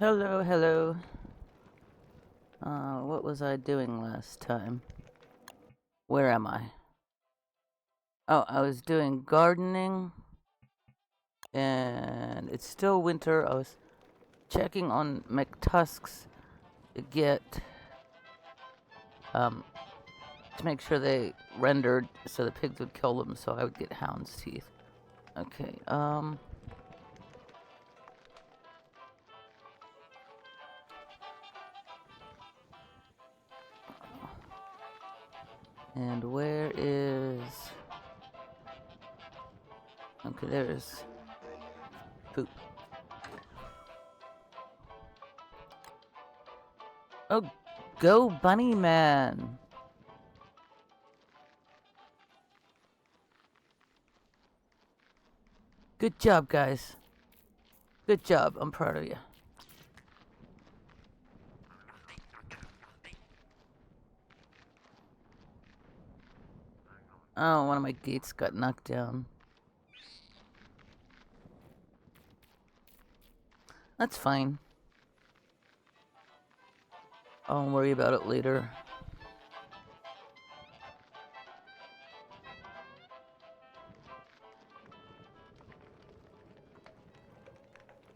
Hello, hello. What was I doing last time? Where am I? Oh, I was doing gardening, and it's still winter. I was checking on McTusks to get, um, to make sure they rendered so the pigs would kill them so I would get hound's teeth. Okay, and where is... Okay, there's poop. Oh, go bunny man! Good job, guys. Good job. I'm proud of you. Oh, one of my gates got knocked down. That's fine. I'll worry about it later.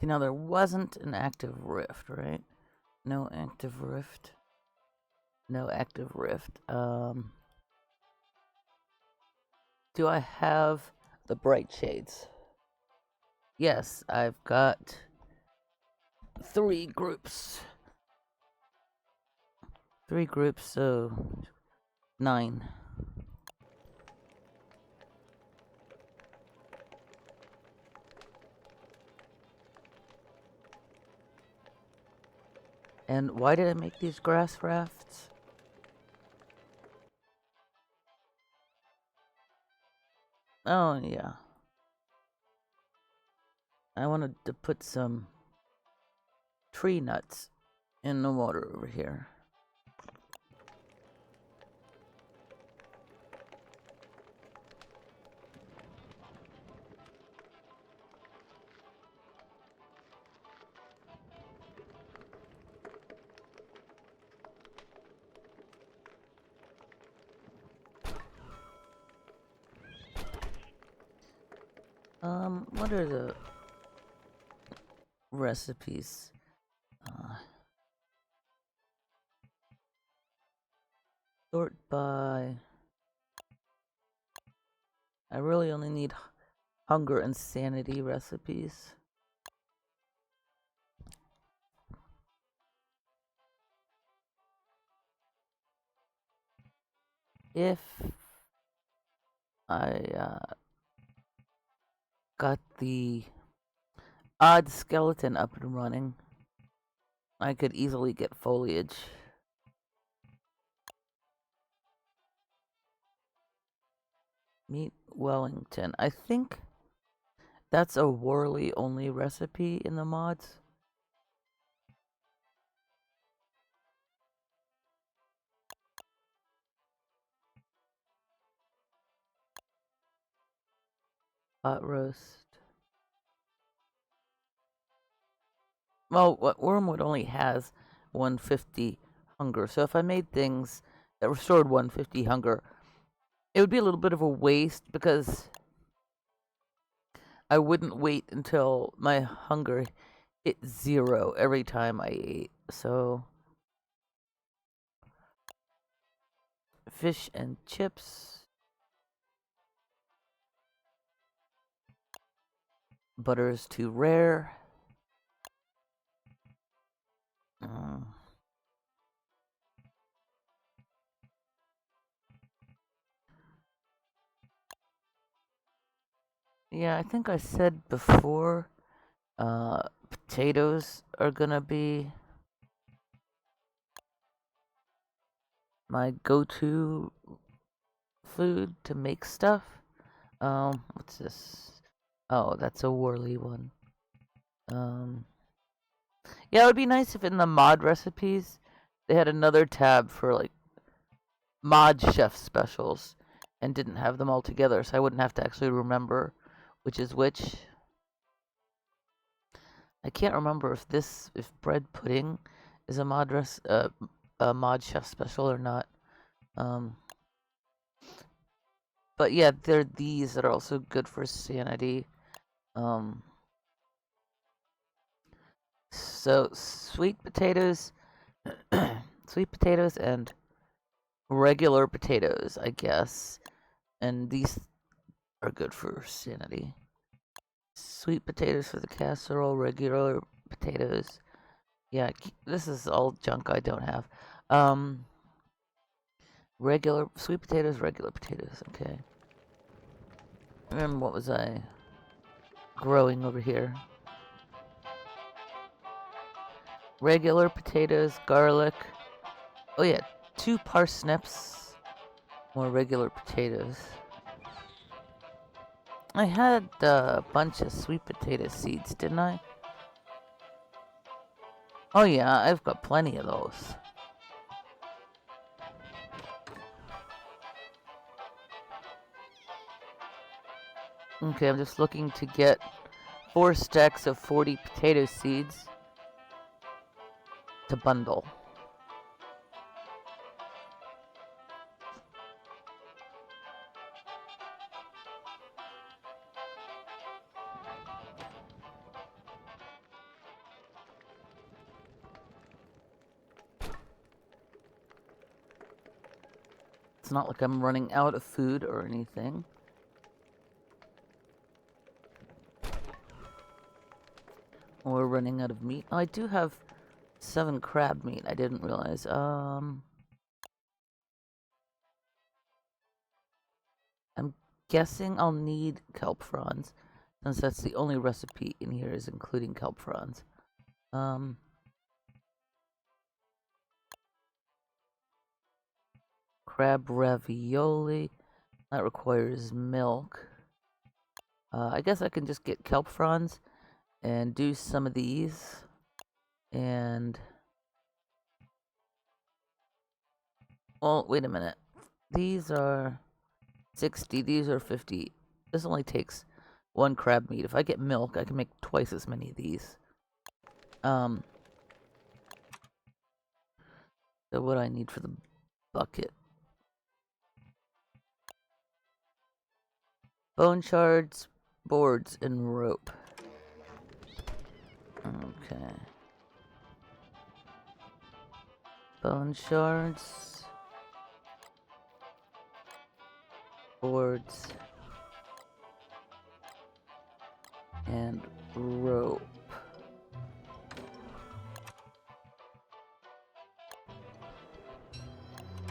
You know, there wasn't an active rift, right? No active rift. No active rift. Do I have the bright shades? Yes, I've got 3 groups. 3 groups, so 9. And why did I make these grass rafts? Oh, yeah. I wanted to put some tree nuts in the water over here. What are the recipes? Sort by... I really only need hunger and sanity recipes. If I got the odd skeleton up and running, I could easily get foliage. Meat Wellington. I think that's a Worley only recipe in the mods. Pot roast. Well, what Wormwood only has 150 hunger, so if I made things that restored 150 hunger, it would be a little bit of a waste because I wouldn't wait until my hunger hit 0 every time I ate. So, fish and chips. Butter is too rare. Yeah, I think I said before, potatoes are gonna be my go-to food to make stuff. What's this? Oh, that's a Worley one. Yeah, it would be nice if in the mod recipes they had another tab for like mod chef specials and didn't have them all together, so I wouldn't have to actually remember which is which. I can't remember if bread pudding is a a mod chef special or not. Um, but yeah, there are these that are also good for sanity. Um, so sweet potatoes, sweet potatoes and regular potatoes, I guess. And these are good for sanity. Sweet potatoes for the casserole, regular potatoes. Yeah, this is all junk I don't have. Um, regular sweet potatoes, regular potatoes. Okay. And what was I growing over here? Regular potatoes, garlic. Oh yeah, 2 parsnips. More regular potatoes. I had a bunch of sweet potato seeds, didn't I? Oh yeah, I've got plenty of those. Okay, I'm just looking to get 4 stacks of 40 potato seeds to bundle. It's not like I'm running out of food or anything. Or running out of meat. Oh, I do have 7 crab meat. I didn't realize. I'm guessing I'll need kelp fronds, since that's the only recipe in here is including kelp fronds. Crab ravioli. That requires milk. I guess I can just get kelp fronds and do some of these. And... well, wait a minute. These are 60. These are 50. This only takes 1 crab meat. If I get milk, I can make twice as many of these. So what do I need for the bucket? Bone shards, boards, and rope. Okay. Bone shards. Boards. And rope.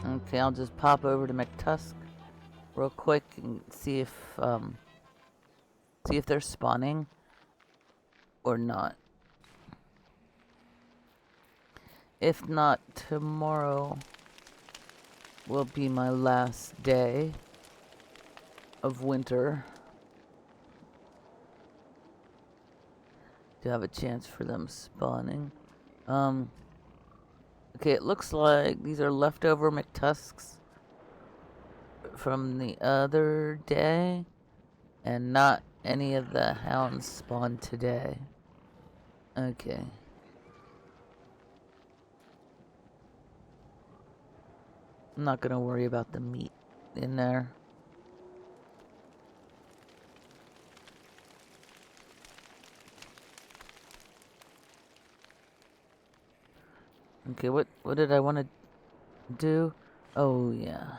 Okay, I'll just pop over to McTusk real quick and see if they're spawning or not. If not, tomorrow will be my last day of winter to have a chance for them spawning. Okay, it looks like these are leftover McTusks from the other day, and not any of the hounds spawned today. Okay. I'm not gonna worry about the meat in there. Okay, what did I want to do? Oh yeah.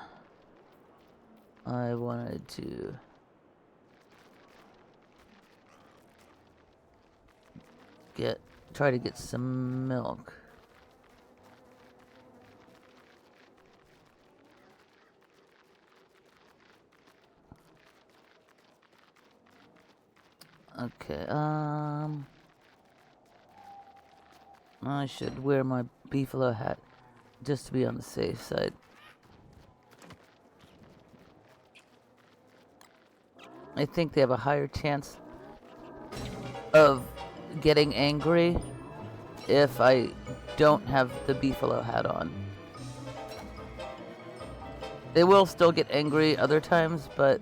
I wanted to try to get some milk. Okay, I should wear my beefalo hat just to be on the safe side. I think they have a higher chance of getting angry if I don't have the beefalo hat on. They will still get angry other times, but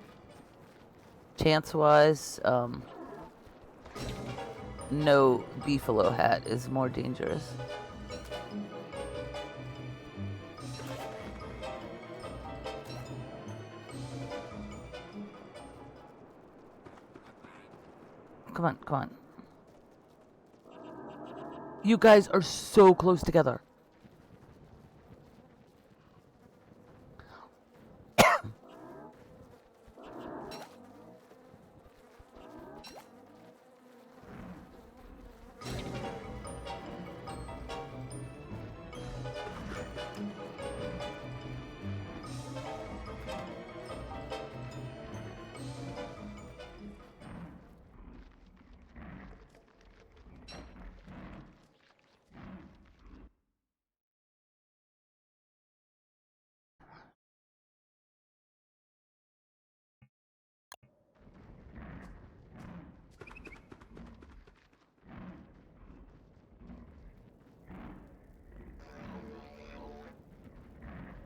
chance-wise, no beefalo hat is more dangerous. Come on, come on. You guys are so close together.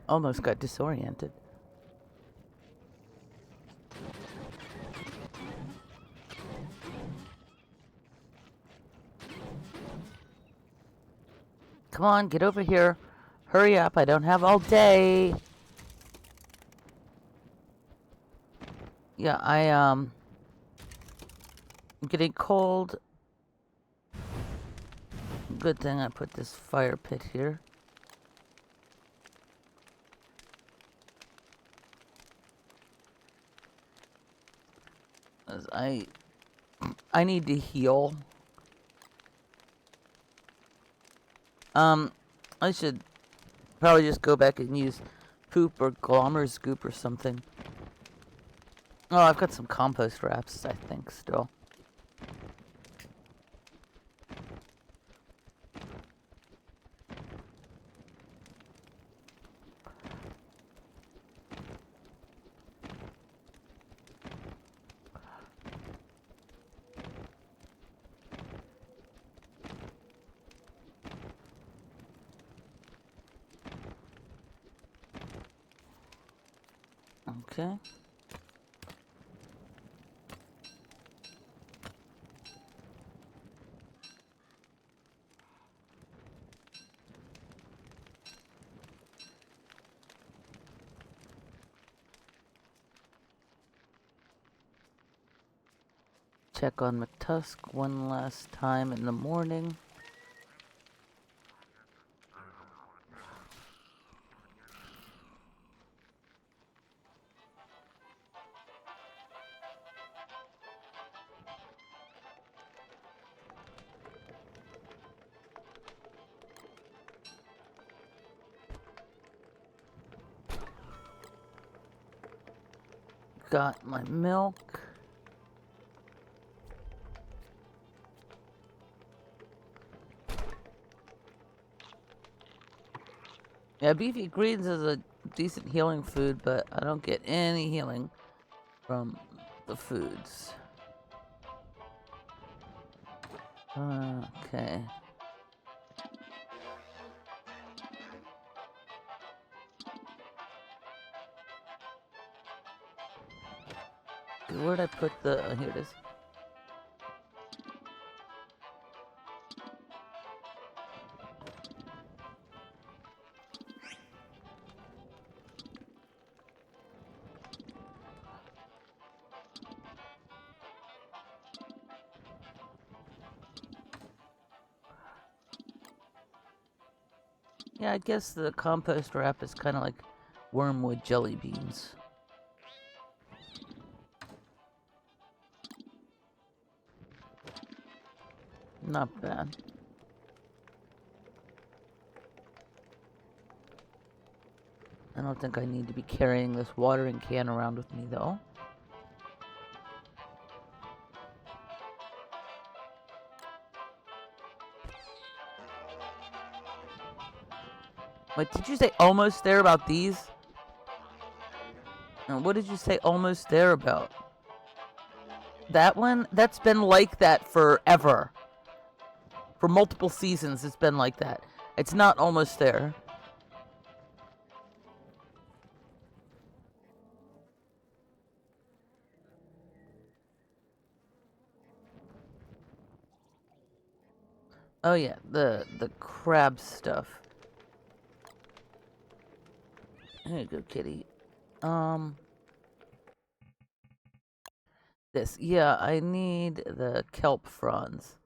Almost got disoriented. Come on, get over here. Hurry up, I don't have all day. Yeah, I'm getting cold. Good thing I put this fire pit here. As I need to heal. I should probably just go back and use poop or glommer's goop or something. Oh, I've got some compost wraps, I think, still. Okay. Check on McTusk one last time in the morning. Got my milk. Yeah, beefy greens is a decent healing food, but I don't get any healing from the foods. Okay. Where'd I put the... here it is. Yeah, I guess the compost wrap is kind of like wormwood jelly beans. Not bad. I don't think I need to be carrying this watering can around with me, though. Wait, did you say almost there about these? What did you say almost there about? That one? That's been like that forever. For multiple seasons, it's been like that. It's not almost there. Oh yeah, the crab stuff. Here you go, kitty. Um, this. Yeah, I need the kelp fronds,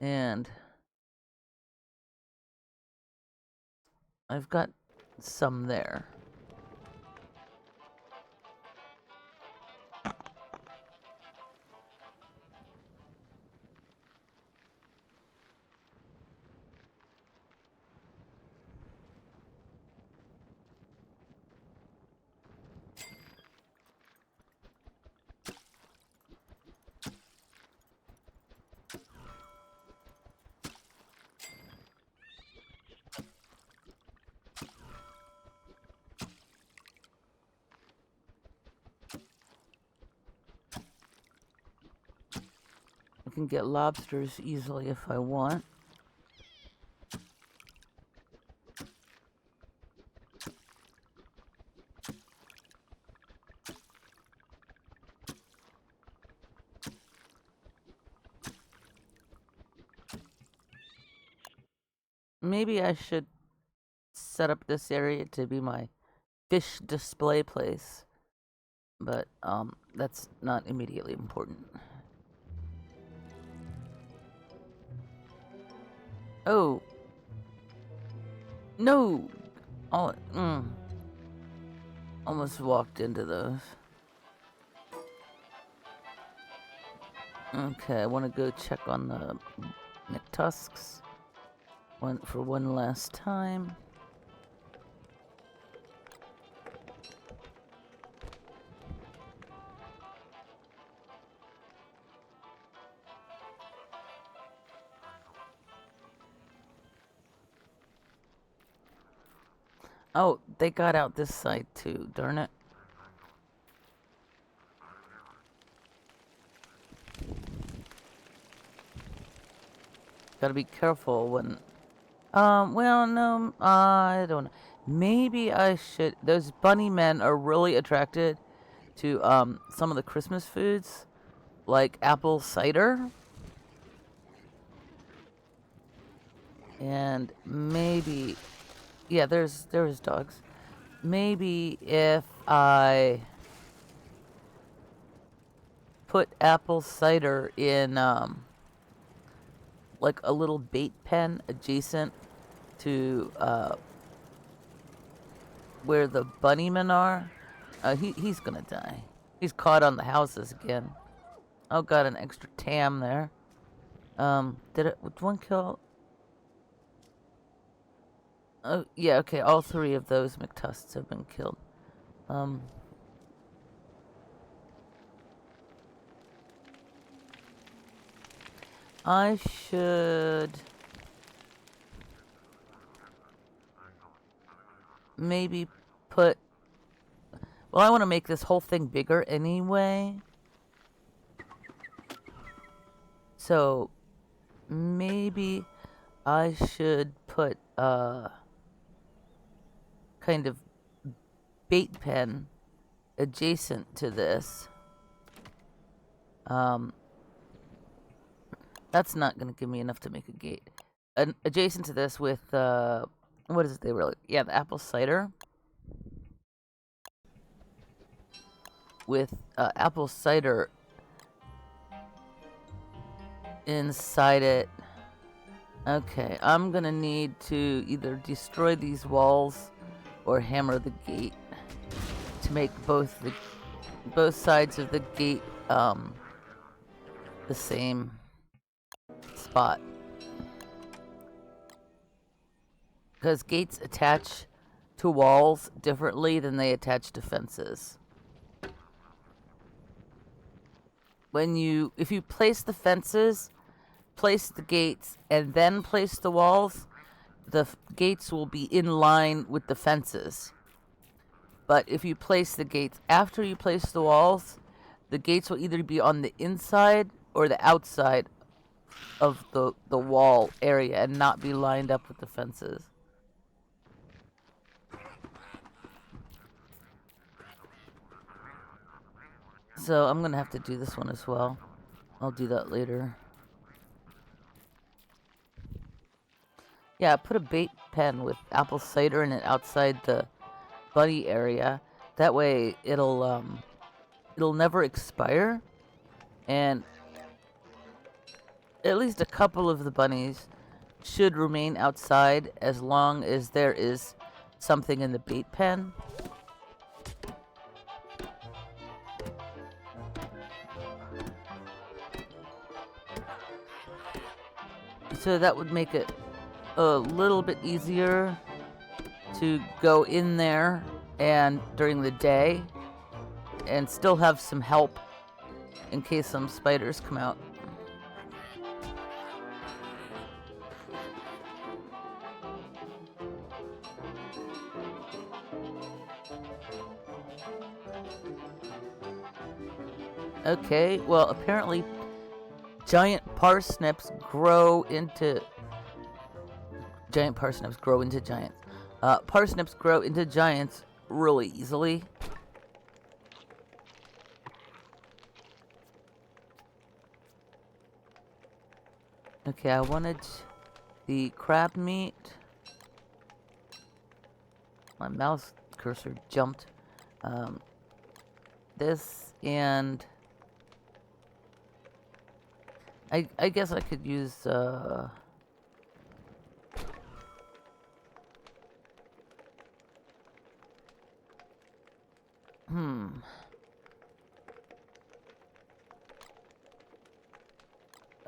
and I've got some there. I can get lobsters easily if I want. Maybe I should set up this area to be my fish display place, but that's not immediately important. Oh no! Oh, almost walked into those. Okay, I want to go check on the McTusks for one last time. Oh, they got out this side too, darn it. Gotta be careful when... well, no, I don't know. Maybe I should... Those bunny men are really attracted to, some of the Christmas foods, like apple cider. And maybe... Yeah, there's dogs. Maybe if I put apple cider in, like a little bait pen adjacent to, where the bunnymen are. He's gonna die. He's caught on the houses again. Oh, got an extra tam there. Would one kill? Oh, yeah, okay, all three of those McTusts have been killed. I should maybe put... Well, I want to make this whole thing bigger anyway. So maybe I should put kind of bait pen adjacent to this. That's not going to give me enough to make a gate. Adjacent to this with, what is it they really... Yeah, the apple cider. With apple cider inside it. Okay, I'm going to need to either destroy these walls or hammer the gate to make both sides of the gate the same spot. Because gates attach to walls differently than they attach to fences. If you place the fences, place the gates, and then place the walls, the gates will be in line with the fences. But if you place the gates after you place the walls, the gates will either be on the inside or the outside of the wall area and not be lined up with the fences. So I'm gonna have to do this one as well. I'll do that later. Yeah, put a bait pen with apple cider in it outside the bunny area. That way it'll never expire, and at least a couple of the bunnies should remain outside as long as there is something in the bait pen. So that would make it a little bit easier to go in there and during the day and still have some help in case some spiders come out. Okay, well, apparently giant parsnips grow into giants. Parsnips grow into giants really easily. Okay, I wanted the crab meat. My mouse cursor jumped. This and I guess I could use I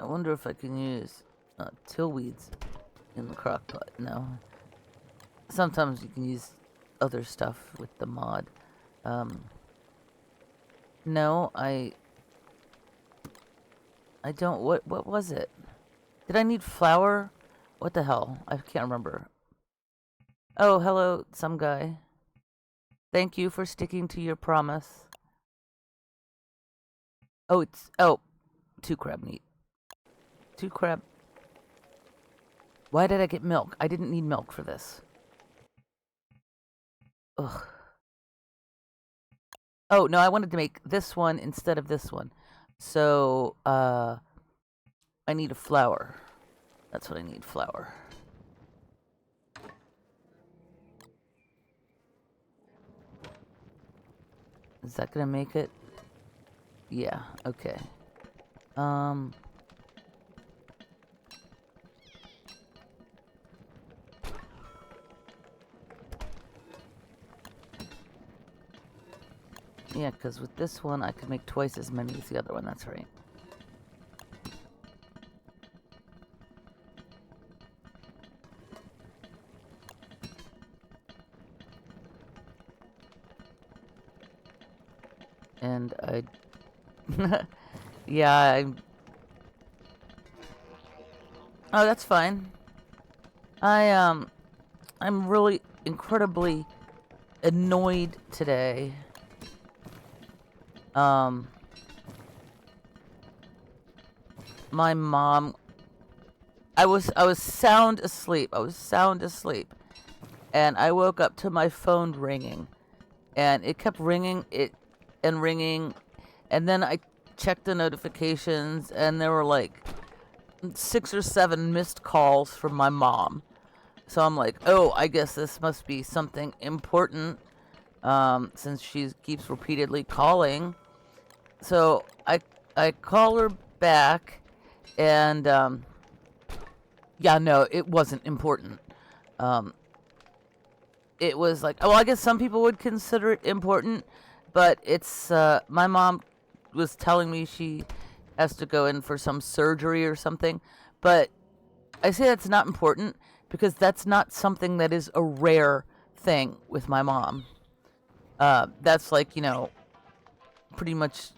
wonder if I can use tillweeds in the crock pot. No. Sometimes you can use other stuff with the mod. No, I don't. What was it? Did I need flour? What the hell? I can't remember. Oh, hello, some guy. Thank you for sticking to your promise. Oh, it's 2 crab meat. 2 crab. Why did I get milk? I didn't need milk for this. Ugh. Oh, no, I wanted to make this one instead of this one. So, I need a flour. That's what I need, flour. Is that gonna make it? Yeah, okay. Yeah, because with this one, I could make twice as many as the other one. That's right. And I... yeah, oh, that's fine. I'm really incredibly annoyed today. My mom, I was sound asleep. And I woke up to my phone ringing, and it kept ringing and ringing, and then I checked the notifications, and there were like 6 or 7 missed calls from my mom. So I'm like, oh, I guess this must be something important, since she keeps repeatedly calling. So I call her back, and yeah, no, it wasn't important. It was like, well, I guess some people would consider it important, but it's my mom was telling me she has to go in for some surgery or something. But I say that's not important because that's not something that is a rare thing with my mom. That's like, pretty much,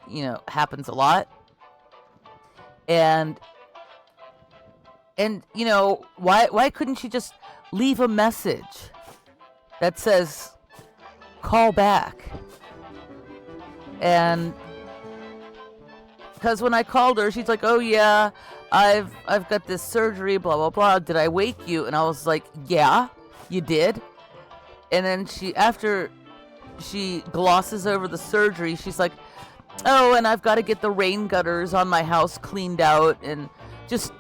happens a lot. And why couldn't she just leave a message that says call back? And because when I called her, she's like, oh yeah, I've got this surgery, blah blah blah, did I wake you? And I was like, yeah, you did. And then after she glosses over the surgery, she's like, oh, and I've got to get the rain gutters on my house cleaned out, and just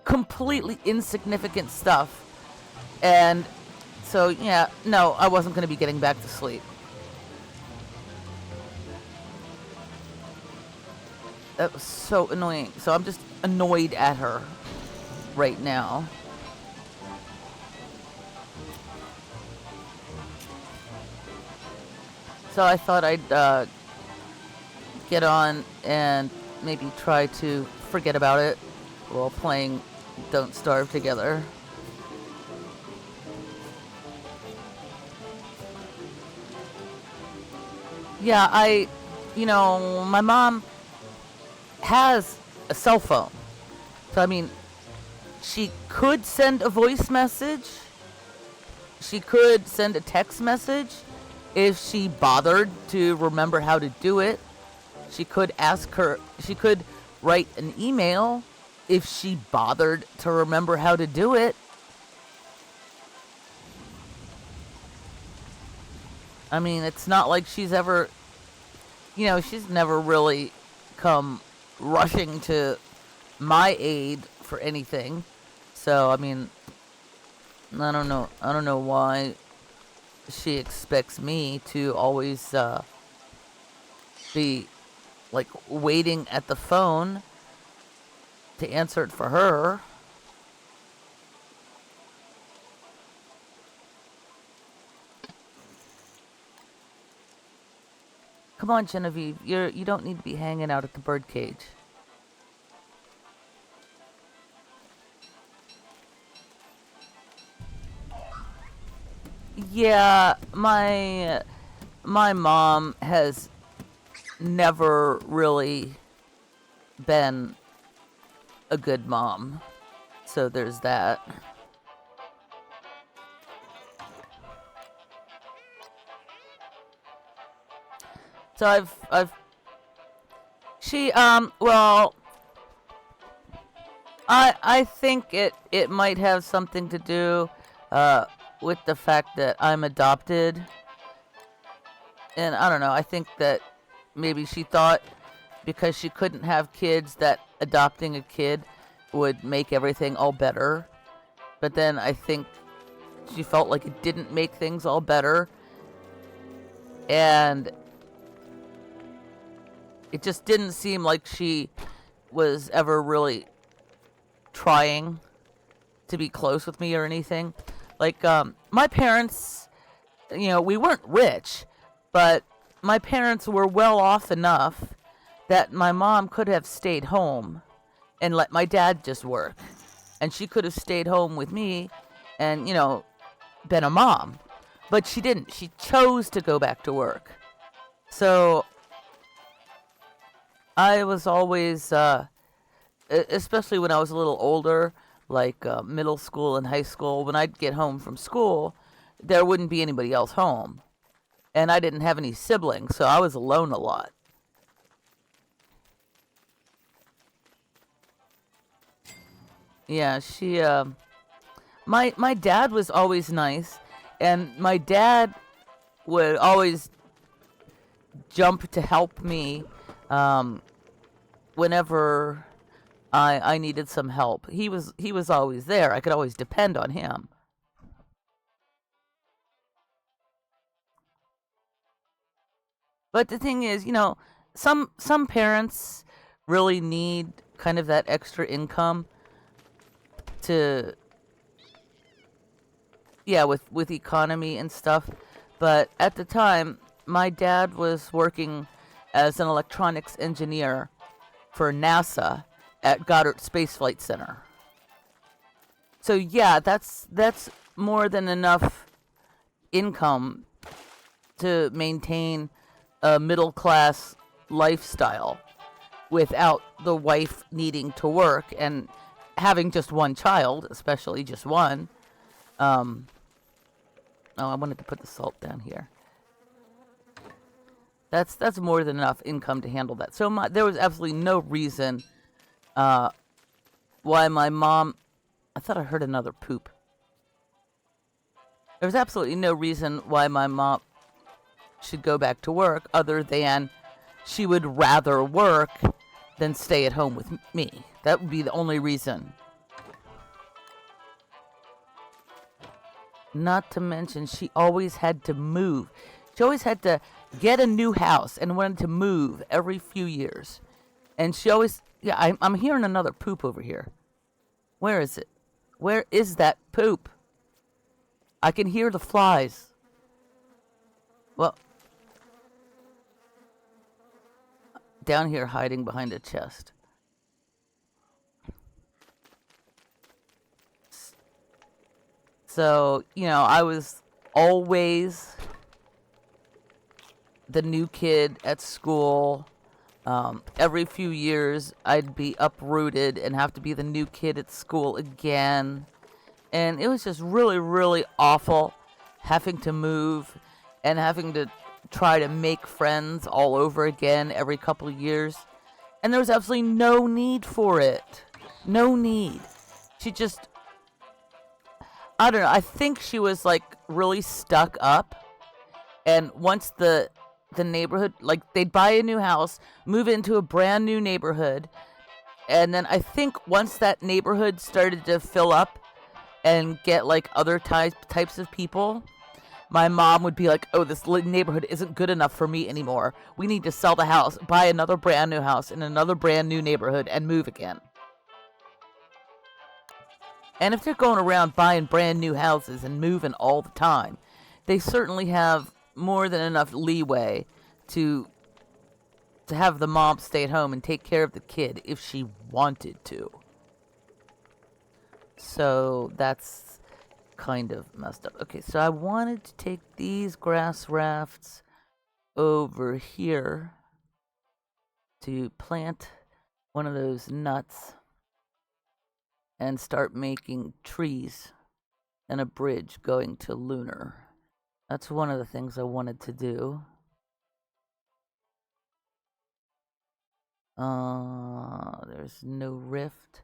completely insignificant stuff. And so, yeah, no, I wasn't going to be getting back to sleep. That was so annoying. So I'm just annoyed at her right now. So I thought I'd get on and maybe try to forget about it while playing Don't Starve together. Yeah, my mom has a cell phone. So, I mean, she could send a voice message. She could send a text message if she bothered to remember how to do it. She could write an email if she bothered to remember how to do it. I mean, it's not like she's ever, she's never really come rushing to my aid for anything. So, I mean, I don't know why she expects me to always be like waiting at the phone to answer it for her. Come on, Genevieve. You don't need to be hanging out at the birdcage. Yeah, my mom has never really been a good mom. So there's that. So I think it might have something to do with the fact that I'm adopted. And I don't know, I think that maybe she thought because she couldn't have kids that adopting a kid would make everything all better. But then I think she felt like it didn't make things all better. And it just didn't seem like she was ever really trying to be close with me or anything. Like, my parents, we weren't rich, but my parents were well off enough that my mom could have stayed home and let my dad just work. And she could have stayed home with me and, been a mom. But she didn't. She chose to go back to work. So I was always, especially when I was a little older, like middle school and high school, when I'd get home from school, there wouldn't be anybody else home. And I didn't have any siblings, so I was alone a lot. Yeah, my dad was always nice, and my dad would always jump to help me whenever I needed some help. He was always there. I could always depend on him. But the thing is, some parents really need kind of that extra income to, yeah, with economy and stuff. But at the time, my dad was working as an electronics engineer for NASA at Goddard Space Flight Center. So yeah, that's more than enough income to maintain a middle class lifestyle without the wife needing to work and having just one child, especially just one. Oh, I wanted to put the salt down here. That's more than enough income to handle that. So there was absolutely no reason why my mom. I thought I heard another poop. There was absolutely no reason why my mom should go back to work other than she would rather work than stay at home with me. That would be the only reason. Not to mention, she always had to move. She always had to get a new house and wanted to move every few years. And she always, yeah, I'm hearing another poop over here. Where is it? Where is that poop? I can hear the flies. Well, down here hiding behind a chest. So, I was always the new kid at school. Every few years, I'd be uprooted and have to be the new kid at school again. And it was just really, really awful having to move and having to try to make friends all over again every couple of years. And there was absolutely no need for it. No need. She just, I don't know, I think she was like really stuck up. And once the neighborhood, like they'd buy a new house, move into a brand new neighborhood. And then I think once that neighborhood started to fill up and get like other types of people, my mom would be like, oh, this neighborhood isn't good enough for me anymore. We need to sell the house, buy another brand new house in another brand new neighborhood, and move again. And if they're going around buying brand new houses and moving all the time, they certainly have more than enough leeway to have the mom stay at home and take care of the kid if she wanted to. So that's kind of messed up. Okay, so I wanted to take these grass rafts over here to plant one of those nuts and start making trees and a bridge going to Lunar. That's one of the things I wanted to do. There's no rift.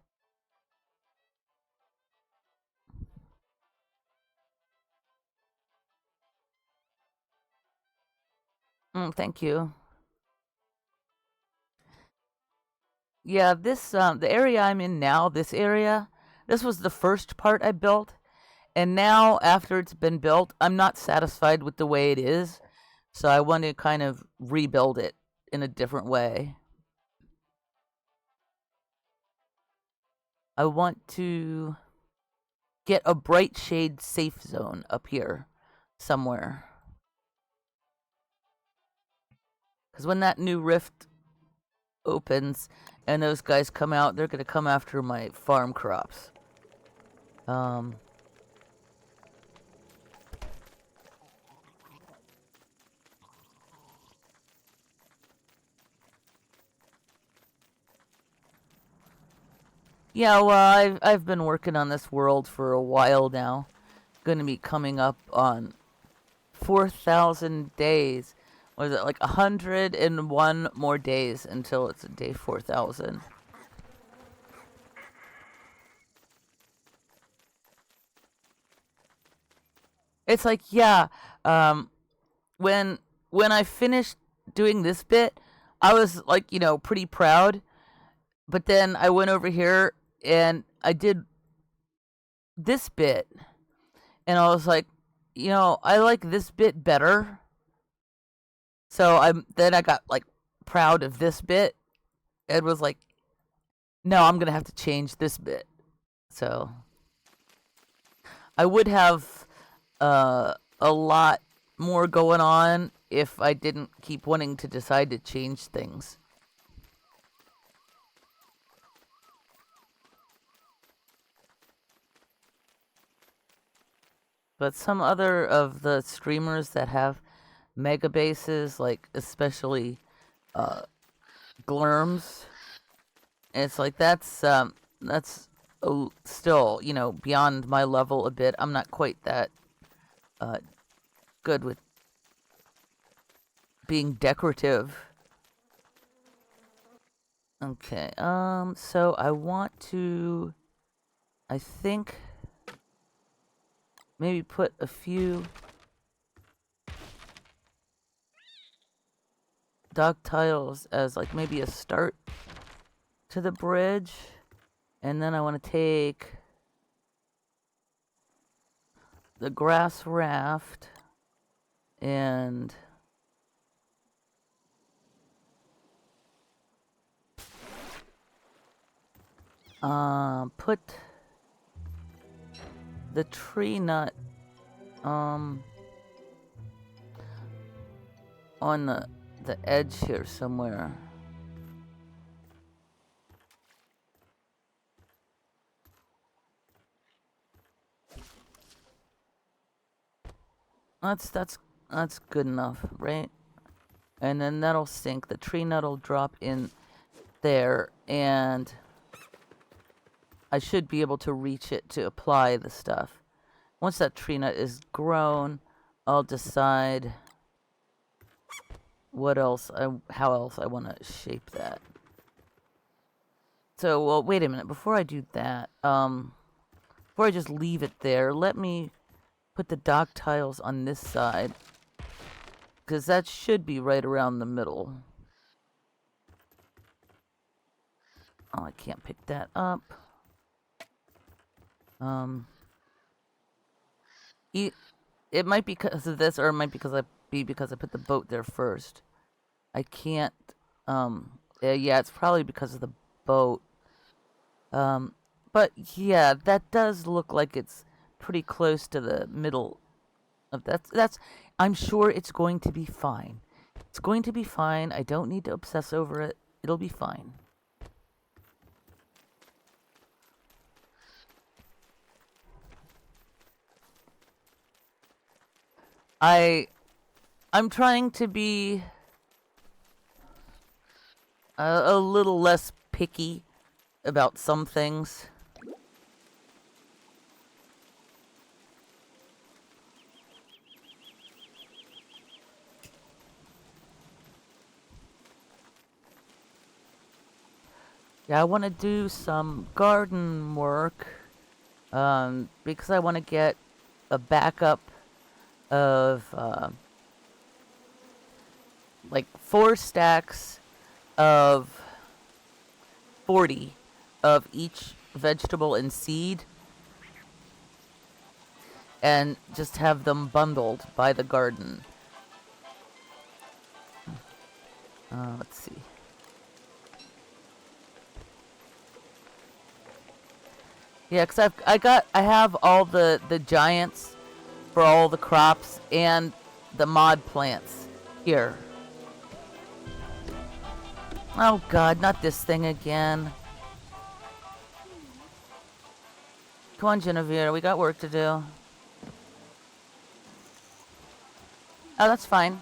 Thank you. Yeah, this the area I'm in now, this was the first part I built, and now after it's been built, I'm not satisfied with the way it is, so I want to kind of rebuild it in a different way. I want to get a bright shade safe zone up here somewhere. Because when that new rift opens and those guys come out, they're going to come after my farm crops. Yeah, well, I've been working on this world for a while now. Going to be coming up on 4,000 days. Was it like 101 more days until it's day 4,000? It's like, yeah, when I finished doing this bit, I was like, pretty proud. But then I went over here and I did this bit, and I was like, I like this bit better. So I got like proud of this bit. It was like, no, I'm gonna have to change this bit. So I would have a lot more going on if I didn't keep wanting to decide to change things. But some other of the streamers that have mega bases, like especially Glurms, it's like that's still beyond my level a bit. I'm not quite that good with being decorative. Okay, so I want to, I think, maybe put a few dog tiles as like maybe a start to the bridge, and then I want to take the grass raft and put the tree nut on the edge here somewhere. That's good enough, right? And then that'll sink. The tree nut will drop in there, and I should be able to reach it to apply the stuff. Once that tree nut is grown, I'll decide how else I want to shape that. So, well, wait a minute. Before I do that, before I just leave it there, let me put the dock tiles on this side, because that should be right around the middle. Oh, I can't pick that up. It might be because of this, or it might be because I put the boat there first. I can't. Yeah, it's probably because of the boat. But yeah, that does look like it's pretty close to the middle of that's. I'm sure it's going to be fine. It's going to be fine. I don't need to obsess over it. It'll be fine. I'm trying to be a little less picky about some things. Yeah, I want to do some garden work because I want to get a backup of like 4 stacks of 40 of each vegetable and seed, and just have them bundled by the garden. Let's see. Yeah, because I have all the giants for all the crops and the mod plants here. Oh God, not this thing again. Come on, Genevieve, we got work to do. Oh, that's fine.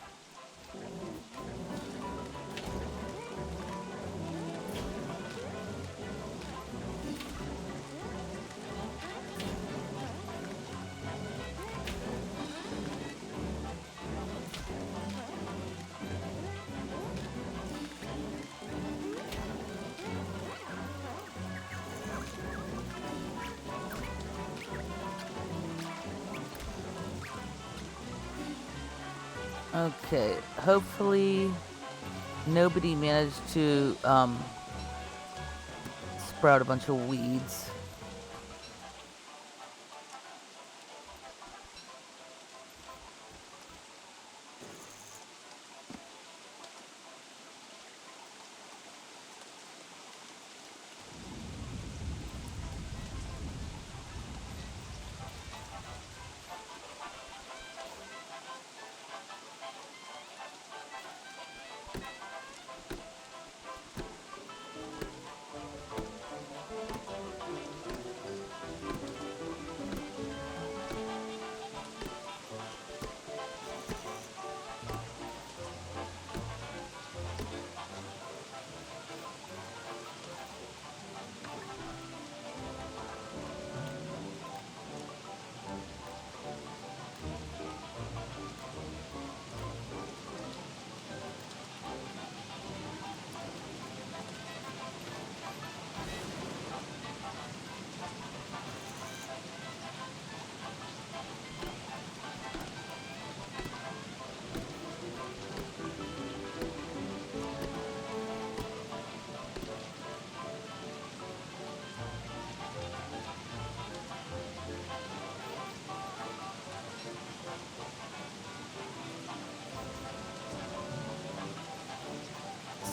Okay, hopefully nobody managed to sprout a bunch of weeds.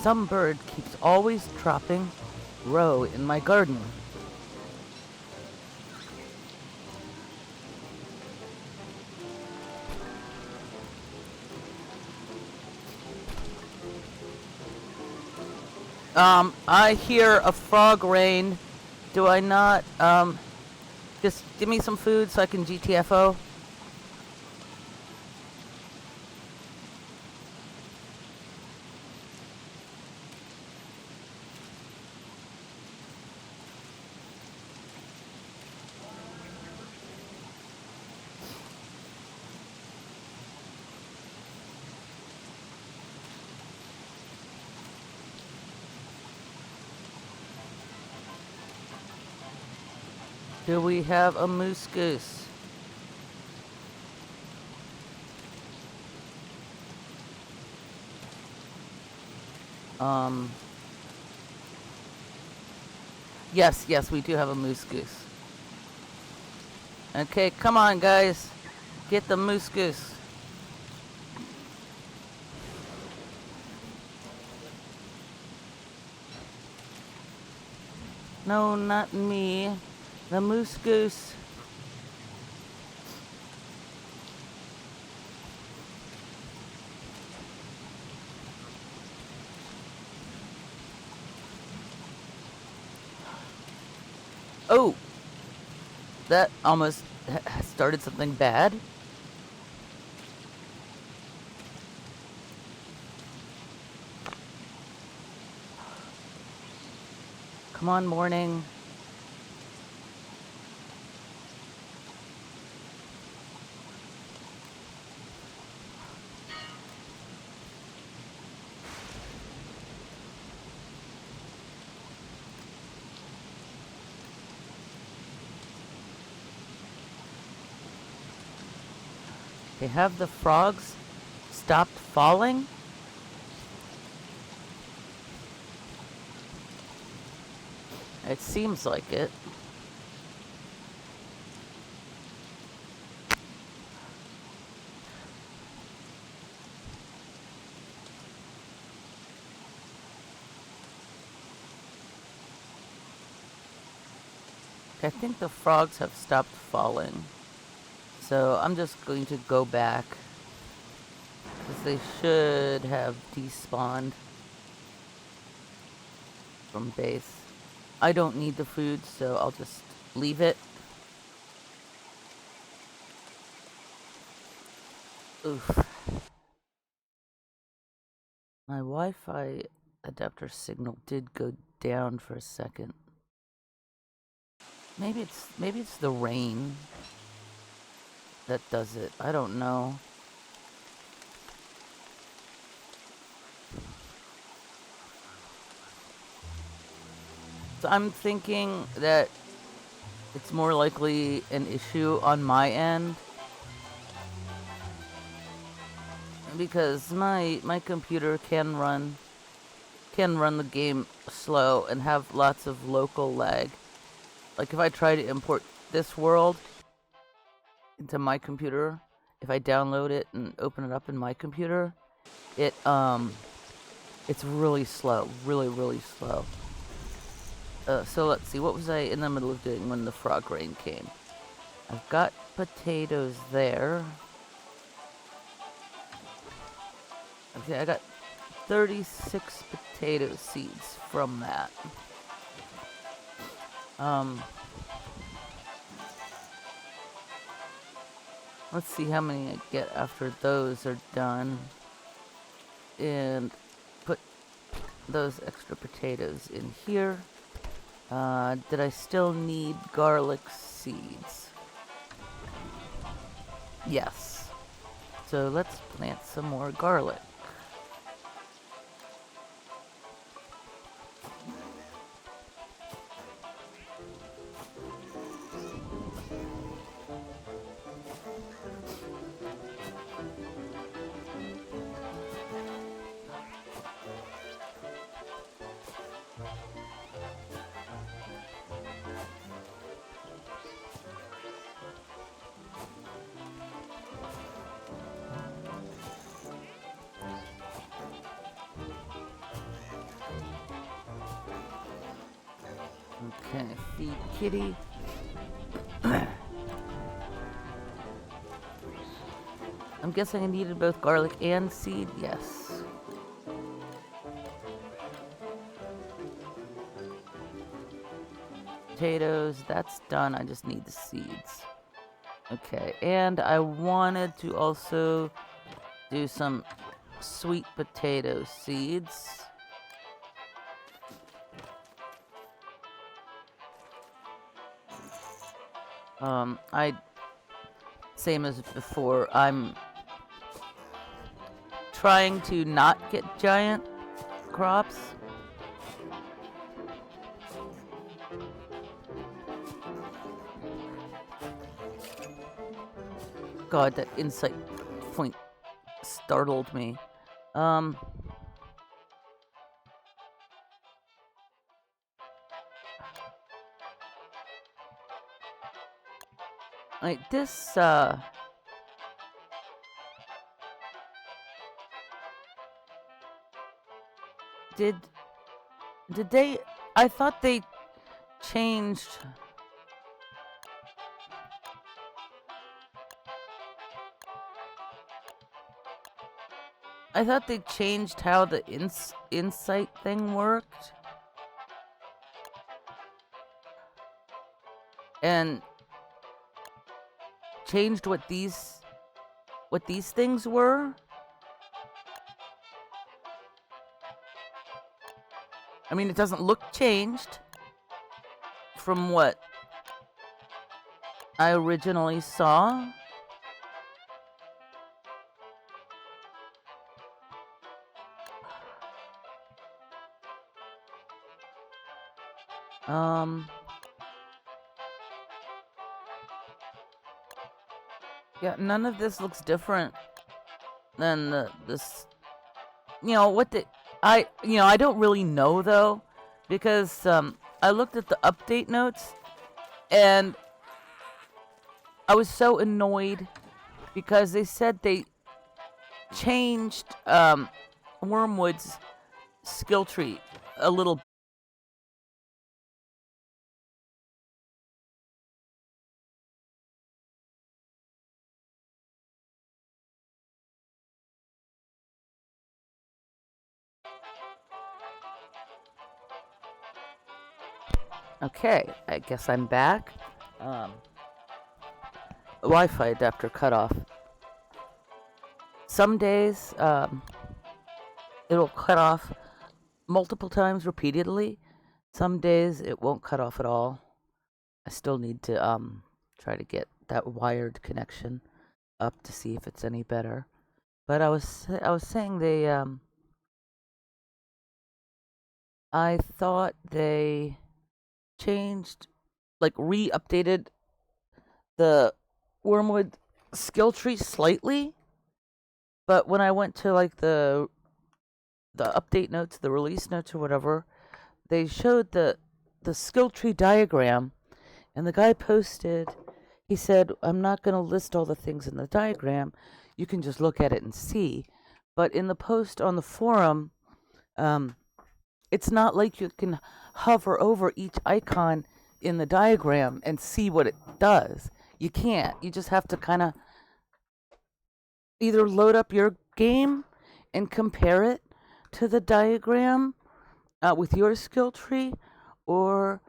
some bird keeps always dropping roe in my garden. I hear a frog rain. Do I not, just give me some food so I can GTFO? Do we have a moose goose? Yes, we do have a moose goose. Okay, come on, guys. Get the moose goose. No, not me. The moose goose. Oh! That almost started something bad. Come on, morning. They have the frogs stopped falling? It seems like it. I think the frogs have stopped falling. So I'm just going to go back. Because they should have despawned from base. I don't need the food, so I'll just leave it. Oof. My Wi-Fi adapter signal did go down for a second. Maybe it's the rain that does it. I don't know. So I'm thinking that it's more likely an issue on my end. Because my computer can run the game slow and have lots of local lag. Like if I try to import this world into my computer, if I download it and open it up in my computer, it's really slow, really slow. So let's see, what was I in the middle of doing when the frog rain came? I've got potatoes there. Okay, I got 36 potato seeds from that. Let's see how many I get after those are done. And put those extra potatoes in here. Did I still need garlic seeds? Yes. So let's plant some more garlic. Okay, feed kitty. I'm guessing I needed both garlic and seed. Yes. Potatoes, that's done. I just need the seeds. Okay, and I wanted to also do some sweet potato seeds. Same as before, I'm trying to not get giant crops. God, that insight point startled me. Like this, did they, I thought they changed, how the insight thing worked. And changed what these things were. I mean, it doesn't look changed from what I originally saw. Yeah, none of this looks different than this. What the I don't really know though, because I looked at the update notes and I was so annoyed because they said they changed Wormwood's skill tree a little. Okay, I guess I'm back. Wi-Fi adapter cut off. Some days it'll cut off multiple times repeatedly. Some days it won't cut off at all. I still need to try to get that wired connection up to see if it's any better. But I was saying they I thought they changed, like re-updated the Wormwood skill tree slightly, but when I went to like the update notes, the release notes or whatever, they showed the skill tree diagram, and the guy posted, he said, I'm not going to list all the things in the diagram, you can just look at it and see. But in the post on the forum, it's not like you can hover over each icon in the diagram and see what it does. You can't. You just have to kind of either load up your game and compare it to the diagram with your skill tree, or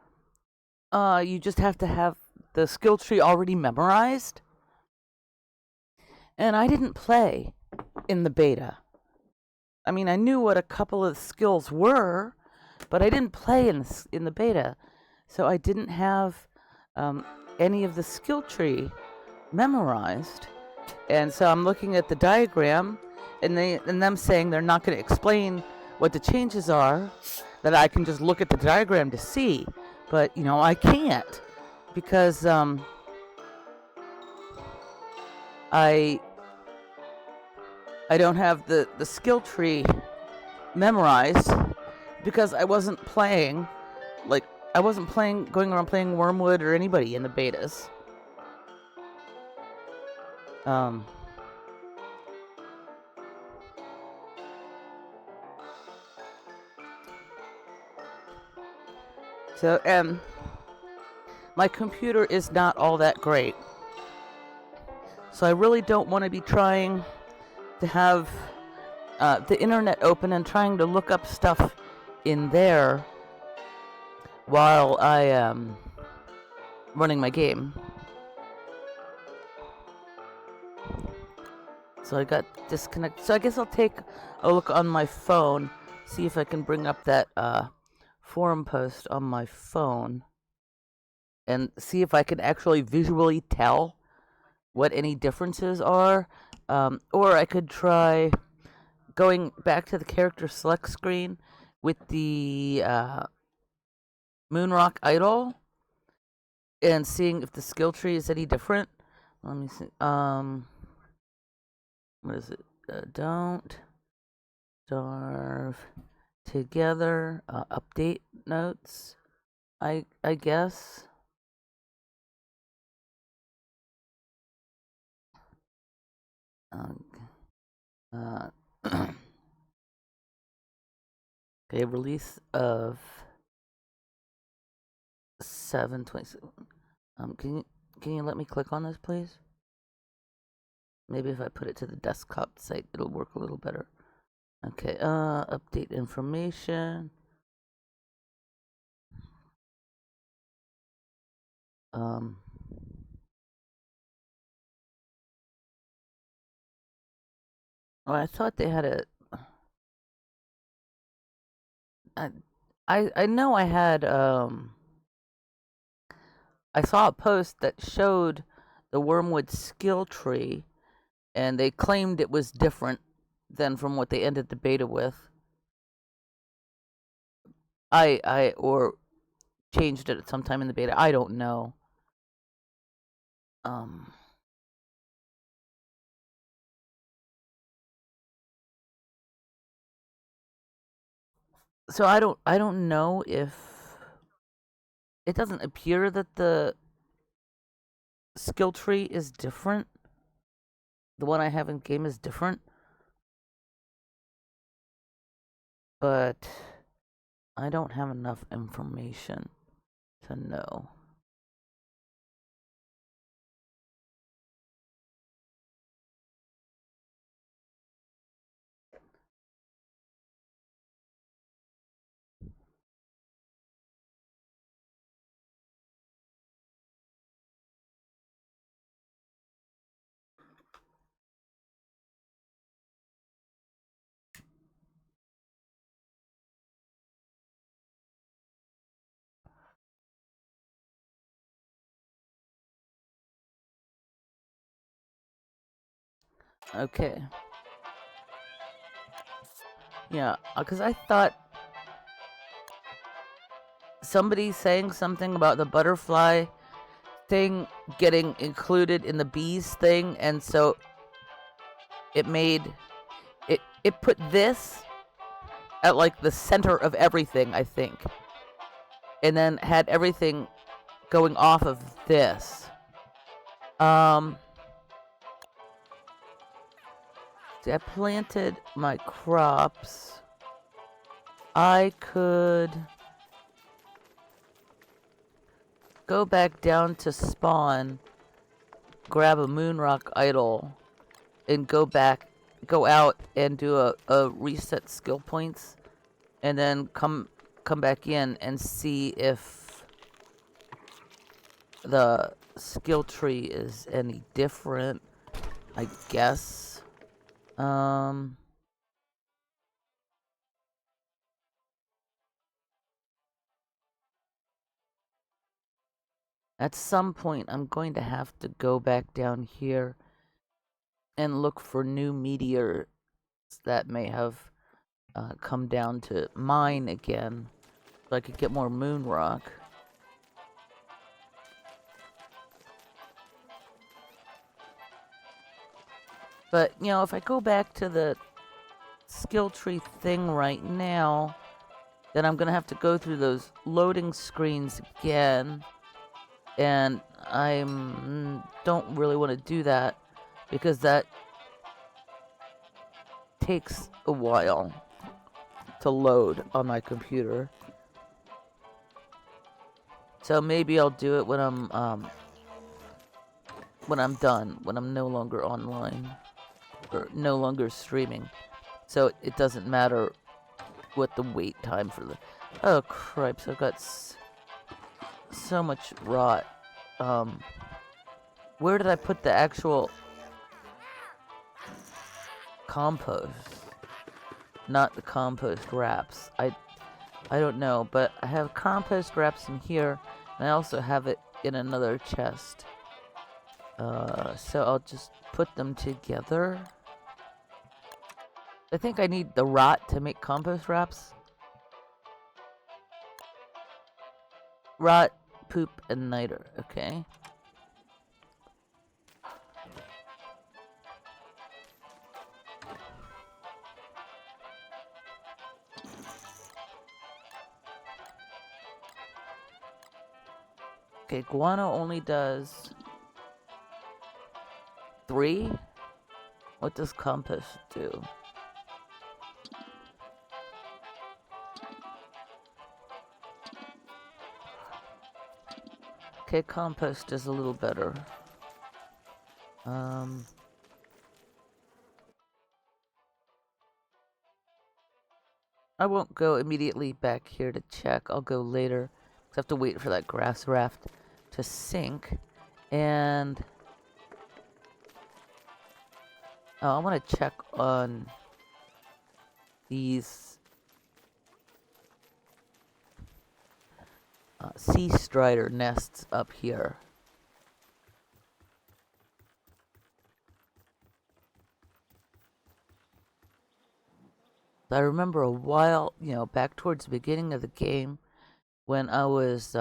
you just have to have the skill tree already memorized. And I didn't play in the beta. I mean, I knew what a couple of skills were, but I didn't play in the beta, so I didn't have any of the skill tree memorized. And so I'm looking at the diagram, and them saying they're not going to explain what the changes are, that I can just look at the diagram to see. But I can't, because I don't have the skill tree memorized, because I wasn't playing, going around playing Wormwood or anybody in the betas. So, my computer is not all that great. So I really don't want to be trying to have the internet open and trying to look up stuff in there while I am running my game. So I got disconnected. So I guess I'll take a look on my phone, see if I can bring up that forum post on my phone, and see if I can actually visually tell what any differences are. Or I could try going back to the character select screen with the Moonrock Idol and seeing if the skill tree is any different. Let me see. What is it? Don't starve together. Update notes. I guess. Okay, release of 7/27. Can you let me click on this, please? Maybe if I put it to the desktop site, it'll work a little better. Okay, update information. Oh, I thought they had a. I know I had I saw a post that showed the Wormwood skill tree, and they claimed it was different than from what they ended the beta with. Or changed it at some time in the beta. I don't know. So I don't know if it doesn't appear that the skill tree is different. The one I have in game is different. But I don't have enough information to know. Okay. Yeah, because I thought somebody saying something about the butterfly thing getting included in the bees thing, and so it made it put this at like the center of everything, I think, and then had everything going off of this. See, I planted my crops. I could go back down to spawn, grab a Moonrock Idol, and go out and do a reset skill points, and then come back in and see if the skill tree is any different, I guess. At some point, I'm going to have to go back down here and look for new meteors that may have come down to mine again, so I could get more moon rock. But, you know, if I go back to the skill tree thing right now, then I'm going to have to go through those loading screens again. And I don't really want to do that because that takes a while to load on my computer. So maybe I'll do it when I'm done, when I'm no longer online or no longer streaming. So it doesn't matter what the wait time for the. Oh cripes! I've got so much rot. Where did I put the actual compost? Not the compost wraps. I don't know, but I have compost wraps in here, and I also have it in another chest. So I'll just put them together. I think I need the rot to make compost wraps. Rot, poop, and niter. Okay. Okay, guano only does 3. What does compost do? Okay, compost is a little better. I won't go immediately back here to check. I'll go later. 'Cause I have to wait for that grass raft to sink. And I want to check on these sea strider nests up here. I remember a while, back towards the beginning of the game, when I was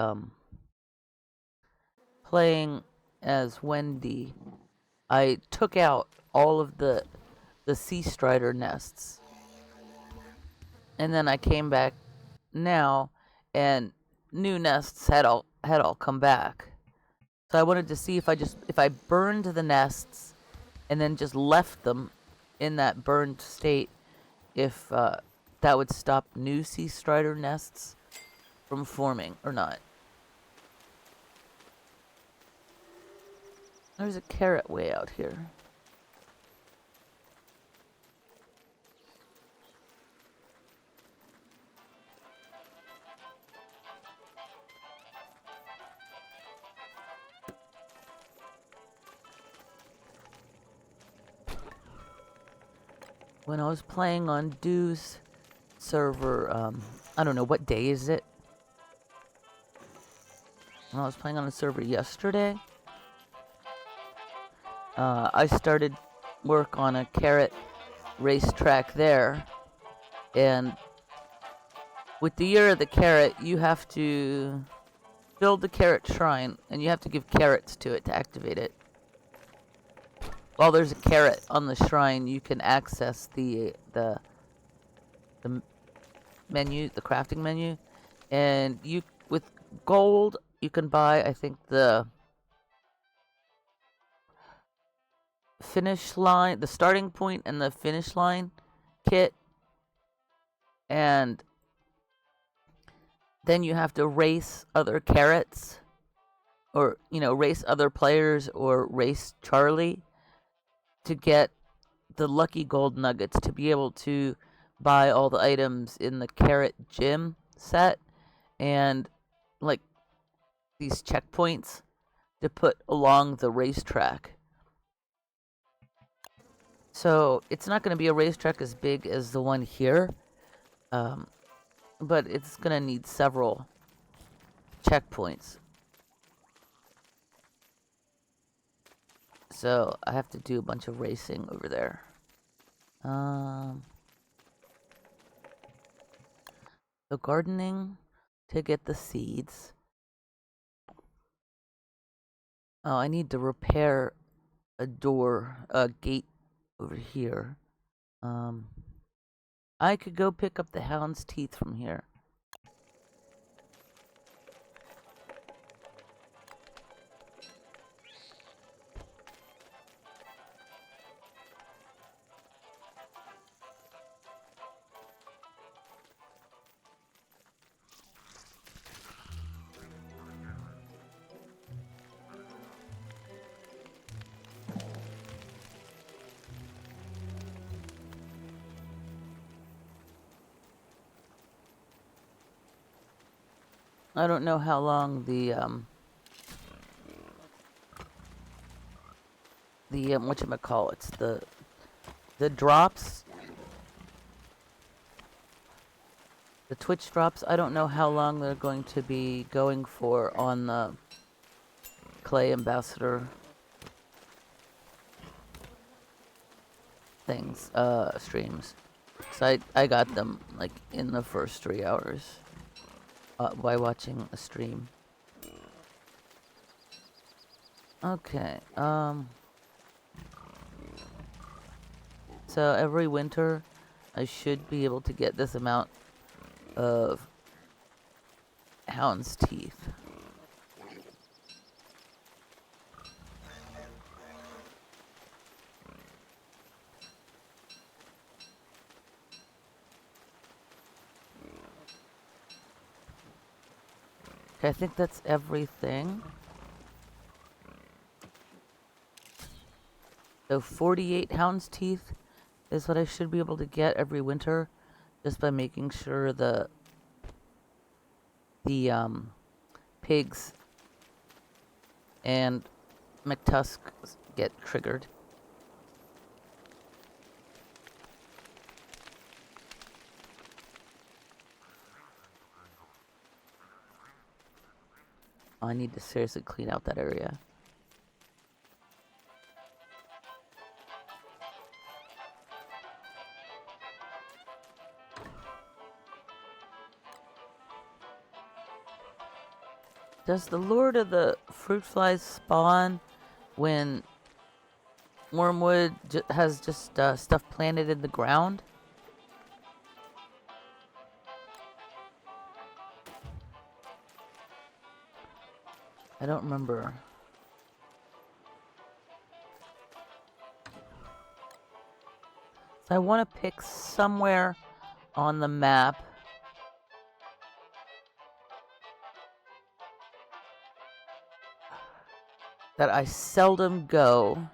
playing as Wendy, I took out all of the sea strider nests, and then I came back now, and new nests had all come back. So I wanted to see if I burned the nests and then just left them in that burned state, if that would stop new sea strider nests from forming or not. There's a carrot way out here. When I was playing on Dew's server, I don't know, what day is it? When I was playing on a server yesterday, I started work on a carrot racetrack there, and with the year of the carrot, you have to build the carrot shrine, and you have to give carrots to it to activate it. While there's a carrot on the shrine, you can access the menu, the crafting menu, and with gold you can buy, I think, the finish line, the starting point and the finish line kit, and then you have to race other carrots, or race other players, or race Charlie to get the lucky gold nuggets to be able to buy all the items in the carrot gym set, and like these checkpoints to put along the racetrack. So it's not going to be a racetrack as big as the one here, but it's going to need several checkpoints. So I have to do a bunch of racing over there. The gardening to get the seeds. Oh, I need to repair a gate over here. I could go pick up the hound's teeth from here. I don't know how long the whatchamacallits, the drops, the Twitch drops, I don't know how long they're going to be going for on the Clay Ambassador things, streams. So I got them, like, in the first 3 hours, by watching a stream. Okay, so every winter, I should be able to get this amount of hound's teeth. Okay, I think that's everything. So 48 hound's teeth is what I should be able to get every winter, just by making sure the pigs and McTusks get triggered. I need to seriously clean out that area. Does the Lord of the Fruit Flies spawn when Wormwood has just stuff planted in the ground? I don't remember. So I want to pick somewhere on the map that I seldom go.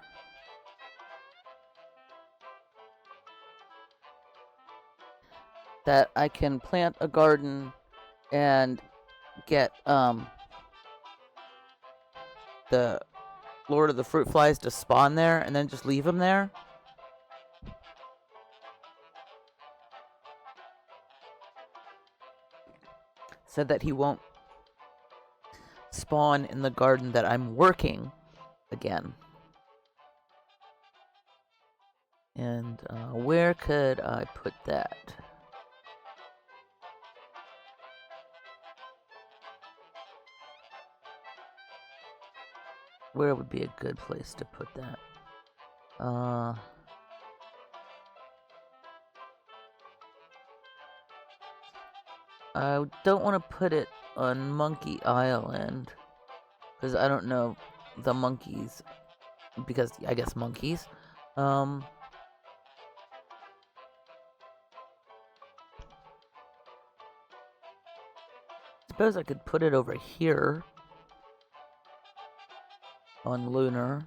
That I can plant a garden and get the Lord of the Fruit Flies to spawn there and then just leave him there. So that he won't spawn in the garden that I'm working again. And where could I put that? Where would be a good place to put that? I don't want to put it on Monkey Island, because I don't know the monkeys, because I guess monkeys. Suppose I could put it over here on Lunar.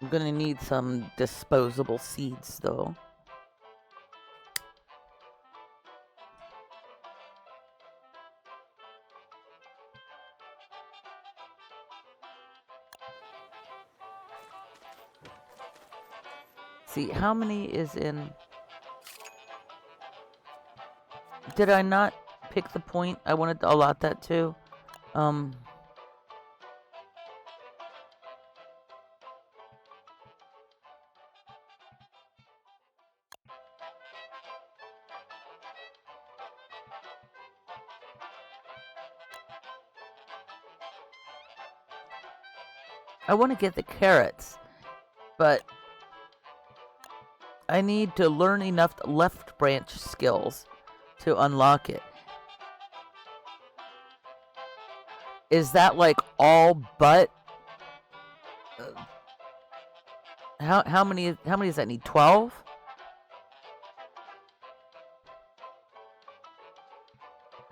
I'm gonna need some disposable seeds, though. See, how many is in... Did I not pick the point I wanted to allot that to? I want to get the carrots, but I need to learn enough left branch skills to unlock it. Is that like all but? How many does that need? 12?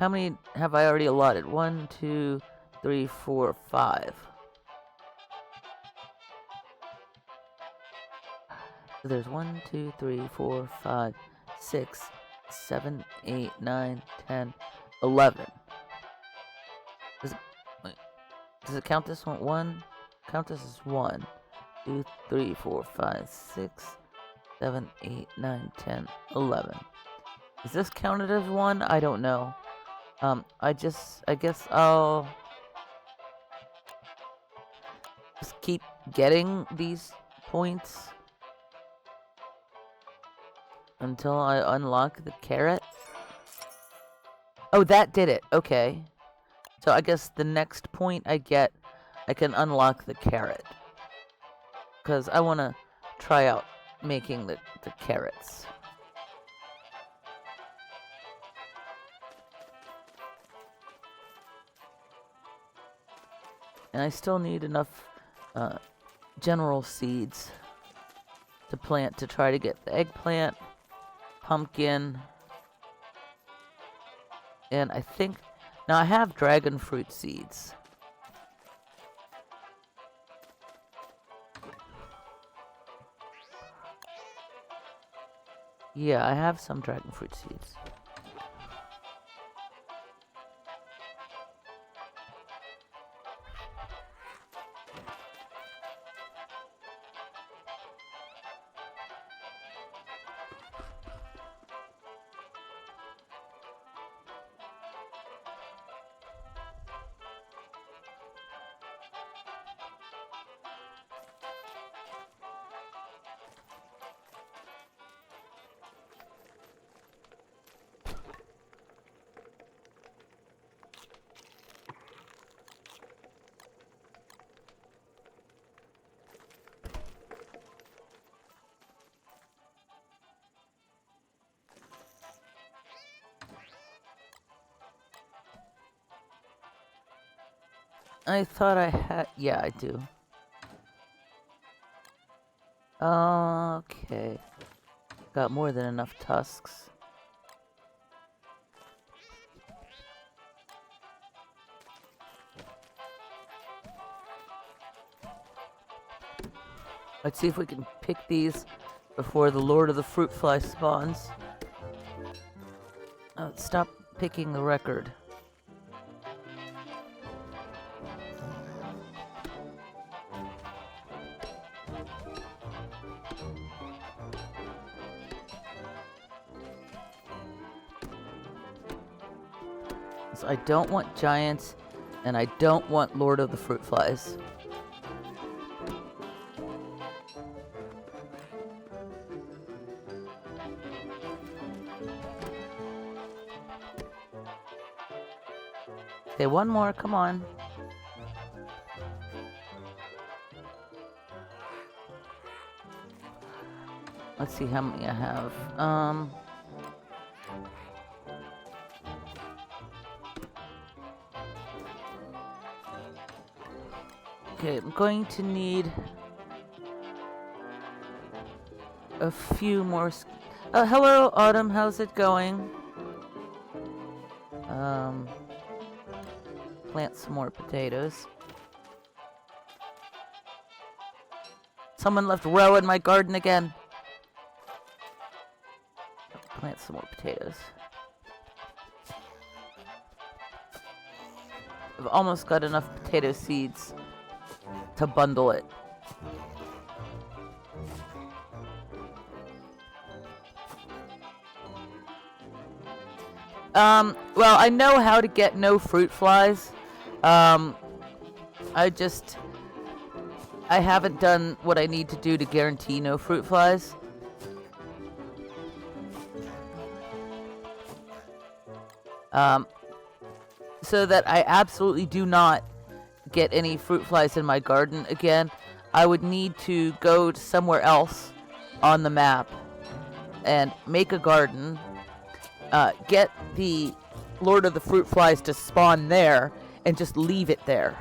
How many have I already allotted? 1, 2, 3, 4, 5. So there's 1, 2, 3, 4, 5, 6, 7, 8, 9, 10, 11. Does it count this one? 1? Count this as 1, 2, 3, 4, 5, 6, 7, 8, 9, 10, 11. Is this counted as 1? I don't know. I guess I'll just keep getting these points until I unlock the carrot. Oh, that did it. Okay. So I guess the next point I get, I can unlock the carrot. Because I want to try out making the carrots. And I still need enough general seeds to plant to try to get the eggplant, pumpkin, and I think... Now I have dragon fruit seeds. Yeah, I have some dragon fruit seeds. I thought I had... Yeah, I do. Okay. Got more than enough tusks. Let's see if we can pick these before the Lord of the Fruit Fly spawns. Stop picking the record. So I don't want giants, and I don't want Lord of the Fruit Flies. Okay, one more, come on. Let's see how many I have. Okay, I'm going to need a few more. Hello, Autumn. How's it going? Plant some more potatoes. Someone left row in my garden again. Plant some more potatoes. I've almost got enough potato seeds to bundle it. Well, I know how to get no fruit flies. I haven't done what I need to do to guarantee no fruit flies. So that I absolutely do not get any fruit flies in my garden again, I would need to go to somewhere else on the map and make a garden, get the Lord of the Fruit Flies to spawn there, and just leave it there.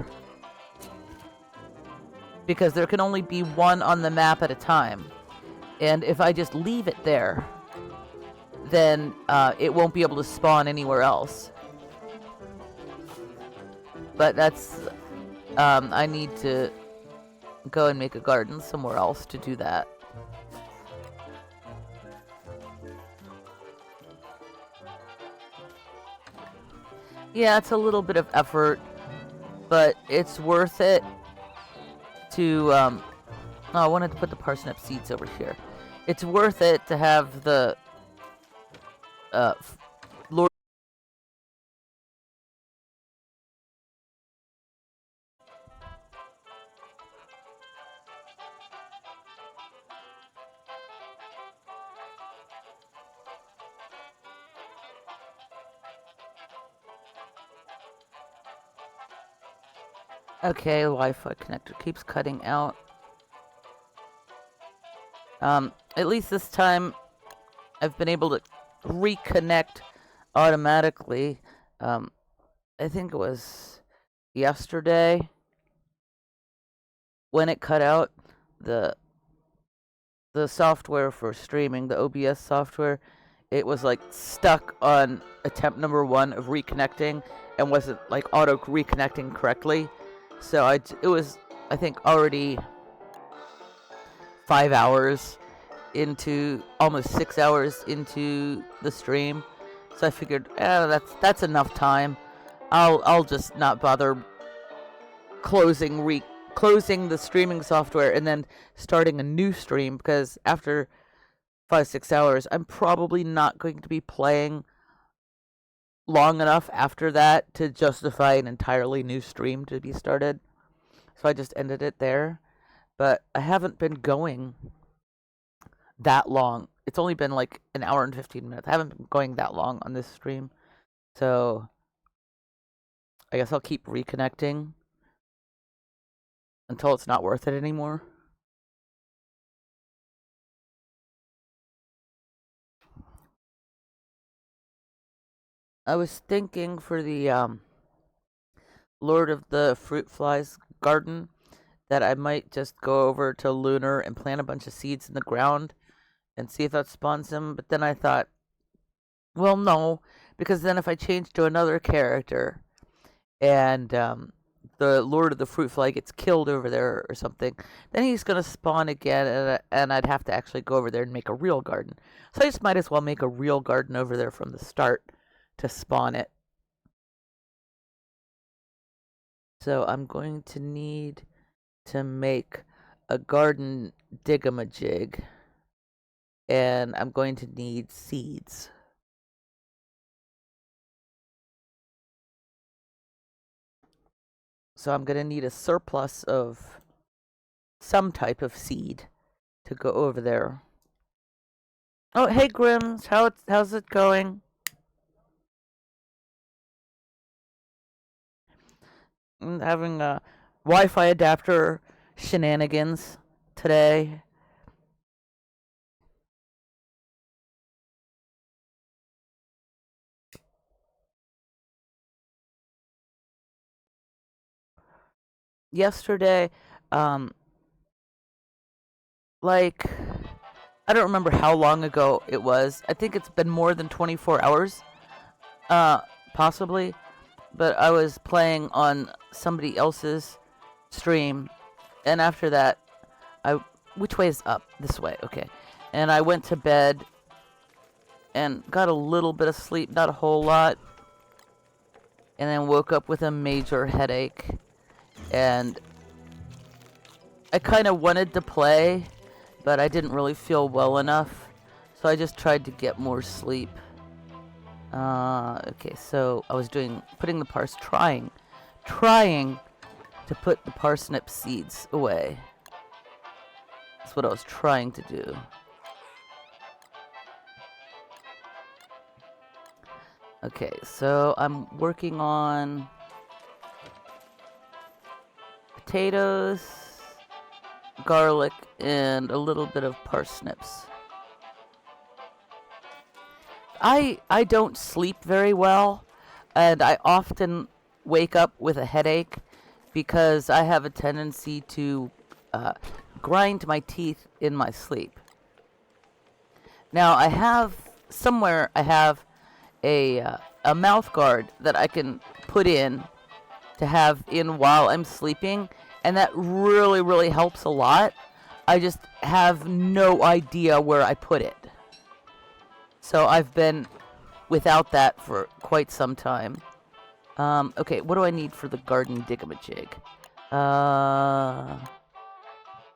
Because there can only be one on the map at a time. And if I just leave it there, then it won't be able to spawn anywhere else. But that's... I need to go and make a garden somewhere else to do that. Yeah, it's a little bit of effort, but it's worth it to. Oh, I wanted to put the parsnip seeds over here. It's worth it to have the uh, Lord. Okay, Wi-Fi connector keeps cutting out. At least this time I've been able to reconnect automatically. I think it was yesterday when it cut out. the the software for streaming, the OBS software, it was like stuck on attempt number 1 of reconnecting and wasn't like auto reconnecting correctly. So it was, I think, already 5 hours into, almost 6 hours into the stream. So I figured, that's enough time. I'll just not bother closing the streaming software and then starting a new stream, because after 5-6 hours I'm probably not going to be playing long enough after that to justify an entirely new stream to be started. So I just ended it there. But I haven't been going that long. It's only been like an hour and 15 minutes. I haven't been going that long on this stream. So I guess I'll keep reconnecting until it's not worth it anymore. I was thinking for the Lord of the Fruit Flies garden that I might just go over to Lunar and plant a bunch of seeds in the ground and see if that spawns them. But then I thought, well, no, because then if I change to another character and the Lord of the Fruit Fly gets killed over there or something, then he's going to spawn again, and I'd have to actually go over there and make a real garden. So I just might as well make a real garden over there from the start to spawn it. So I'm going to need to make a garden digamajig, and I'm going to need seeds. So I'm going to need a surplus of some type of seed to go over there. Oh, hey Grims, how's it going? I'm having a Wi-Fi adapter shenanigans today. Yesterday, like, I don't remember how long ago it was. I think it's been more than 24 hours, possibly. But I was playing on somebody else's stream, and after that, which way is up? This way, okay. And I went to bed and got a little bit of sleep, not a whole lot, and then woke up with a major headache. And I kind of wanted to play, but I didn't really feel well enough, so I just tried to get more sleep. Okay, so I was putting the trying to put the parsnip seeds away. That's what I was trying to do. Okay, so I'm working on potatoes, garlic, and a little bit of parsnips. I don't sleep very well, and I often wake up with a headache because I have a tendency to grind my teeth in my sleep. Now I have a mouth guard that I can put in to have in while I'm sleeping, and that really, really helps a lot. I just have no idea where I put it. So I've been without that for quite some time. Okay, what do I need for the garden digamajig?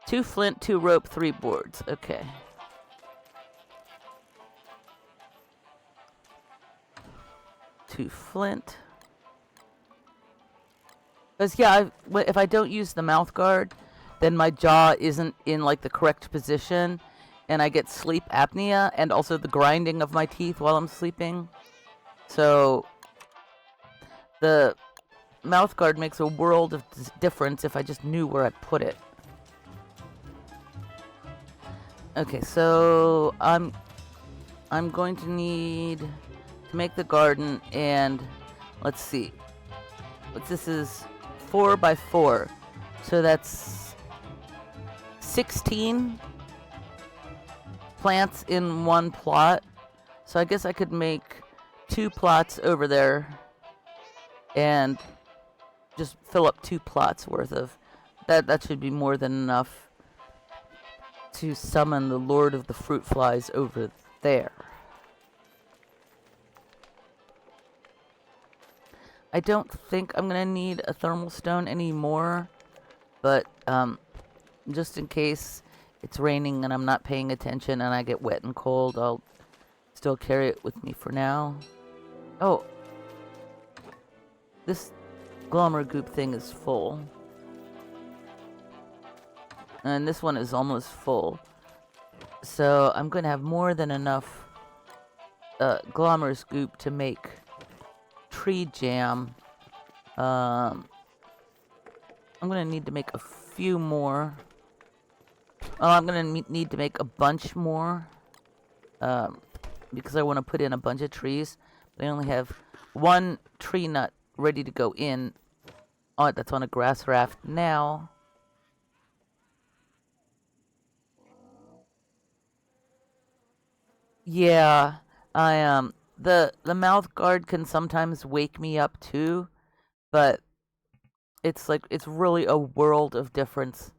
2 flint, 2 rope, 3 boards. Okay. Two flint. Because, yeah, if I don't use the mouth guard, then my jaw isn't in, like, the correct position, and I get sleep apnea, and also the grinding of my teeth while I'm sleeping. So, the mouth guard makes a world of difference if I just knew where I put it. Okay, so I'm going to need to make the garden, and let's see. This is 4 by 4, so that's 16 plants in one plot. So I guess I could make 2 plots over there and just fill up 2 plots worth of that should be more than enough to summon the Lord of the Fruit Flies over there. I don't think I'm gonna need a thermal stone anymore, but just in case it's raining and I'm not paying attention and I get wet and cold, I'll still carry it with me for now. Oh, this Goop thing is full. And this one is almost full. So I'm going to have more than enough Goop to make tree jam. I'm going to need to make a few more. Oh, I'm going to need to make a bunch more. Because I want to put in a bunch of trees. But I only have 1 tree nut ready to go in. Oh, that's on a grass raft now. Yeah, the mouth guard can sometimes wake me up too, but it's really a world of difference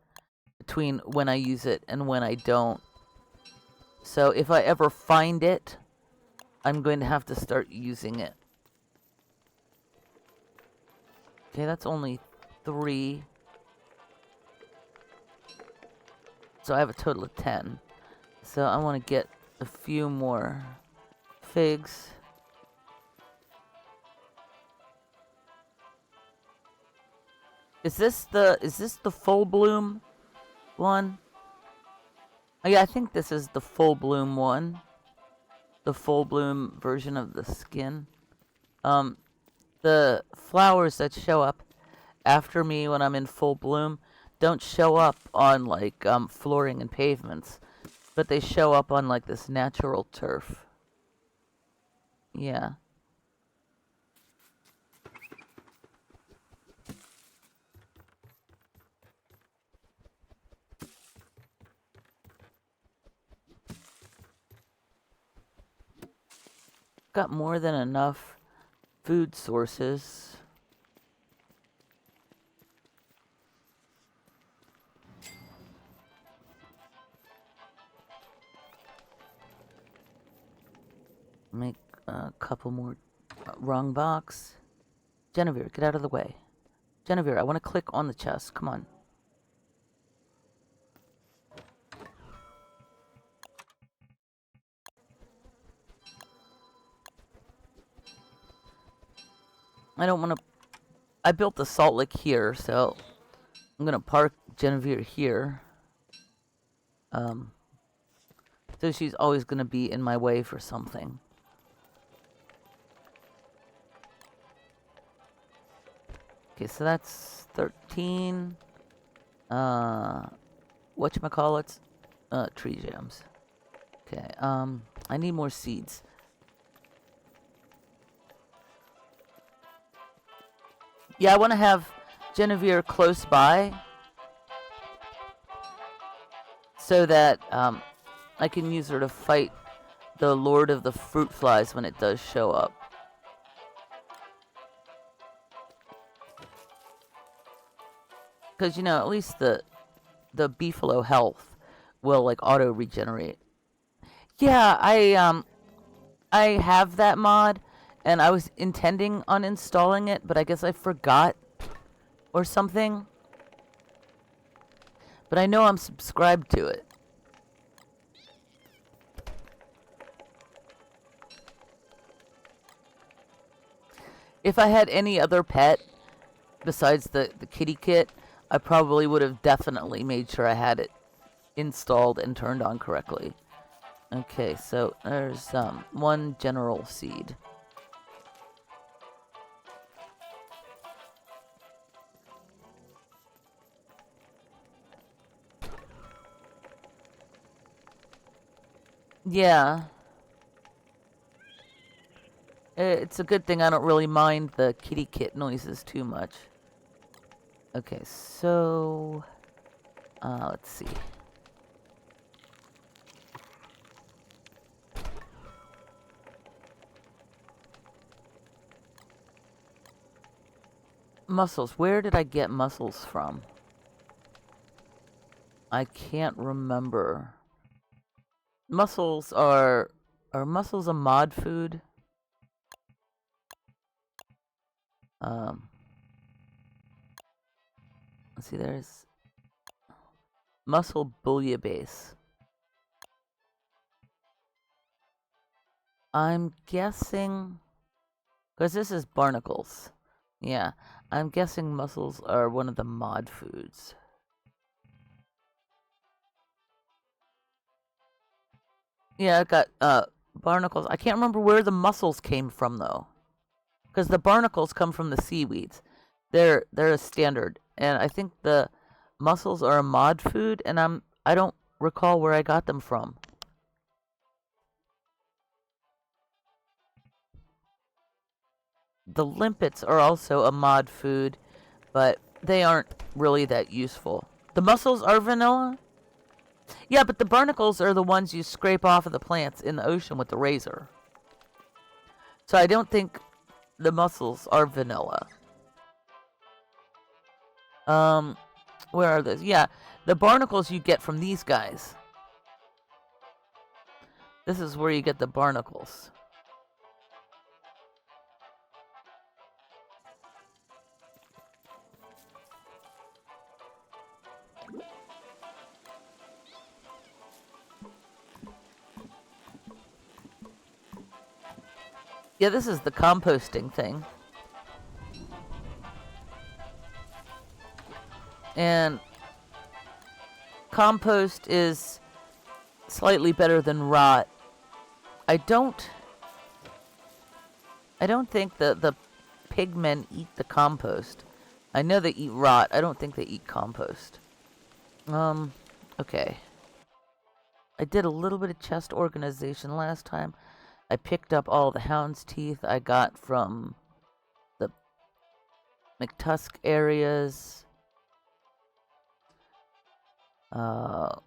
between when I use it and when I don't. So if I ever find it, I'm going to have to start using it. Okay, that's only 3. So I have a total of 10. So I want to get a few more figs. Is this the full bloom one? Oh yeah, I think this is the full bloom one. The full bloom version of the skin. The flowers that show up after me when I'm in full bloom don't show up on like flooring and pavements, but they show up on like this natural turf. Yeah. Got more than enough food sources. Make a couple more. Wrong box. Genevieve, get out of the way. Genevieve, I want to click on the chest. Come on. I don't want to... I built the salt lick here, so I'm going to park Genevieve here. So she's always going to be in my way for something. Okay, so that's 13. Whatchamacallits? Tree jams. Okay, I need more seeds. Yeah, I want to have Genevieve close by so that I can use her to fight the Lord of the Fruit Flies when it does show up. Because, you know, at least the beefalo health will, like, auto-regenerate. Yeah, I have that mod, And I was intending on installing it, but I guess I forgot or something. But I know I'm subscribed to it. If I had any other pet besides the kitty kit, I probably would have definitely made sure I had it installed and turned on correctly. Okay, so there's one general seed. Yeah. It's a good thing I don't really mind the kitty kit noises too much. Okay, so let's see. Mussels. Where did I get mussels from? I can't remember. Mussels are mussels a mod food? Let's see, there's mussel bouillabaisse. I'm guessing, because this is barnacles. Yeah, I'm guessing mussels are one of the mod foods. Yeah, I got barnacles. I can't remember where the mussels came from though, because the barnacles come from the seaweeds. They're a standard, and I think the mussels are a mod food, and I don't recall where I got them from. The limpets are also a mod food, but they aren't really that useful. The mussels are vanilla? Yeah, but the barnacles are the ones you scrape off of the plants in the ocean with the razor. So I don't think the mussels are vanilla. Where are those? Yeah, the barnacles you get from these guys. This is where you get the barnacles. Yeah, this is the composting thing. And compost is slightly better than rot. I don't think the pigmen eat the compost. I know they eat rot. I don't think they eat compost. Okay. I did a little bit of chest organization last time. I picked up all the hound's teeth I got from the McTusk areas. I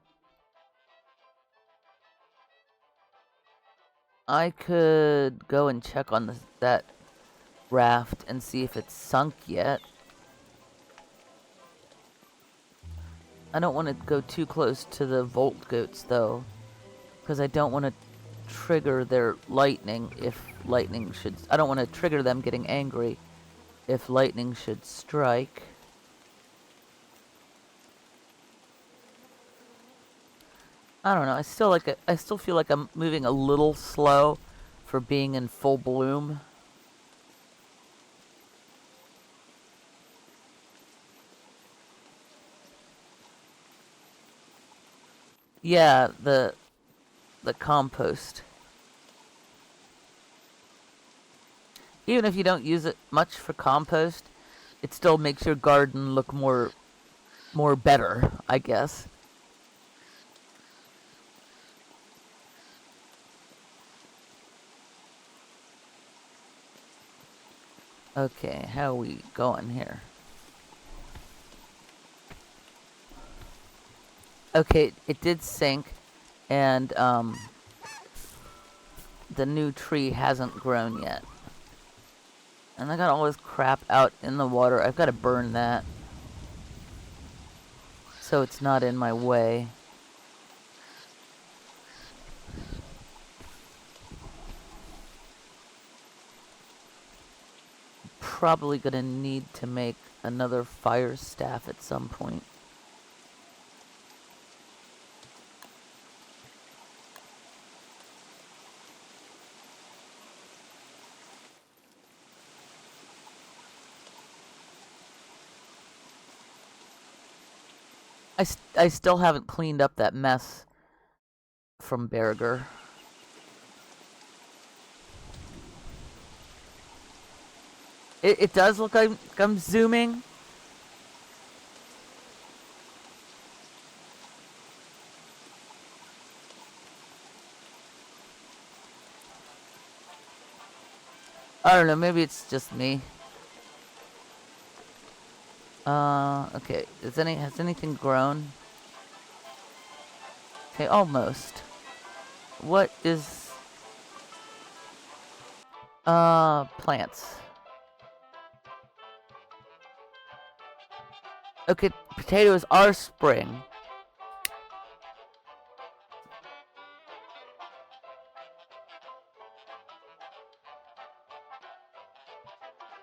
could go and check on that raft and see if it's sunk yet. I don't want to go too close to the Volt Goats, though, because I don't want to trigger their lightning if lightning should... I don't want to trigger them getting angry if lightning should strike. I don't know. I still feel like I'm moving a little slow for being in full bloom. Yeah, the compost. Even if you don't use it much for compost, it still makes your garden look more better, I guess. Okay, how are we going here? Okay, it did sink, and the new tree hasn't grown yet. And I got all this crap out in the water. I've got to burn that, so it's not in my way. probably gonna need to make another fire staff at some point. I still haven't cleaned up that mess from Berger. It does look like I'm zooming. I don't know, maybe it's just me. Okay. Has anything grown? Okay, almost. What is plants? Okay, potatoes are spring.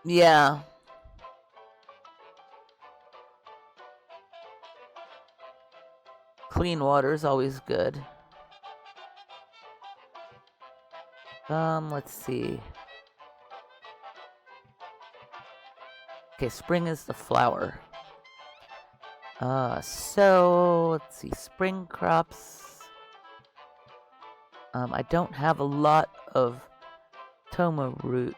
Yeah. Clean water is always good. Let's see. Okay, spring is the flower. So let's see, spring crops. I don't have a lot of toma root.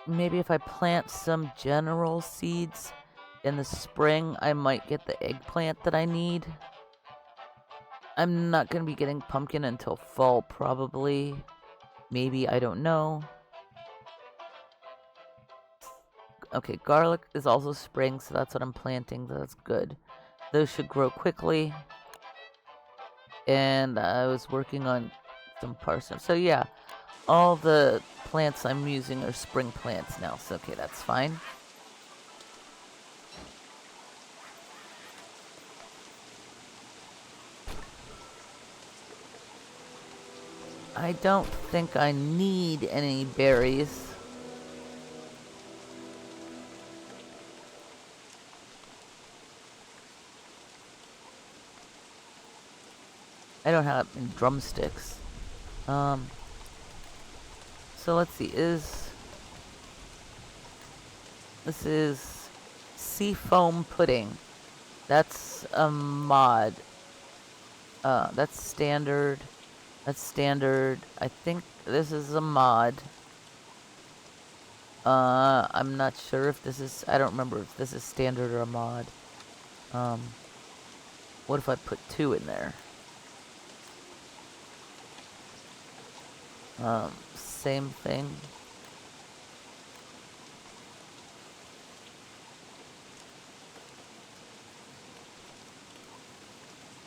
Maybe if I plant some general seeds in the spring, I might get the eggplant that I need. I'm not going to be getting pumpkin until fall, probably. Maybe, I don't know. Okay, garlic is also spring, so that's what I'm planting. That's good. Those should grow quickly. And I was working on some parsnips. So yeah, all the plants I'm using are spring plants now. So okay, that's fine. I don't think I need any berries. I don't have any drumsticks. So let's see, this is seafoam pudding. That's a mod. That's standard. That's standard. I think this is a mod. I'm not sure if this is, I don't remember if this is standard or a mod. What if I put 2 in there? Same thing.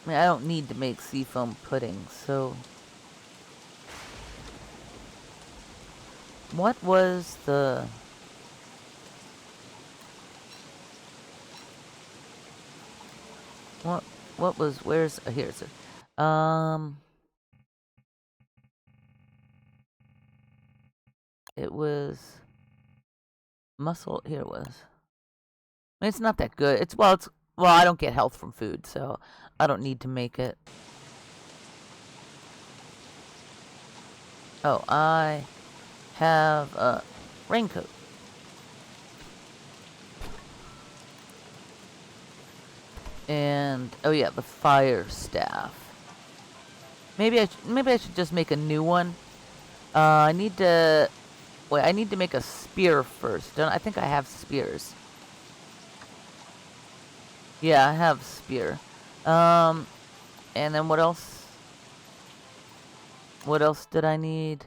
I mean, I don't need to make seafoam pudding, so... What was the... What was... Where's... here's it. It was... Muscle... Here it was. I mean, it's not that good. Well, I don't get health from food, so I don't need to make it. Oh, I have a raincoat. And oh yeah, the fire staff. Maybe I should just make a new one. I need to make a spear first. I think I have spears. Yeah, I have spear. And then what else? What else did I need?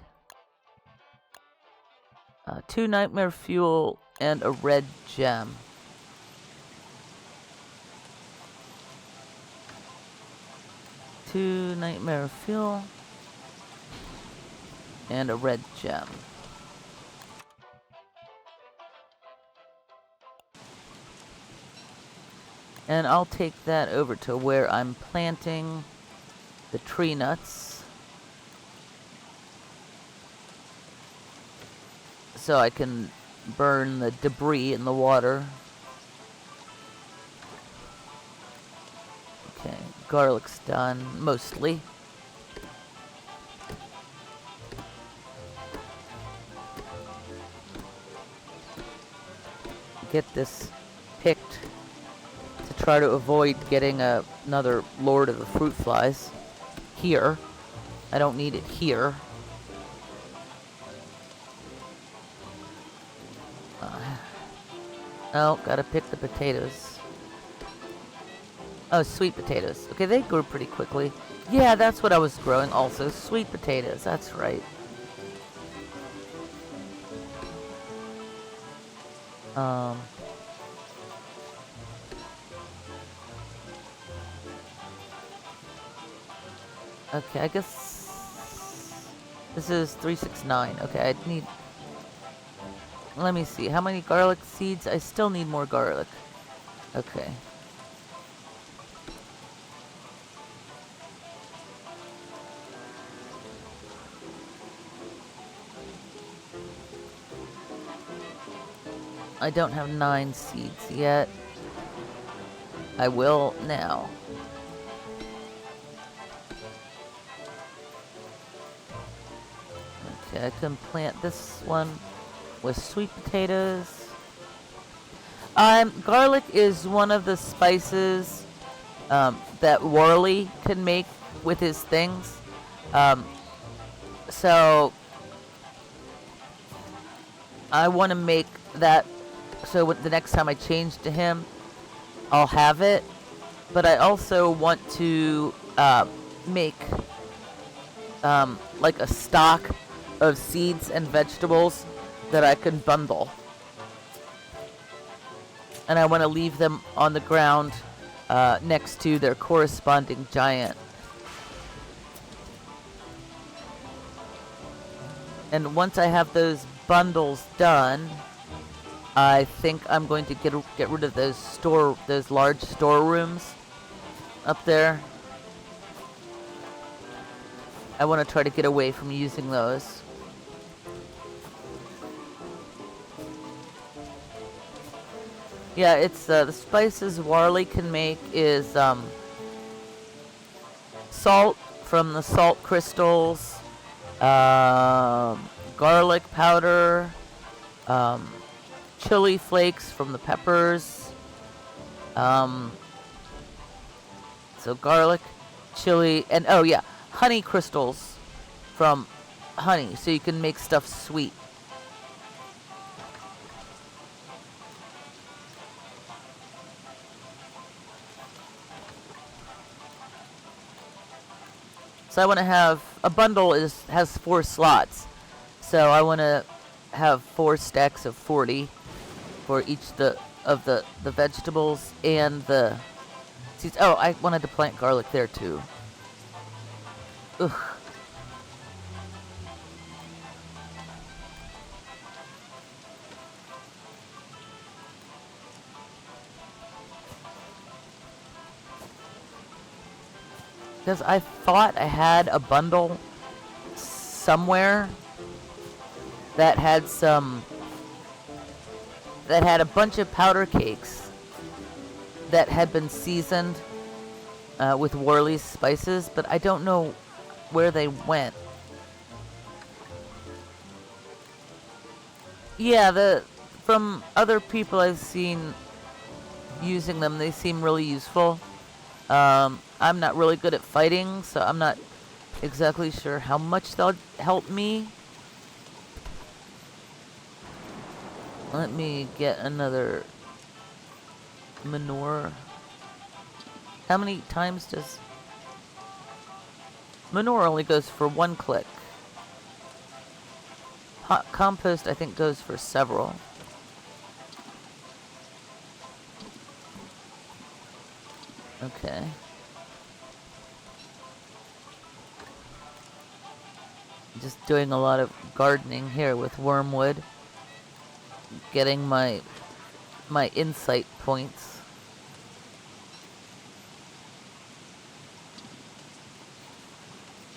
2 nightmare fuel and a red gem. Two nightmare fuel and a red gem. And I'll take that over to where I'm planting the tree nuts. so I can burn the debris in the water. Okay, garlic's done, mostly. Get this picked to try to avoid getting another Lord of the Fruit Flies here. I don't need it here. Oh, gotta pick the potatoes. Oh, sweet potatoes. Okay, they grew pretty quickly. Yeah, that's what I was growing also. Sweet potatoes, that's right. Okay, I guess this is 369. Okay, I need... Let me see. How many garlic seeds? I still need more garlic. Okay. I don't have 9 seeds yet. I will now. Okay, I can plant this one with sweet potatoes. Garlic is one of the spices that Worley can make with his things. So I want to make that so the next time I change to him, I'll have it. But I also want to make like a stock of seeds and vegetables that I can bundle. And I want to leave them on the ground next to their corresponding giant. And once I have those bundles done, I think I'm going to get rid of those large storerooms up there. I want to try to get away from using those. Yeah, it's the spices Warley can make is salt from the salt crystals, garlic powder, chili flakes from the peppers. So garlic, chili, and oh yeah, honey crystals from honey, so you can make stuff sweet. So I want to have a bundle has 4 slots, so I want to have 4 stacks of 40 for each of the vegetables and the seeds. Oh, I wanted to plant garlic there too. Ugh. Because I thought I had a bundle somewhere that had a bunch of powder cakes that had been seasoned with Worley's spices, but I don't know where they went. Yeah, from other people I've seen using them, they seem really useful. I'm not really good at fighting, so I'm not exactly sure how much they'll help me. Let me get another manure. How many times does... Manure only goes for 1 click. Compost, I think, goes for several. Okay. Just doing a lot of gardening here with wormwood. Getting my insight points.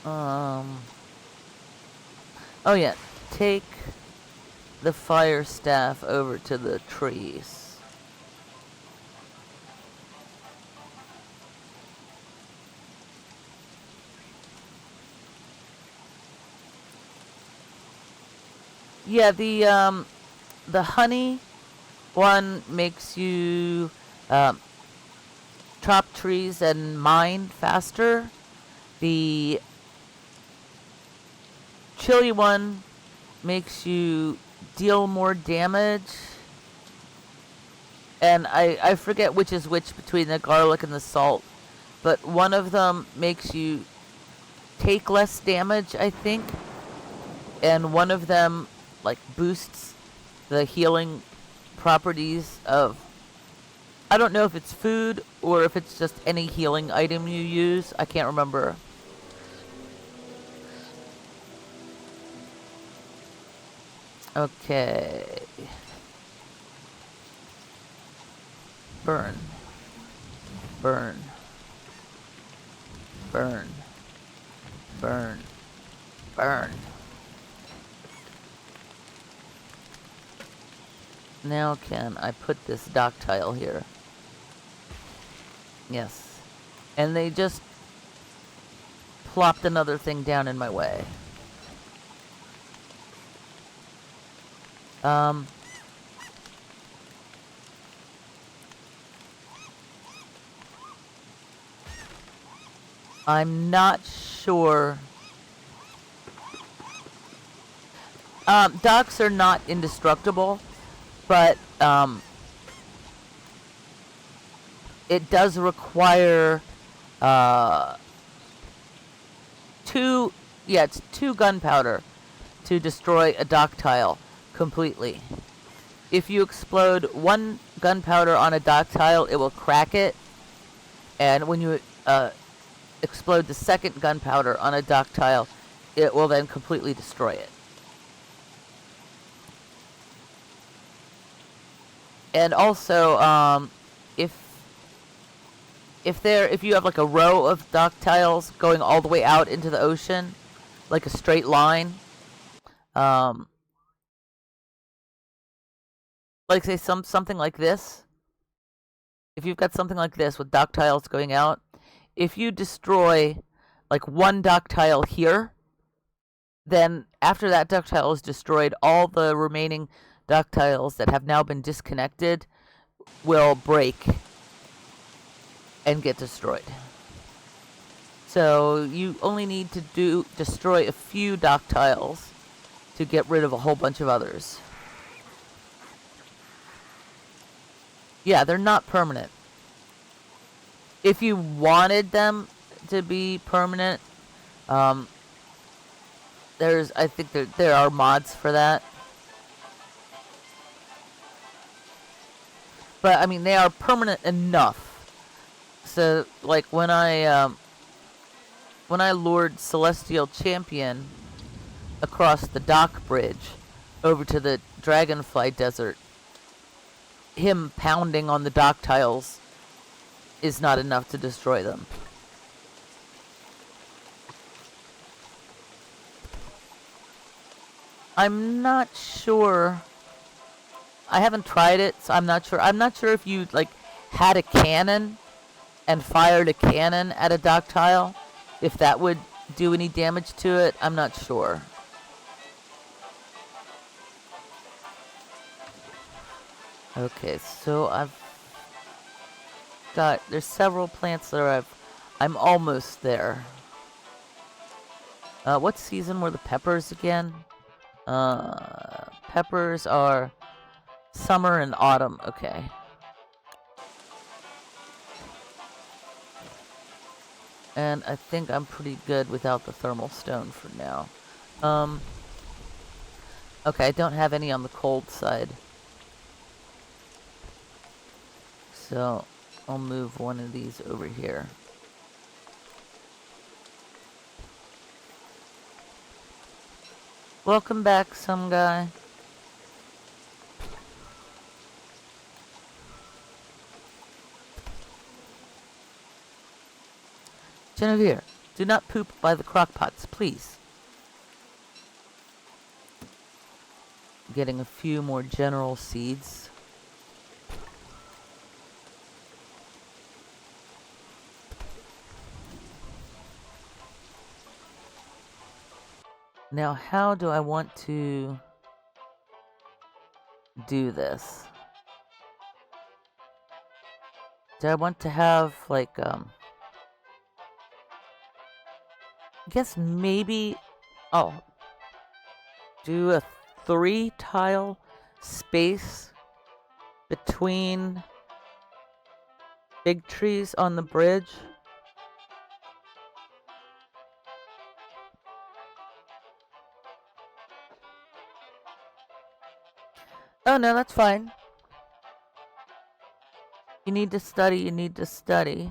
Oh yeah, take the fire staff over to the trees. Yeah, the honey one makes you chop trees and mine faster. The chili one makes you deal more damage. And I forget which is which between the garlic and the salt. But one of them makes you take less damage, I think. And one of them, like, boosts the healing properties of... I don't know if it's food or if it's just any healing item you use. I can't remember. Okay. Burn. Burn. Burn. Burn. Burn. Now can I put this dock tile here? Yes. And they just plopped another thing down in my way. I'm not sure. Docks are not indestructible, but it does require it's 2 gunpowder to destroy a dock tile completely. If you explode 1 gunpowder on a dock tile, it will crack it, and when you explode the second gunpowder on a dock tile, it will then completely destroy it. And also, if you have like a row of dock tiles going all the way out into the ocean, like a straight line, like say something like this. If you've got something like this with dock tiles going out, if you destroy like 1 dock tile here, then after that dock tile is destroyed, all the remaining dock tiles that have now been disconnected will break and get destroyed. So you only need to destroy a few dock tiles to get rid of a whole bunch of others. Yeah, they're not permanent. If you wanted them to be permanent, I think there are mods for that. But I mean, they are permanent enough. So, like when I lured Celestial Champion across the dock bridge over to the Dragonfly Desert, him pounding on the dock tiles is not enough to destroy them. I'm not sure. I haven't tried it, so I'm not sure. I'm not sure if you like had a cannon and fired a cannon at a dock tile, if that would do any damage to it. I'm not sure. Okay, so there's several plants that I'm almost there. What season were the peppers again? Peppers are summer and autumn. Okay. And I think I'm pretty good without the thermal stone for now. Okay, I don't have any on the cold side. So I'll move one of these over here. Welcome back, some guy. Genevieve, do not poop by the crockpots, please. getting a few more general seeds. Now, how do I want to do this? Do I want to have, like, I guess maybe, oh, do a 3-tile space between big trees on the bridge? Oh, no, that's fine. You need to study, you need to study.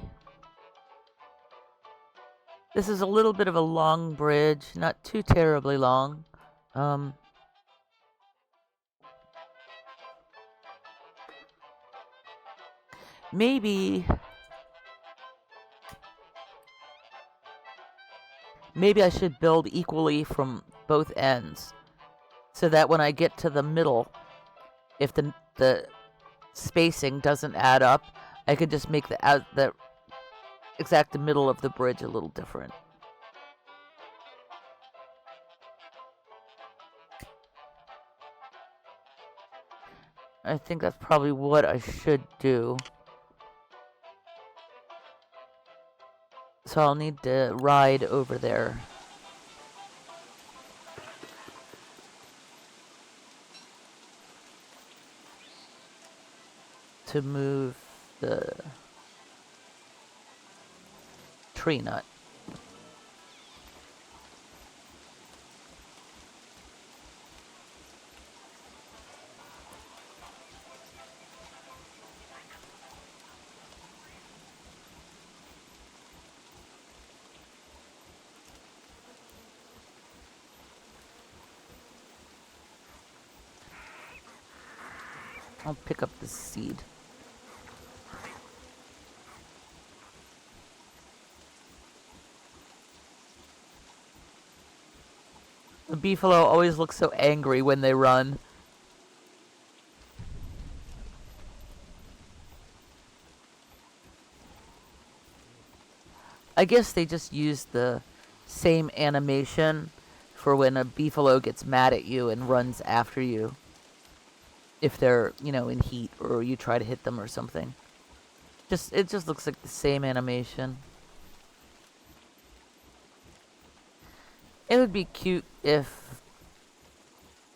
This is a little bit of a long bridge, not too terribly long. Maybe I should build equally from both ends, so that when I get to the middle, if the spacing doesn't add up, I could just make the exact middle of the bridge a little different. I think that's probably what I should do. So I'll need to ride over there. To move the tree nut. I'll pick up the seed. The beefalo always look so angry when they run. I guess they just use the same animation for when a beefalo gets mad at you and runs after you. If they're, in heat or you try to hit them or something. It just looks like the same animation. It would be cute if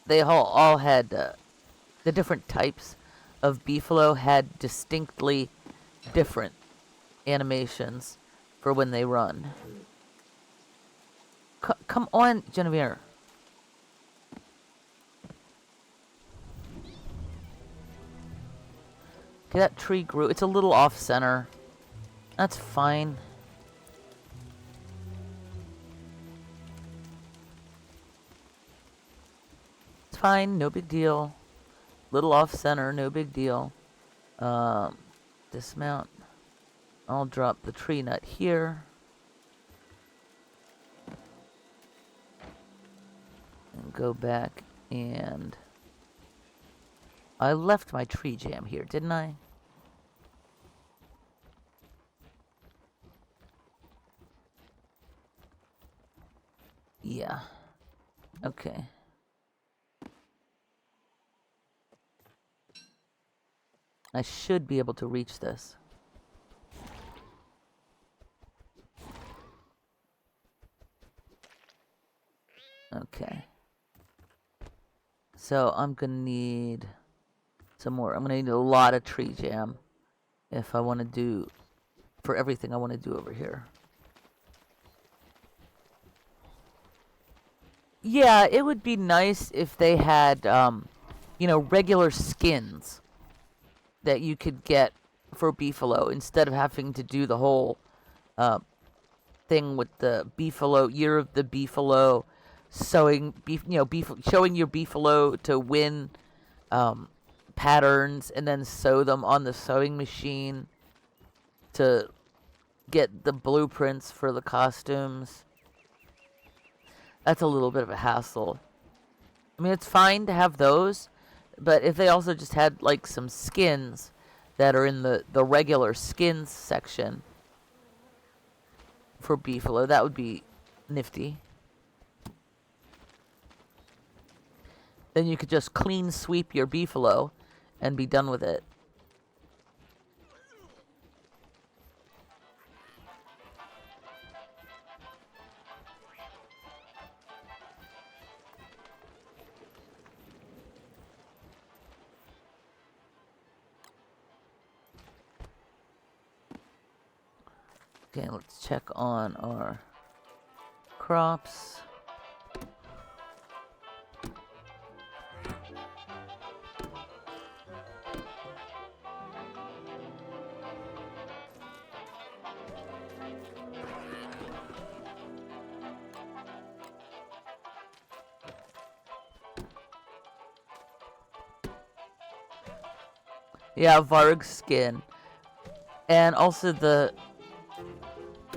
they all had the different types of beefalo had distinctly different animations for when they run. Come on, Genevieve. Okay, that tree grew. It's a little off center. That's fine. It's fine, no big deal. Little off center, no big deal. Dismount. I'll drop the tree nut here. And go back and... I left my tree jam here, didn't I? Yeah. Okay. I should be able to reach this. Okay. So I'm gonna need some more. I'm gonna need a lot of tree jam if I want to do for everything I want to do over here. Yeah, it would be nice if they had, regular skins that you could get for beefalo instead of having to do the whole thing with the beefalo year of the beefalo, showing your beefalo to win patterns and then sew them on the sewing machine to get the blueprints for the costumes. That's a little bit of a hassle. I mean, it's fine to have those, but if they also just had like some skins that are in the regular skins section for beefalo, that would be nifty. Then you could just clean sweep your beefalo and be done with it. Okay, let's check on our crops. Yeah, Varg skin. And also the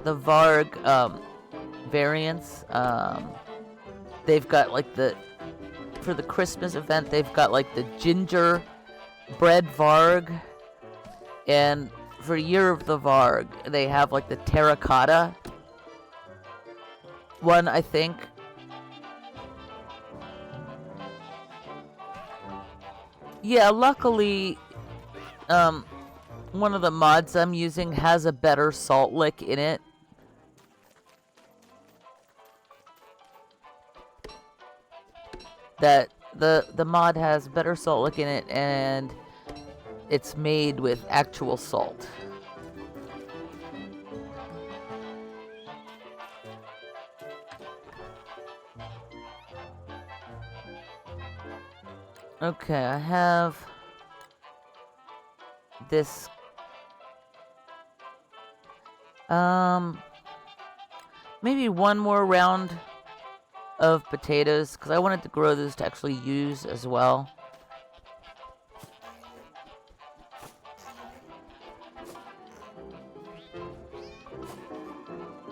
Varg variants. They've got like for the Christmas event, they've got like the ginger bread Varg. And for Year of the Varg, they have like the terracotta one, I think. Yeah, luckily, one of the mods I'm using has a better salt lick in it. That the mod has better salt lick in it, and it's made with actual salt. Okay, I have this. Maybe one more round of potatoes, because I wanted to grow those to actually use as well.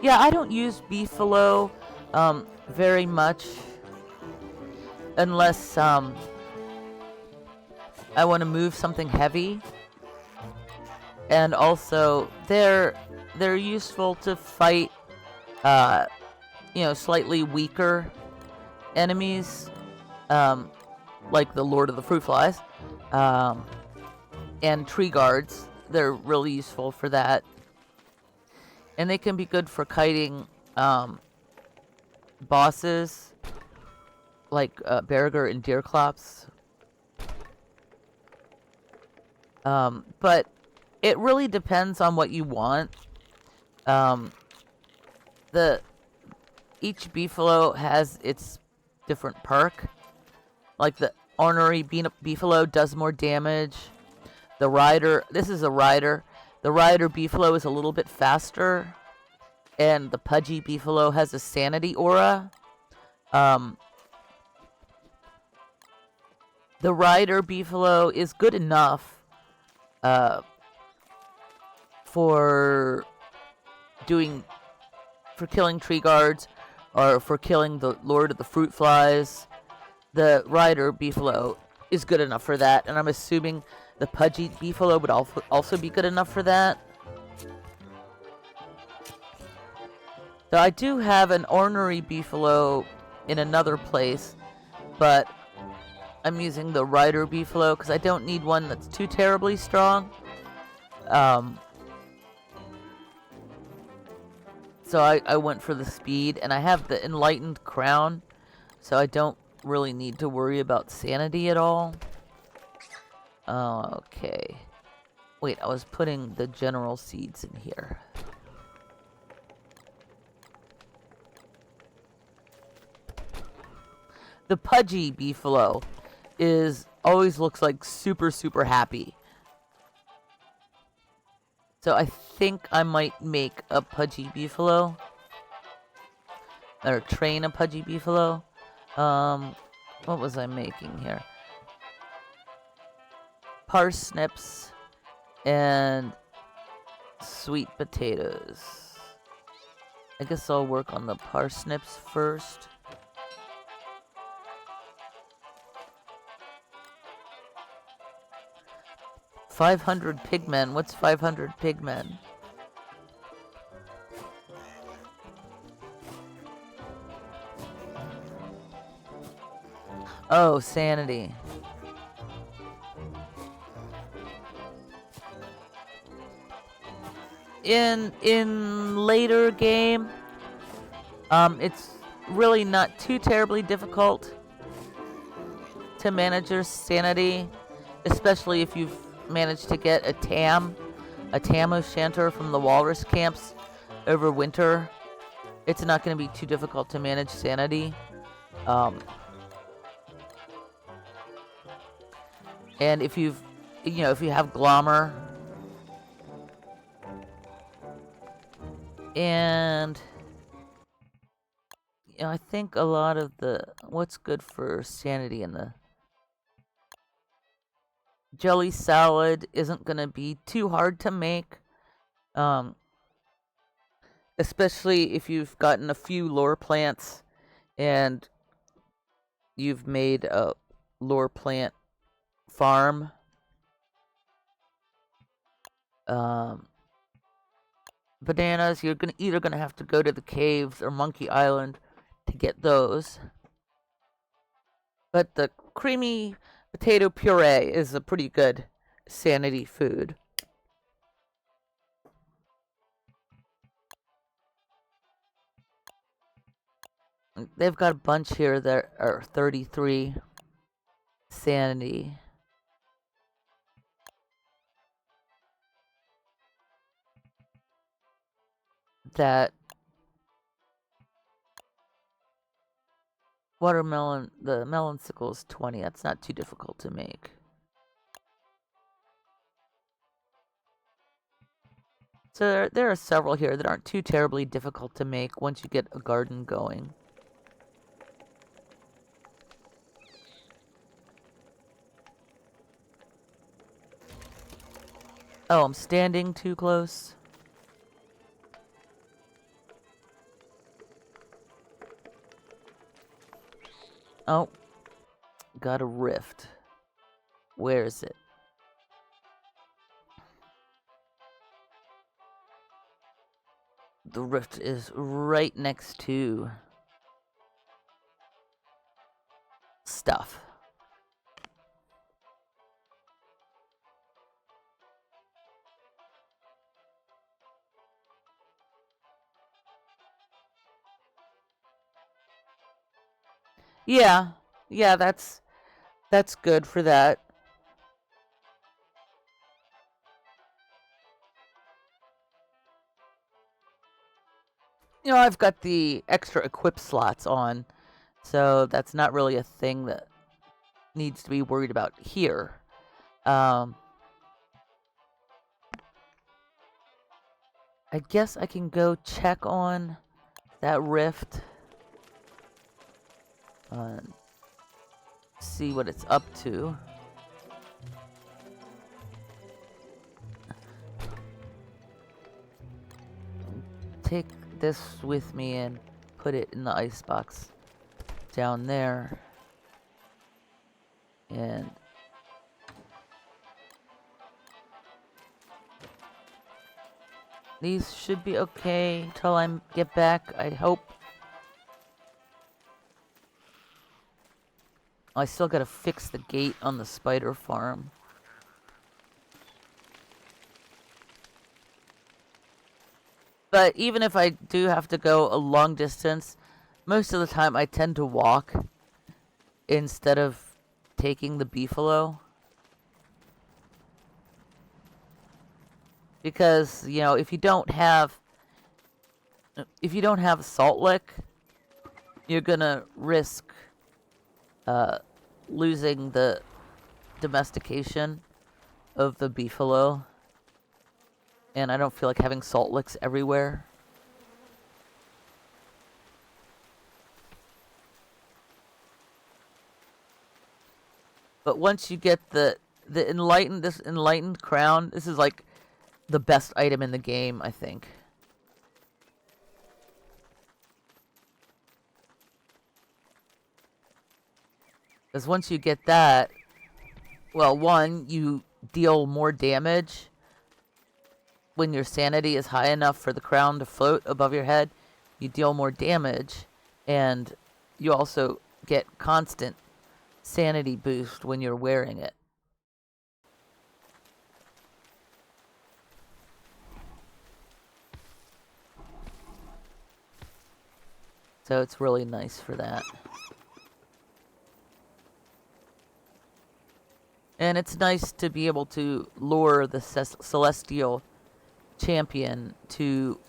Yeah, I don't use beefalo very much unless I want to move something heavy. And also they're useful to fight slightly weaker enemies, like the Lord of the Fruit Flies, and tree guards. They're really useful for that. And they can be good for kiting bosses like Berger and Deerclops. But it really depends on what you want. Each beefalo has its different perk. Like the ornery beefalo does more damage. The rider, this is a rider. The rider beefalo is a little bit faster, and the pudgy beefalo has a sanity aura. The rider beefalo is good enough for killing tree guards or for killing the Lord of the Fruit Flies. The rider beefalo is good enough for that, and I'm assuming the pudgy beefalo would also be good enough for that. So I do have an ornery beefalo in another place, but I'm using the rider beefalo because I don't need one that's too terribly strong. So I went for the speed, and I have the enlightened crown, so I don't really need to worry about sanity at all. Okay. Wait, I was putting the general seeds in here. The pudgy beefalo always looks like super, super happy. So I think I might make a pudgy beefalo. Or train a pudgy beefalo. What was I making here? Parsnips and sweet potatoes. I guess I'll work on the parsnips first. 500 pigmen. What's 500 pigmen? Oh, sanity. In later game, it's really not too terribly difficult to manage your sanity, especially if you've managed to get a tam of Shantor from the walrus camps over winter. It's not going to be too difficult to manage sanity. And if you have Glommer, and I think a lot of what's good for sanity in the jelly salad isn't going to be too hard to make, especially if you've gotten a few lore plants and you've made a lore plant farm. Bananas, you're either gonna have to go to the caves or Monkey Island to get those. But the creamy potato puree is a pretty good sanity food. They've got a bunch here that are 33 sanity. That watermelon, the melon sickle is 20. That's not too difficult to make. So there are several here that aren't too terribly difficult to make once you get a garden going. Oh, I'm standing too close. Oh, got a rift. Where is it? The rift is right next to stuff. Yeah, that's good for that. I've got the extra equip slots on, so that's not really a thing that needs to be worried about here. I guess I can go check on that rift. See what it's up to. Take this with me and put it in the icebox down there. And these should be okay till I get back, I hope. I still gotta fix the gate on the spider farm. But even if I do have to go a long distance, most of the time I tend to walk instead of taking the beefalo. Because, if you don't have a salt lick, you're gonna risk losing the domestication of the beefalo. And I don't feel like having salt licks everywhere. But once you get this enlightened crown, this is like the best item in the game, I think. Because once you get that, well, one, you deal more damage when your sanity is high enough for the crown to float above your head. You deal more damage, and you also get constant sanity boost when you're wearing it. So it's really nice for that. And it's nice to be able to lure the celestial champion to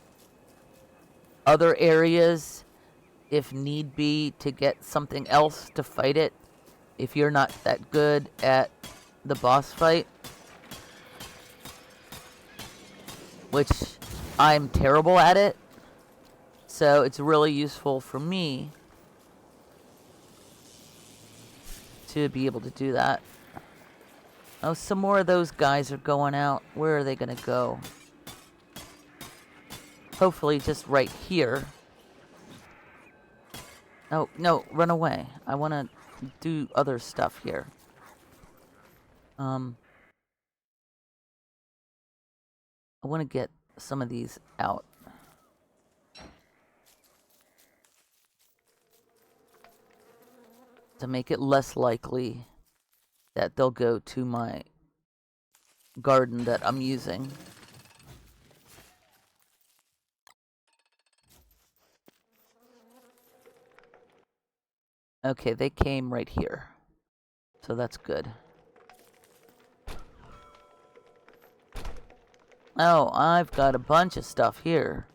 other areas if need be to get something else to fight it if you're not that good at the boss fight, which I'm terrible at it. So it's really useful for me to be able to do that. Oh, some more of those guys are going out. Where are they going to go? Hopefully just right here. Oh, no, run away. I want to do other stuff here. I want to get some of these out. To make it less likely that they'll go to my garden that I'm using. Okay, they came right here. So that's good. Oh, I've got a bunch of stuff here.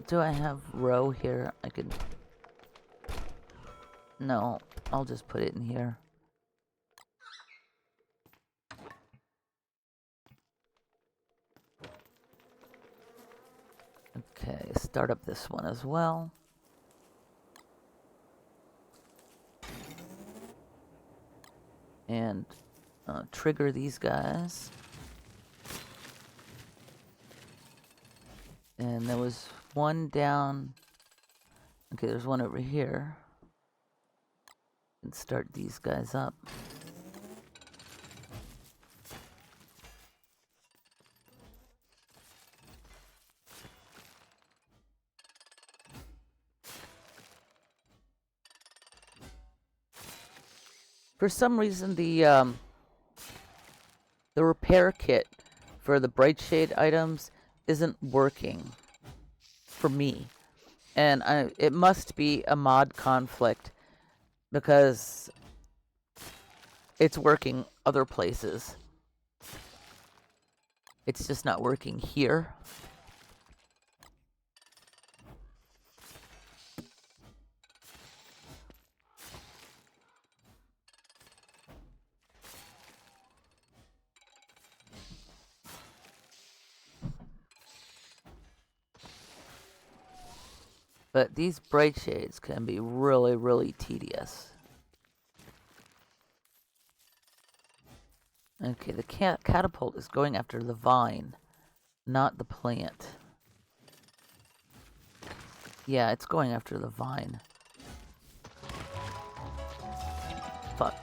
Do I have row here? I could... No, I'll just put it in here. Okay, start up this one as well. And trigger these guys. And there was one down. Okay, there's one over here. And start these guys up. For some reason, the repair kit for the bright shade items isn't working for me, and it must be a mod conflict because it's working other places. It's just not working here. But these bright shades can be really, really tedious. Okay, the catapult is going after the vine, not the plant. Yeah, it's going after the vine. Fuck.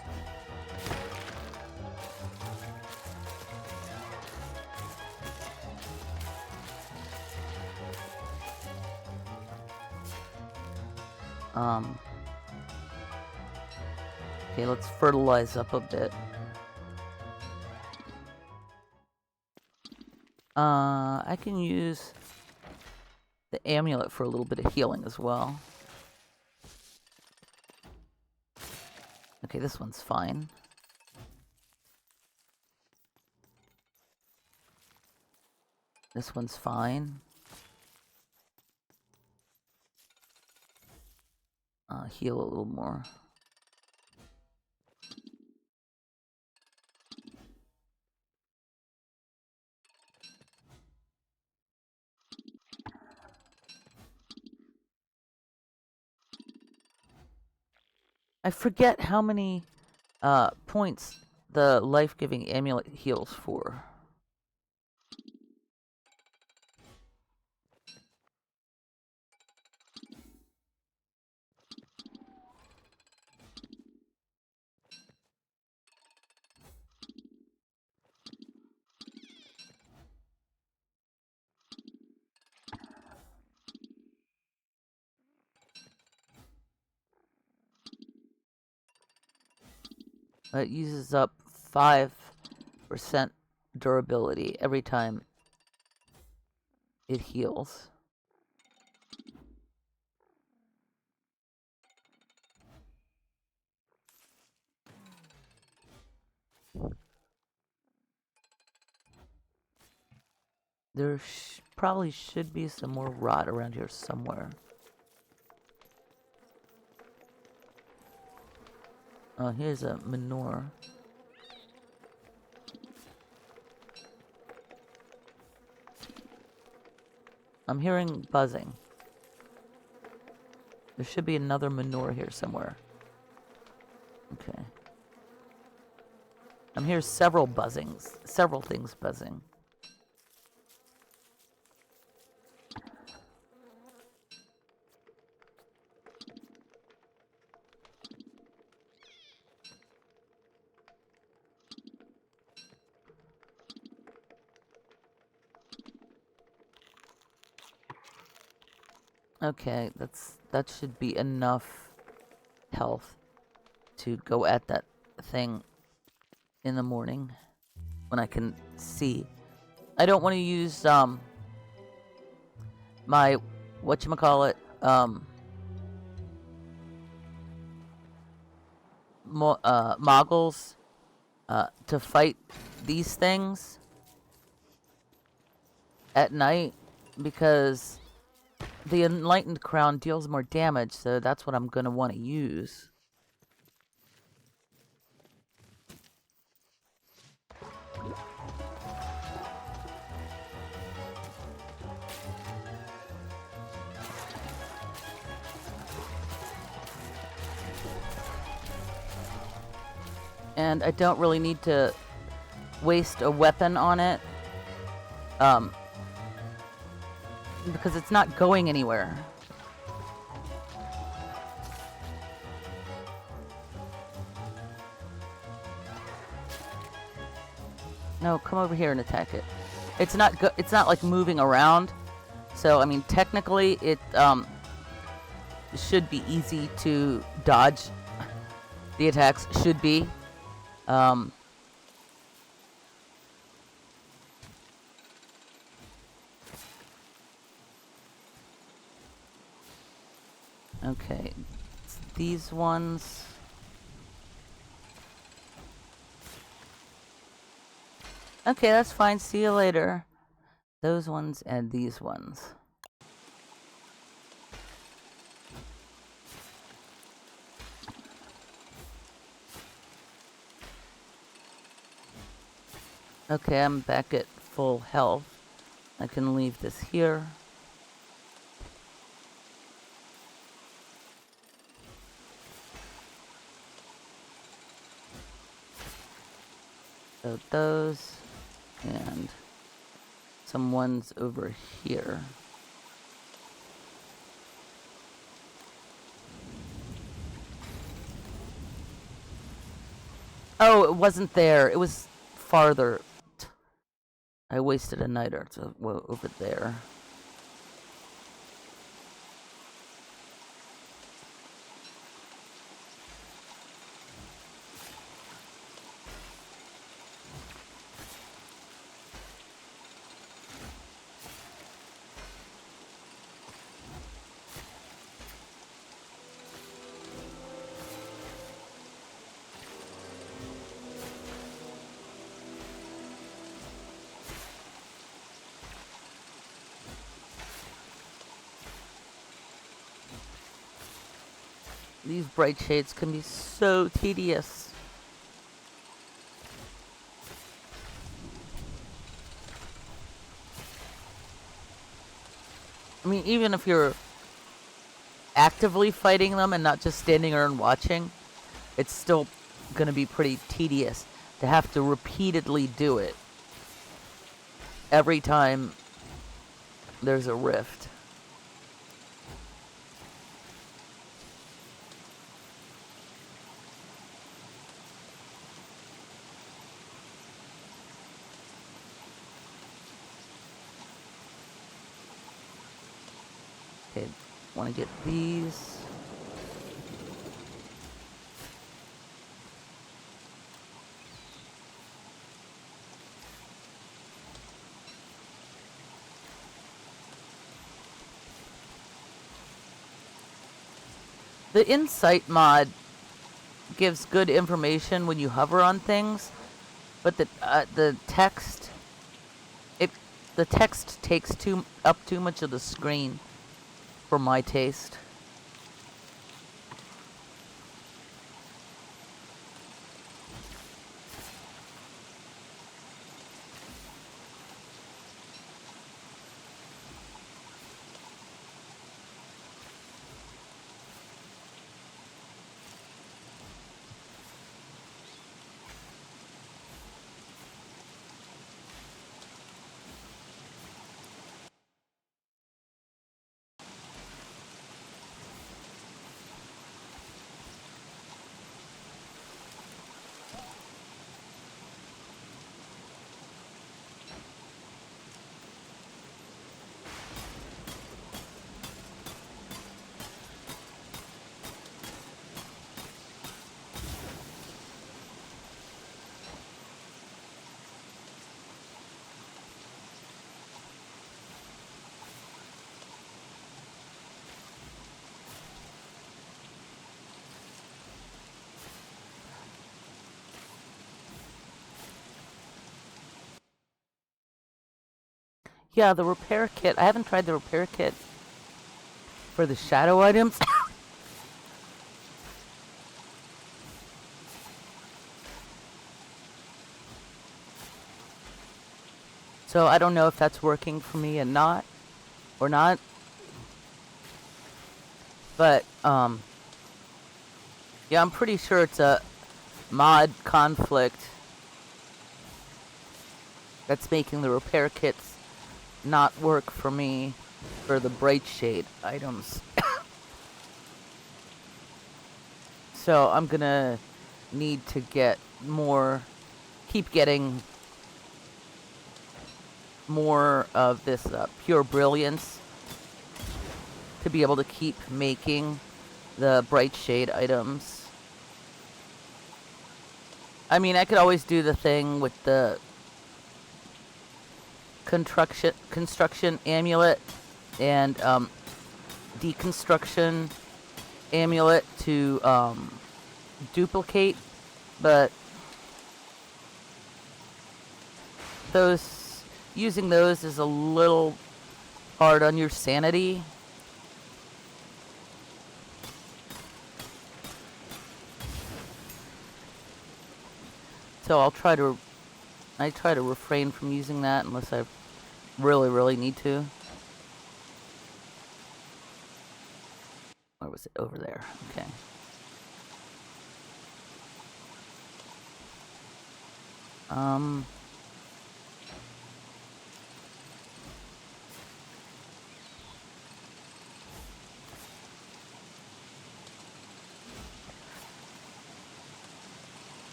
Okay, let's fertilize up a bit. I can use the amulet for a little bit of healing as well. Okay, this one's fine. This one's fine. Heal a little more. I forget how many points the life-giving amulet heals for. It uses up 5% durability every time it heals. There probably should be some more rot around here somewhere. Oh, here's a manure. I'm hearing buzzing. There should be another manure here somewhere. Okay. I'm hearing several buzzings. Several things buzzing. Okay, that should be enough health to go at that thing in the morning when I can see. I don't want to use my whatchamacallit moggles to fight these things at night because the Enlightened Crown deals more damage, so that's what I'm going to want to use. And I don't really need to waste a weapon on it. Because it's not going anywhere. No, come over here and attack it. It's not it's not like moving around. So I mean, technically, it should be easy to dodge. The attacks should be. Okay, it's these ones. Okay, that's fine. See you later. Those ones and these ones. Okay, I'm back at full health. I can leave this here. So those and some ones over here. Oh, it wasn't there. It was farther. I wasted a night or two over there. These bright shades can be so tedious. I mean, even if you're actively fighting them and not just standing there and watching, it's still going to be pretty tedious to have to repeatedly do it every time there's a rift. Okay, want to get these. The Insight mod gives good information when you hover on things, but the text the text takes up too much of the screen for my taste. Yeah, the repair kit. I haven't tried the repair kit for the shadow items. So I don't know if that's working for me or not. But yeah, I'm pretty sure it's a mod conflict that's making the repair kits not work for me for the bright shade items. So I'm gonna need to keep getting more of this pure brilliance to be able to keep making the bright shade items. I mean, I could always do the thing with the construction amulet and deconstruction amulet to duplicate, but using those is a little hard on your sanity. So I try to refrain from using that unless I really need to. Or was it over there? Okay.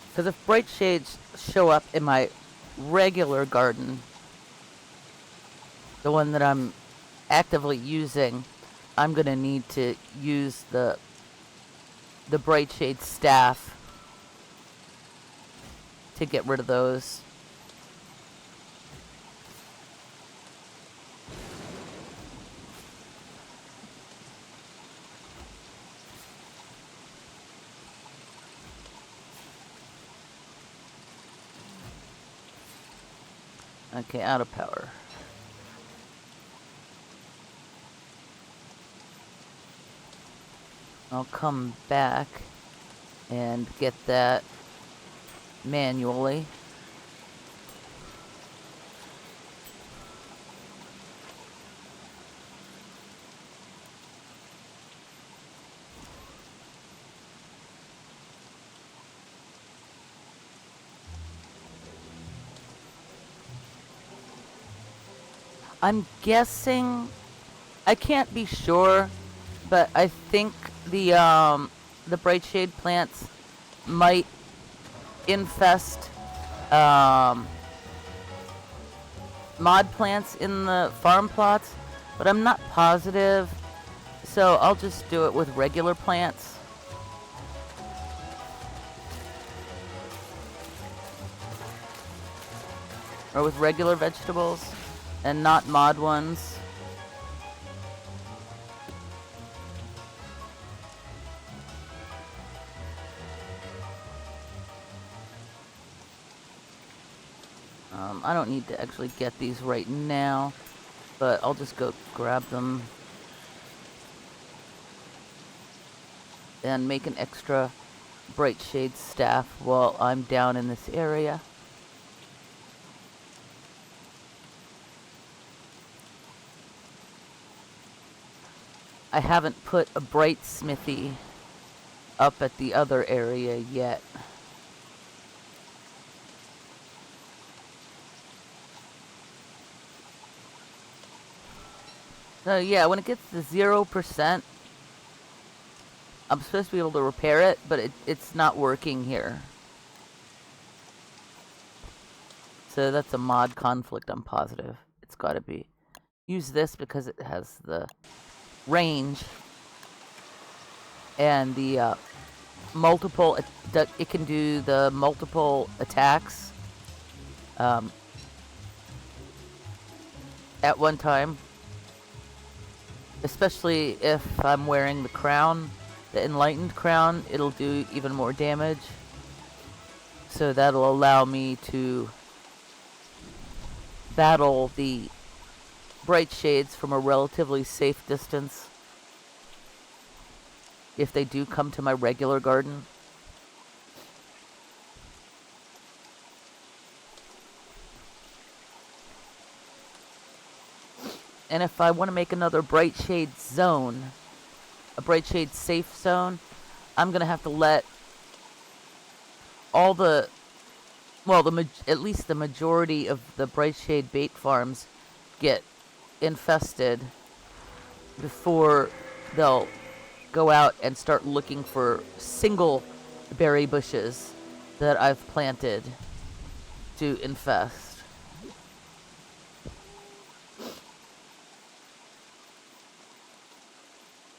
Because if bright shades show up in my regular garden, the one that I'm actively using, I'm gonna need to use the bright shade staff to get rid of those. Okay, out of power. I'll come back and get that manually. I'm guessing, I can't be sure, but I think the bright shade plants might infest mod plants in the farm plots, but I'm not positive, so I'll just do it with regular plants. Or with regular vegetables and not mod ones. I don't need to actually get these right now, but I'll just go grab them and make an extra bright shade staff while I'm down in this area. I haven't put a bright smithy up at the other area yet. So yeah, when it gets to 0%, I'm supposed to be able to repair it, but it's not working here. So that's a mod conflict, I'm positive. It's gotta be. Use this because it has the range and the multiple, it can do the multiple attacks at one time. Especially if I'm wearing the crown, the enlightened crown, it'll do even more damage. So that'll allow me to battle the bright shades from a relatively safe distance if they do come to my regular garden. And if I want to make another bright shade zone, a bright shade safe zone, I'm going to have to let all the, well, at least the majority of the bright shade bait farms get infested before they'll go out and start looking for single berry bushes that I've planted to infest.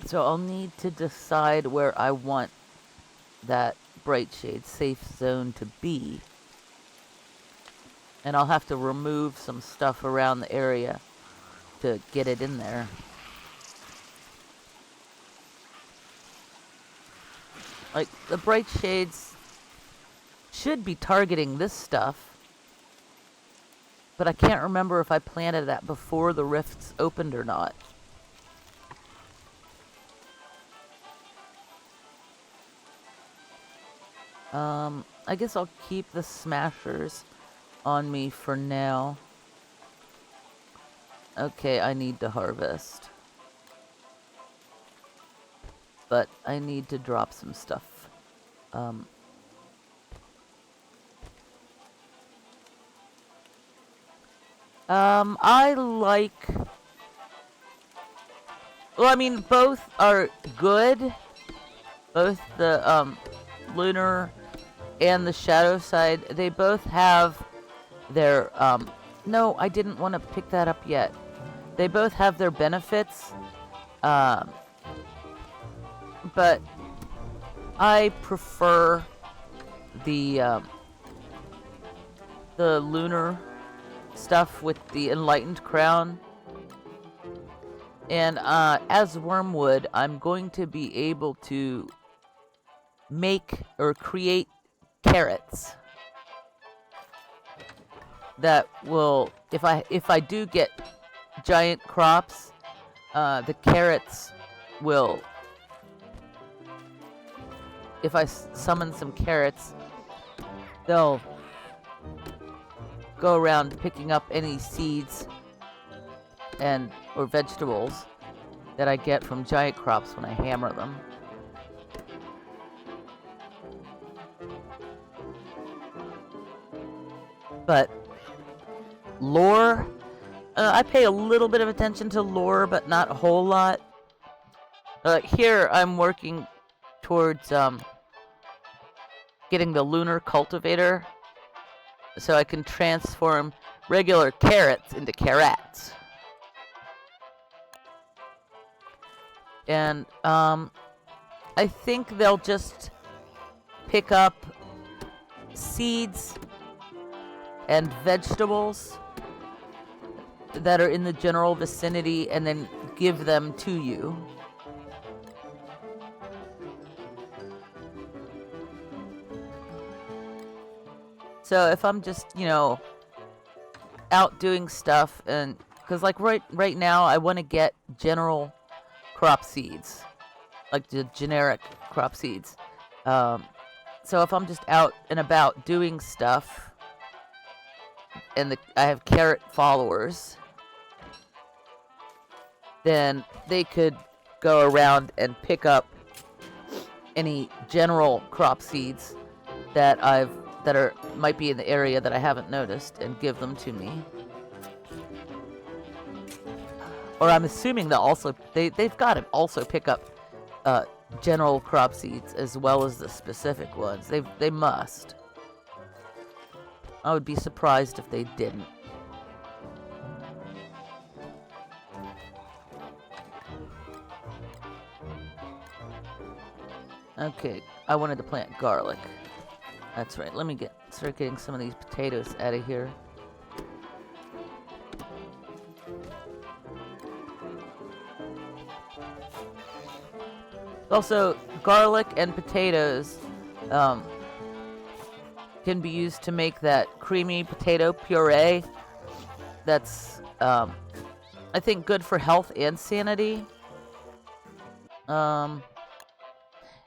So I'll need to decide where I want that bright shade safe zone to be. And I'll have to remove some stuff around the area to get it in there. Like, the bright shades should be targeting this stuff, but I can't remember if I planted that before the rifts opened or not. I guess I'll keep the smashers on me for now. Okay, I need to harvest. But I need to drop some stuff. I like... Well, I mean, both are good. Both the, lunar and the shadow side, they both have their, no, I didn't want to pick that up yet. They both have their benefits, but I prefer the lunar stuff with the enlightened crown. And as Wormwood, I'm going to be able to make or create carrots that will, if I do get giant crops, the carrots will, if I summon some carrots, they'll go around picking up any seeds or vegetables that I get from giant crops when I hammer them. But lore, I pay a little bit of attention to lore, but not a whole lot. Here I'm working towards getting the lunar cultivator so I can transform regular carrots into carrots. And I think they'll just pick up seeds and vegetables that are in the general vicinity and then give them to you. So if I'm just, out doing stuff, and because like right now I want to get general crop seeds, like the generic crop seeds. So if I'm just out and about doing stuff, and I have carrot followers, then they could go around and pick up any general crop seeds that might be in the area that I haven't noticed and give them to me. Or I'm assuming they've got to also pick up general crop seeds as well as the specific ones. They must. I would be surprised if they didn't. Okay, I wanted to plant garlic. That's right. Let me start getting some of these potatoes out of here. Also, garlic and potatoes can be used to make that creamy potato puree. That's, I think, good for health and sanity.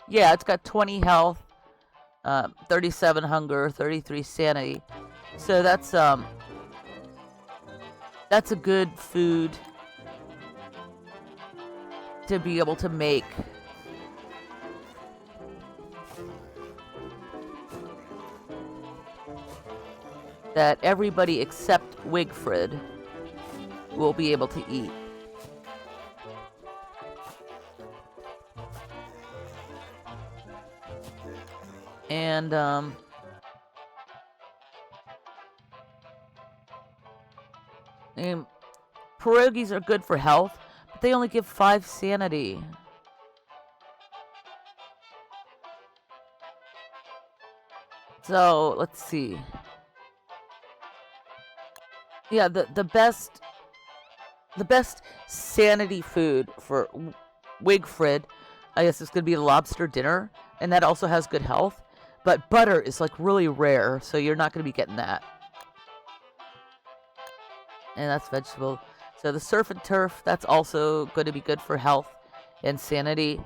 Yeah, it's got 20 health, 37 hunger, 33 sanity. So that's a good food to be able to make. That everybody except Wigfrid will be able to eat. And pierogies are good for health, but they only give 5 sanity. So let's see. Yeah, the best sanity food for Wigfrid, I guess, is going to be the lobster dinner, and that also has good health. But butter is like really rare, so you're not going to be getting that. And that's vegetable. So the surf and turf, that's also going to be good for health and sanity,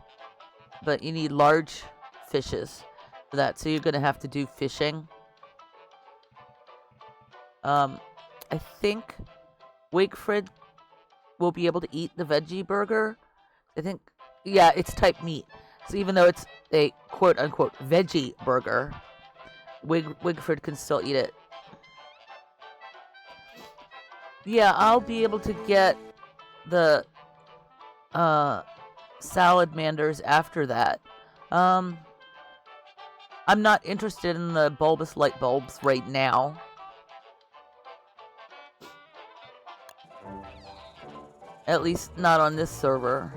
but you need large fishes for that, so you're going to have to do fishing. I think Wigfrid will be able to eat the veggie burger. I think, yeah, it's type meat. So even though it's a quote-unquote veggie burger, Wigfrid can still eat it. Yeah, I'll be able to get the salamanders after that. I'm not interested in the bulbous light bulbs right now. At least not on this server.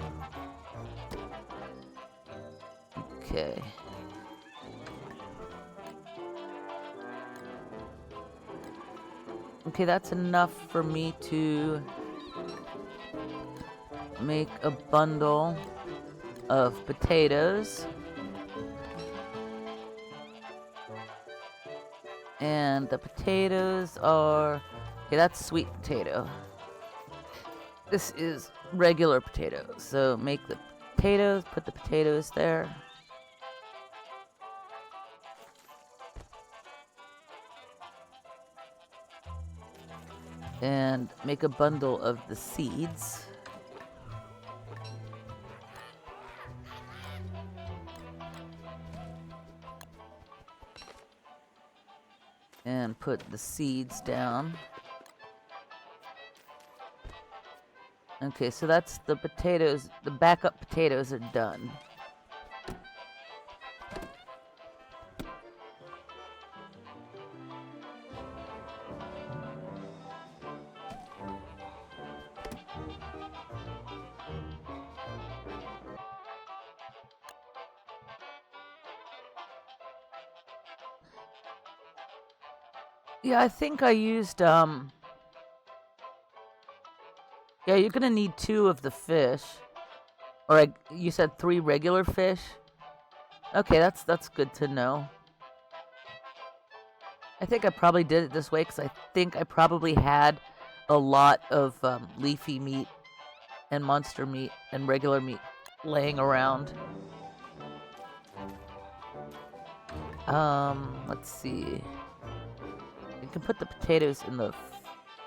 Okay. Okay, that's enough for me to make a bundle of potatoes. And the potatoes are... Okay, that's sweet potato. This is regular potatoes. So make the potatoes, put the potatoes there. And make a bundle of the seeds. And put the seeds down. Okay, so that's the potatoes. The backup potatoes are done. Yeah, I think I used, yeah, you're gonna need 2 of the fish. Or you said 3 regular fish? Okay, that's good to know. I think I probably did it this way because I think I probably had a lot of leafy meat and monster meat and regular meat laying around. Let's see. You can put the potatoes in the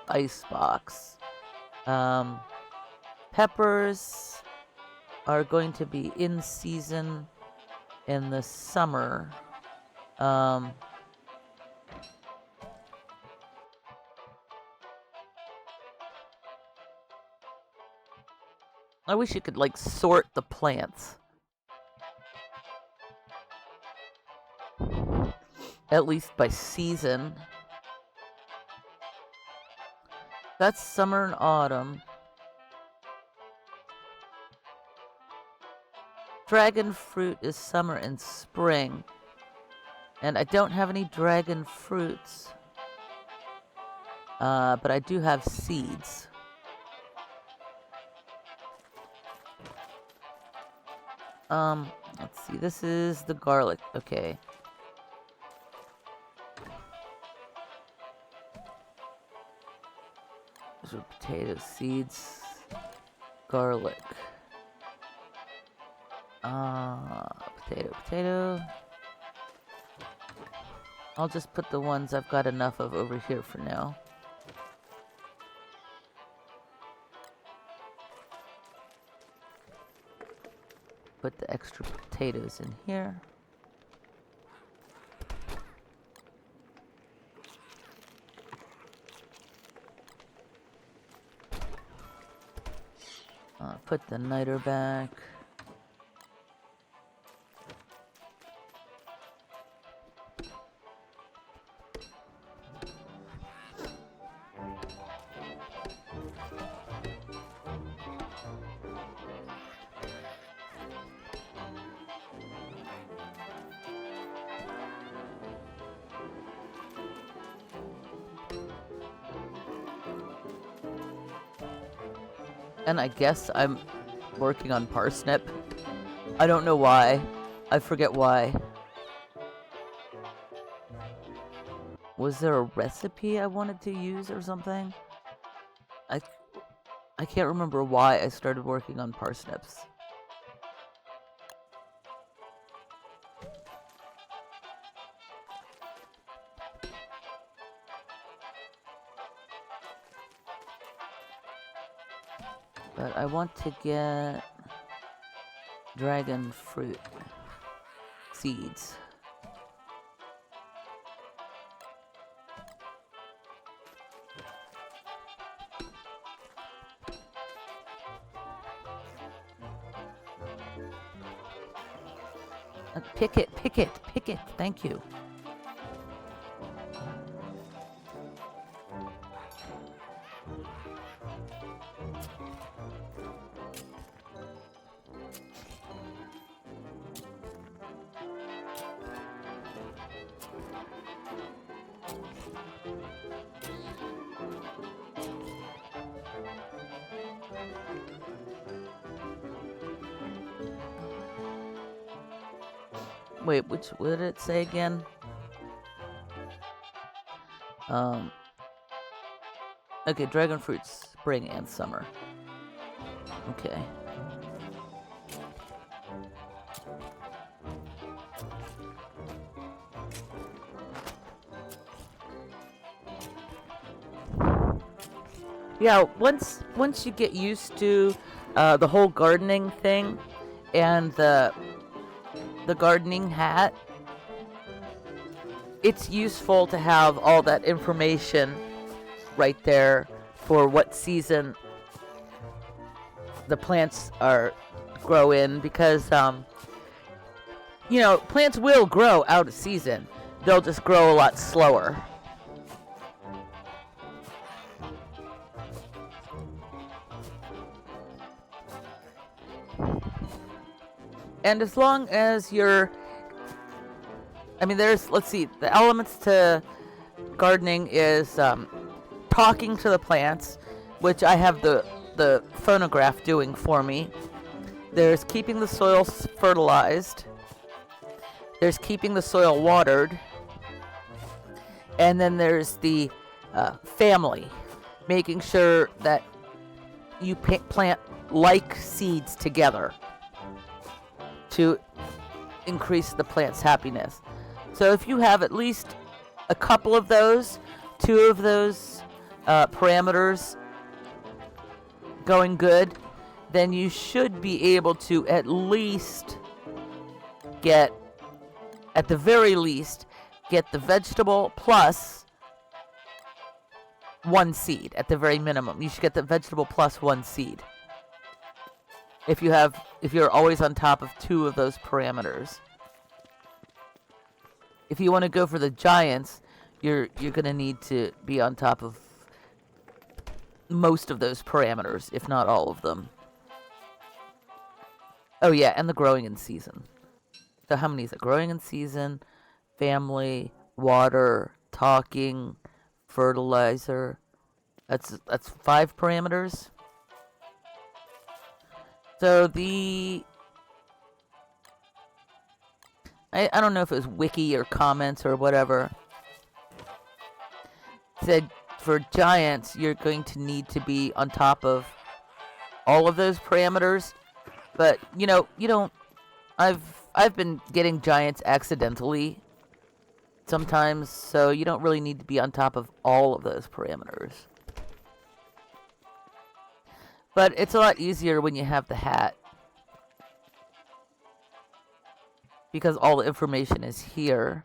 ice box. Peppers are going to be in season in the summer. I wish you could like sort the plants. At least by season. That's summer and autumn. Dragon fruit is summer and spring. And I don't have any dragon fruits. But I do have seeds. Let's see. This is the garlic. Okay. Those are potato seeds. Garlic. Potato. I'll just put the ones I've got enough of over here for now. Put the extra potatoes in here. Put the niter back. And I guess I'm working on parsnip. I don't know why. I forget why. Was there a recipe I wanted to use or something? I can't remember why I started working on parsnips. But I want to get dragon fruit seeds. Pick it. Thank you. Wait, what did it say again? Okay, dragon fruits, spring and summer. Okay. Yeah, once you get used to the whole gardening thing and the gardening hat, it's useful to have all that information right there for what season the plants grow in, because plants will grow out of season. They'll just grow a lot slower. And as long as let's see, the elements to gardening is talking to the plants, which I have the phonograph doing for me. There's keeping the soil fertilized. There's keeping the soil watered. And then there's the family, making sure that you plant like seeds together to increase the plant's happiness. So if you have at least a couple of those, two of those parameters going good, then you should be able to at least get, at the very least, get the vegetable plus one seed. At the very minimum, you should get the vegetable plus one seed. If you're always on top of two of those parameters. If you want to go for the giants, you're going to need to be on top of most of those parameters, if not all of them. Oh yeah, and the growing in season. So how many is it? Growing in season, family, water, talking, fertilizer. That's 5 parameters. So I don't know if it was wiki or comments or whatever, said for giants you're going to need to be on top of all of those parameters. But you don't. I've been getting giants accidentally sometimes, so you don't really need to be on top of all of those parameters. But it's a lot easier when you have the hat, because all the information is here.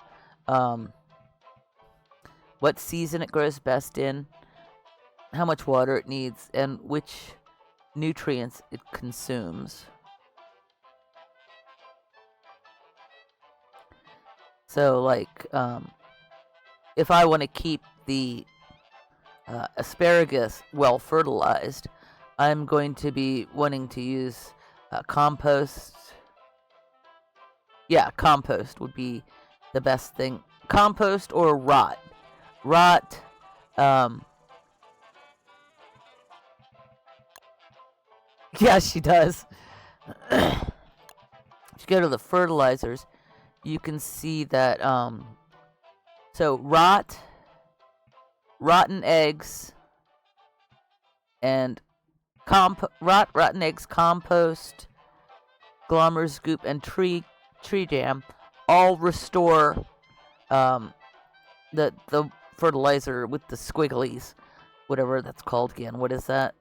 What season it grows best in, how much water it needs, and which nutrients it consumes. So, like, if I want to keep the asparagus well fertilized, I'm going to be wanting to use compost. Yeah, compost would be the best thing. Compost or rot. Rot, yeah, she does. If you go to the fertilizers, you can see that, so rotten eggs, and rotten eggs, compost, Glommer's goop, and tree jam all restore the fertilizer with the squigglies, whatever that's called again. What is that?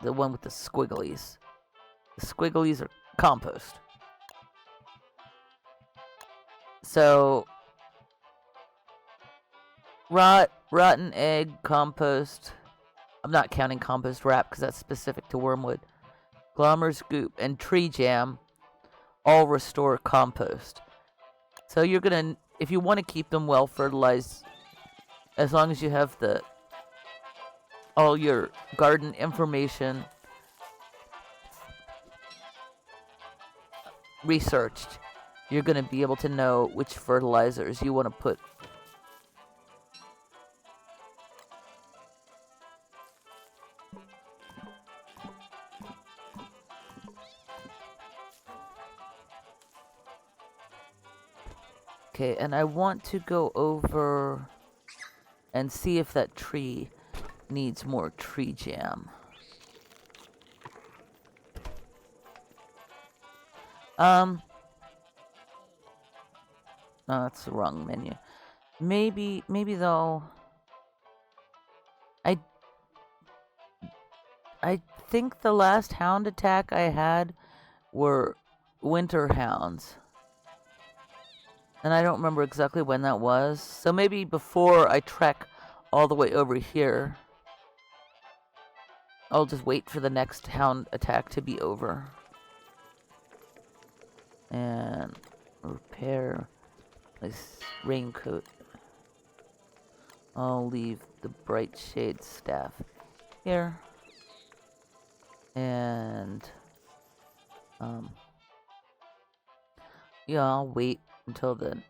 The one with the squigglies. The squigglies are compost. So rotten egg, compost. I'm not counting compost wrap because that's specific to wormwood. Glommer's goop and tree jam all restore compost. So you're gonna, if you want to keep them well fertilized, as long as you have all your garden information researched, you're gonna be able to know which fertilizers you want to put. Okay, and I want to go over and see if that tree needs more tree jam. No, that's the wrong menu. Maybe though. I think the last hound attack I had were winter hounds. And I don't remember exactly when that was. So maybe before I trek all the way over here, I'll just wait for the next hound attack to be over. And repair this raincoat. I'll leave the bright shade staff here. And yeah, I'll wait until then.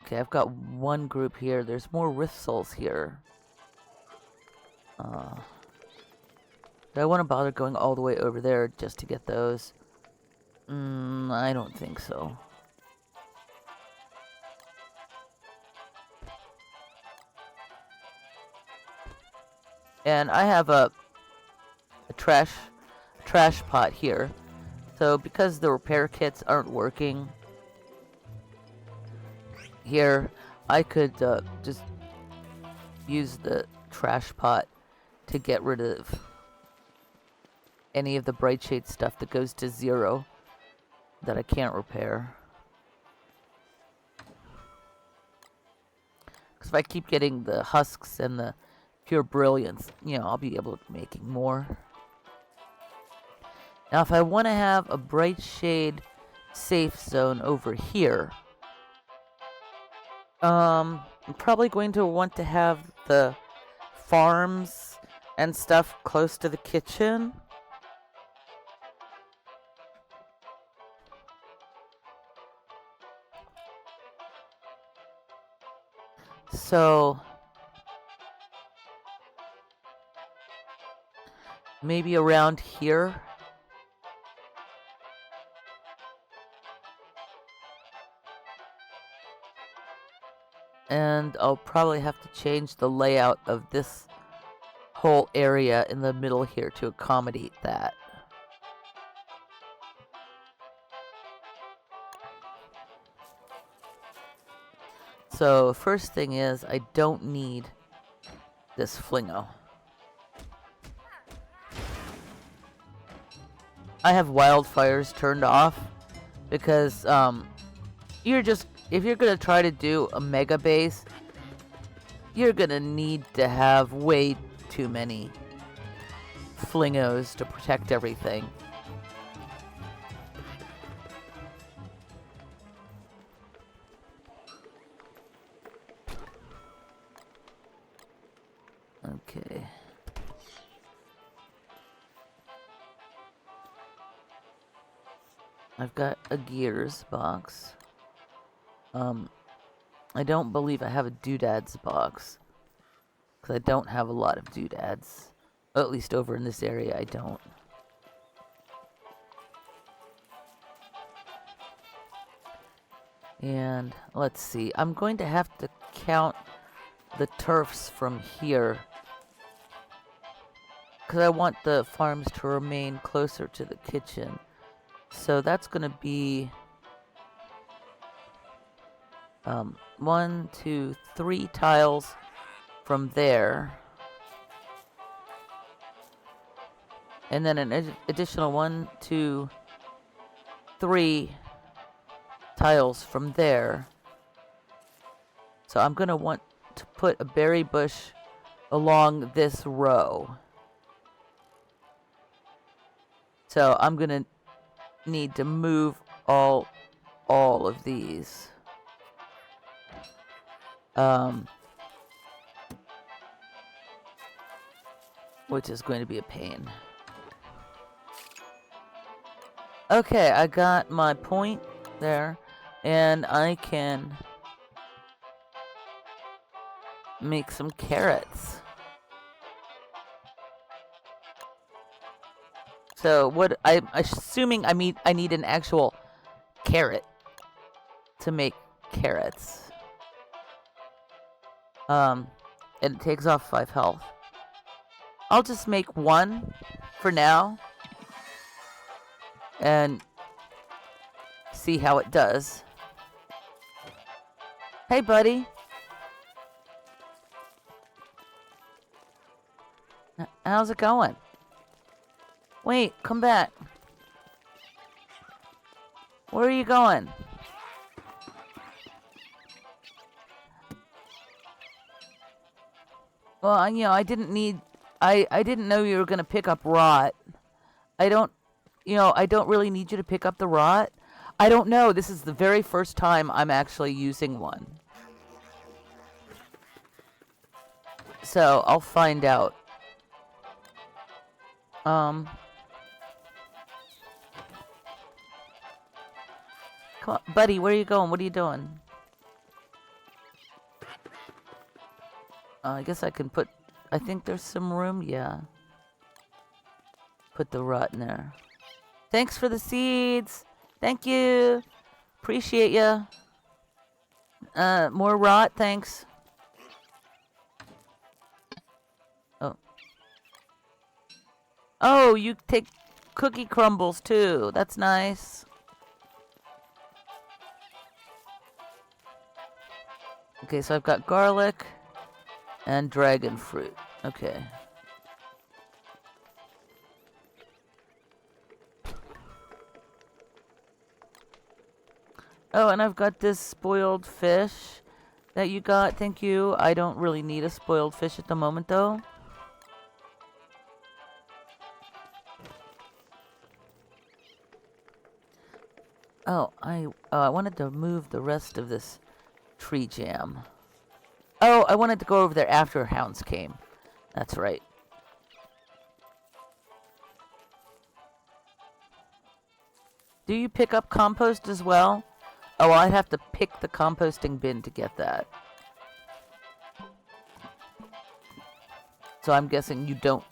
Okay, I've got one group here. There's more rift souls here. Do I want to bother going all the way over there just to get those? I don't think so. And I have a trash pot here. So because the repair kits aren't working here, I could just use the trash pot to get rid of any of the bright shade stuff that goes to 0 that I can't repair. Because if I keep getting the husks and the pure brilliance, I'll be able to making more. Now, if I want to have a bright shade safe zone over here, I'm probably going to want to have the farms and stuff close to the kitchen. So maybe around here. And I'll probably have to change the layout of this whole area in the middle here to accommodate that. So first thing is, I don't need this flingo. I have wildfires turned off because if you're gonna try to do a mega base, you're gonna need to have way too many flingos to protect everything. Okay. I've got a gears box. I don't believe I have a doodads box. Because I don't have a lot of doodads. At least over in this area, I don't. And let's see. I'm going to have to count the turfs from here. Because I want the farms to remain closer to the kitchen. So that's going to be 1, 2, 3 tiles from there. And then an additional 1, 2, 3 tiles from there. So I'm going to want to put a berry bush along this row. So I'm going to need to move all of these. Which is going to be a pain. Okay, I got my point there, and I can make some carrots. So what I'm assuming I need an actual carrot to make carrots. And it takes off 5 health. I'll just make 1 for now and see how it does. Hey, buddy. How's it going? Wait, come back. Where are you going? Well, I didn't need... I didn't know you were going to pick up rot. I don't really need you to pick up the rot. I don't know. This is the very first time I'm actually using one. So, I'll find out. Come on, buddy, where are you going? What are you doing? I guess I can put... I think there's some room. Yeah. Put the rot in there. Thanks for the seeds. Thank you. Appreciate ya. More rot, thanks. Oh, Oh, you take cookie crumbles too. That's nice. Okay, so I've got garlic and dragon fruit. Okay. Oh, and I've got this spoiled fish that you got. Thank you. I don't really need a spoiled fish at the moment, though. Oh, I wanted to move the rest of this tree jam. Oh, I wanted to go over there after hounds came. That's right. Do you pick up compost as well? Oh, I'd have to pick the composting bin to get that. So I'm guessing you don't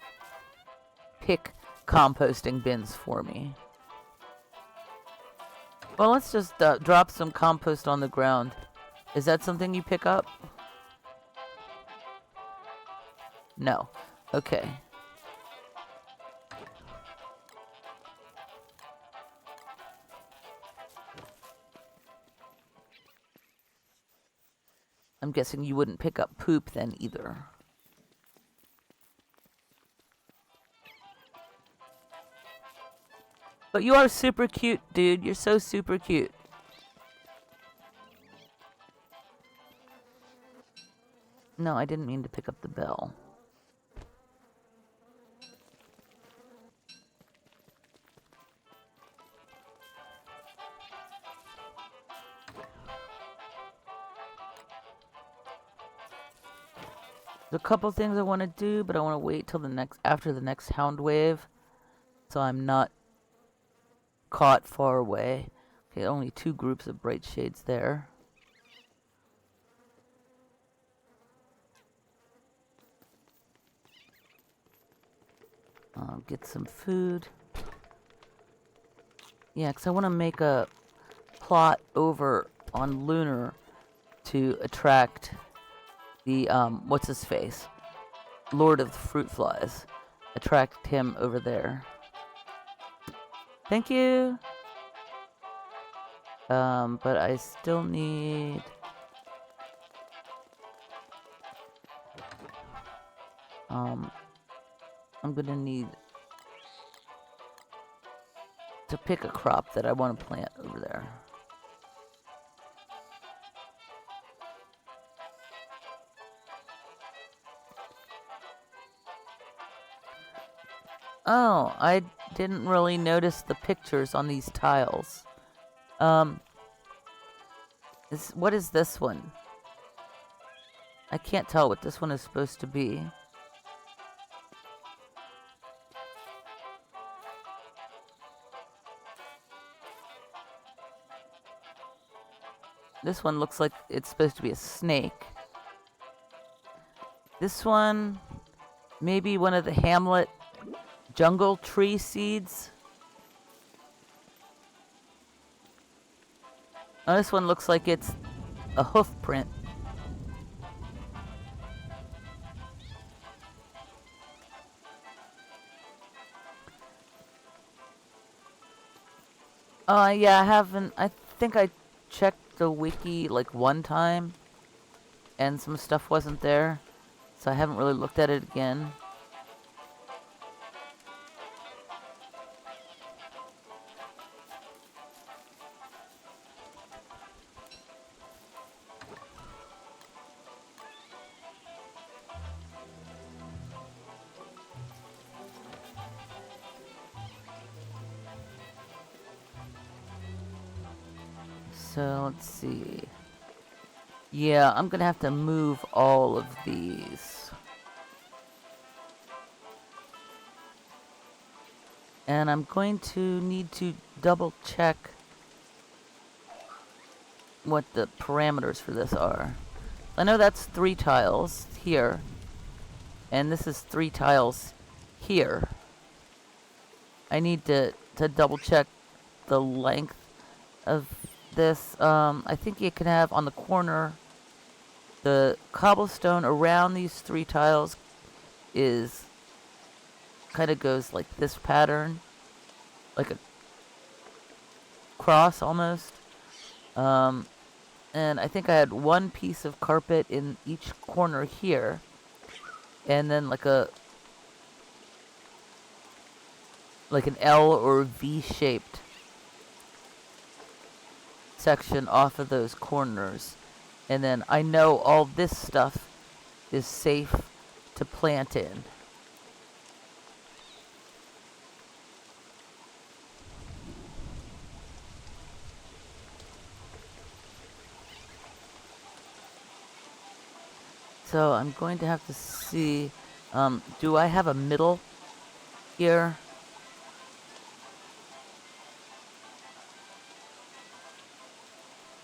pick composting bins for me. Well, let's just drop some compost on the ground. Is that something you pick up? No. Okay. I'm guessing you wouldn't pick up poop then either. But you are super cute, dude. You're so super cute. No, I didn't mean to pick up the bell. There's a couple things I want to do, but I want to wait till after the next hound wave, so I'm not caught far away. Okay, only 2 groups of bright shades there. Get some food. Yeah, because I want to make a plot over on Lunar to attract the, what's his face? Lord of the Fruit Flies. Attract him over there. Thank you! But I still need... I'm gonna need to pick a crop that I want to plant over there. Oh, I didn't really notice the pictures on these tiles. What is this one? I can't tell what this one is supposed to be. This one looks like it's supposed to be a snake. This one, maybe one of the Hamlet jungle tree seeds. Oh, this one looks like it's a hoof print. Yeah, I haven't. I think I checked the wiki like one time, and some stuff wasn't there, so I haven't really looked at it again. So let's see. Yeah, I'm gonna have to move all of these. And I'm going to need to double check what the parameters for this are. I know that's 3 tiles here, and this is 3 tiles here. I need to double check the length of this. I think you can have on the corner, the cobblestone around these 3 tiles is kind of goes like this pattern, like a cross almost. And I think I had one piece of carpet in each corner here, and then like an L or V shaped section off of those corners. And then I know all this stuff is safe to plant in. So I'm going to have to see, do I have a middle here?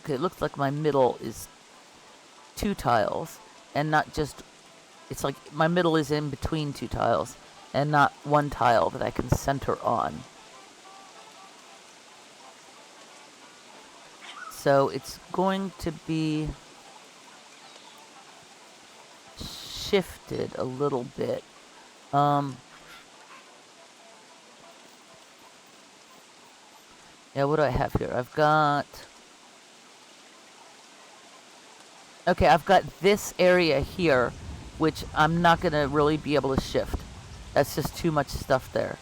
Okay, it looks like my middle is 2 tiles and not just, it's like my middle is in between 2 tiles and not 1 tile that I can center on. So it's going to be shifted a little bit. Yeah, what do I have here? I've got this area here, which I'm not going to really be able to shift. That's just too much stuff there.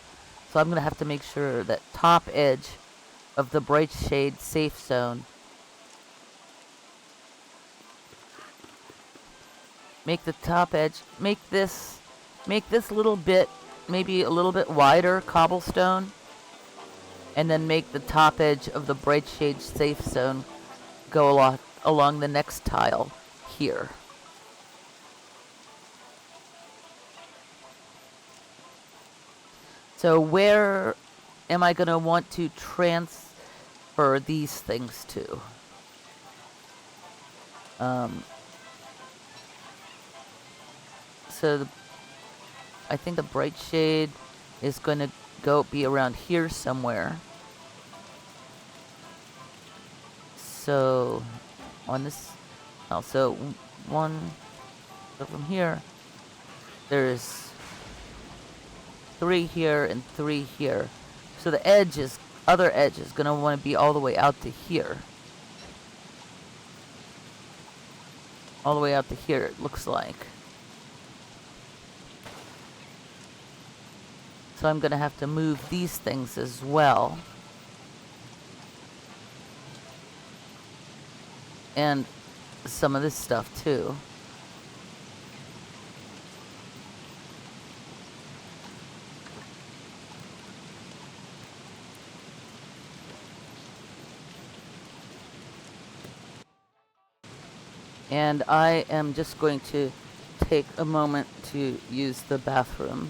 So I'm going to have to make sure that top edge of the bright shade safe zone, make the top edge, make this little bit, maybe a little bit wider cobblestone, and then make the top edge of the bright shade safe zone go along the next tile here. So where am I going to want to transfer these things to? So I think the bright shade is going to be around here somewhere. So on this, also one, so from here, there's 3 here and 3 here. So the other edge is going to want to be all the way out to here. All the way out to here, it looks like. So I'm going to have to move these things as well. And some of this stuff too. And I am just going to take a moment to use the bathroom.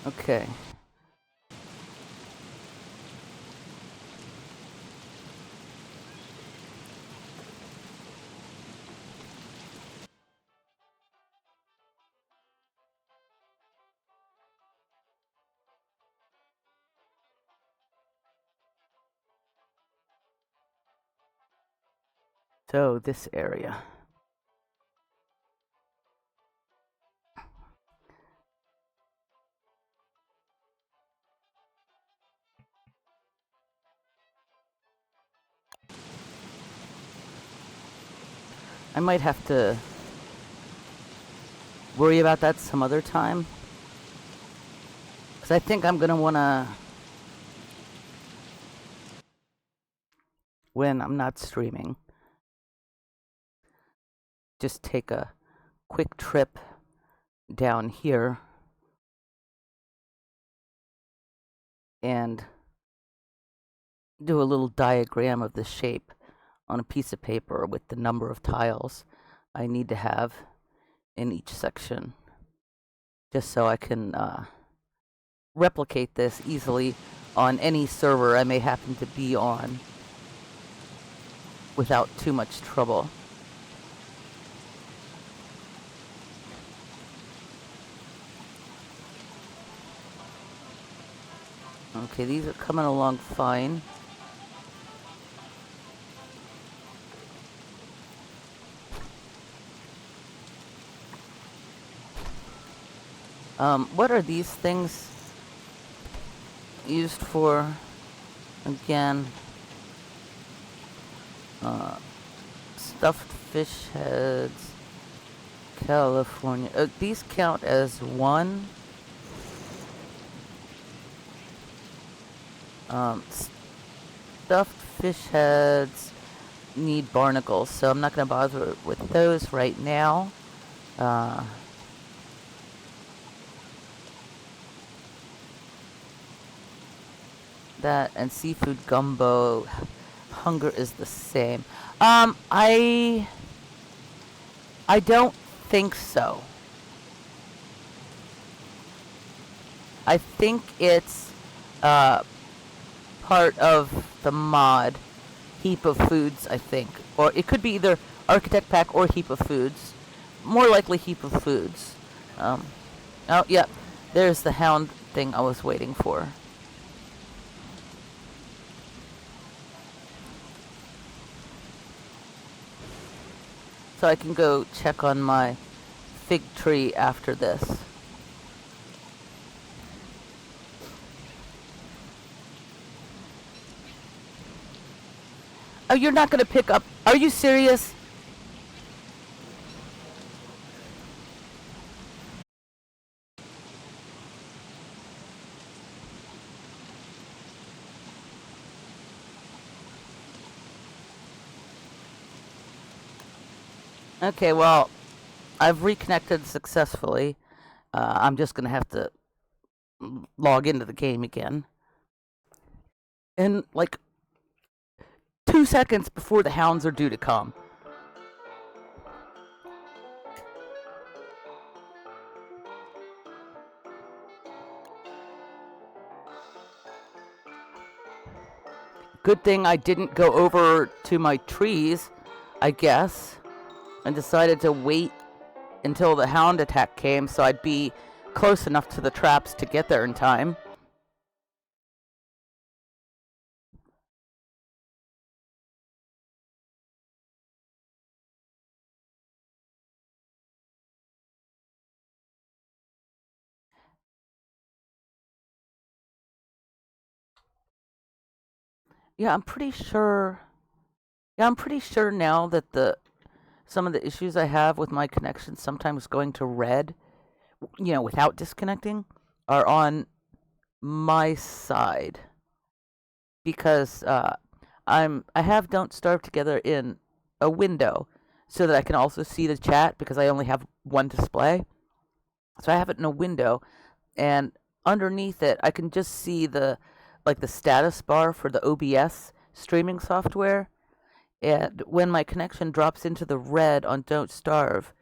Okay. So this area. I might have to worry about that some other time. Because I think I'm going to want to, when I'm not streaming, just take a quick trip down here and do a little diagram of the shape on a piece of paper with the number of tiles I need to have in each section, just so I can replicate this easily on any server I may happen to be on without too much trouble. Okay, these are coming along fine. What are these things used for? Again, stuffed fish heads, California. These count as one. Stuffed fish heads need barnacles, so I'm not going to bother with those right now. That and seafood gumbo hunger is the same. I don't think so. I think it's part of the mod heap of foods, I think. Or it could be either architect pack or heap of foods. More likely heap of foods. Oh yeah, there's the hound thing I was waiting for. So I can go check on my fig tree after this. Oh, you're not going to pick up. Are you serious? Okay, well, I've reconnected successfully. I'm just going to have to log into the game again. And like 2 seconds before the hounds are due to come. Good thing I didn't go over to my trees, I guess, and decided to wait until the hound attack came so I'd be close enough to the traps to get there in time. Yeah, I'm pretty sure. Yeah, I'm pretty sure now that some of the issues I have with my connection sometimes going to red, without disconnecting, are on my side because I have Don't Starve Together in a window so that I can also see the chat because I only have one display. So I have it in a window, and underneath it I can just see the status bar for the OBS streaming software. And when my connection drops into the red on Don't Starve,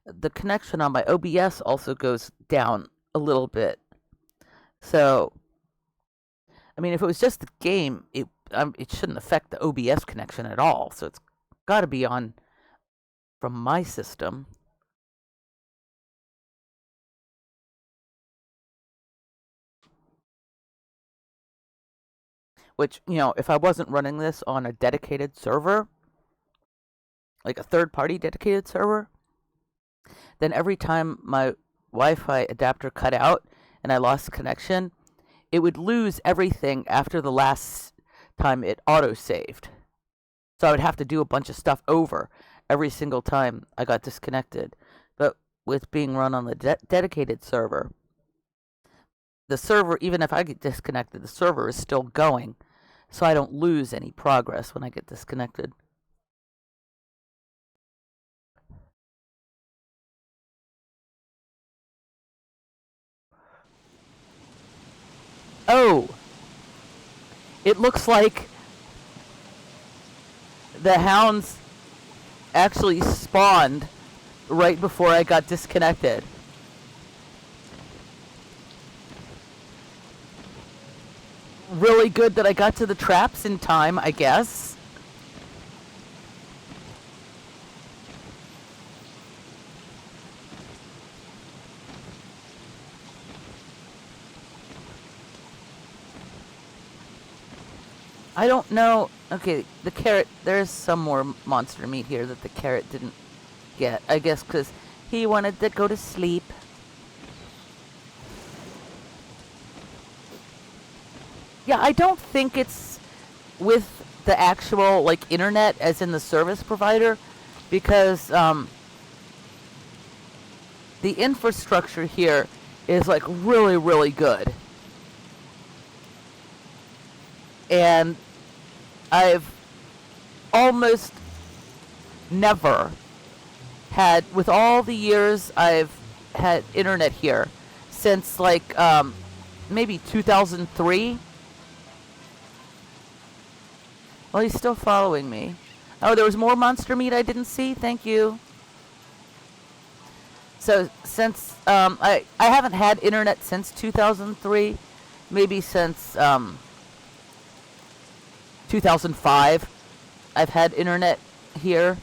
the connection on my OBS also goes down a little bit. So, I mean, if it was just the game, it shouldn't affect the OBS connection at all. So it's got to be on from my system. Which, if I wasn't running this on a dedicated server, like a third-party dedicated server, then every time my Wi-Fi adapter cut out and I lost connection, it would lose everything after the last time it auto-saved. So I would have to do a bunch of stuff over every single time I got disconnected. But with being run on the dedicated server, the server, even if I get disconnected, the server is still going. So I don't lose any progress when I get disconnected. Oh, it looks like the hounds actually spawned right before I got disconnected. Really good that I got to the traps in time, I guess. I don't know. Okay, the carrot, there's some more monster meat here that the carrot didn't get. I guess because he wanted to go to sleep. Yeah, I don't think it's with the actual, like, internet, as in the service provider, because the infrastructure here is, like, really, really good. And I've almost never had, with all the years I've had internet here, since, like, maybe 2003. Well, he's still following me. Oh, there was more monster meat I didn't see? Thank you. So, since, I haven't had internet since 2003. Maybe since, 2005. I've had internet here.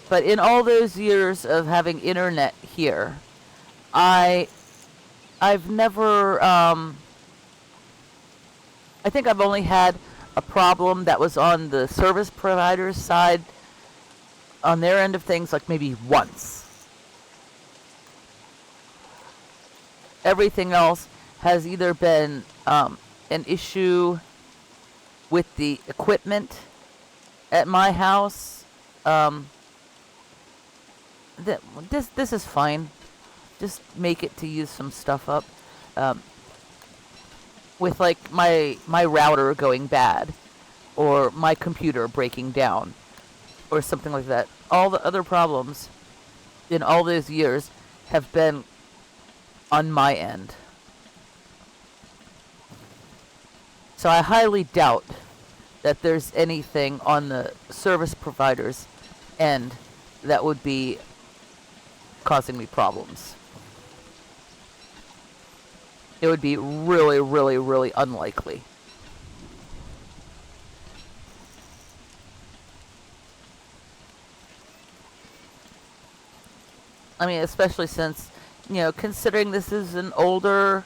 But in all those years of having internet here, I've never, I think I've only had a problem that was on the service provider's side, on their end of things, like maybe once. Everything else has either been an issue with the equipment at my house. This is fine. Just make it to use some stuff up. With, like, my router going bad, or my computer breaking down, or something like that. All the other problems in all those years have been on my end. So I highly doubt that there's anything on the service provider's end that would be causing me problems. It would be really, really, really unlikely. I mean, especially since, considering this is a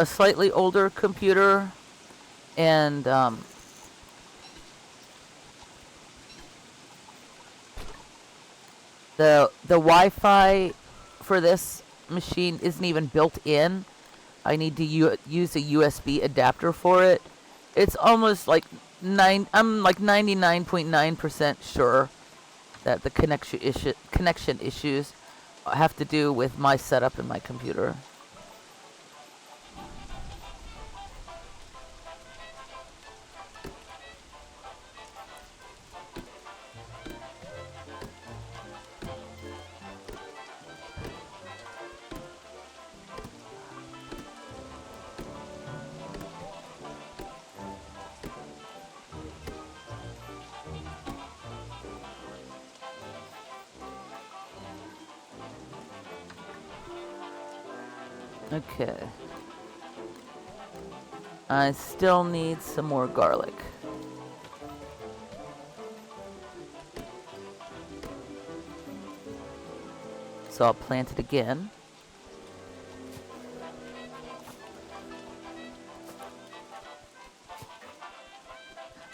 slightly older computer, and the Wi-Fi for this machine isn't even built in. I need to use a USB adapter for it. It's almost like I'm like 99.9% sure that the connection issues have to do with my setup in my computer. Okay. I still need some more garlic. So I'll plant it again.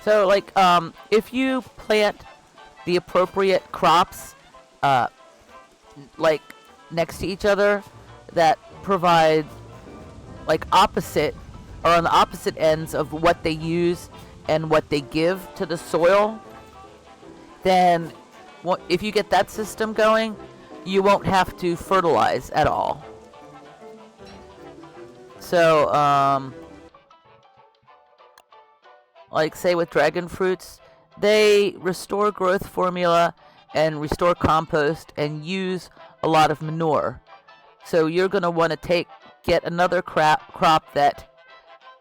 So, like, if you plant the appropriate crops, like, next to each other, that provide, like, opposite, or on the opposite ends of what they use and what they give to the soil, then if you get that system going, you won't have to fertilize at all. So, like, say with dragon fruits, they restore growth formula and restore compost and use a lot of manure. So you're going to want to get another crop that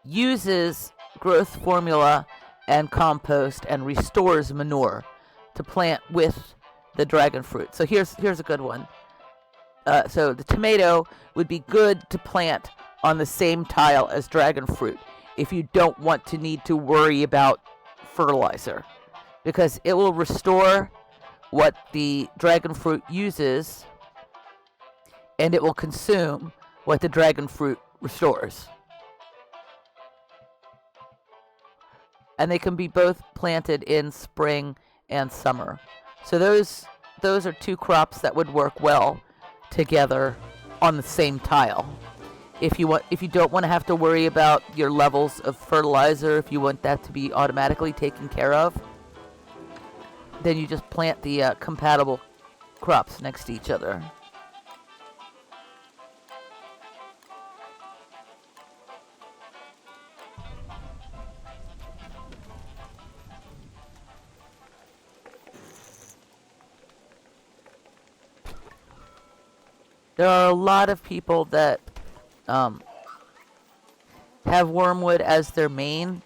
uses growth formula and compost and restores manure to plant with the dragon fruit. So here's a good one. So the tomato would be good to plant on the same tile as dragon fruit if you don't want to need to worry about fertilizer, because it will restore what the dragon fruit uses and it will consume what the dragon fruit restores. And they can be both planted in spring and summer. So those are two crops that would work well together on the same tile. If you don't want to have to worry about your levels of fertilizer, if you want that to be automatically taken care of, then you just plant the compatible crops next to each other. There are a lot of people that have wormwood as their main,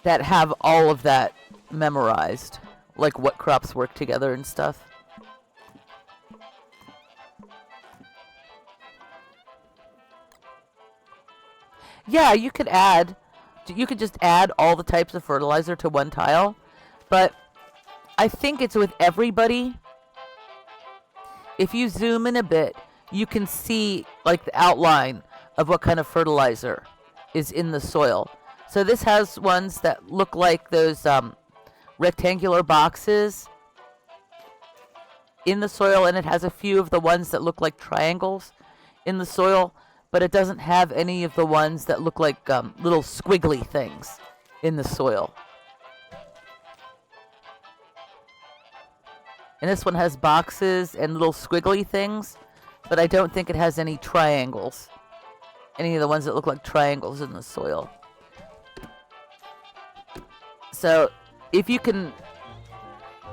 that have all of that memorized, like what crops work together and stuff. Yeah, you could just add all the types of fertilizer to one tile, but I think it's with everybody. If you zoom in a bit, you can see like the outline of what kind of fertilizer is in the soil. So this has ones that look like those rectangular boxes in the soil, and it has a few of the ones that look like triangles in the soil, but it doesn't have any of the ones that look like little squiggly things in the soil. And this one has boxes and little squiggly things, but I don't think it has any triangles. Any of the ones that look like triangles in the soil. So if you can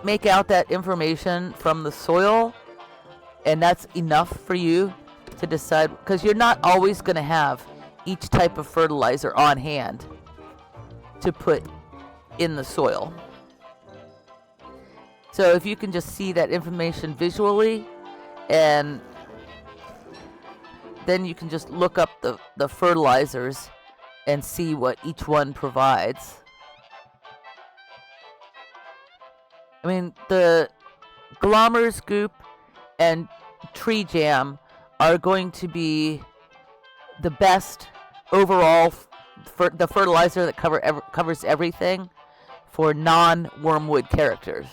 make out that information from the soil, and that's enough for you to decide, because you're not always going to have each type of fertilizer on hand to put in the soil. So if you can just see that information visually, and then you can just look up the fertilizers and see what each one provides. I mean, the Glommer's Goop and Tree Jam are going to be the best overall for the fertilizer that covers everything for non-wormwood characters.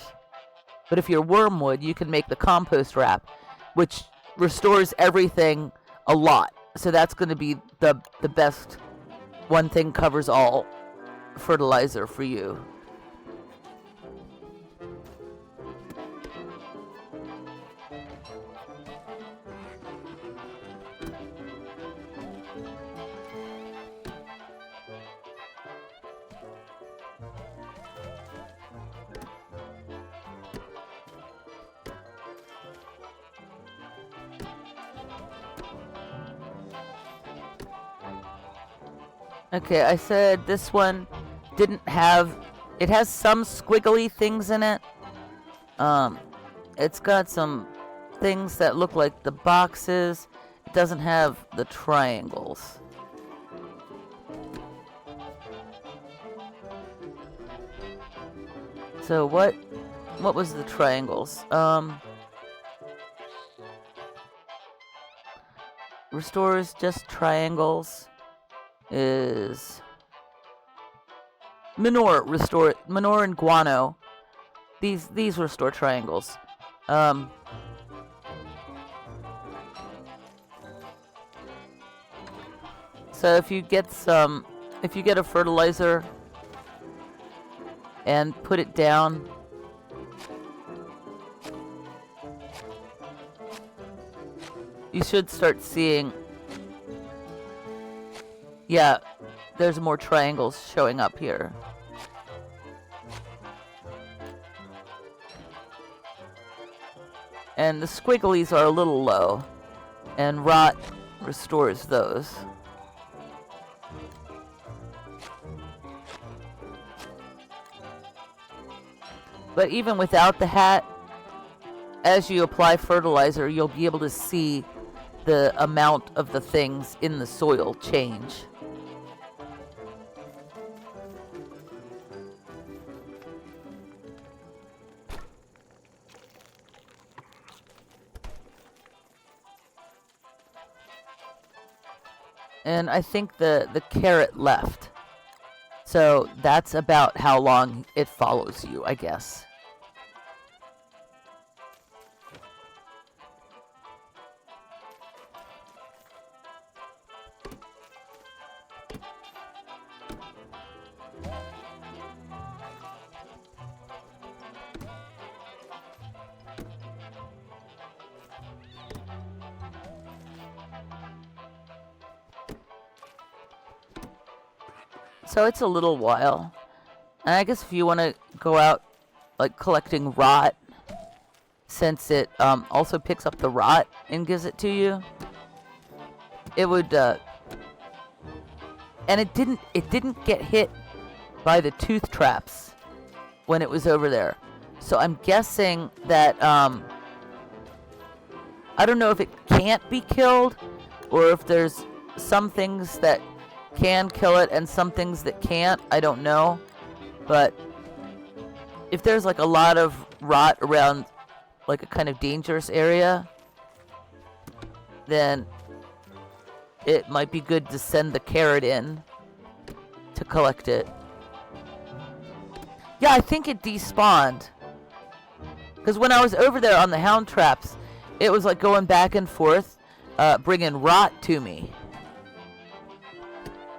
But if you're wormwood, you can make the compost wrap, which restores everything a lot. So that's going to be the best one thing covers all fertilizer for you. Okay, I said this one didn't have... It has some squiggly things in it. It's got some things that look like the boxes. It doesn't have the triangles. So what was the triangles? Restores just triangles is Manure and guano. These restore triangles. So if you get a fertilizer and put it down, you should start seeing, yeah, there's more triangles showing up here. And the squigglies are a little low, and rot restores those. But even without the hat, as you apply fertilizer, you'll be able to see the amount of the things in the soil change. And I think the carrot left. So that's about how long it follows you, I guess. So it's a little while. And I guess if you want to go out, like, collecting rot, since it also picks up the rot and gives it to you, it would, and it didn't get hit by the tooth traps when it was over there. So I'm guessing that, I don't know if it can't be killed, or if there's some things that can kill it and some things that can't. I don't know. But if there's like a lot of rot around like a kind of dangerous area, then it might be good to send the carrot in to collect it. Yeah, I think it despawned. Because when I was over there on the hound traps, it was like going back and forth, bringing rot to me.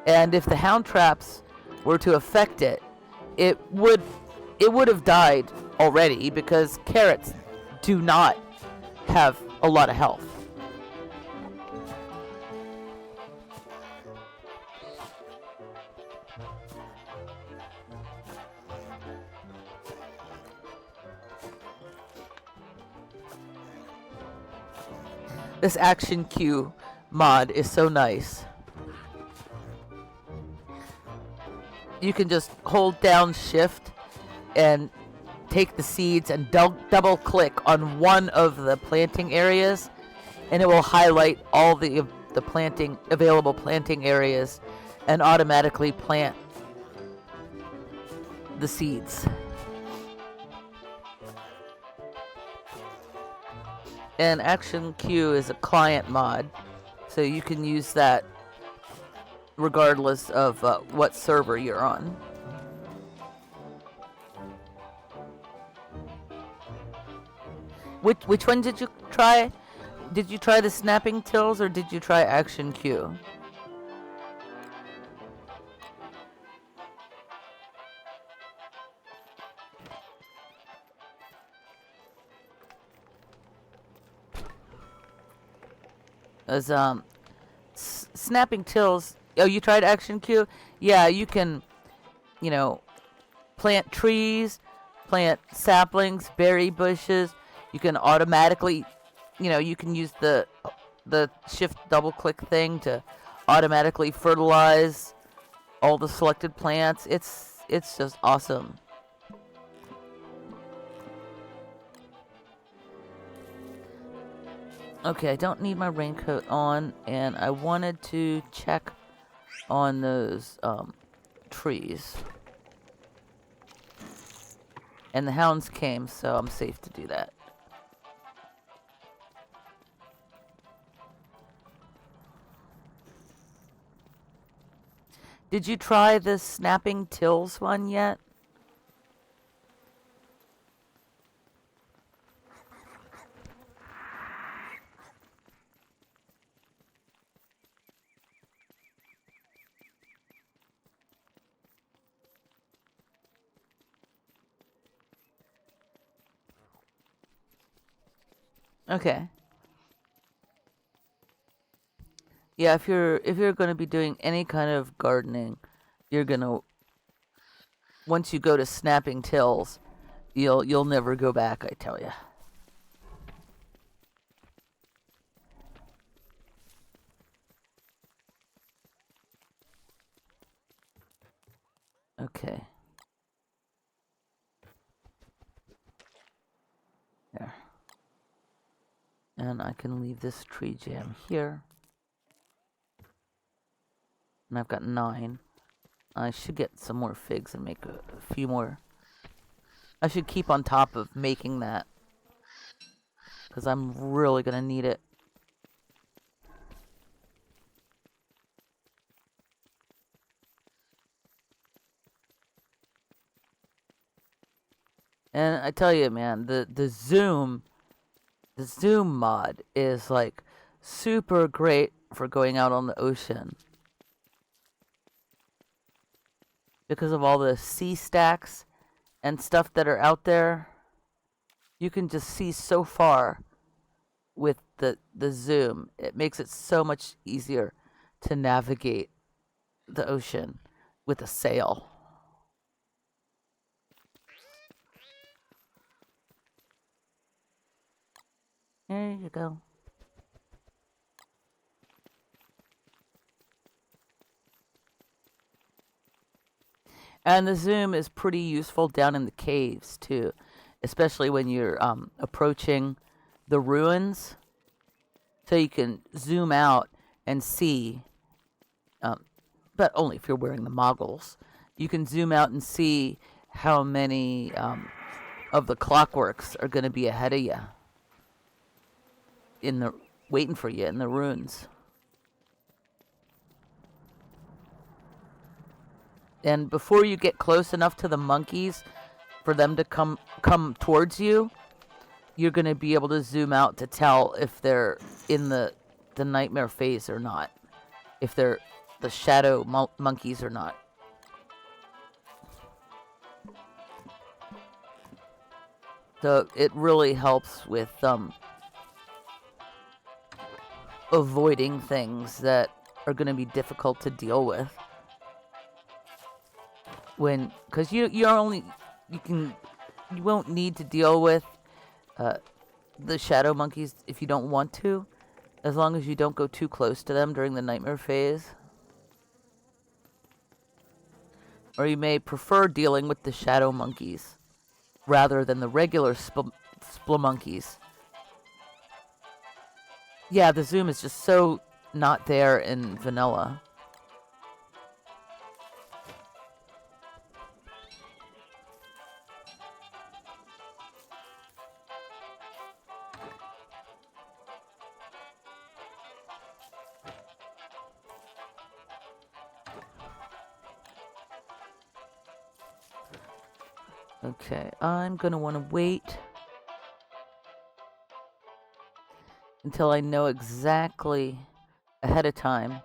And if the hound traps were to affect it, it would have died already, because carrots do not have a lot of health. This action queue mod is so nice. You can just hold down shift and take the seeds and double click on one of the planting areas, and it will highlight all the available planting areas and automatically plant the seeds. And Action Queue is a client mod, so you can use that regardless of what server you're on. Which one did you try? Did you try the snapping tills, or did you try Action Queue? As snapping tills. Oh, you tried Action Queue? Yeah, you can, plant trees, plant saplings, berry bushes. You can automatically, you can use the shift double click thing to automatically fertilize all the selected plants. It's just awesome. Okay, I don't need my raincoat on, and I wanted to check on those trees. And the hounds came, so I'm safe to do that. Did you try the snapping tills one yet? Okay. Yeah, if you're going to be doing any kind of gardening, you're going to once you go to snapping tills, you'll never go back, I tell you. Okay. There. And I can leave this tree jam here. And I've got 9. I should get some more figs and make a few more. I should keep on top of making that, because I'm really going to need it. And I tell you, man, the zoom mod is like super great for going out on the ocean because of all the sea stacks and stuff that are out there. You can just see so far with the zoom. It makes it so much easier to navigate the ocean with a sail. There you go. And the zoom is pretty useful down in the caves too, especially when you're approaching the ruins. So you can zoom out and see, but only if you're wearing the moggles. You can zoom out and see how many of the clockworks are going to be ahead of you waiting for you in the ruins. And before you get close enough to the monkeys for them to come towards you, you're going to be able to zoom out to tell if they're in the nightmare phase or not, if they're the shadow monkeys or not. So it really helps with avoiding things that are going to be difficult to deal with. Because you won't need to deal with the shadow monkeys if you don't want to, as long as you don't go too close to them during the nightmare phase. Or you may prefer dealing with the shadow monkeys rather than the regular splumonkeys. Yeah, the zoom is just so not there in vanilla. Okay, I'm going to want to wait until I know exactly ahead of time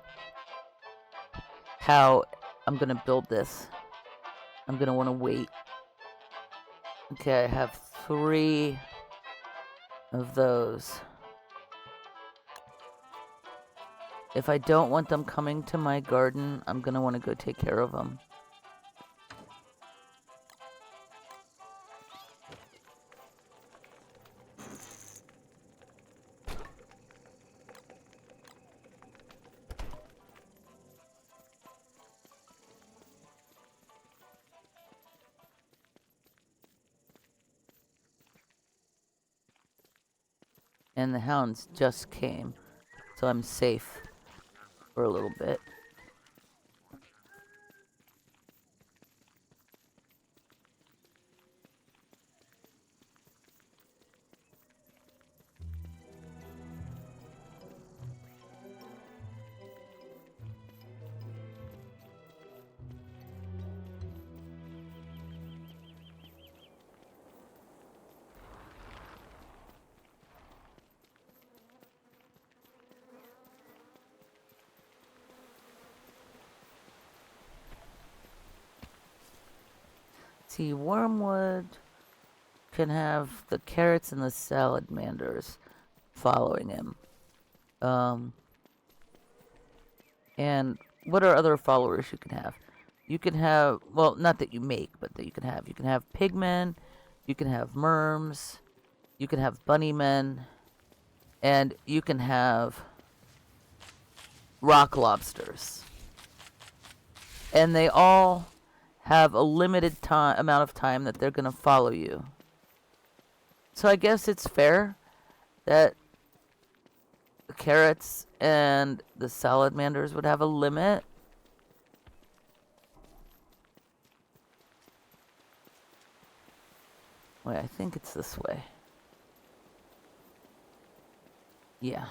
how I'm going to build this. I'm going to want to wait. Okay, I have 3 of those. If I don't want them coming to my garden, I'm going to want to go take care of them. And the hounds just came, so I'm safe for a little bit. see, Wormwood can have the carrots and the salamanders following him. And what are other followers you can have? You can have, well, not that you make, but that you can have. You can have pigmen, you can have merms, you can have bunnymen, and you can have rock lobsters. And they all have a limited amount of time that they're going to follow you. So I guess it's fair that the carrots and the salamanders would have a limit. Wait, I think it's this way. Yeah.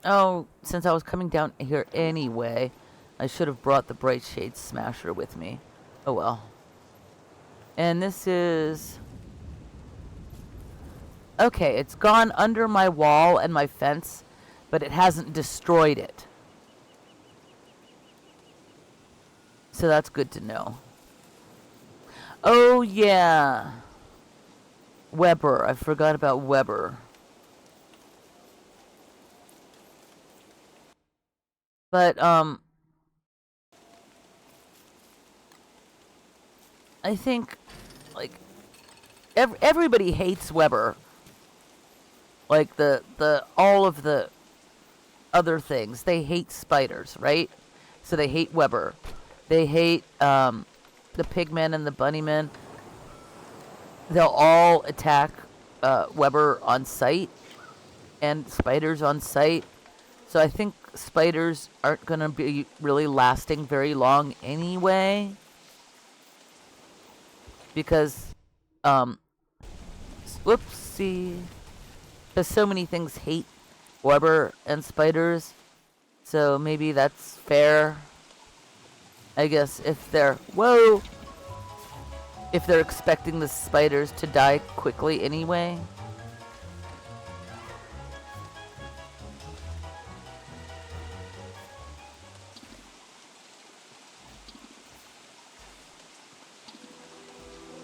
Oh, since I was coming down here anyway, I should have brought the Bright Shade Smasher with me. Oh well. And this is... Okay, it's gone under my wall and my fence, but it hasn't destroyed it. So that's good to know. Oh, yeah. Weber. I forgot about Weber. But, I think, like, everybody hates Weber. Like, all of the other things. They hate spiders, right? So they hate Weber. They hate, the pigmen and the bunnymen. They'll all attack, Weber on sight. And spiders on sight. So I think spiders aren't going to be really lasting very long anyway. Because, whoopsie. Because so many things hate Weber and spiders. So maybe that's fair. I guess if they're... Whoa! If they're expecting the spiders to die quickly anyway.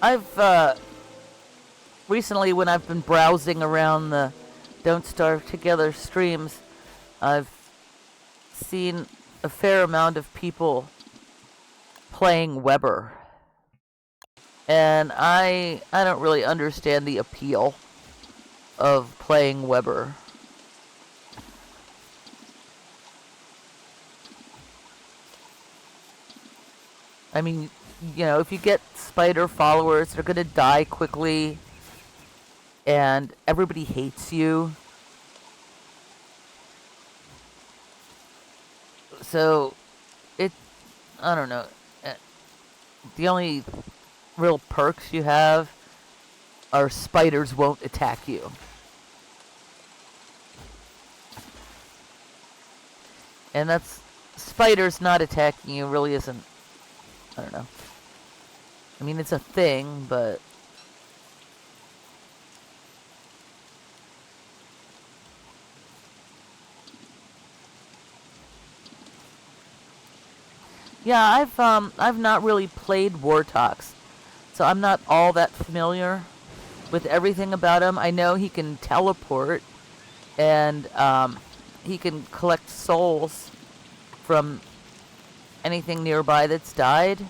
I've, recently when I've been browsing around the Don't Starve Together streams, I've seen a fair amount of people playing Weber. And I don't really understand the appeal of playing Weber. I mean, you know, if you get spider followers, they're gonna die quickly, and everybody hates you. So, I don't know. The only real perks you have are spiders won't attack you. And that's... Spiders not attacking you really isn't... I don't know. I mean, it's a thing, but... Yeah, I've not really played Wartox, so I'm not all that familiar with everything about him. I know he can teleport, and he can collect souls from anything nearby that's died.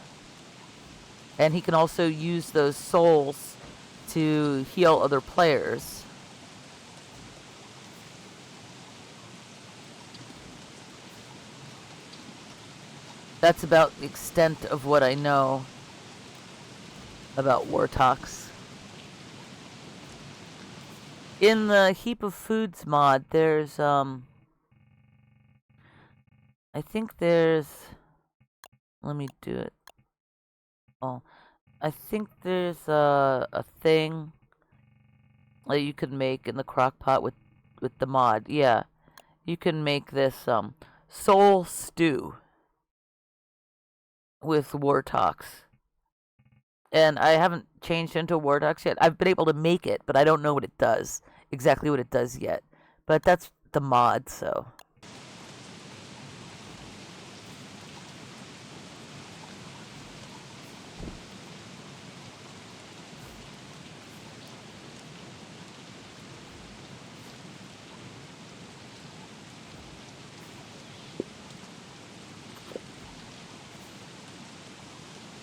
And he can also use those souls to heal other players. That's about the extent of what I know about Wartox. In the Heap of Foods mod, there's, I think there's... Let me do it. Oh, I think there's a thing that you could make in the crock pot with the mod. Yeah, you can make this soul stew with Wartox. and I haven't changed into Wartox yet. I've been able to make it, but I don't know what it does, exactly what it does yet. But that's the mod, so.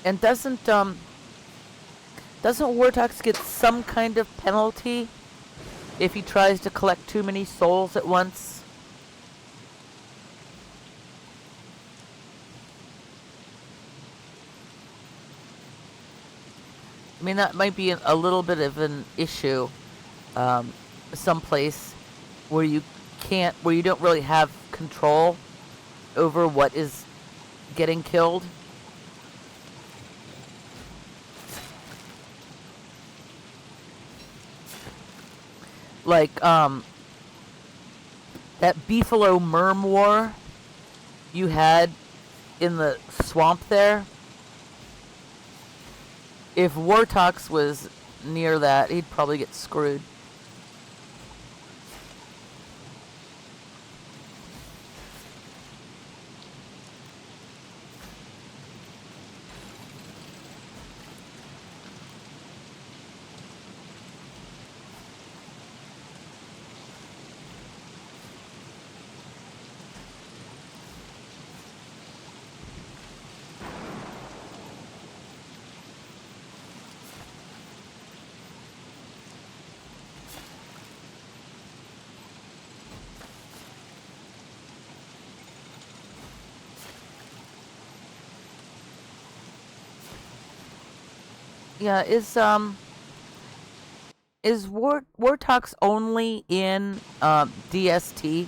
And doesn't Wartox get some kind of penalty if he tries to collect too many souls at once? I mean, that might be a little bit of an issue um, someplace where where you don't really have control over what is getting killed. Like, that Beefalo Merm War you had in the swamp there. If Wartox was near that, he'd probably get screwed. Yeah, is Wartox only in DST?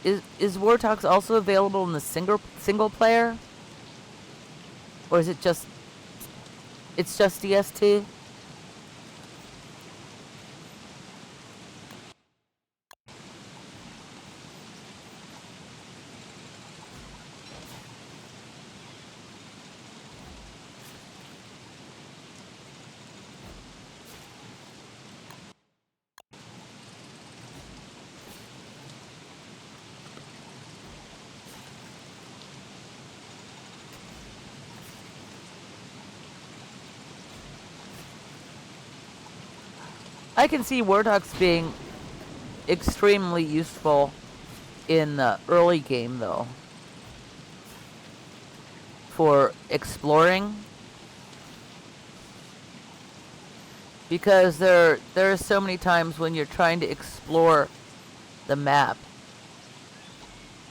Is Wartox also available in the single player, or is it just it's just DST? I can see Wartox being extremely useful in the early game, though, for exploring, because there are so many times when you're trying to explore the map,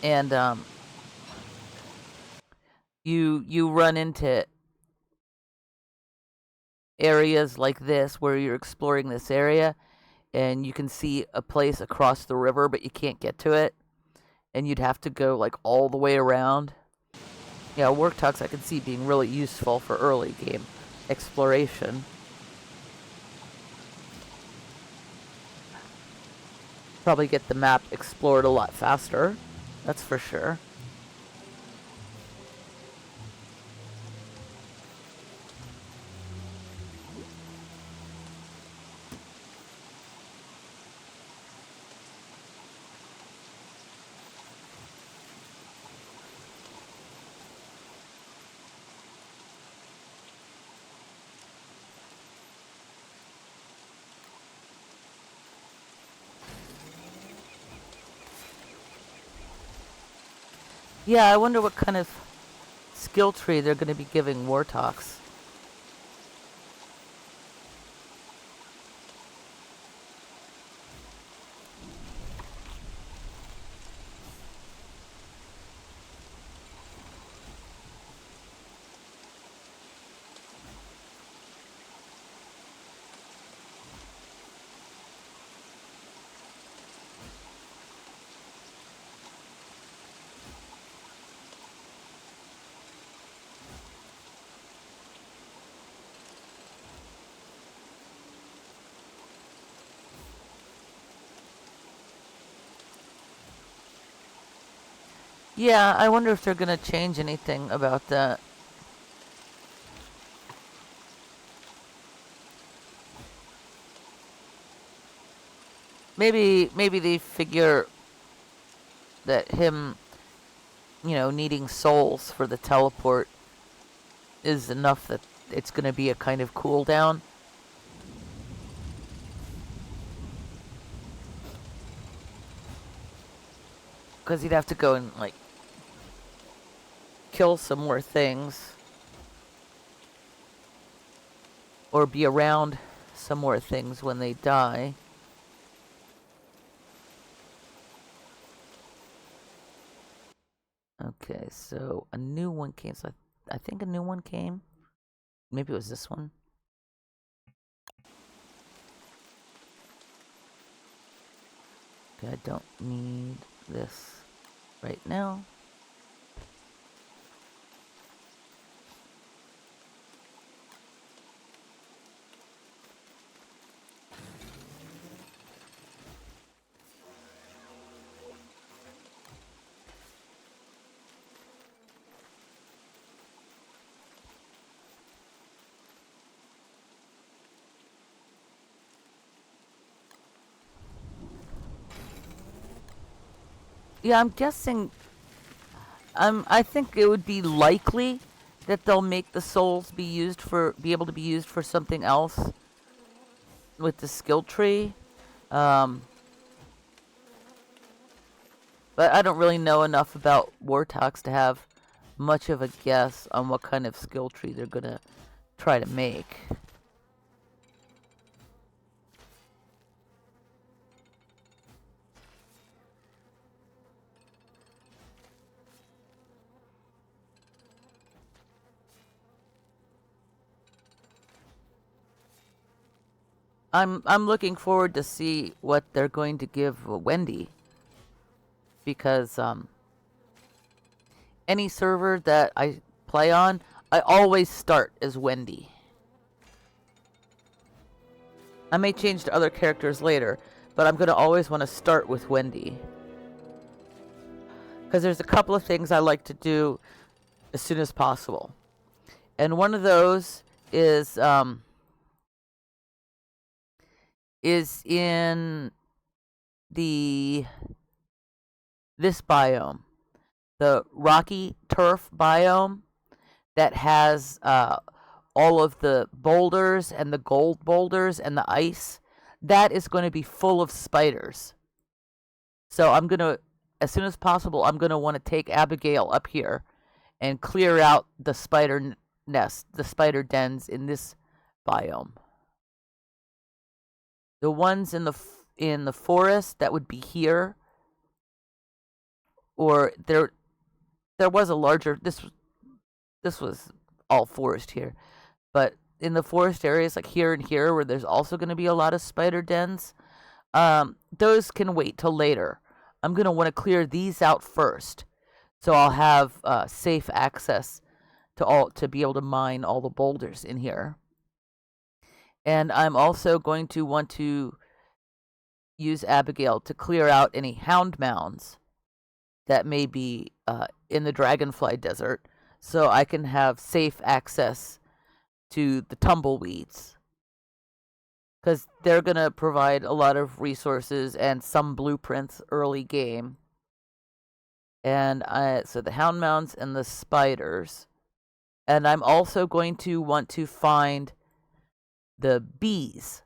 and you run into areas like this where you're exploring this area, and you can see a place across the river, but you can't get to it, and you'd have to go like all the way around. Yeah, Wartox I can see being really useful for early game exploration. Probably get the map explored a lot faster, that's for sure. Yeah, I wonder what kind of skill tree they're going to be giving Wartox. Yeah, I wonder if they're going to change anything about that. maybe they figure that him, needing souls for the teleport is enough that it's going to be a kind of cooldown. Because he'd have to go and, like, kill some more things. Or be around some more things when they die. Okay, so a new one came. So I think a new one came. Maybe it was this one. Okay, I don't need this right now. Yeah, I'm guessing. I think it would be likely that they'll make the souls be able to be used for something else with the skill tree. Um, but I don't really know enough about Wartox to have much of a guess on what kind of skill tree they're gonna try to make. I'm looking forward to see what they're going to give Wendy, because any server that I play on, I always start as Wendy. I may change to other characters later, but I'm going to always want to start with Wendy. Because there's a couple of things I like to do as soon as possible. And one of those is in this biome, the rocky turf biome that has all of the boulders and the gold boulders and the ice. That is going to be full of spiders. So I'm going to, as soon as possible, I'm going to want to take Abigail up here and clear out the spider nests, the spider dens in this biome. The ones in the forest, that would be here, or there was a larger, this was all forest here, but in the forest areas like here and here, where there's also going to be a lot of spider dens, those can wait till later. I'm going to want to clear these out first, so I'll have safe access to be able to mine all the boulders in here. And I'm also going to want to use Abigail to clear out any hound mounds that may be in the Dragonfly Desert, so I can have safe access to the tumbleweeds, because they're going to provide a lot of resources and some blueprints early game. And so the hound mounds and the spiders. And I'm also going to want to find the bees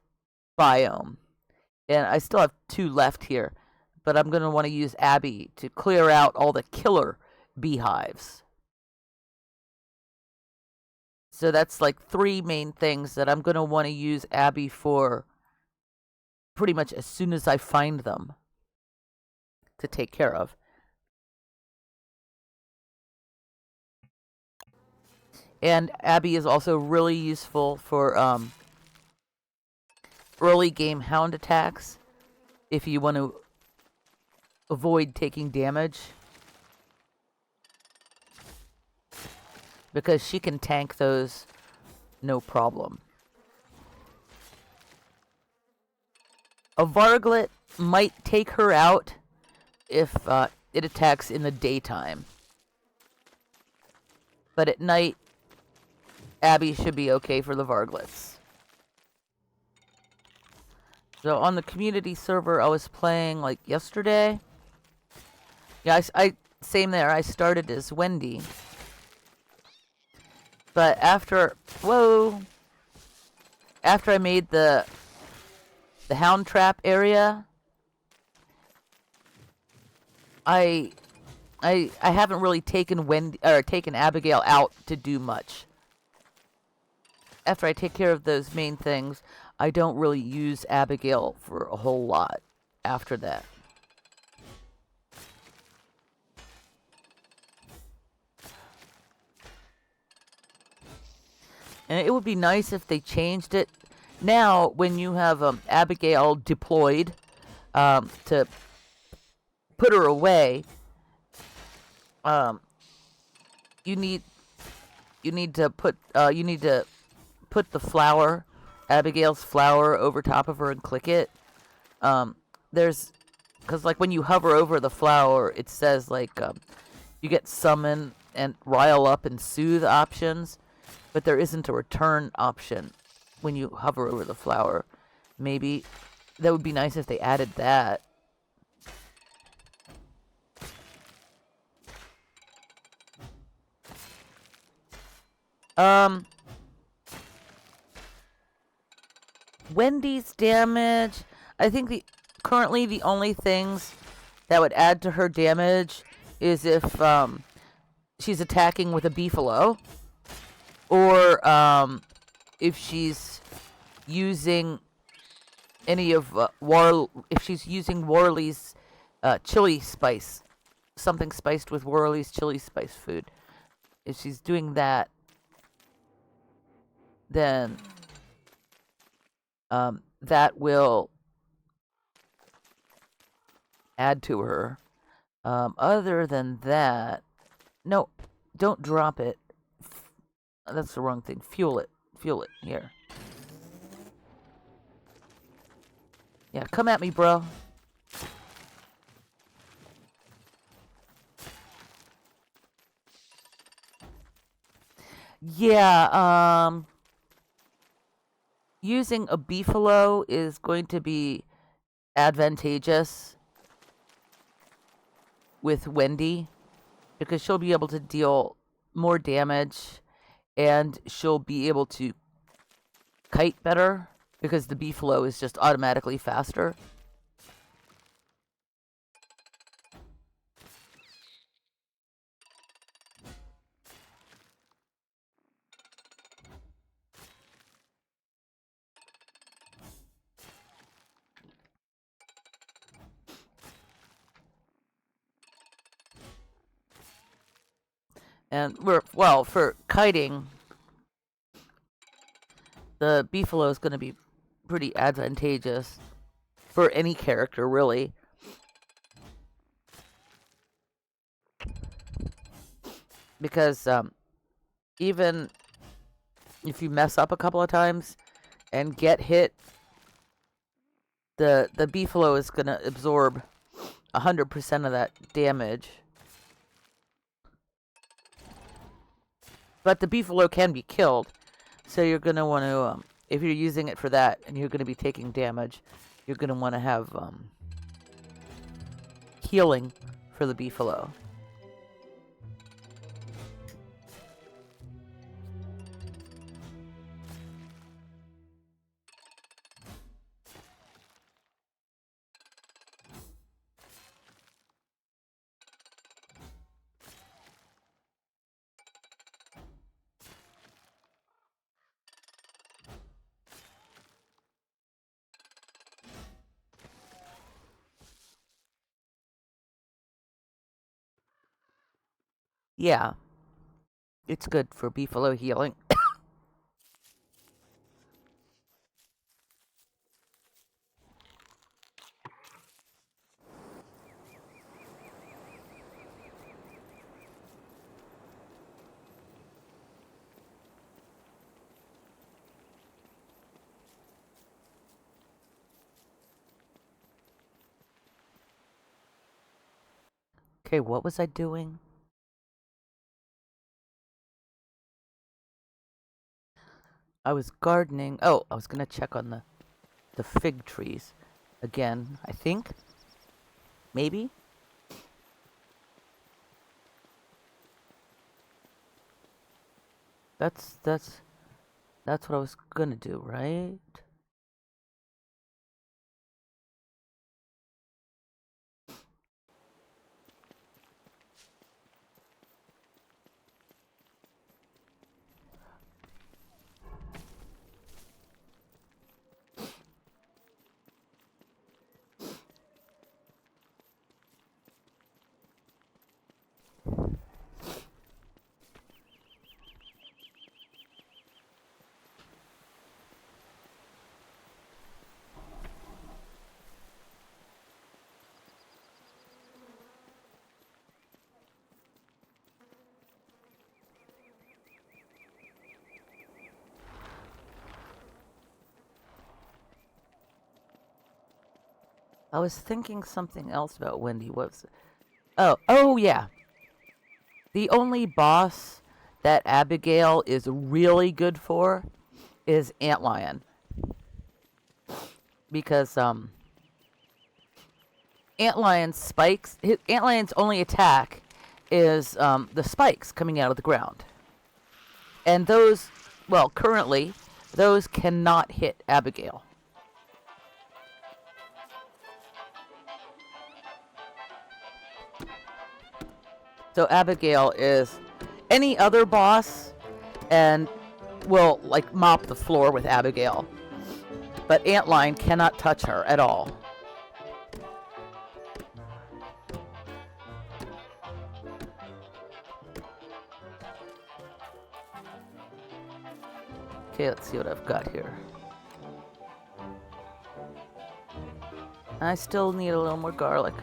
biome. And I still have 2 left here, but I'm going to want to use Abby to clear out all the killer beehives. So that's like 3 main things that I'm going to want to use Abby for pretty much as soon as I find them to take care of. And Abby is also really useful for early game hound attacks if you want to avoid taking damage, because she can tank those no problem. A Varglet might take her out if it attacks in the daytime, but at night Abby should be okay for the Varglets. So on the community server I was playing like yesterday. Yeah, I same there. I started as Wendy. But after after I made the hound trap area, I I haven't really taken Wendy or taken Abigail out to do much. After I take care of those main things, I don't really use Abigail for a whole lot after that. And it would be nice if they changed it. Now, when you have Abigail deployed to put her away, um, you need to put the flower, Abigail's flower, over top of her and click it. There's because like when you hover over the flower, it says like you get summon and rile up and soothe options, but there isn't a return option when you hover over the flower. Maybe that would be nice if they added that. Wendy's damage, I think currently the only things that would add to her damage is if she's attacking with a beefalo, or if she's using any of if she's using Worley's chili spice, something spiced with Worley's chili spice food. If she's doing that, then that will add to her. Other than that, no, don't drop it. That's the wrong thing. Fuel it. Fuel it. Here. Yeah, come at me, bro. Yeah, using a beefalo is going to be advantageous with Wendy because she'll be able to deal more damage and she'll be able to kite better because the beefalo is just automatically faster. And for kiting, the beefalo is going to be pretty advantageous for any character, really. Because even if you mess up a couple of times and get hit, the beefalo is going to absorb 100% of that damage. But the beefalo can be killed, so you're going to want to, if you're using it for that and you're going to be taking damage, you're going to want to have healing for the beefalo. Yeah, it's good for beefalo healing. Okay, what was I doing? I was gardening. Oh, I was going to check on the the fig trees again, I think. Maybe? That's what I was gonna do, right? I was thinking something else about Wendy. Oh yeah. The only boss that Abigail is really good for is Antlion. Because Antlion's spikes, Antlion's only attack is the spikes coming out of the ground. And those, well, currently, those cannot hit Abigail. So Abigail is any other boss and will like mop the floor with Abigail. But Antlion cannot touch her at all. Okay, let's see what I've got here. I still need a little more garlic.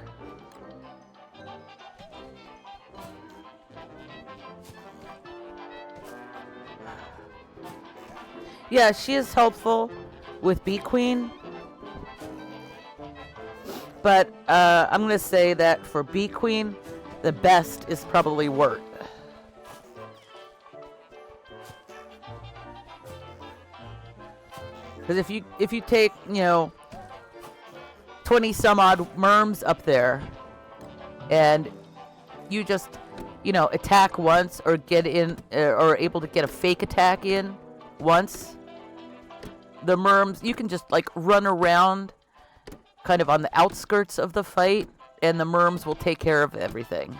Yeah, she is helpful with Bee Queen. But I'm going to say that for Bee Queen, the best is probably Wirt. Because if you take, 20 some odd merms up there and you just, attack once or get in or able to get a fake attack in once, the merms, you can just like run around kind of on the outskirts of the fight and the merms will take care of everything.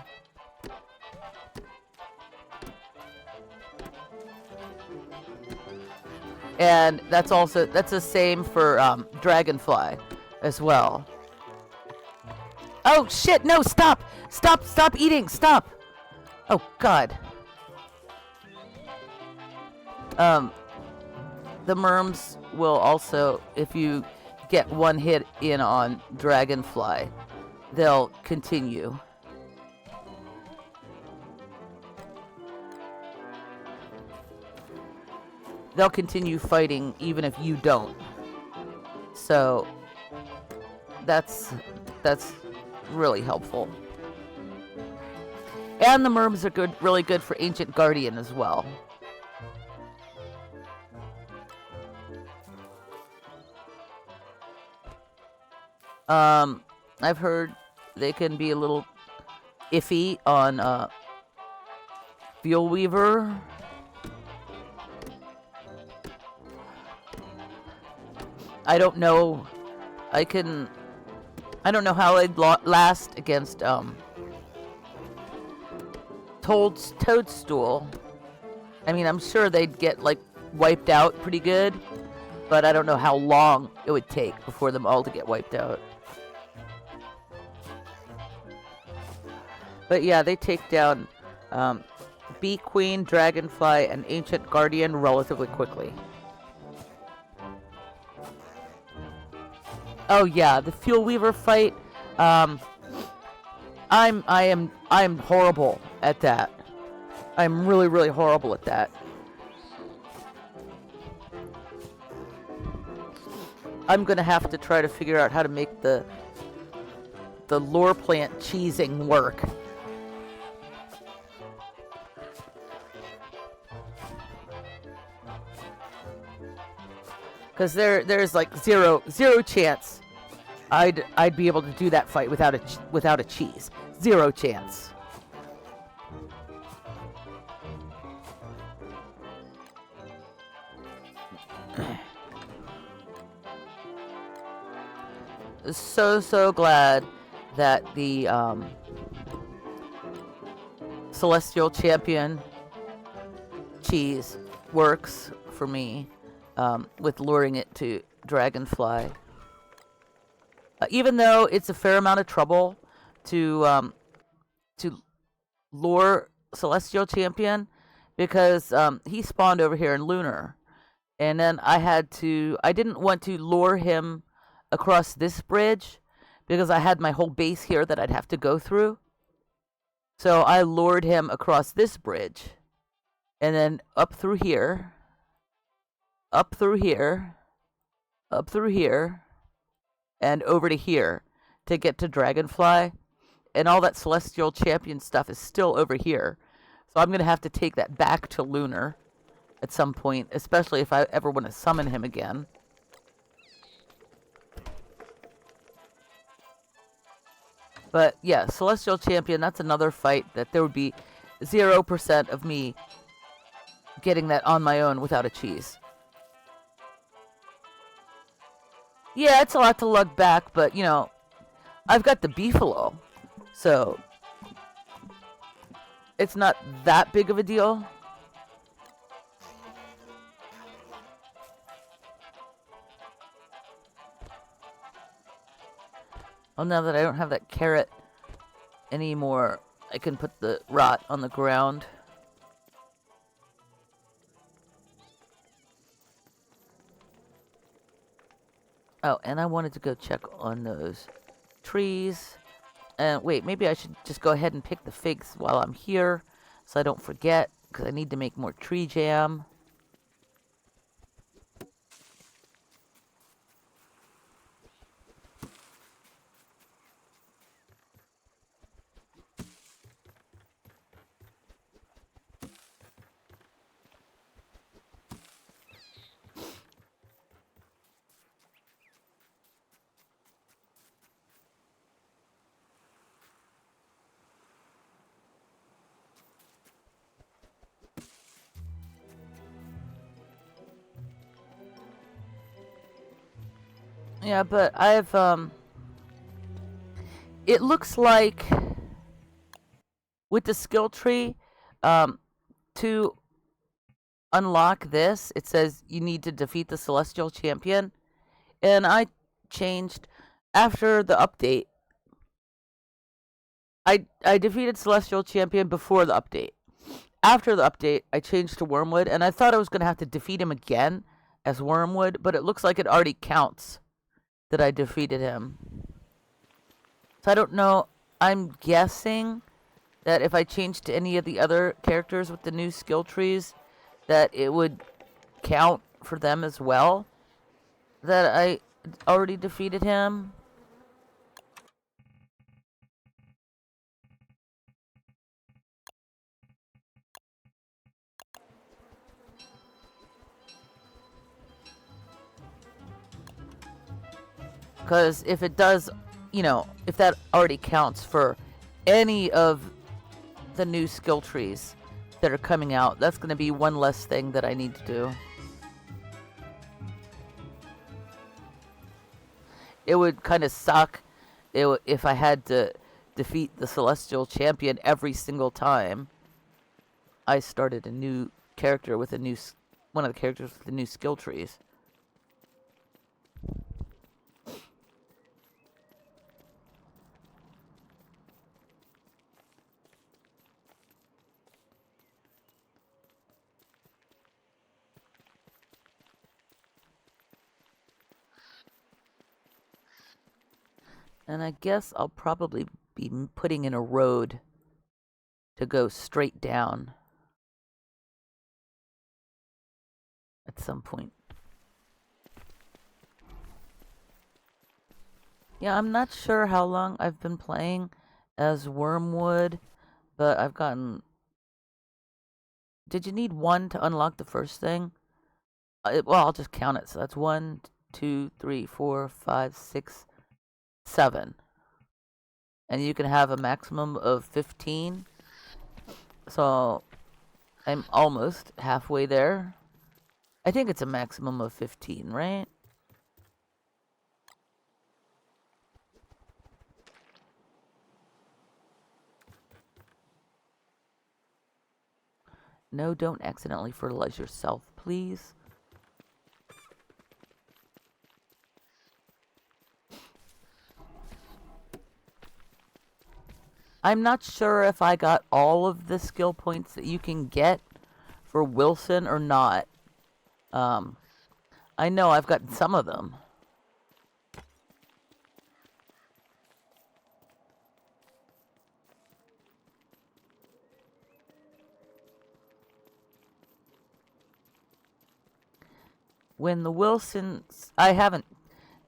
And that's the same for Dragonfly as well. Oh shit, no, stop eating, stop. Oh god. The merms will also, if you get one hit in on Dragonfly, they'll continue. They'll continue fighting even if you don't. So that's really helpful. And the merms are really good for Ancient Guardian as well. I've heard they can be a little iffy on Fuel Weaver. I don't know. I don't know how I'd last against Toadstool. I mean, I'm sure they'd get like wiped out pretty good, but I don't know how long it would take before them all to get wiped out. But yeah, they take down Bee Queen, Dragonfly, and Ancient Guardian relatively quickly. Oh yeah, the Fuel Weaver fight. I am horrible at that. I'm really, really horrible at that. I'm gonna have to try to figure out how to make the lore plant cheesing work. because there's like zero chance I'd be able to do that fight without a cheese. Zero chance. So glad that the Celestial Champion cheese works for me with luring it to Dragonfly. Even though it's a fair amount of trouble to lure Celestial Champion, because he spawned over here in Lunar, and then I didn't want to lure him across this bridge because I had my whole base here that I'd have to go through. So I lured him across this bridge and then up through here, up through here, up through here, and over to here to get to Dragonfly. And all that Celestial Champion stuff is still over here. So I'm going to have to take that back to Lunar at some point, especially if I ever want to summon him again. But yeah, Celestial Champion, that's another fight that there would be 0% of me getting that on my own without a cheese. Yeah, it's a lot to lug back, but you know, I've got the beefalo, so it's not that big of a deal. Oh, now that I don't have that carrot anymore, I can put the rot on the ground. Oh, and I wanted to go check on those trees. And wait, maybe I should just go ahead and pick the figs while I'm here so I don't forget, because I need to make more tree jam. Yeah, but it looks like with the skill tree, to unlock this, it says you need to defeat the Celestial Champion. And I changed after the update. I defeated Celestial Champion before the update. After the update, I changed to Wormwood, and I thought I was going to have to defeat him again as Wormwood, but it looks like it already counts that I defeated him. So I don't know. I'm guessing that if I changed to any of the other characters with the new skill trees, that it would count for them as well, that I already defeated him. Because if it does, you know, if that already counts for any of the new skill trees that are coming out, that's going to be one less thing that I need to do. It would kind of suck if I had to defeat the Celestial Champion every single time I started a new character with one of the characters with the new skill trees. And I guess I'll probably be putting in a road to go straight down at some point. Yeah, I'm not sure how long I've been playing as Wormwood, but I've gotten... Did you need one to unlock the first thing? Well, I'll just count it. So that's 1, 2, 3, 4, 5, 6, 7. And you can have a maximum of 15. So I'm almost halfway there. I think it's a maximum of 15, right? No, don't accidentally fertilize yourself, please. I'm not sure if I got all of the skill points that you can get for Wilson or not. I know I've gotten some of them. When the Wilsons, I haven't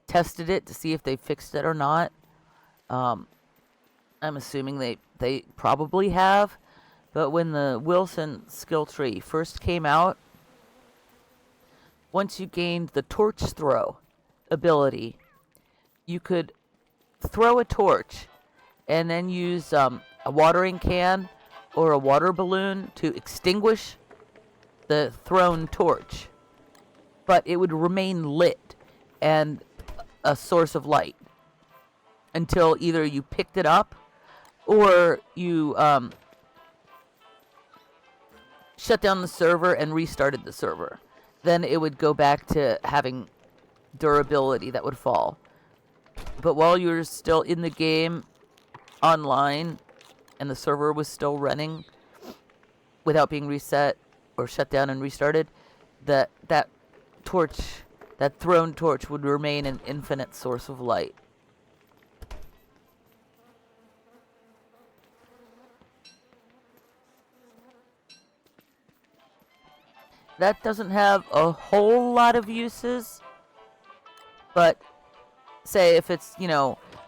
tested it to see if they fixed it or not. I'm assuming they probably have. But when the Wilson skill tree first came out, once you gained the torch throw ability, you could throw a torch and then use a watering can or a water balloon to extinguish the thrown torch. But it would remain lit and a source of light until either you picked it up or you shut down the server and restarted the server. Then it would go back to having durability that would fall. But while you were still in the game online and the server was still running without being reset or shut down and restarted, that torch, that thrown torch, would remain an infinite source of light. That doesn't have a whole lot of uses, but say if it's,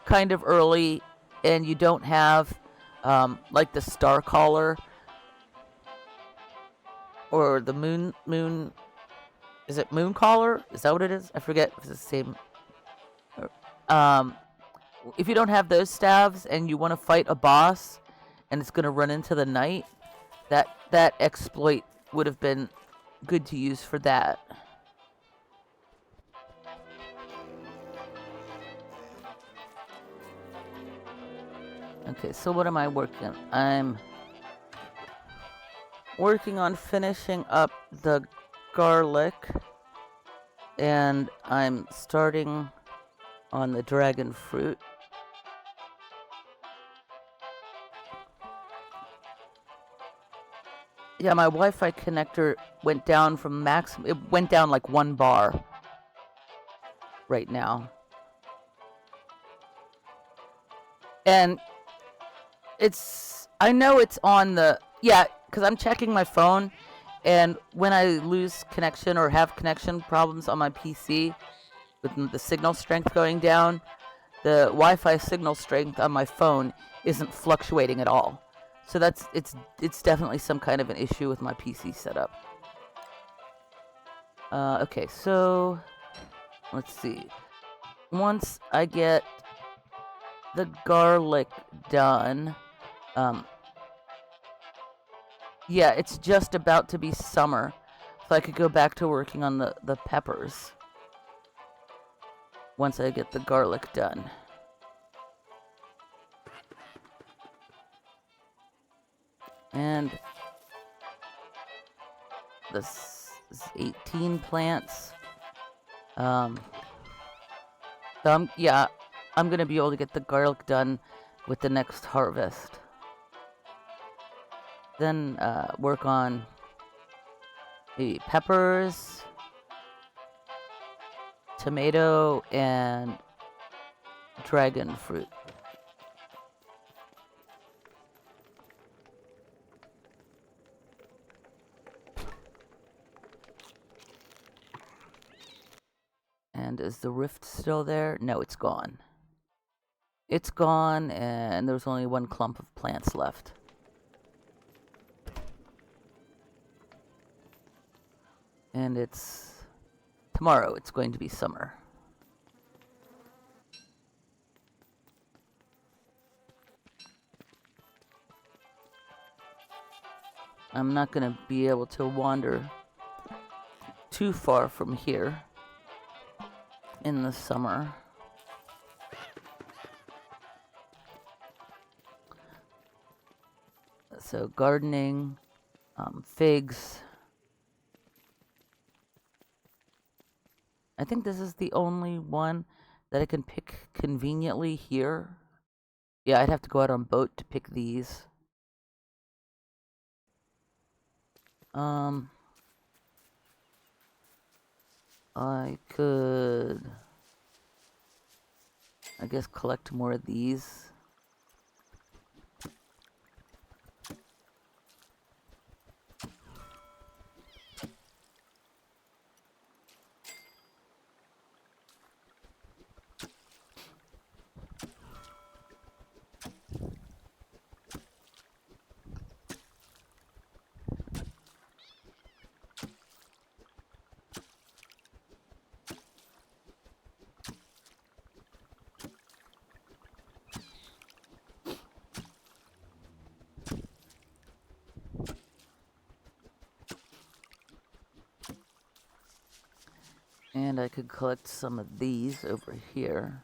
kind of early and you don't have like the star caller or the moon, is it moon caller? Is that what it is? I forget if it's the same. If you don't have those staves and you want to fight a boss and it's going to run into the night, that exploit would have been good to use for that. Okay, so what am I working on? I'm working on finishing up the garlic, and I'm starting on the dragon fruit. Yeah, my Wi-Fi connector went down from maximum. It went down like 1 bar right now. And I know it's on the, because I'm checking my phone, and when I lose connection or have connection problems on my PC with the signal strength going down, the Wi-Fi signal strength on my phone isn't fluctuating at all. So it's definitely some kind of an issue with my PC setup. Okay, so let's see. Once I get the garlic done, it's just about to be summer, so I could go back to working on the peppers once I get the garlic done. And this is 18 plants. So I'm gonna be able to get the garlic done with the next harvest. Then work on the peppers, tomato, and dragon fruit. And is the rift still there? No, it's gone. It's gone, and there's only 1 clump of plants left. And it's Tomorrow it's going to be summer. I'm not going to be able to wander too far from here in the summer. So gardening, figs. I think this is the only one that I can pick conveniently here. Yeah, I'd have to go out on boat to pick these. I could, I guess, collect more of these. And I could collect some of these over here.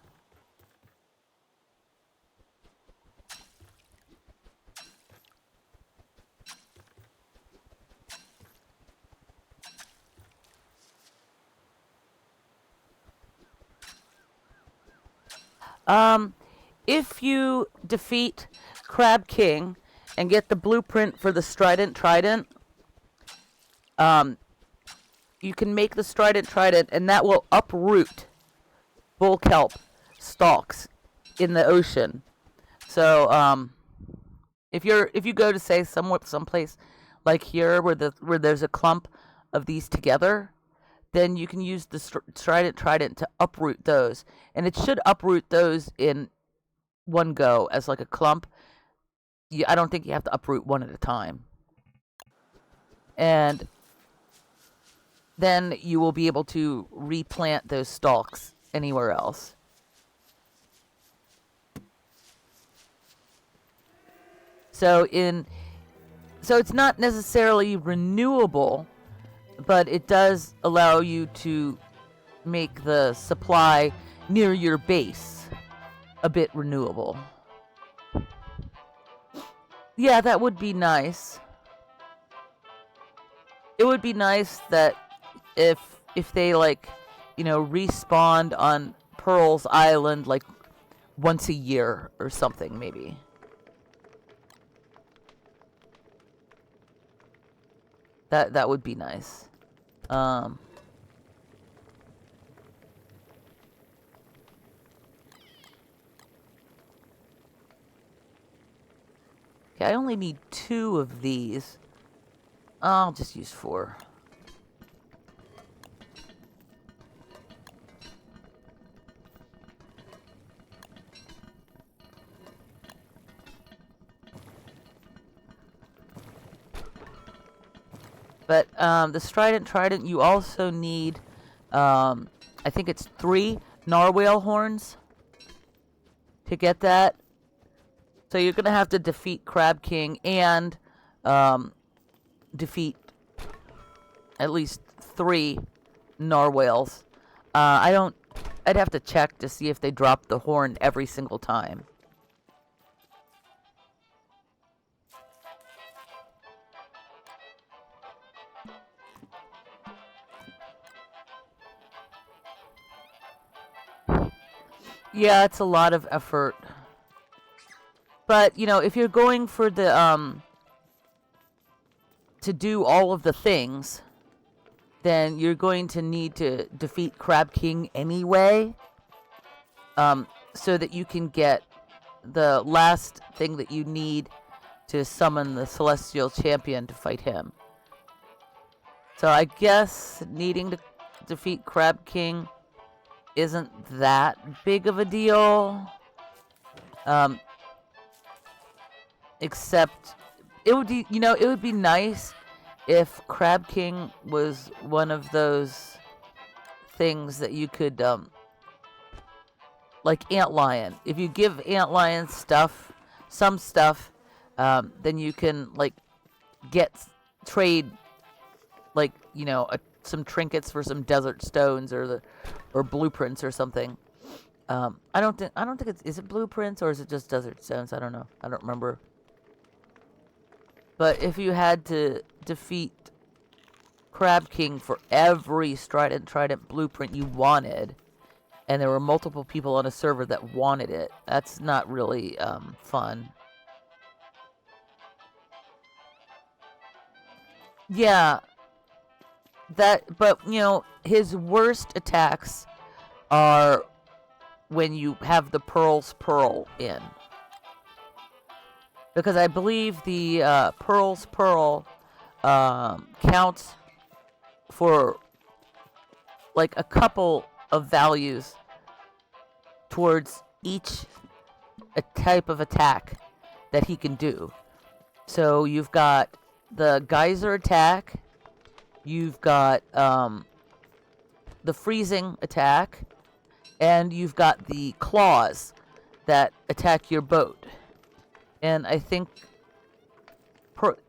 If you defeat Crab King and get the blueprint for the Strident Trident, you can make the Strident Trident, and that will uproot bull kelp stalks in the ocean. So, if you go to say someplace like here where there's a clump of these together, then you can use the Strident Trident to uproot those, and it should uproot those in one go as like a clump. I don't think you have to uproot one at a time. And then you will be able to replant those stalks anywhere else. So it's not necessarily renewable, but it does allow you to make the supply near your base a bit renewable. Yeah, that would be nice. It would be nice that if they respawned on Pearl's Island like once a year or something, maybe. That would be nice. Okay, I only need 2 of these. I'll just use 4. But the Strident Trident, you also need, I think it's 3 narwhal horns to get that. So you're going to have to defeat Crab King and defeat at least 3 narwhals. I'd have to check to see if they drop the horn every single time. Yeah, it's a lot of effort. But, if you're going for the, to do all of the things, then you're going to need to defeat Crab King anyway, so that you can get the last thing that you need to summon the Celestial Champion to fight him. So I guess needing to defeat Crab King isn't that big of a deal. Except it would be nice if Crab King was one of those things that you could like antlion. If you give antlion some stuff, then you can like get trade like some trinkets for some desert stones or blueprints or something. I don't think is it blueprints or is it just desert stones? I don't know. I don't remember. But if you had to defeat Crab King for every trident blueprint you wanted, and there were multiple people on a server that wanted it, that's not really fun. Yeah, but his worst attacks are when you have the Pearl's Pearl in. Because I believe the Pearl's Pearl counts for like a couple of values towards each a type of attack that he can do. So you've got the geyser attack, you've got the freezing attack, and you've got the claws that attack your boat. And I think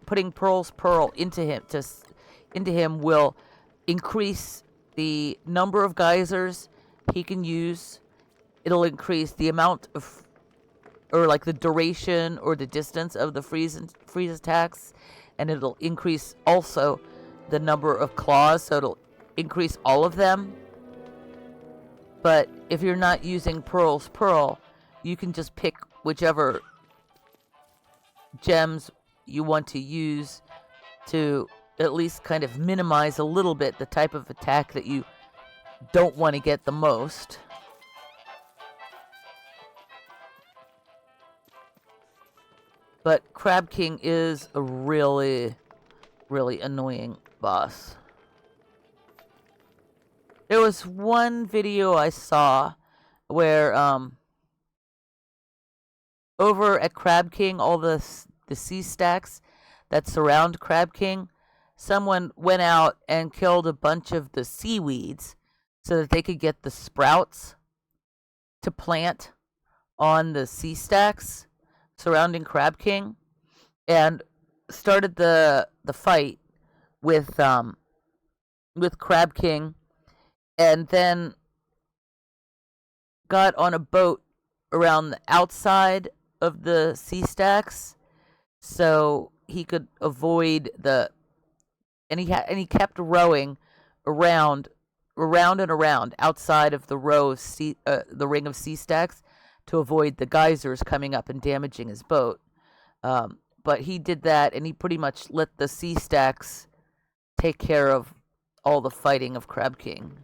putting Pearl's Pearl into him will increase the number of geysers he can use. It'll increase the amount of, or like the duration or the distance of the freeze attacks, and it'll increase also the number of claws, so it'll increase all of them. But if you're not using Pearl's Pearl, you can just pick whichever gems you want to use to at least kind of minimize a little bit the type of attack that you don't want to get the most. But Crab King is a really, really annoying boss. There was one video I saw where over at Crab King, all the sea stacks that surround Crab King, someone went out and killed a bunch of the seaweeds so that they could get the sprouts to plant on the sea stacks surrounding Crab King, and started the fight with Crab King, and then got on a boat around the outside of the sea stacks so he could avoid and he kept rowing around and around outside of the the ring of sea stacks to avoid the geysers coming up and damaging his boat. But he did that, and he pretty much let the sea stacks take care of all the fighting of Crab King.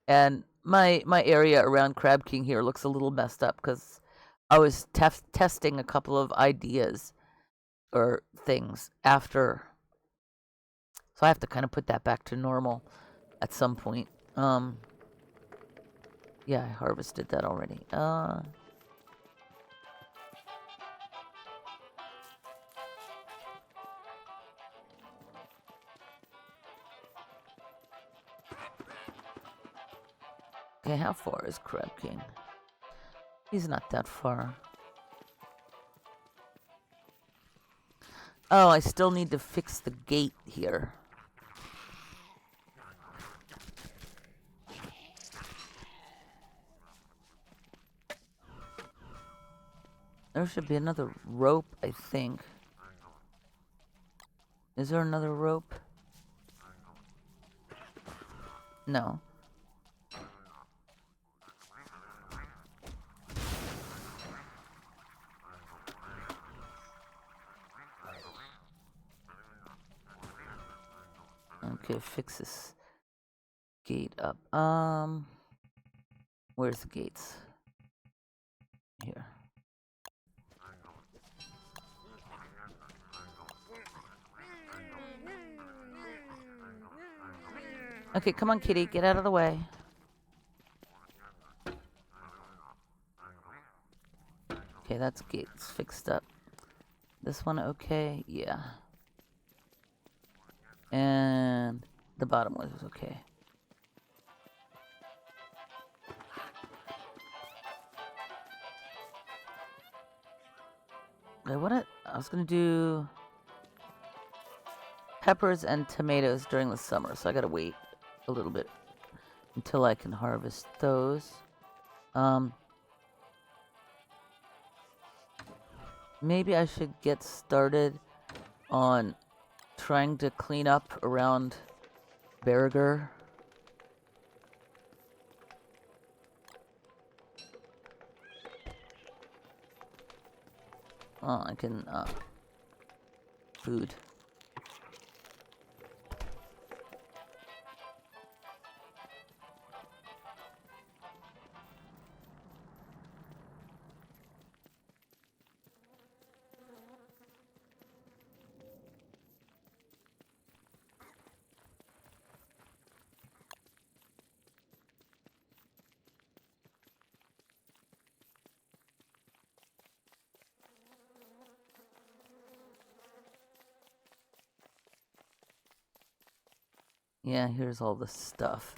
And my area around Crab King here looks a little messed up because I was testing a couple of ideas or things after. So I have to kind of put that back to normal at some point. Yeah, I harvested that already. Okay, how far is Crab King? He's not that far. Oh, I still need to fix the gate here. There should be another rope, I think. Is there another rope? No. Okay, fix this gate up. Where's the gates? Here. Okay, come on, kitty, get out of the way. Okay, that's gates fixed up. This one okay? Yeah. And the bottom one is okay. I was gonna do peppers and tomatoes during the summer, so I gotta wait a little bit until I can harvest those. Maybe I should get started on trying to clean up around Berger. Oh, I can, food. Yeah, here's all the stuff.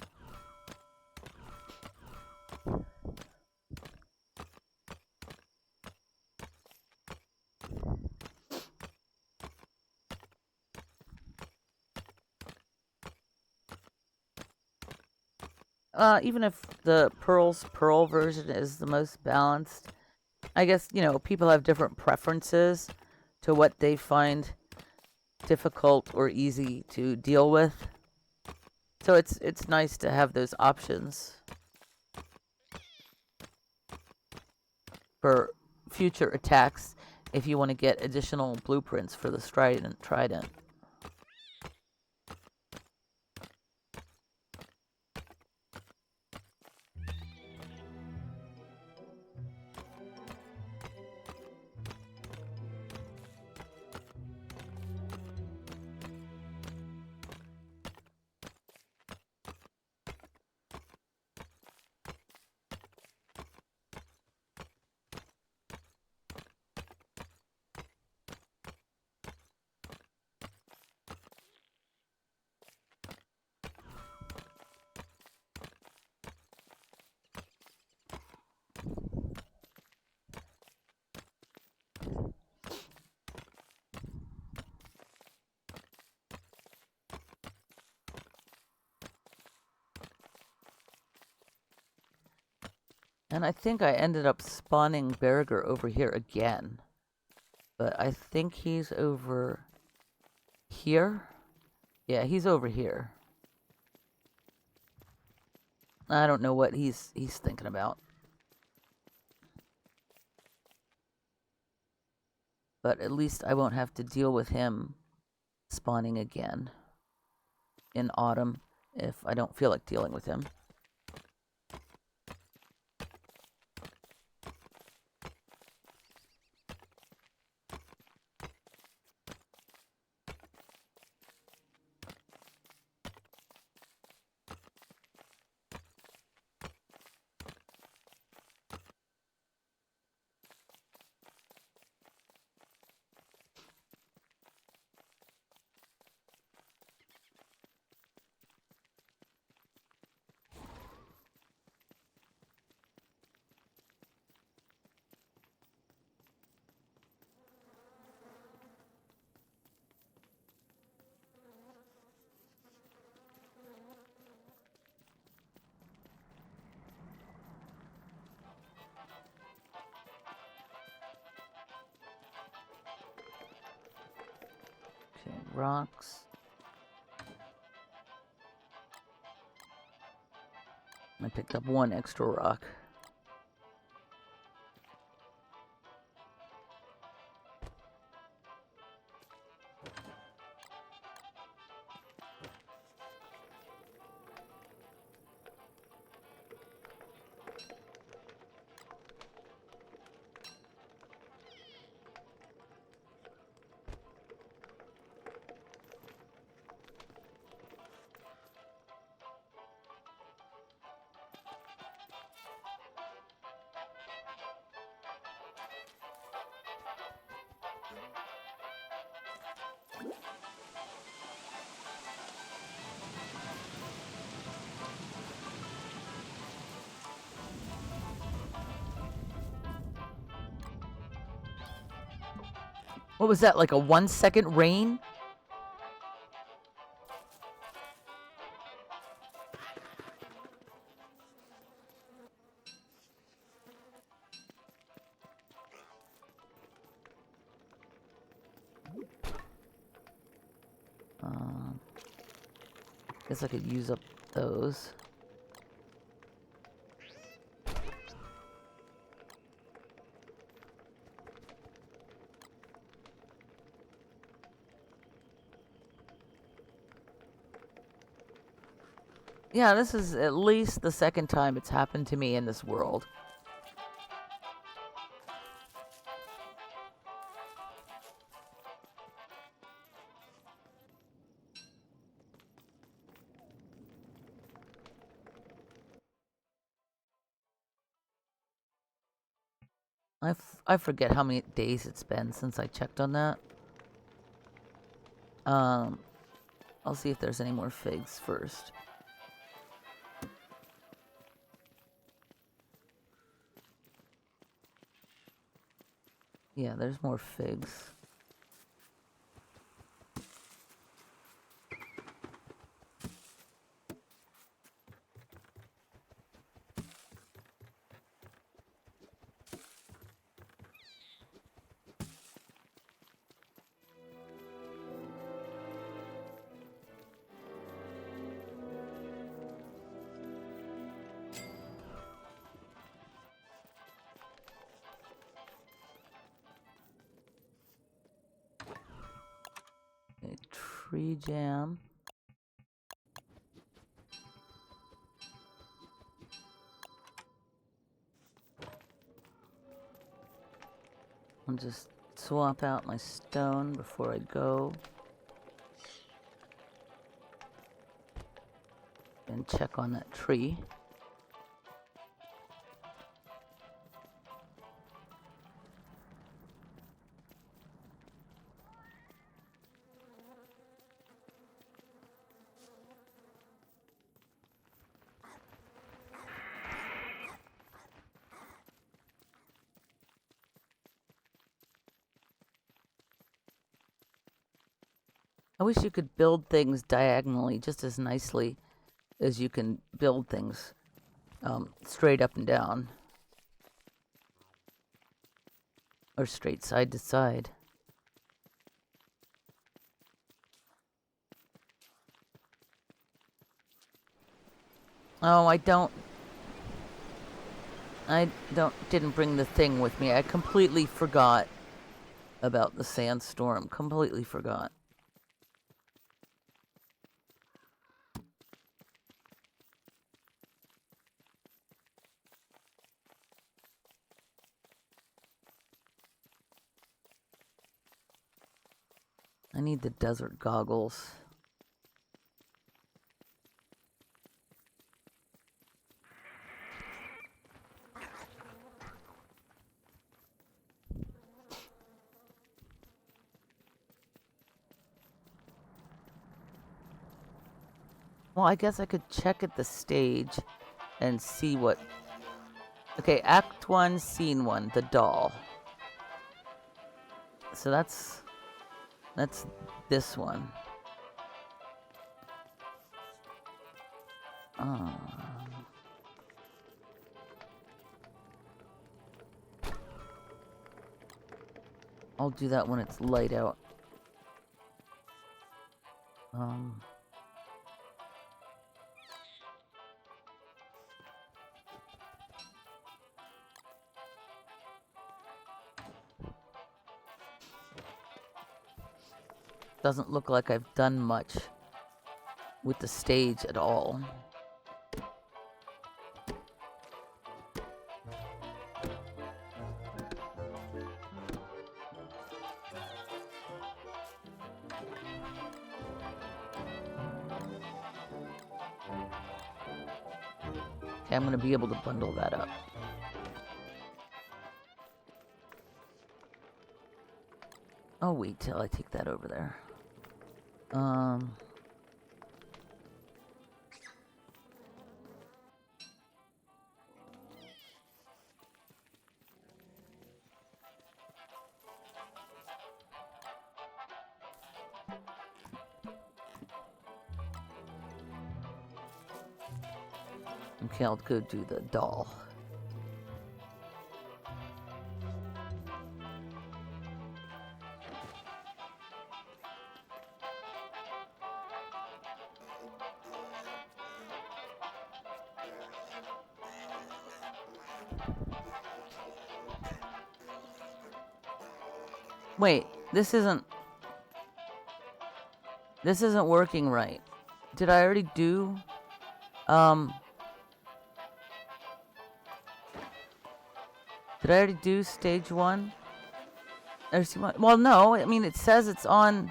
Even if the pearl version is the most balanced, I guess, people have different preferences to what they find difficult or easy to deal with. So it's nice to have those options for future attacks if you want to get additional blueprints for the trident. And I think I ended up spawning Berger over here again. But I think he's over here. Yeah, he's over here. I don't know what he's thinking about. But at least I won't have to deal with him spawning again in autumn if I don't feel like dealing with him. Okay, rocks. I picked up one extra rock. What was that, like a 1-second rain? Guess I could use up those. Yeah, this is at least the second time it's happened to me in this world. I forget how many days it's been since I checked on that. I'll see if there's any more figs first. Yeah, there's more figs. Okay, tree jam. I'll just swap out my stone before I go. And check on that tree. I wish you could build things diagonally just as nicely as you can build things straight up and down. Or straight side to side. Oh, didn't bring the thing with me. I completely forgot about the sandstorm. Completely forgot. I need the desert goggles. Well, I guess I could check at the stage and see what... Okay, Act 1, Scene 1, the doll. So that's this one. I'll do that when it's light out. Doesn't look like I've done much with the stage at all. Okay, I'm going to be able to bundle that up. I'll wait till I take that over there. Okay, I'll go do the doll. Wait, this isn't working right. Did I already do did I already do stage 1? Well, no, I mean it says it's on,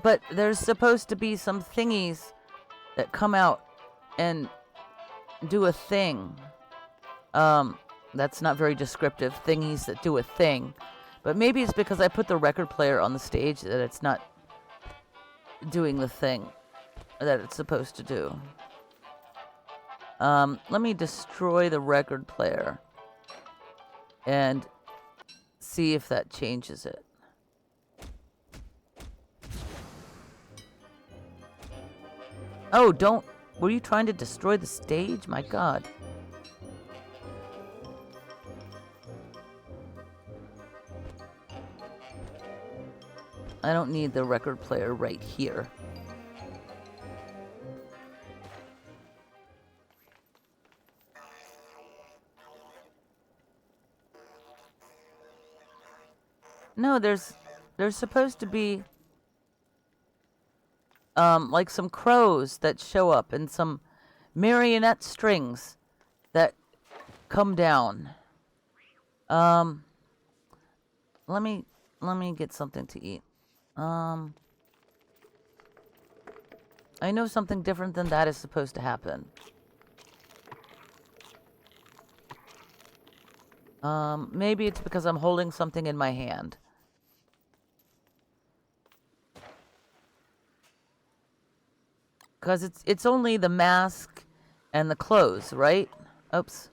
but there's supposed to be some thingies that come out and do a thing. That's not very descriptive. Thingies that do a thing. But maybe it's because I put the record player on the stage that it's not doing the thing that it's supposed to do. Let me destroy the record player and see if that changes it. Oh, don't... Were you trying to destroy the stage? My god. I don't need the record player right here. No, there's supposed to be like some crows that show up and some marionette strings that come down. Let me get something to eat. I know something different than that is supposed to happen. Maybe it's because I'm holding something in my hand. Because it's only the mask and the clothes, right? Oops.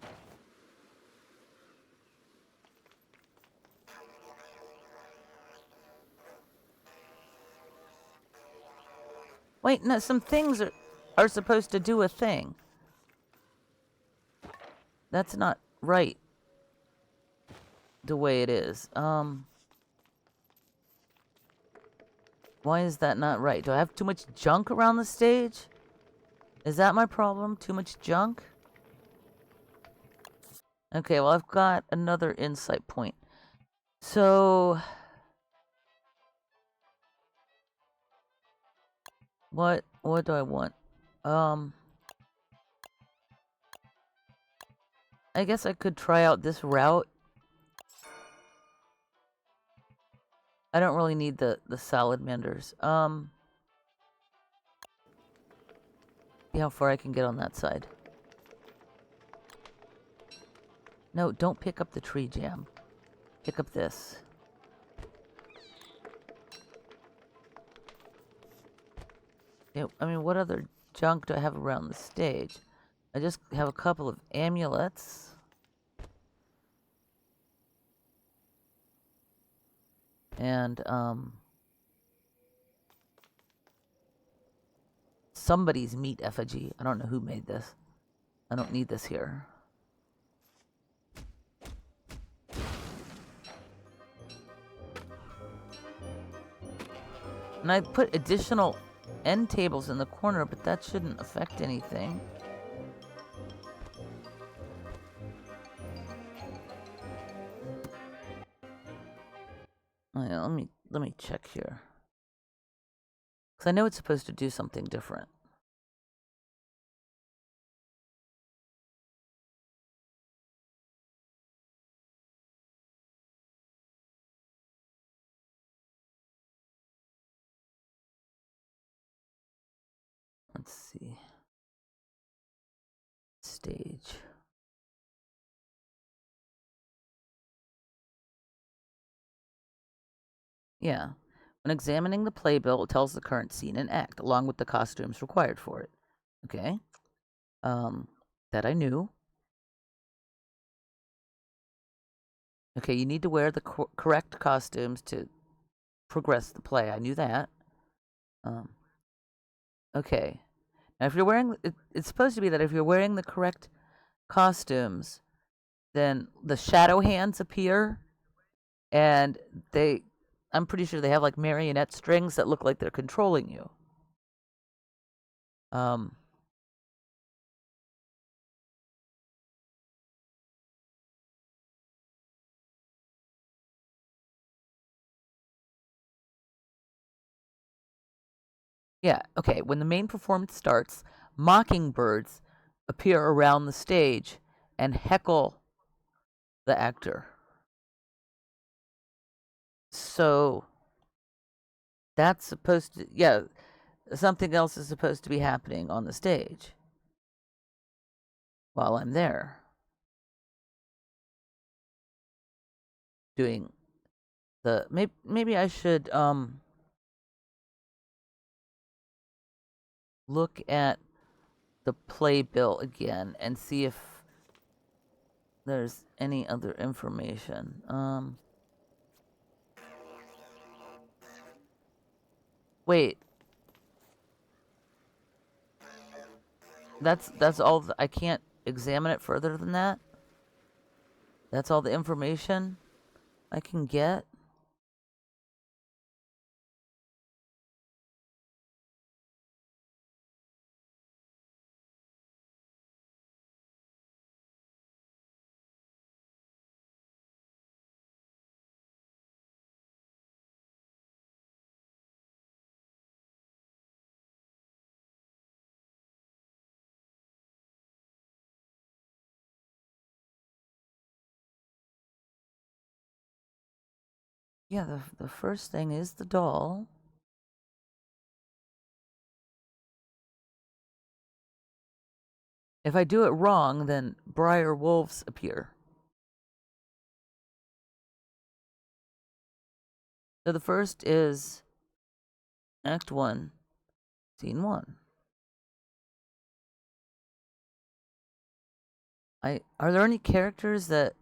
Wait, no, some things are supposed to do a thing. That's not right. The way it is. Why is that not right? Do I have too much junk around the stage? Is that my problem? Too much junk? Okay, well, I've got another insight point. So... What do I want? I guess I could try out this route. I don't really need the salamanders. See how far I can get on that side. No, don't pick up the tree jam. Pick up this. Yeah, I mean, what other junk do I have around the stage? I just have a couple of amulets. And, somebody's meat effigy. I don't know who made this. I don't need this here. And I put additional end tables in the corner, but that shouldn't affect anything. Oh, yeah, let me check here. Because I know it's supposed to do something different. Let's see. Stage. Yeah. When examining the playbill, it tells the current scene and act, along with the costumes required for it. Okay. That I knew. Okay, you need to wear the correct costumes to progress the play. I knew that. Okay. And if you're wearing, it's supposed to be that if you're wearing the correct costumes, then the shadow hands appear, and I'm pretty sure they have like marionette strings that look like they're controlling you. Um, yeah, okay. When the main performance starts, mockingbirds appear around the stage and heckle the actor. So that's supposed to, yeah, something else is supposed to be happening on the stage while I'm there doing the, maybe I should look at the playbill again and see if there's any other information. Wait, that's all. I can't examine it further than that. That's all the information I can get. Yeah, the first thing is the doll. If I do it wrong, then Briar wolves appear. So the first is Act 1, Scene 1. Are there any characters that...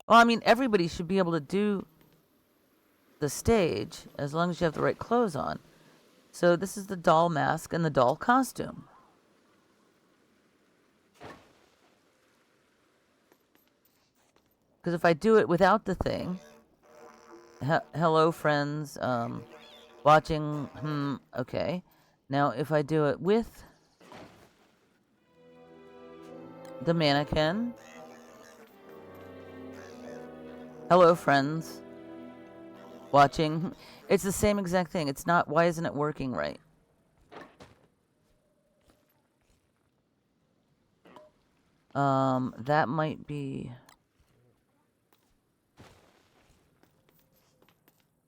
Well, I mean, everybody should be able to do the stage as long as you have the right clothes on. So this is the doll mask and the doll costume. Because if I do it without the thing... hello, friends. Watching... okay. Now, if I do it with the mannequin... Hello, friends. Watching... It's the same exact thing. It's not... Why isn't it working right? That might be...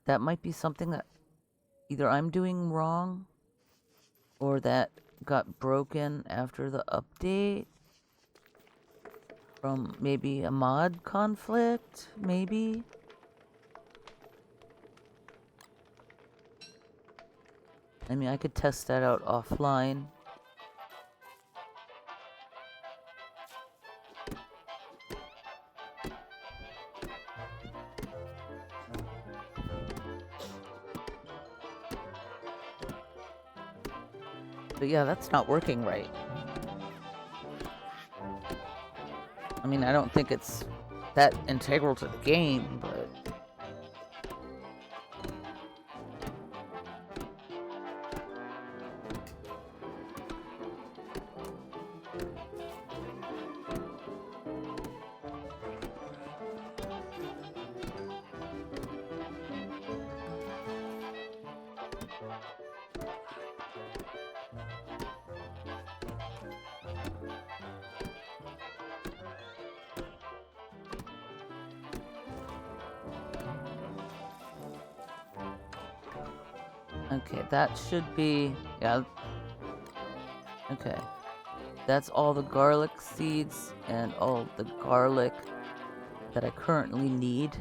That might be something that either I'm doing wrong or that got broken after the update from maybe a mod conflict, maybe? I mean, I could test that out offline. But yeah, that's not working right. I mean, I don't think it's that integral to the game, but... Okay, that should be... Yeah. Okay. That's all the garlic seeds and all the garlic that I currently need.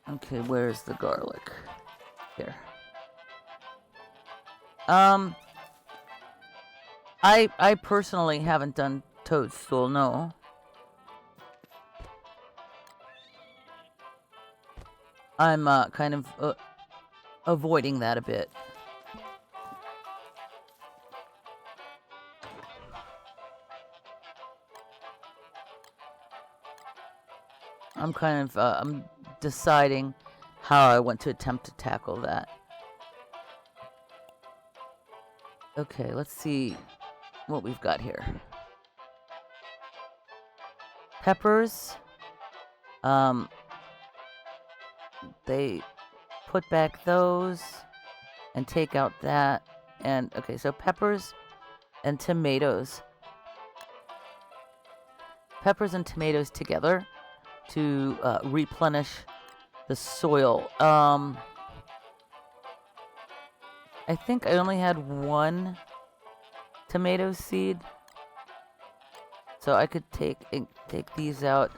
Okay, where's the garlic? Here. I personally haven't done toadstool, no. I'm kind of avoiding that a bit. I'm kind of I'm deciding how I want to attempt to tackle that. Okay, let's see what we've got here. Peppers. They put back those and take out that. And okay, so peppers and tomatoes. Peppers and tomatoes together to replenish the soil. I think I only had one tomato seed, so I could take these out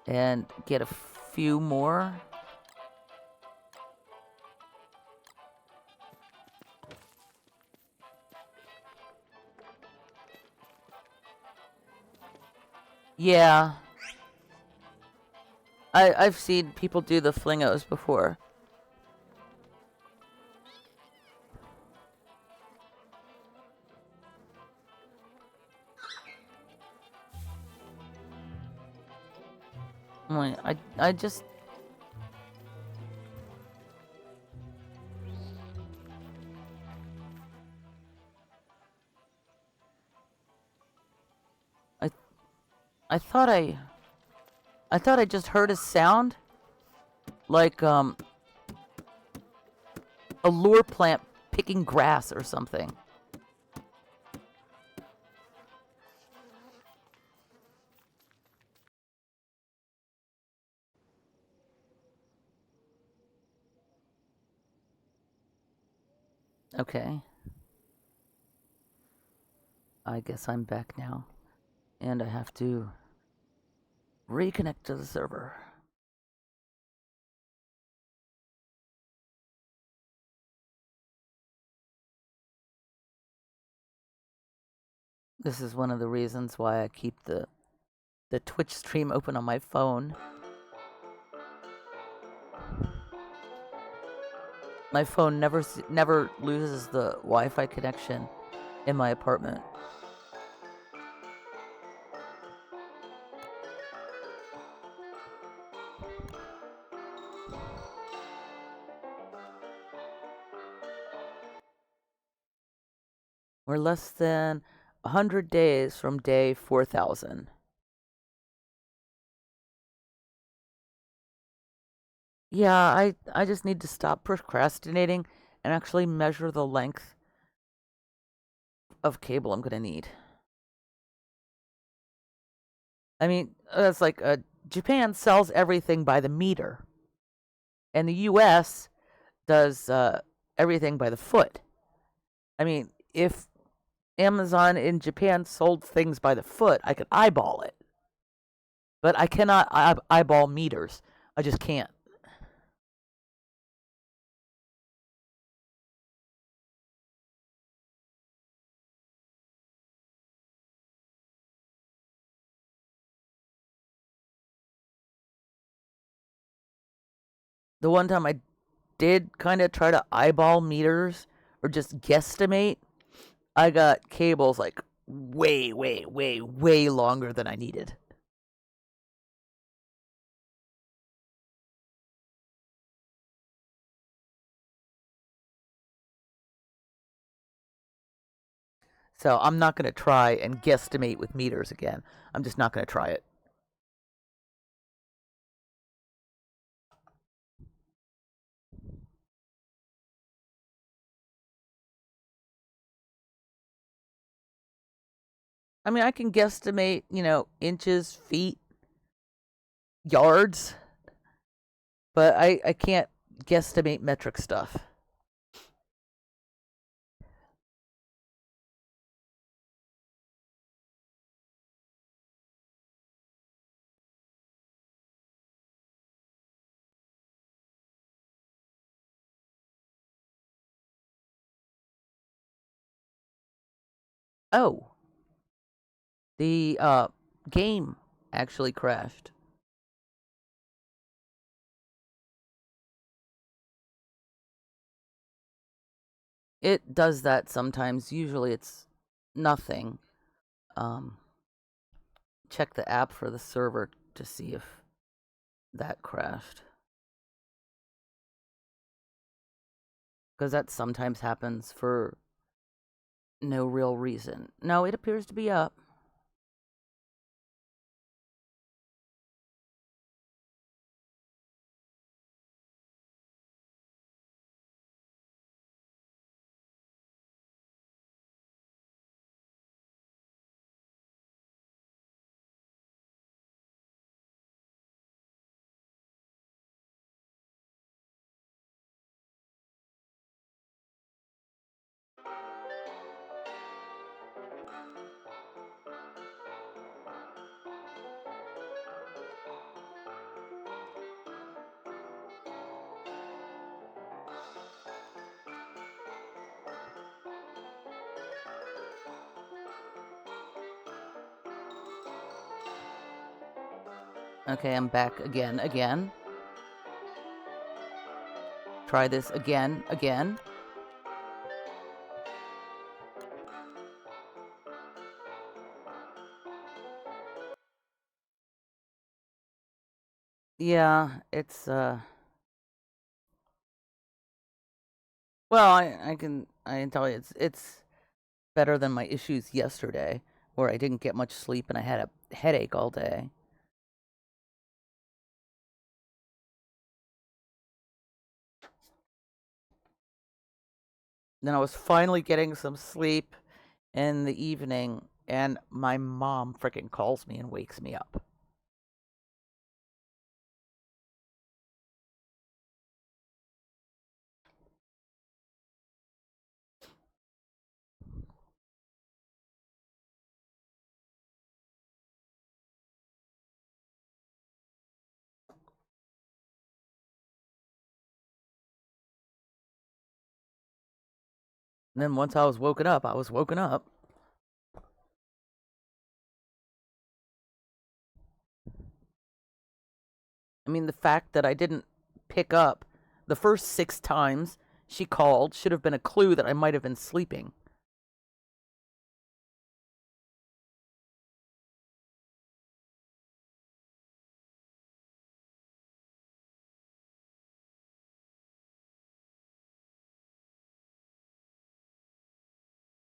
and get a few more. Yeah, I've seen people do the flingos before. I just I I thought I just heard a sound like a lure plant picking grass or something. Okay. I guess I'm back now. And I have to reconnect to the server. This is one of the reasons why I keep the Twitch stream open on my phone. My phone never loses the Wi-Fi connection in my apartment. We're less than 100 days from day 4,000. Yeah, I just need to stop procrastinating and actually measure the length of cable I'm going to need. I mean, it's like Japan sells everything by the meter, and the U.S. does everything by the foot. I mean, if Amazon in Japan sold things by the foot, I could eyeball it. But I cannot eyeball meters. I just can't. The one time I did kind of try to eyeball meters or just guesstimate, I got cables like way, way, way, way longer than I needed. So I'm not going to try and guesstimate with meters again. I'm just not going to try it. I mean, I can guesstimate, inches, feet, yards, but I can't guesstimate metric stuff. Oh, the game actually crashed. It does that sometimes. Usually it's nothing. Um, check the app for the server to see if that crashed. Because that sometimes happens for no real reason. No, it appears to be up. Okay, I'm back again. Try this again. Yeah, it's well, I can tell you it's better than my issues yesterday where I didn't get much sleep and I had a headache all day. Then I was finally getting some sleep in the evening and my mom freaking calls me and wakes me up. And then once I was woken up, I was woken up. I mean, the fact that I didn't pick up the first 6 times she called should have been a clue that I might have been sleeping.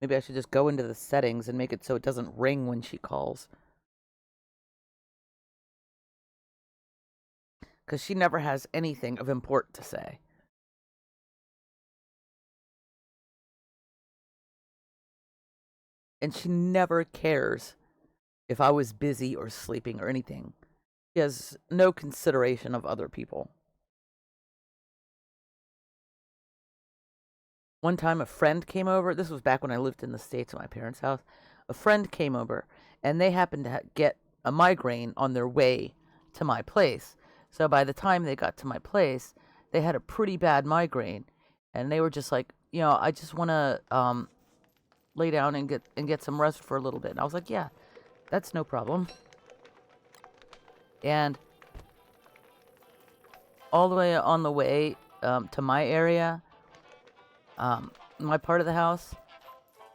Maybe I should just go into the settings and make it so it doesn't ring when she calls. Because she never has anything of import to say. And she never cares if I was busy or sleeping or anything. She has no consideration of other people. One time a friend came over. This was back when I lived in the States at my parents' house. A friend came over and they happened to get a migraine on their way to my place. So by the time they got to my place, they had a pretty bad migraine. And they were just like, I just want to lay down and get some rest for a little bit. And I was like, yeah, that's no problem. And all the way on the way to my area, my part of the house,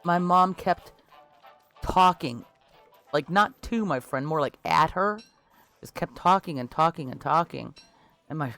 my mom kept talking, like not to my friend, more like at her. Just kept talking and talking and talking, and my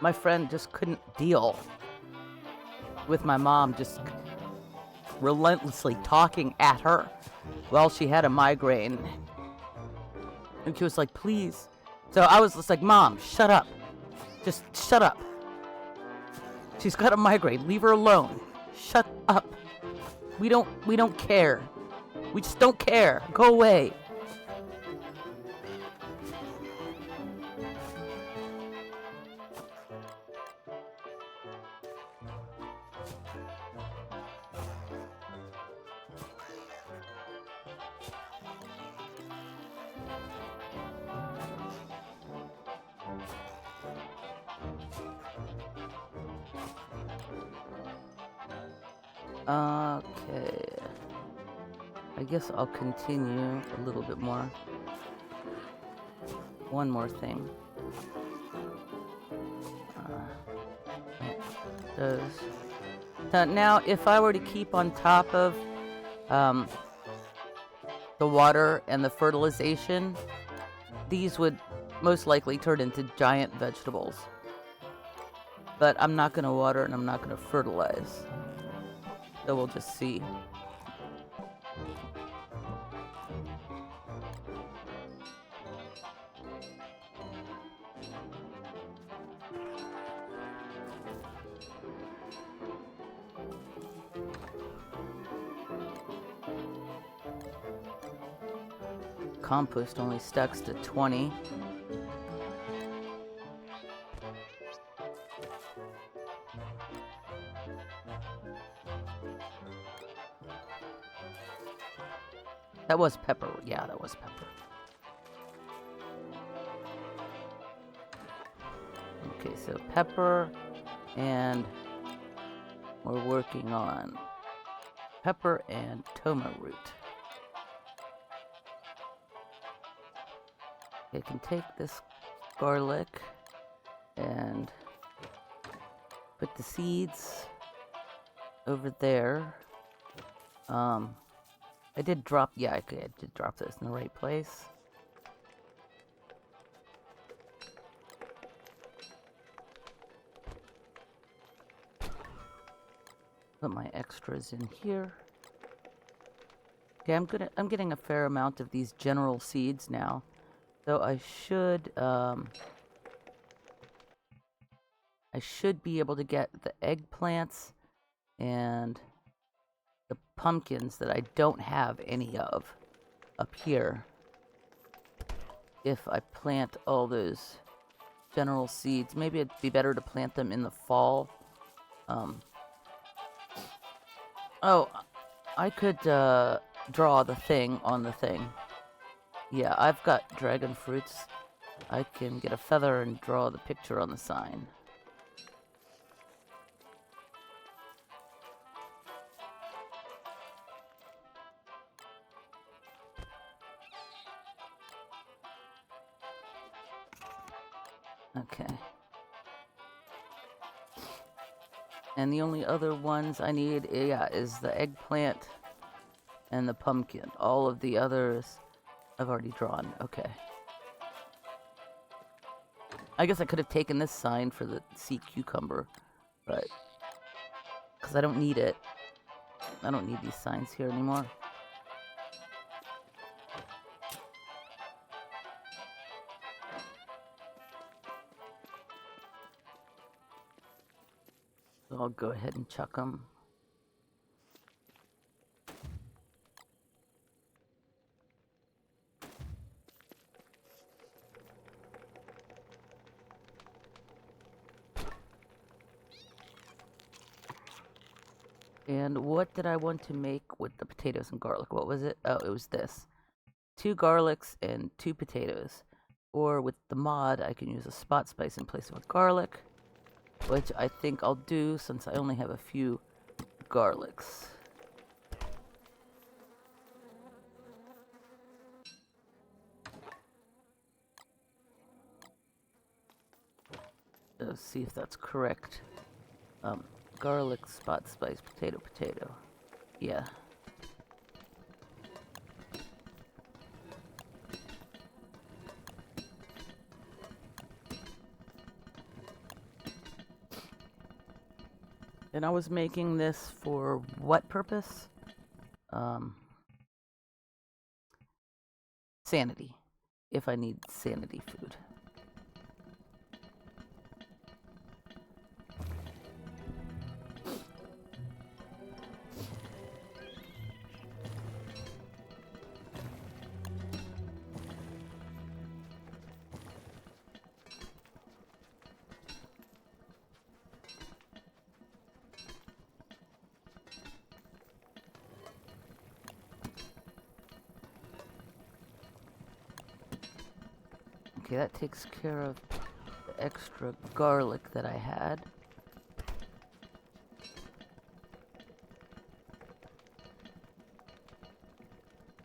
my friend just couldn't deal with my mom just relentlessly talking at her while she had a migraine. And she was like, please. So I was just like, Mom, shut up. Just shut up. She's got a migraine. Leave her alone. Shut up. We don't care. We just don't care. Go away. Okay. I guess I'll continue a little bit more. One more thing. Now, if I were to keep on top of the water and the fertilization, these would most likely turn into giant vegetables. But I'm not going to water and I'm not going to fertilize. So we'll just see. Compost only stacks to 20. That was pepper. Yeah, that was pepper. Okay, so pepper, and we're working on pepper and toma root. I can take this garlic and put the seeds over there. I did drop, yeah, I did drop this in the right place. Put my extras in here. Okay, I'm getting a fair amount of these general seeds now. So I should be able to get the eggplants and the pumpkins that I don't have any of up here if I plant all those general seeds. Maybe it'd be better to plant them in the fall. Oh, I could draw the thing on the thing. Yeah, I've got dragon fruits. I can get a feather and draw the picture on the sign. Okay. And the only other ones I need, yeah, is the eggplant and the pumpkin. All of the others I've already drawn. Okay. I guess I could have taken this sign for the sea cucumber, but because I don't need it. I don't need these signs here anymore. So I'll go ahead and chuck them. And what did I want to make with the potatoes and garlic? What was it? Oh, it was this. 2 garlics and 2 potatoes. Or with the mod, I can use a spot spice in place of a garlic, which I think I'll do since I only have a few garlics. Let's see if that's correct. Garlic, spot spice, potato. Yeah. And I was making this for what purpose? Sanity. If I need sanity food. Okay, that takes care of the extra garlic that I had.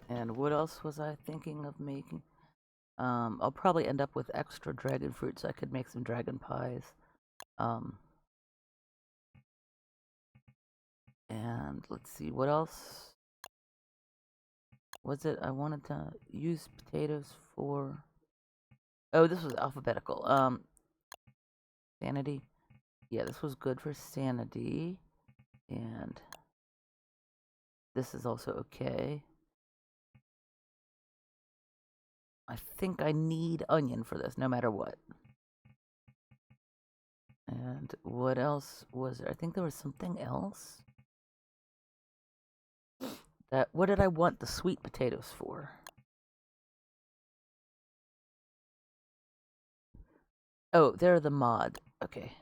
And what else was I thinking of making? I'll probably end up with extra dragon fruit so I could make some dragon pies. And let's see, what else was it I wanted to use potatoes for? Oh, this was alphabetical. Sanity. Yeah, this was good for sanity. And this is also okay. I think I need onion for this, no matter what. And what else was there? I think there was something else. What did I want the sweet potatoes for? Oh, they're the mod. Okay.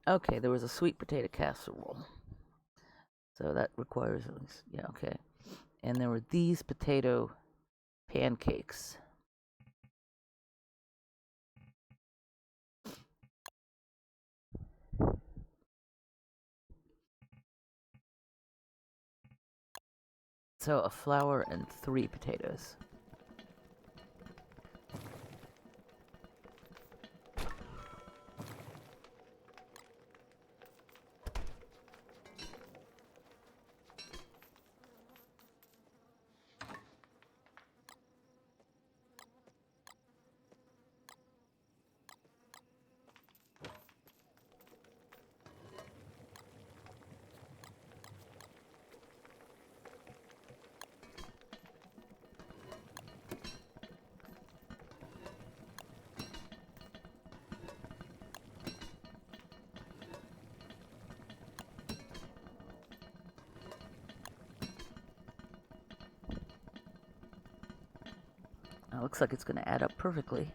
Okay, there was a sweet potato casserole. So that requires, yeah, okay. And there were these potato pancakes. So a flour and 3 potatoes. It looks like it's going to add up perfectly.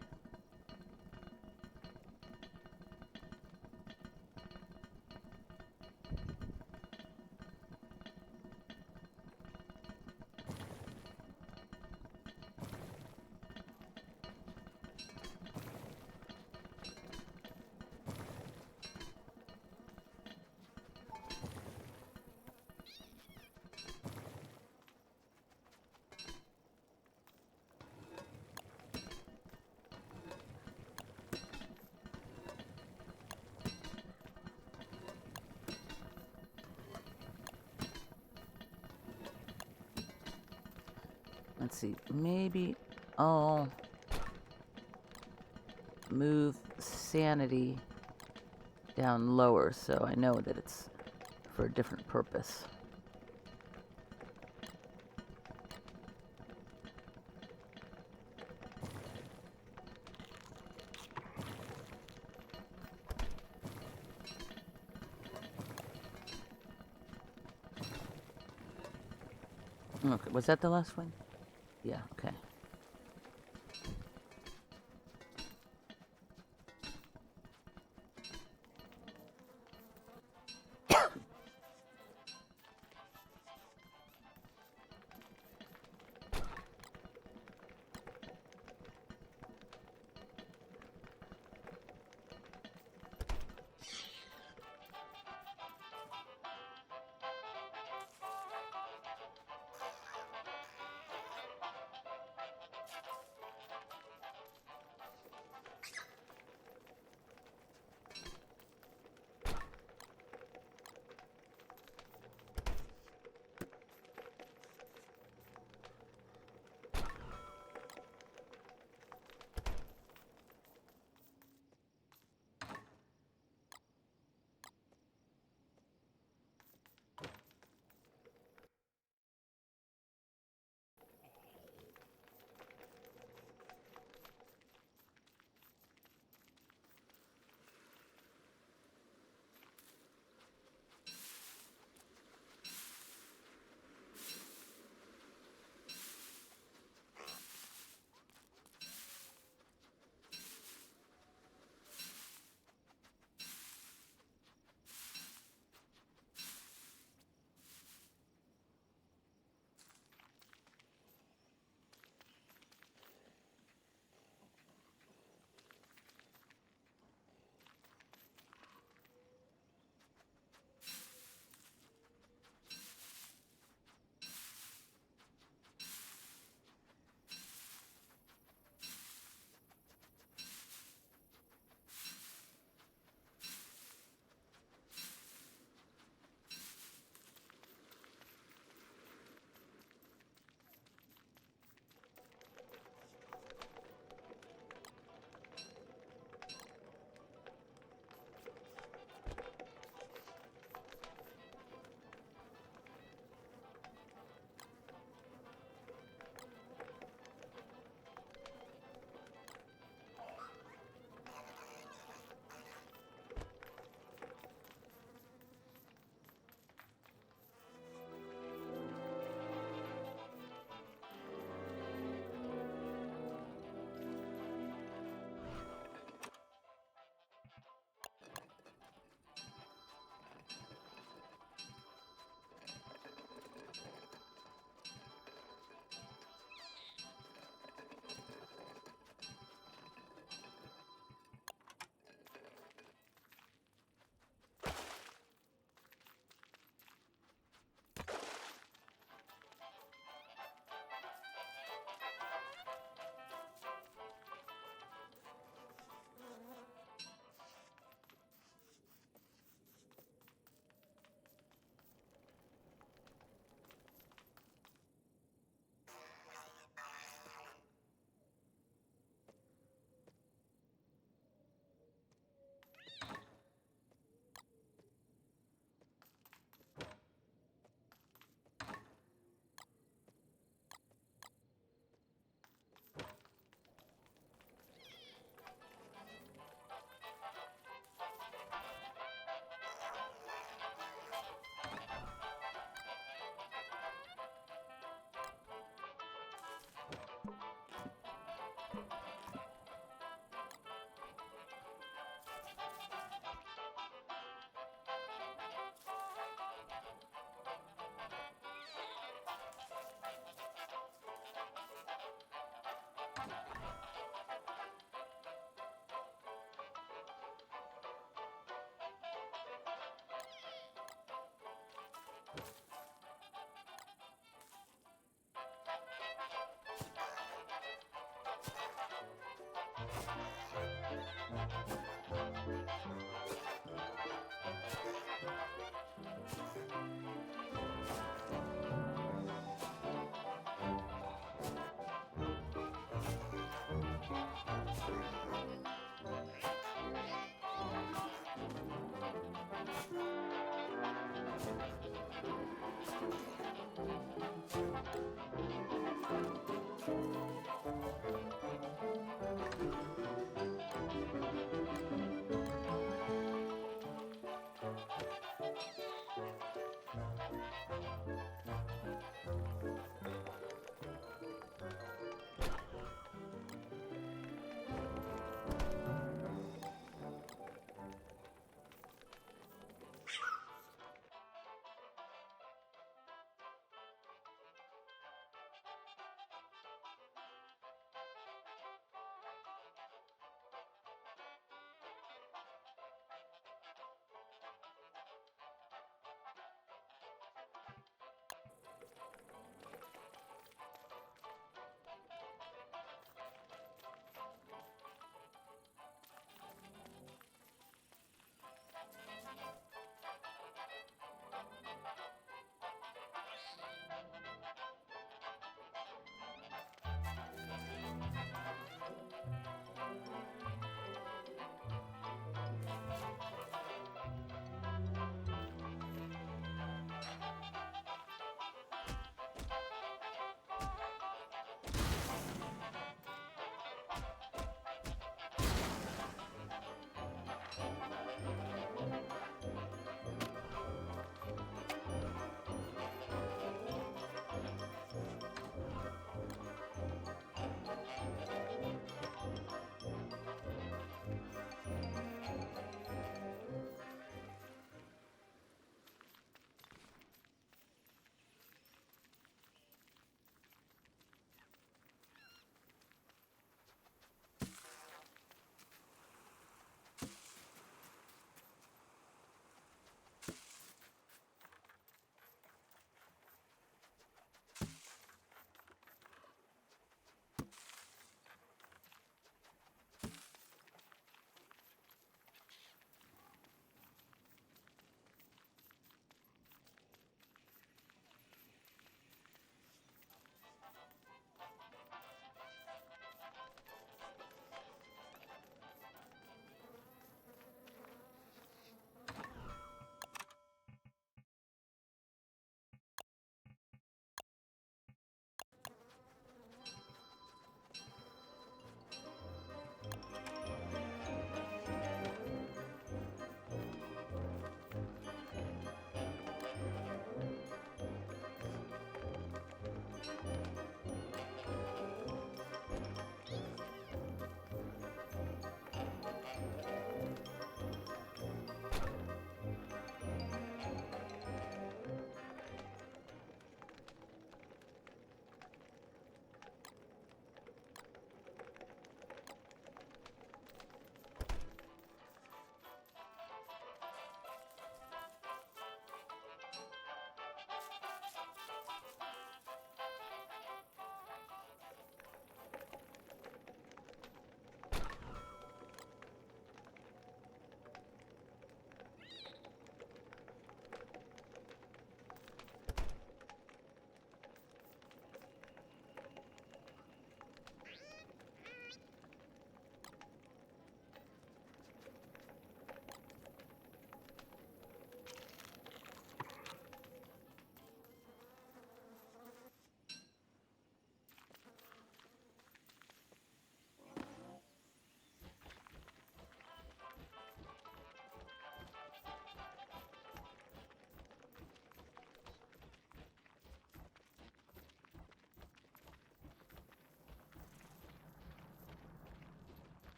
Let's see, maybe I'll move sanity down lower so I know that it's for a different purpose. Okay, was that the last one? Yeah, okay.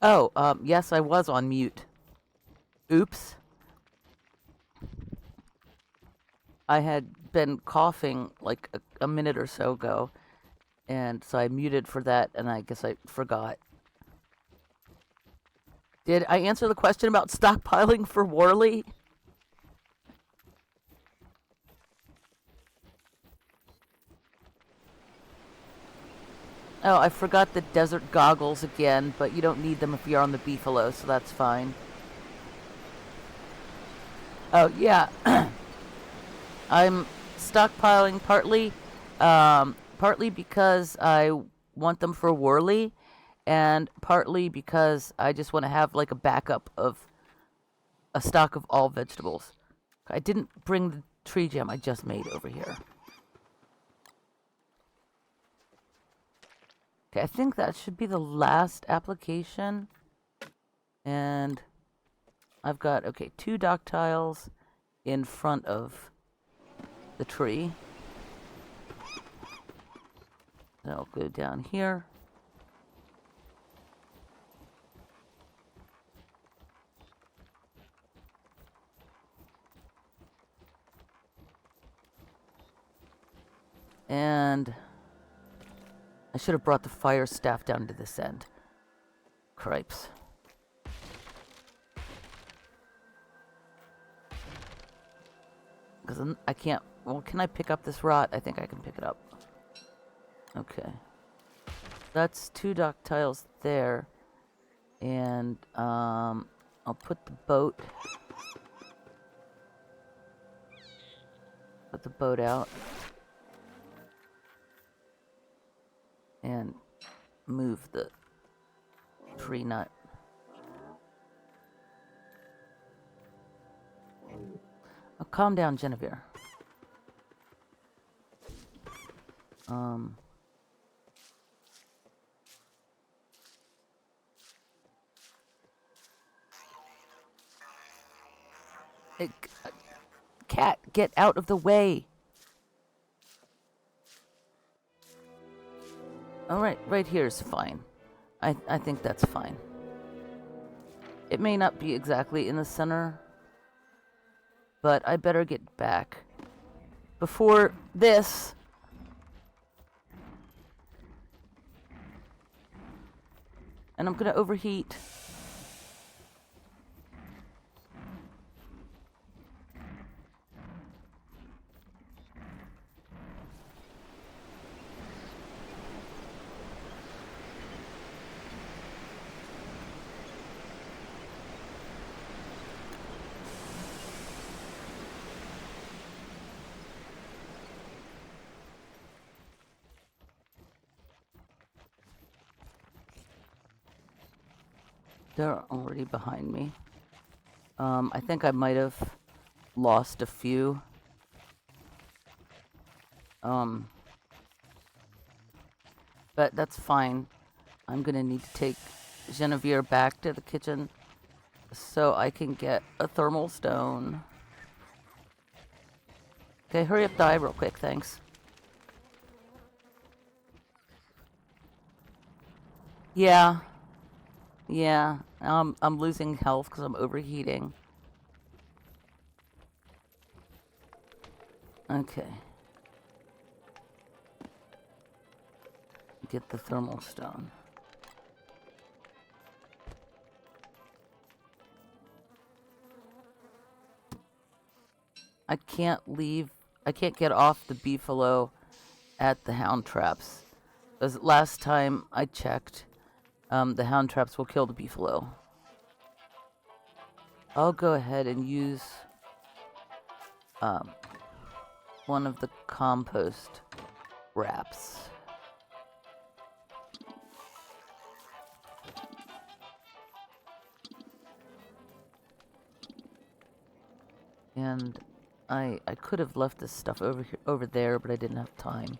Oh, yes, I was on mute. Oops. I had been coughing like a minute or so ago, and so I muted for that, and I guess I forgot. Did I answer the question about stockpiling for Worley? Oh, I forgot the desert goggles again, but you don't need them if you're on the Beefalo, so that's fine. Oh, yeah. I'm stockpiling partly because I want them for Worley, and partly because I just want to have like a backup of a stock of all vegetables. I didn't bring the tree gem I just made over here. Okay, I think that should be the last application. And I've got, okay, 2 dock tiles in front of the tree. Then I'll go down here. And I should have brought the fire staff down to this end. Cripes. Because I can't... Well, can I pick up this rot? I think I can pick it up. Okay. That's 2 dock tiles there. And, I'll put the boat... Put the boat out. And move the tree nut. Oh, calm down, Genevieve. Cat, get out of the way. Alright, right here is fine. I think that's fine. It may not be exactly in the center, but I better get back before this. And I'm gonna overheat. They're already behind me. I think I might have lost a few. But that's fine. I'm gonna need to take Genevieve back to the kitchen so I can get a thermal stone. Okay, hurry up, die real quick, thanks. Yeah. Yeah, I'm losing health because I'm overheating. Okay. Get the thermal stone. I can't get off the beefalo at the hound traps. Because last time I checked, the hound traps will kill the beefalo. I'll go ahead and use one of the compost wraps. And I could have left this stuff over there, but I didn't have time.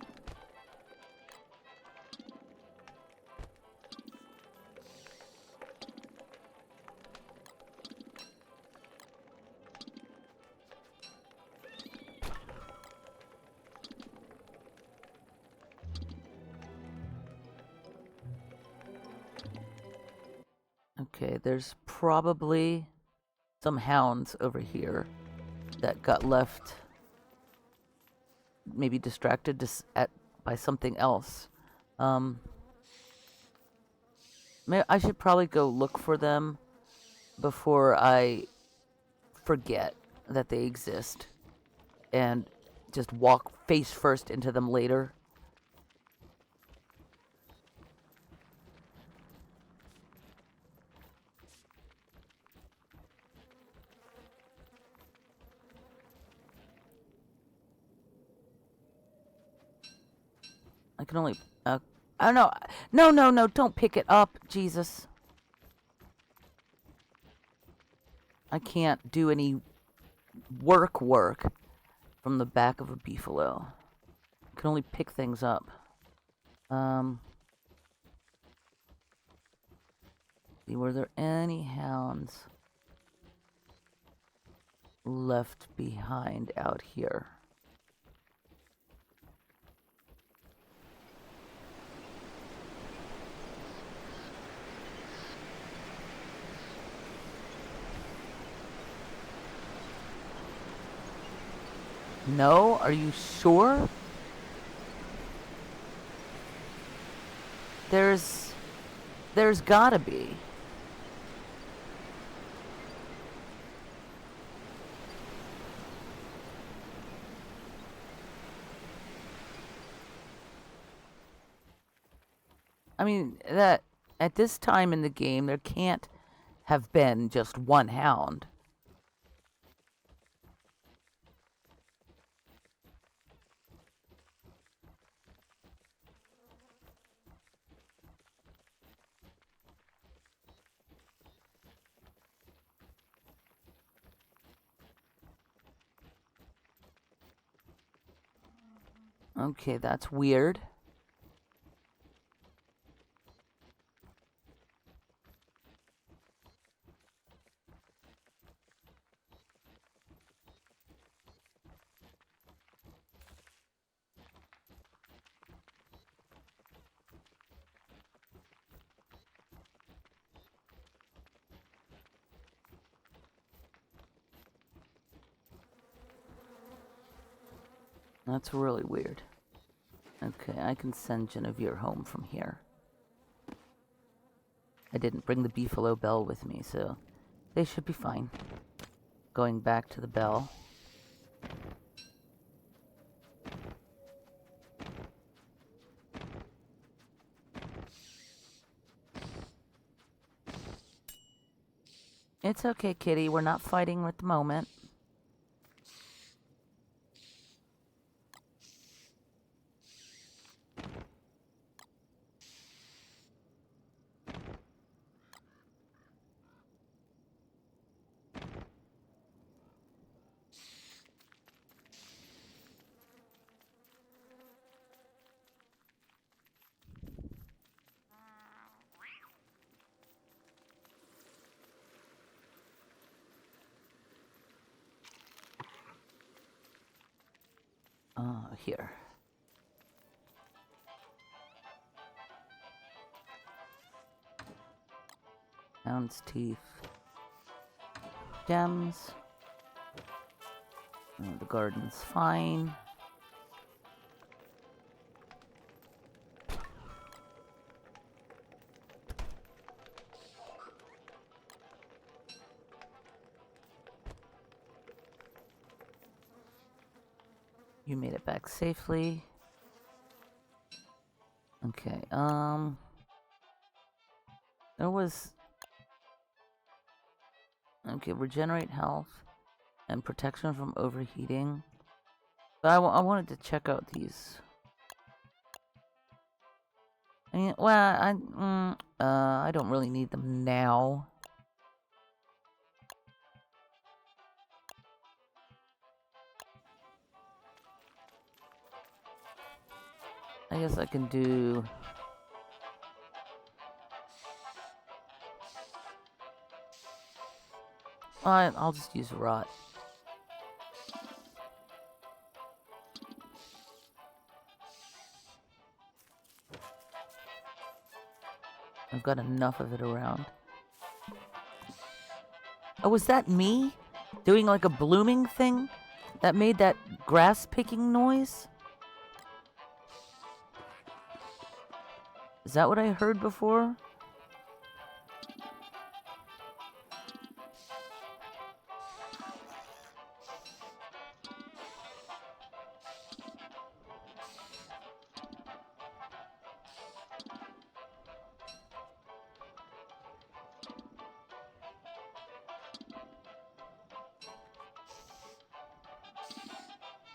Okay, there's probably some hounds over here that got left, maybe distracted by something else. I should probably go look for them before I forget that they exist and just walk face first into them later. I can only... I don't know. No, don't pick it up, Jesus. I can't do any work from the back of a beefalo. I can only pick things up. See, were there any hounds left behind out here? No? Are you sure? There's gotta be. I mean, that at this time in the game, there can't have been just one hound. Okay, that's weird. That's really weird. Okay, I can send Genevieve home from here. I didn't bring the beefalo bell with me, so they should be fine. Going back to the bell. It's okay, kitty. We're not fighting at the moment. Here. Hound's teeth. Gems. The garden's fine. You made it back safely. Okay, there was... Okay, regenerate health and protection from overheating. But I wanted to check out these. I mean, well, I don't really need them now. I guess I can do... I'll just use rot. I've got enough of it around. Oh, was that me? Doing like a blooming thing? That made that grass picking noise? Is that what I heard before?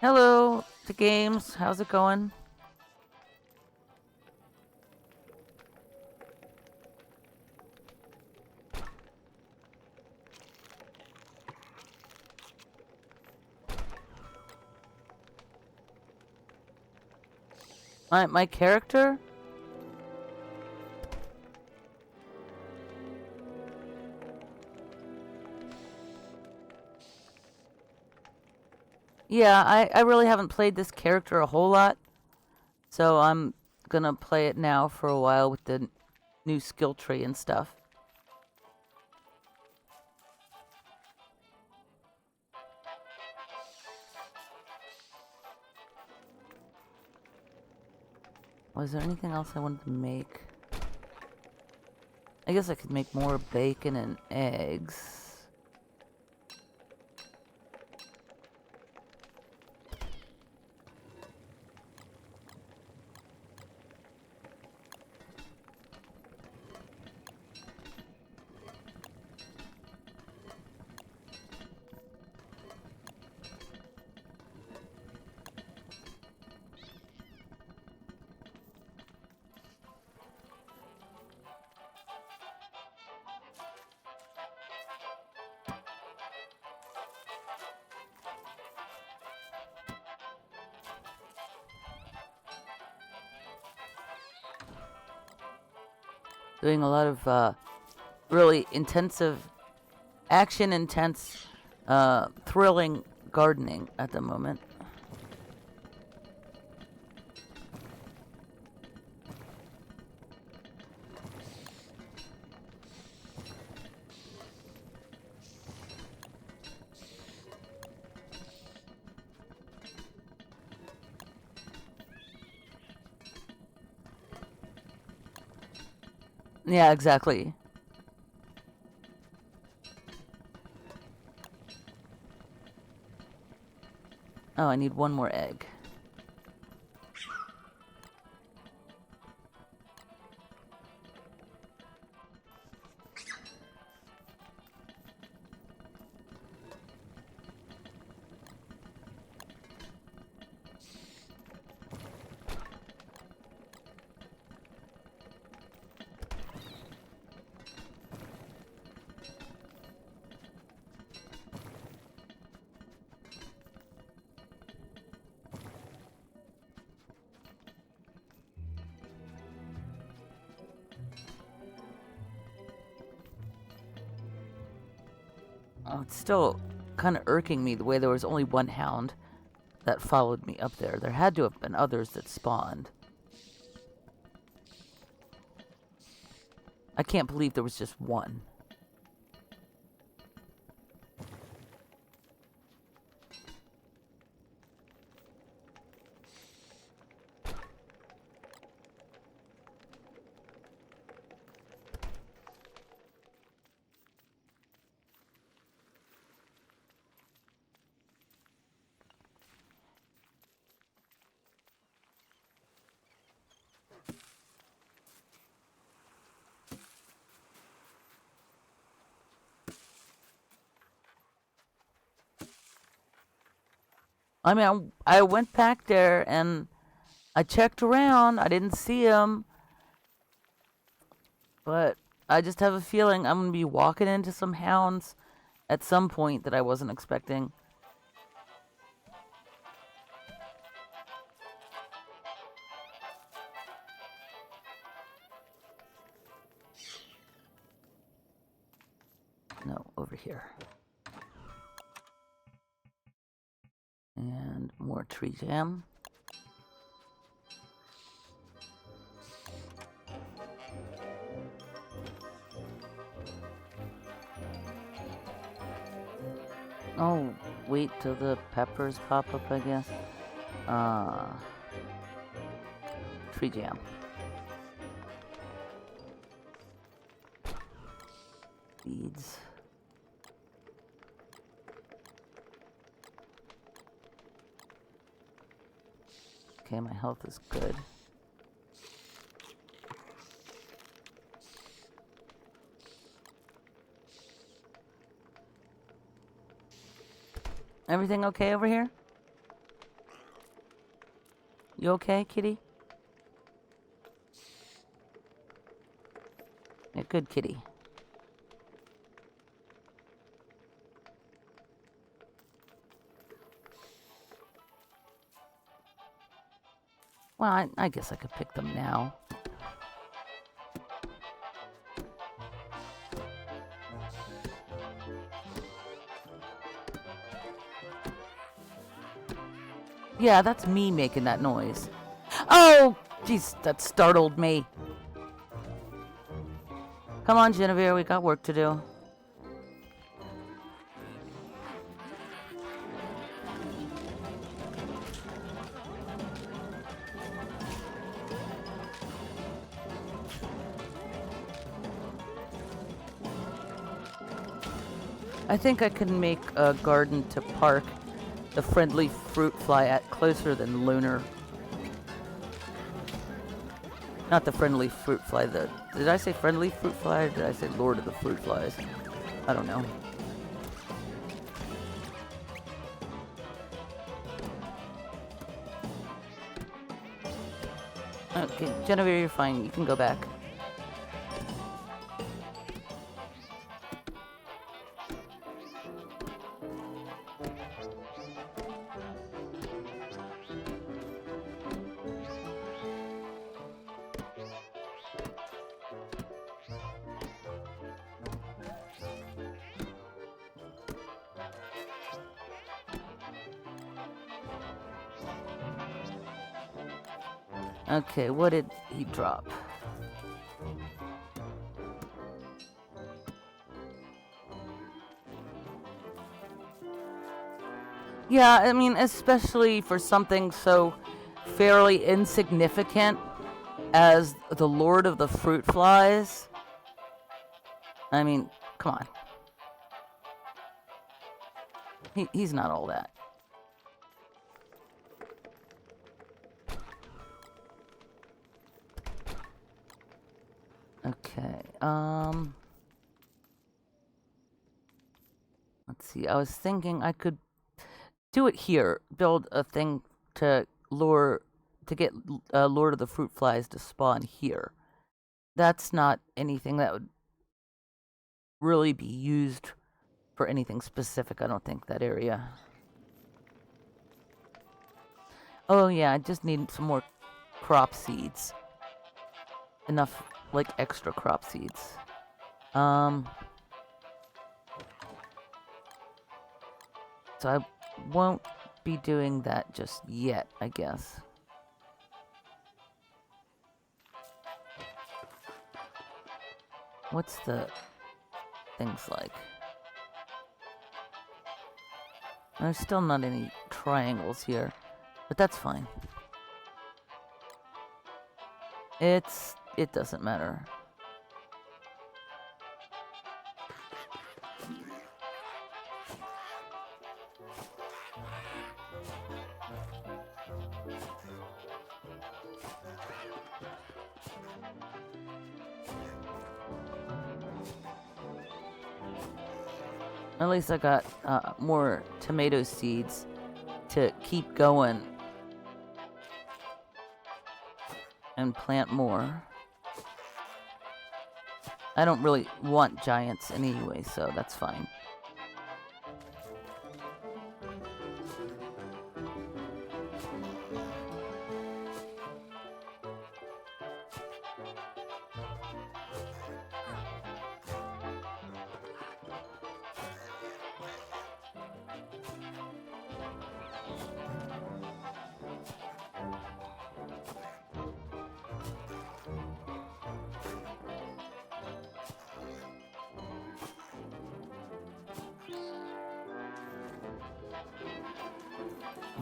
Hello, the games. How's it going? My character? Yeah, I really haven't played this character a whole lot, so I'm gonna play it now for a while with the new skill tree and stuff. Was there anything else I wanted to make? I guess I could make more bacon and eggs. Doing a lot of really intensive, action-intense, thrilling gardening at the moment. Yeah, exactly. Oh, I need one more egg. Oh, it's still kind of irking me the way there was only one hound that followed me up there. There had to have been others that spawned. I can't believe there was just one. I mean, I went back there and I checked around. I didn't see him, but I just have a feeling I'm going to be walking into some hounds at some point that I wasn't expecting. No, over here. And more tree jam. Oh, wait till the peppers pop up, I guess. Tree jam. Seeds. Okay, my health is good. Everything okay over here? You okay, kitty? Yeah, good kitty. Well, I guess I could pick them now. Yeah, that's me making that noise. Oh, jeez, that startled me. Come on, Genevieve, we got work to do. I think I can make a garden to park the friendly fruit fly at closer than lunar. Not the friendly fruit fly, did I say friendly fruit fly or did I say Lord of the Fruit Flies? I don't know. Okay, Genevieve, you're fine. You can go back. Okay, what did he drop? Yeah, I mean, especially for something so fairly insignificant as the Lord of the Fruit Flies. I mean, come on. He's not all that. Okay, let's see. I was thinking I could do it here. Build a thing to get Lord of the Fruit Flies to spawn here. That's not anything that would really be used for anything specific, I don't think, that area. Oh yeah, I just need some more crop seeds. Enough, like, extra crop seeds. So I won't be doing that just yet, I guess. What's the things like? There's still not any triangles here, but that's fine. It doesn't matter. At least I got more tomato seeds to keep going and plant more. I don't really want giants anyway, so that's fine.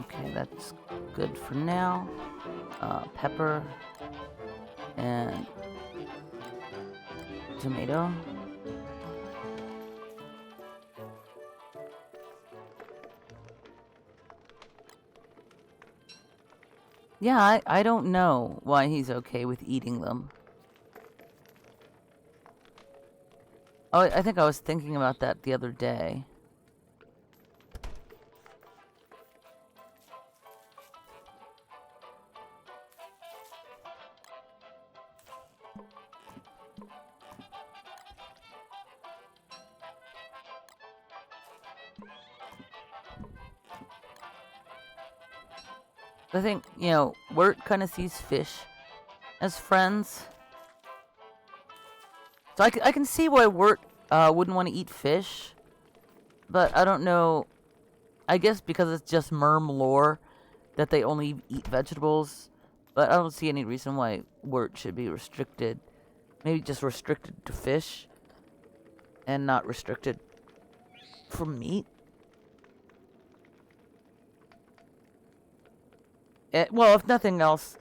Okay, that's good for now. Pepper and tomato. Yeah, I don't know why he's okay with eating them. Oh, I think I was thinking about that the other day. I think, Wirt kind of sees fish as friends. So I can see why Wirt wouldn't want to eat fish. But I don't know. I guess because it's just Merm lore that they only eat vegetables. But I don't see any reason why Wirt should be restricted. Maybe just restricted to fish. And not restricted from meat. Well, if nothing else,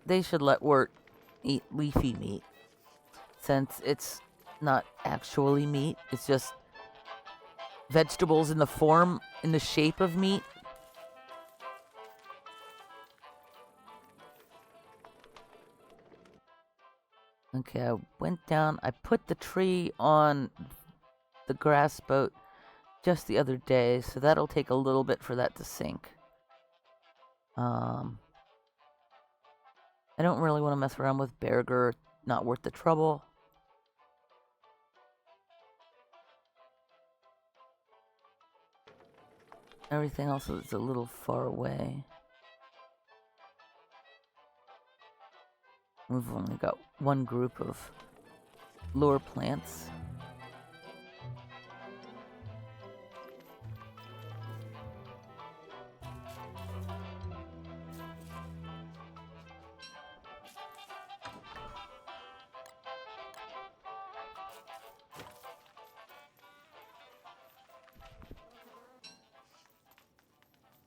they should let Wirt eat leafy meat. Since it's not actually meat. It's just vegetables in the shape of meat. Okay, I went down. I put the tree on the grass boat just the other day, so that'll take a little bit for that to sink. I don't really want to mess around with Berger. Not worth the trouble. Everything else is a little far away. We've only got one group of lure plants.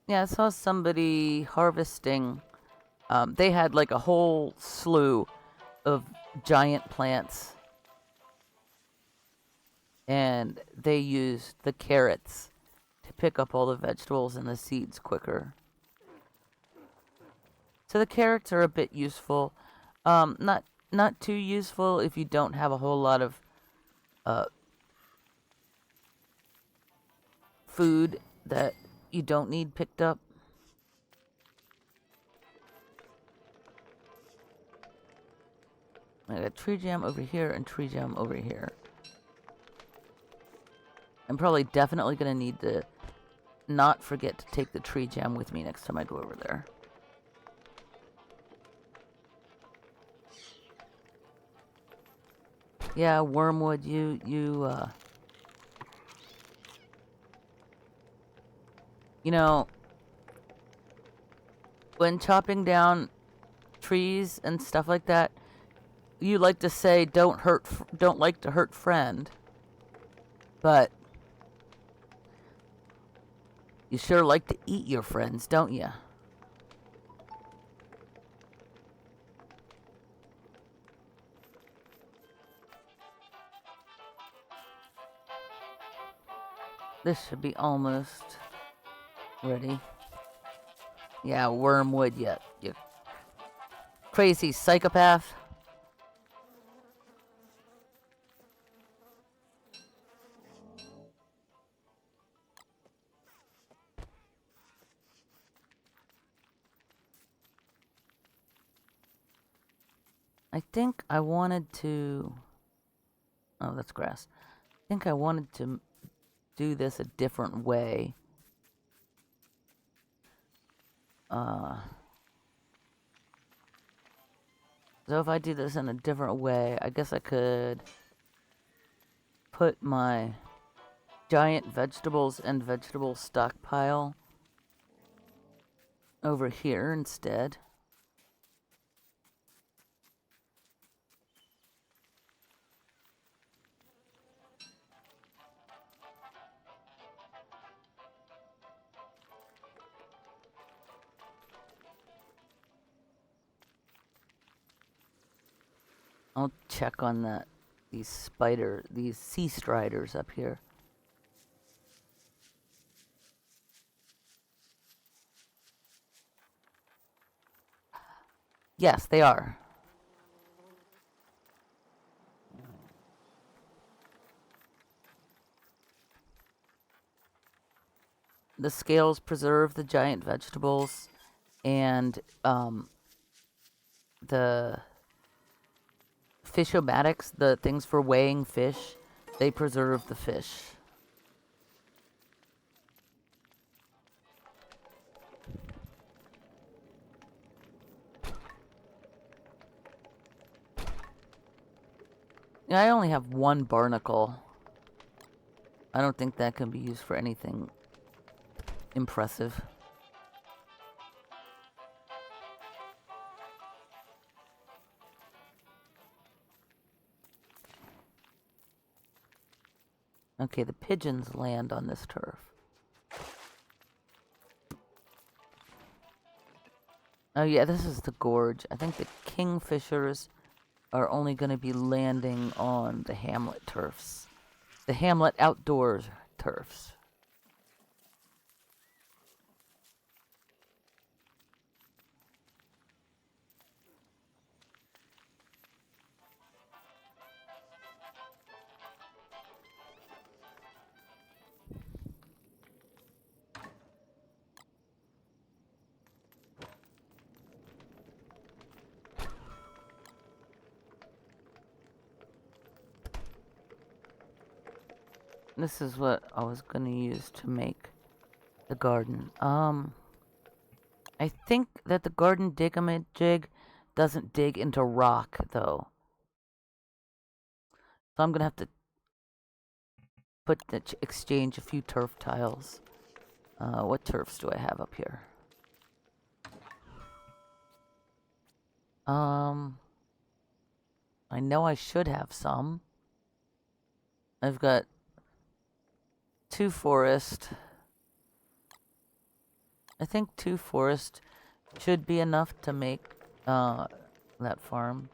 Yeah, I saw somebody harvesting. They had like a whole slew of giant plants. And they used the carrots to pick up all the vegetables and the seeds quicker. So the carrots are a bit useful. Not too useful if you don't have a whole lot of food that you don't need picked up. I got tree jam over here and tree jam over here. I'm probably definitely going to need to not forget to take the tree jam with me next time I go over there. Yeah, Wormwood, when chopping down trees and stuff like that, you like to say don't like to hurt friend. But you sure like to eat your friends, don't you? This should be almost ready. Yeah, Wormwood, you crazy psychopath. I think I wanted to... Oh, that's grass. I think I wanted to do this a different way. So if I do this in a different way, I guess I could put my giant vegetables and vegetable stockpile over here instead. I'll check on that. These sea striders up here. Yes, they are. The scales preserve the giant vegetables, and the fish-o-matics, the things for weighing fish, they preserve the fish. Yeah, I only have one barnacle. I don't think that can be used for anything impressive. Okay, the pigeons land on this turf. Oh yeah, this is the gorge. I think the kingfishers are only going to be landing on the hamlet turfs. The hamlet outdoors turfs. This is what I was going to use to make the garden. I think that the garden dig-a-jig doesn't dig into rock, though. So I'm going to have to exchange a few turf tiles. What turfs do I have up here? I know I should have some. I've got 2 forest. I think 2 forest should be enough to make that farm.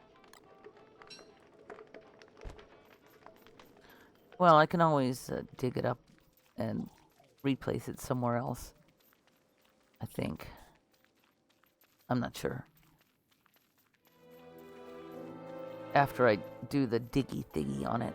Well, I can always dig it up and replace it somewhere else. I think. I'm not sure. After I do the diggy thingy on it.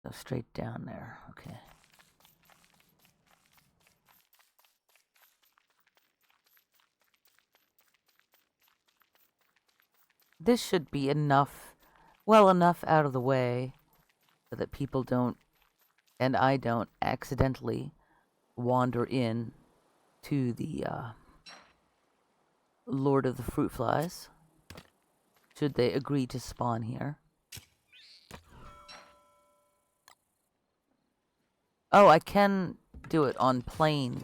Go straight down there. Okay. This should be enough, well enough out of the way so that people don't, and I don't, accidentally wander in to the Lord of the Fruit Flies, should they agree to spawn here. Oh, I can do it on plain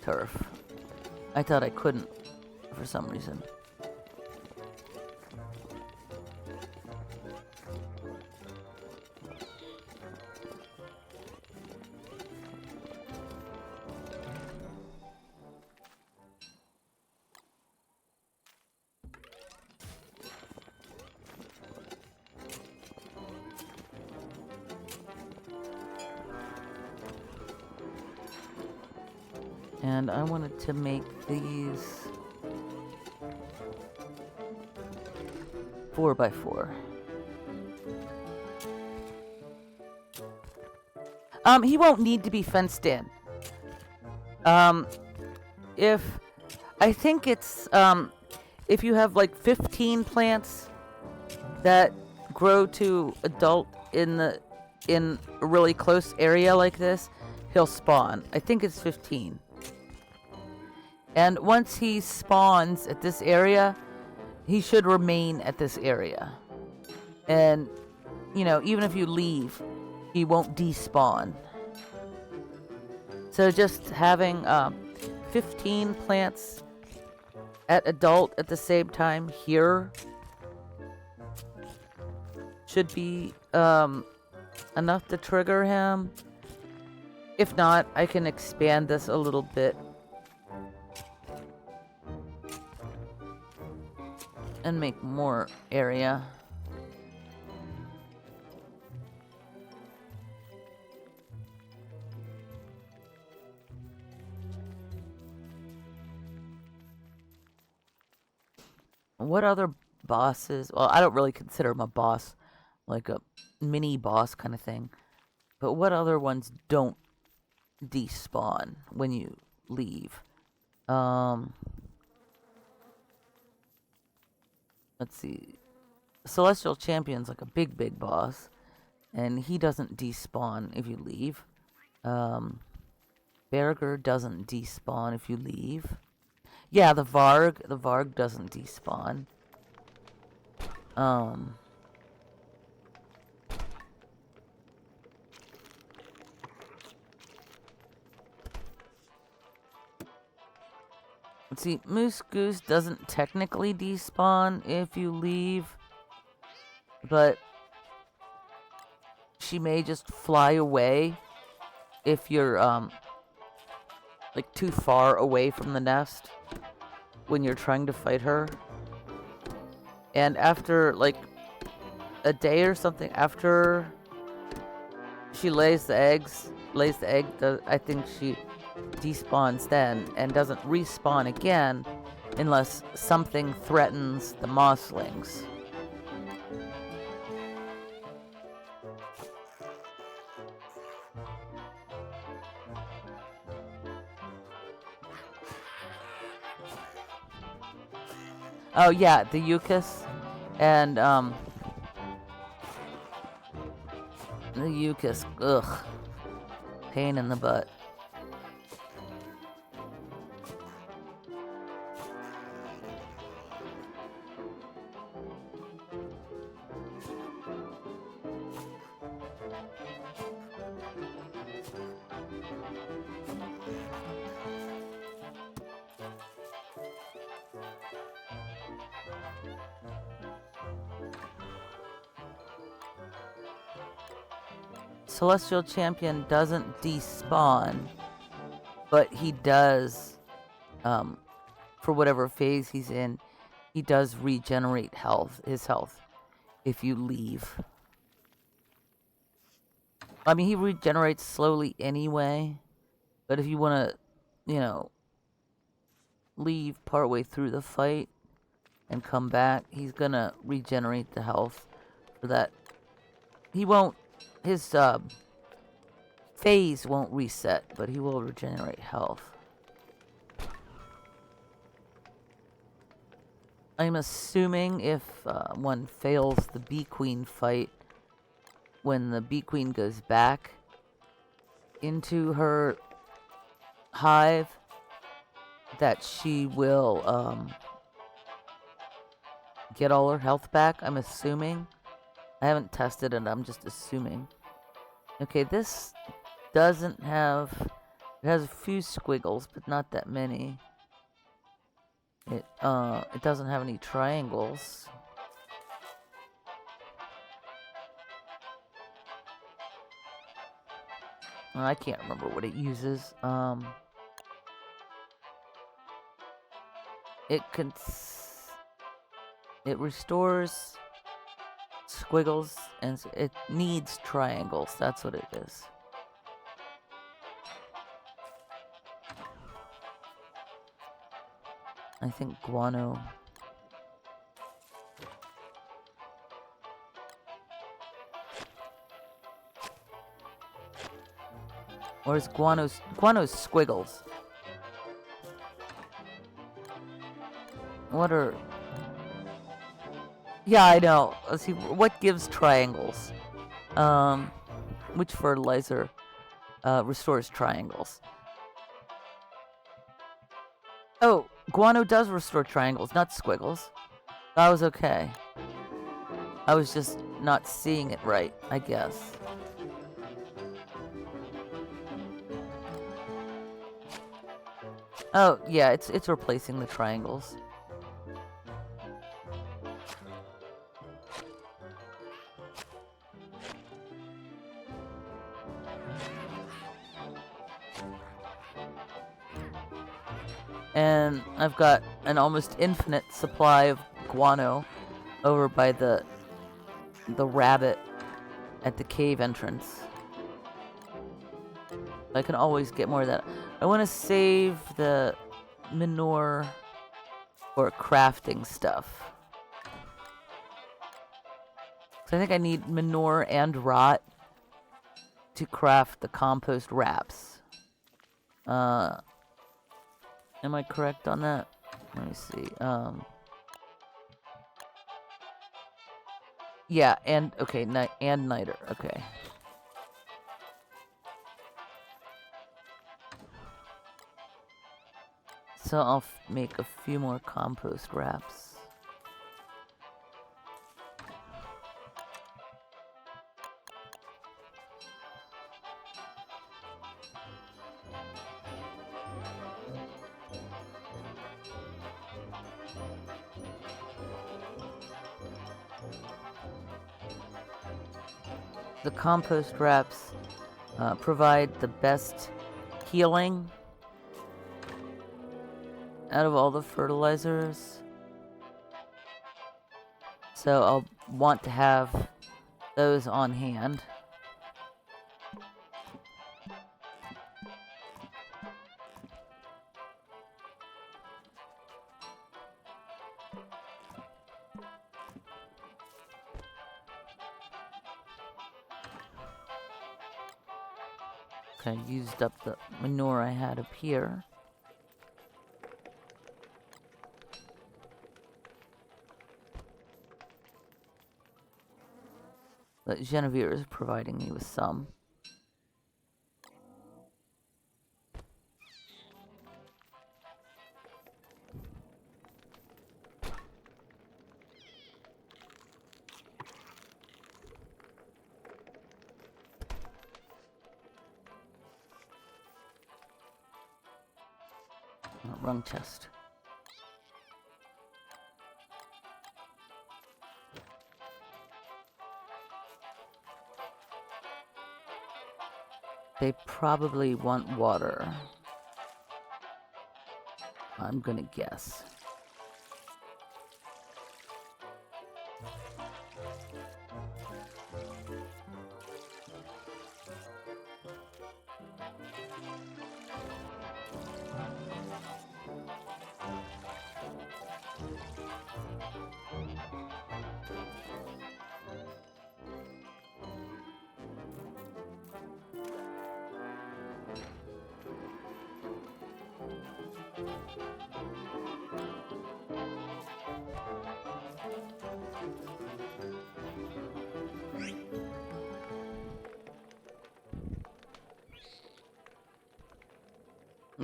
turf. I thought I couldn't for some reason. And I wanted to make these 4x4. He won't need to be fenced in. If I think it's if you have like 15 plants that grow to adult in a really close area like this, he'll spawn. I think it's 15. And once he spawns at this area, he should remain at this area. And, you know, even if you leave, he won't despawn. So just having 15 plants at adult at the same time here should be enough to trigger him. If not, I can expand this a little bit and make more area. What other bosses? Well, I don't really consider him a boss, like a mini boss kind of thing. But what other ones don't despawn when you leave? Let's see. Celestial Champion's like a big boss, and he doesn't despawn if you leave. Berger doesn't despawn if you leave. Yeah, the Varg doesn't despawn. Let's see, Moose Goose doesn't technically despawn if you leave, but she may just fly away if you're, like too far away from the nest when you're trying to fight her. And after, like, a day or something after she lays the egg, I think she despawns then and doesn't respawn again unless something threatens the mosslings. Oh yeah, the Yukis and the Yukis, ugh, pain in the butt. Celestial Champion doesn't despawn, but he does, for whatever phase he's in, he does regenerate his health, if you leave. I mean, he regenerates slowly anyway, but if you want to, you know, leave partway through the fight and come back, he's gonna regenerate the health for that. He won't, his phase won't reset, but he will regenerate health. I'm assuming if one fails the Bee Queen fight, when the Bee Queen goes back into her hive, that she will get all her health back. I'm assuming. I haven't tested it, I'm just assuming. Okay, this doesn't have... It has a few squiggles, but not that many. It doesn't have any triangles. I can't remember what it uses. It restores squiggles, and it needs triangles. That's what it is. I think guano. Or is guano's squiggles? What are... Yeah, I know. Let's see, what gives triangles? Which fertilizer restores triangles? Oh, guano does restore triangles, not squiggles. That was okay. I was just not seeing it right, I guess. Oh, yeah, it's replacing the triangles. And I've got an almost infinite supply of guano over by the rabbit at the cave entrance. I can always get more of that. I want to save the manure for crafting stuff. So I think I need manure and rot to craft the compost wraps. Am I correct on that? Let me see. Yeah, and okay, and niter. Okay. So I'll make a few more compost wraps. The compost wraps provide the best healing out of all the fertilizers. So I'll want to have those on hand. Kind of used up the manure I had up here. But Genevieve is providing me with some. Oh, wrong chest. They probably want water. I'm gonna guess.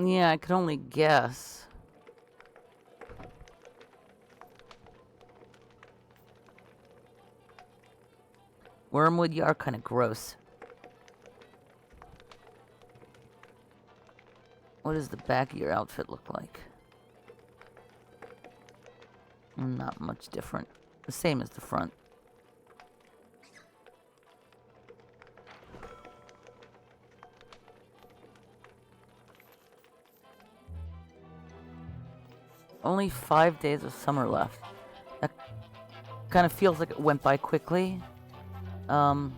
Yeah, I could only guess. Wormwood, you are kind of gross. What does the back of your outfit look like? Not much different. The same as the front. Only 5 days of summer left. That kind of feels like it went by quickly. I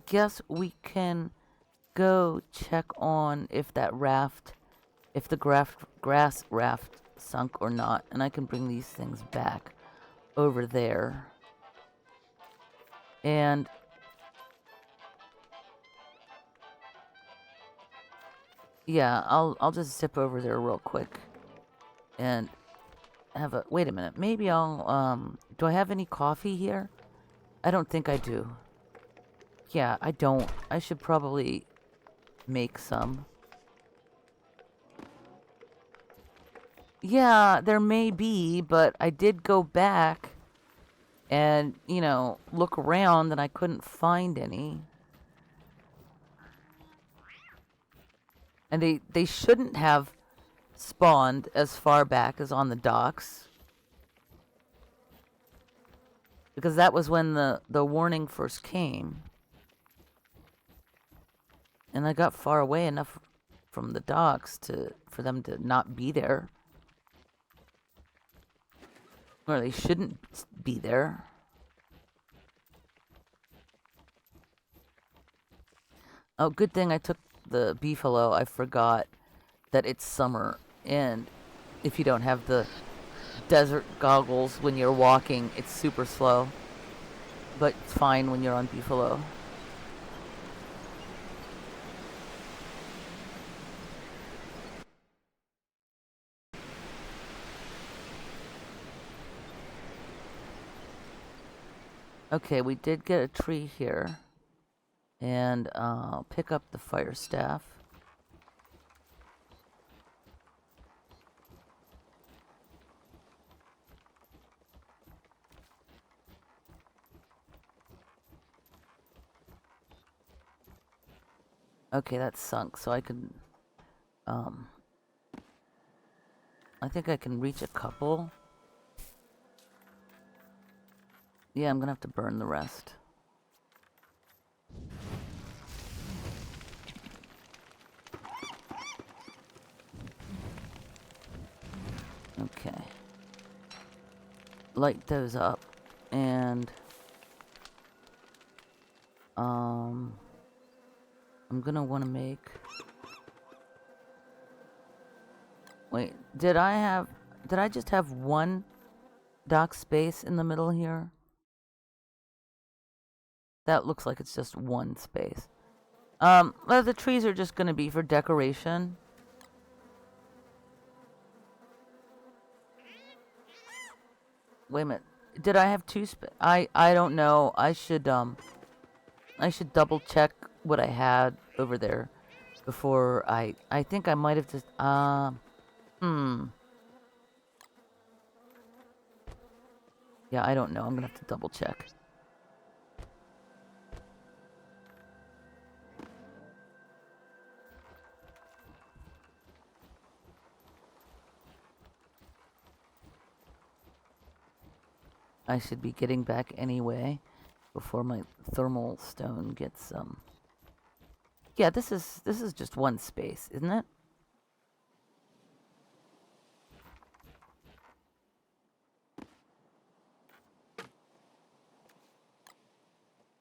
guess we can go check on if that raft, if the grass raft sunk or not, and I can bring these things back over there. And yeah, I'll just zip over there real quick and have a wait a minute. Maybe I'll do I have any coffee here? I don't think I do. Yeah, I don't. I should probably make some. Yeah, there may be, but I did go back and, you know, look around and I couldn't find any. And they shouldn't have spawned as far back as on the docks. Because that was when the warning first came. And I got far away enough from the docks for them to not be there. Or they shouldn't be there. Oh, good thing I took the beefalo. I forgot that it's summer, and if you don't have the desert goggles when you're walking, it's super slow. But it's fine when you're on beefalo. Okay, we did get a tree here. And I'll pick up the fire staff. Okay, that's sunk, so I can, I think I can reach a couple. Yeah, I'm gonna have to burn the rest. Okay. Light those up, and, I'm gonna want to make... Wait, did I just have one dock space in the middle here? That looks like it's just one space. Well, the trees are just gonna be for decoration. Wait a minute. Did I have two I don't know. I should double check what I had over there before I think I might have just Yeah, I don't know. I'm gonna have to double check. I should be getting back anyway before my thermal stone gets Yeah, this is just one space, isn't it?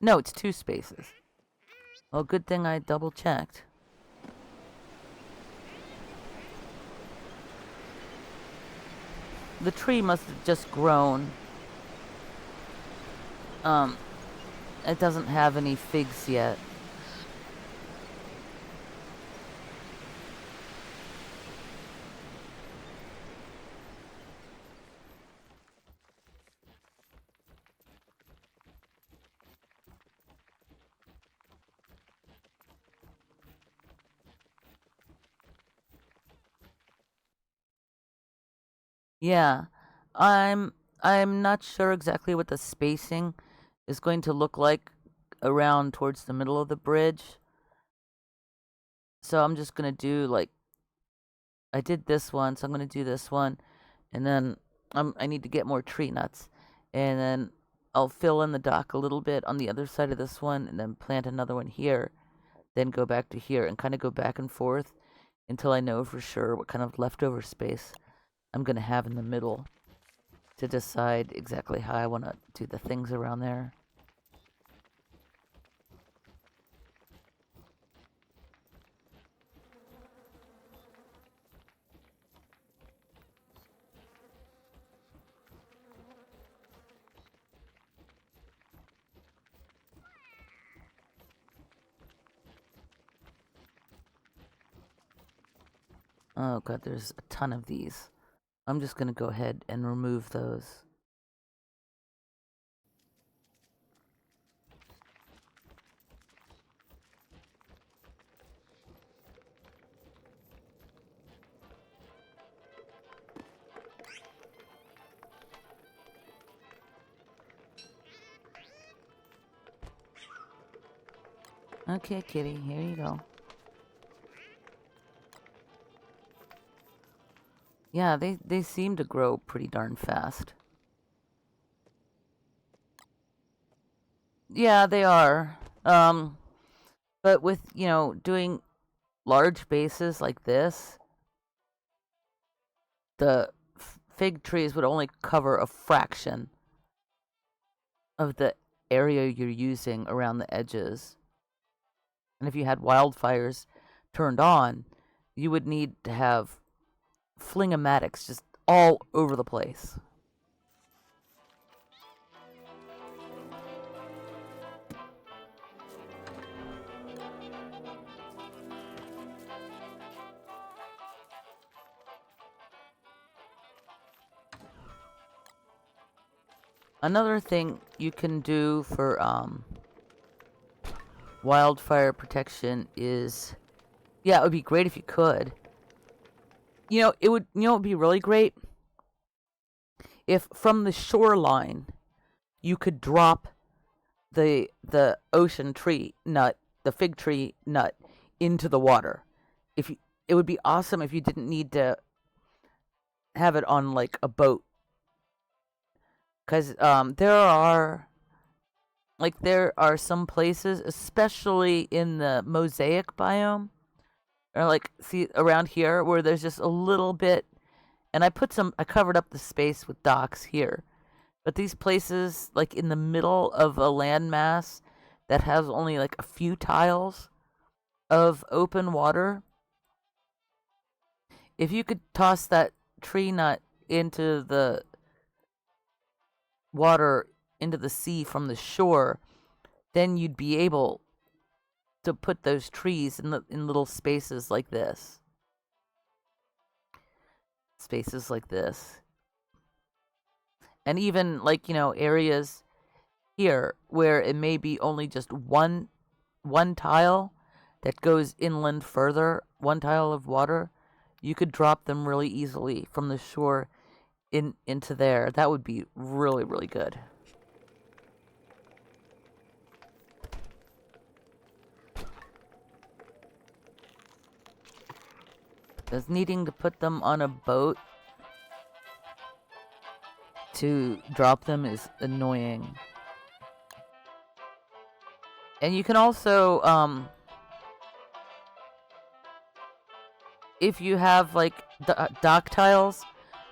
No, it's two spaces. Well, good thing I double checked. The tree must have just grown. It doesn't have any figs yet. Yeah. I'm not sure exactly what the spacing is going to look like around towards the middle of the bridge. So I'm just going to do like I did this one, so I'm going to do this one, and then I need to get more tree nuts. And then I'll fill in the dock a little bit on the other side of this one and then plant another one here, then go back to here and kind of go back and forth until I know for sure what kind of leftover space I'm going to have in the middle to decide exactly how I want to do the things around there. Oh god, there's a ton of these. I'm just going to go ahead and remove those. Okay, kitty, here you go. Yeah, they seem to grow pretty darn fast. Yeah, they are. But with, doing large bases like this, the fig trees would only cover a fraction of the area you're using around the edges. And if you had wildfires turned on, you would need to have flingamatics just all over the place. Another thing you can do for wildfire protection is, yeah, it would be great if you could. It would be really great if from the shoreline you could drop the ocean tree nut, the fig tree nut, into the water. It would be awesome if you didn't need to have it on like a boat, because there are some places, especially in the mosaic biome, or like see around here where there's just a little bit, and I covered up the space with docks here. But these places, like in the middle of a landmass that has only like a few tiles of open water, if you could toss that tree nut into the water, into the sea from the shore, then you'd be able to put those trees in little spaces like this. Spaces like this. And even like, areas here where it may be only just one tile that goes inland further, one tile of water, you could drop them really easily from the shore into there. That would be really, really good. Because needing to put them on a boat to drop them is annoying. And you can also, if you have like dock tiles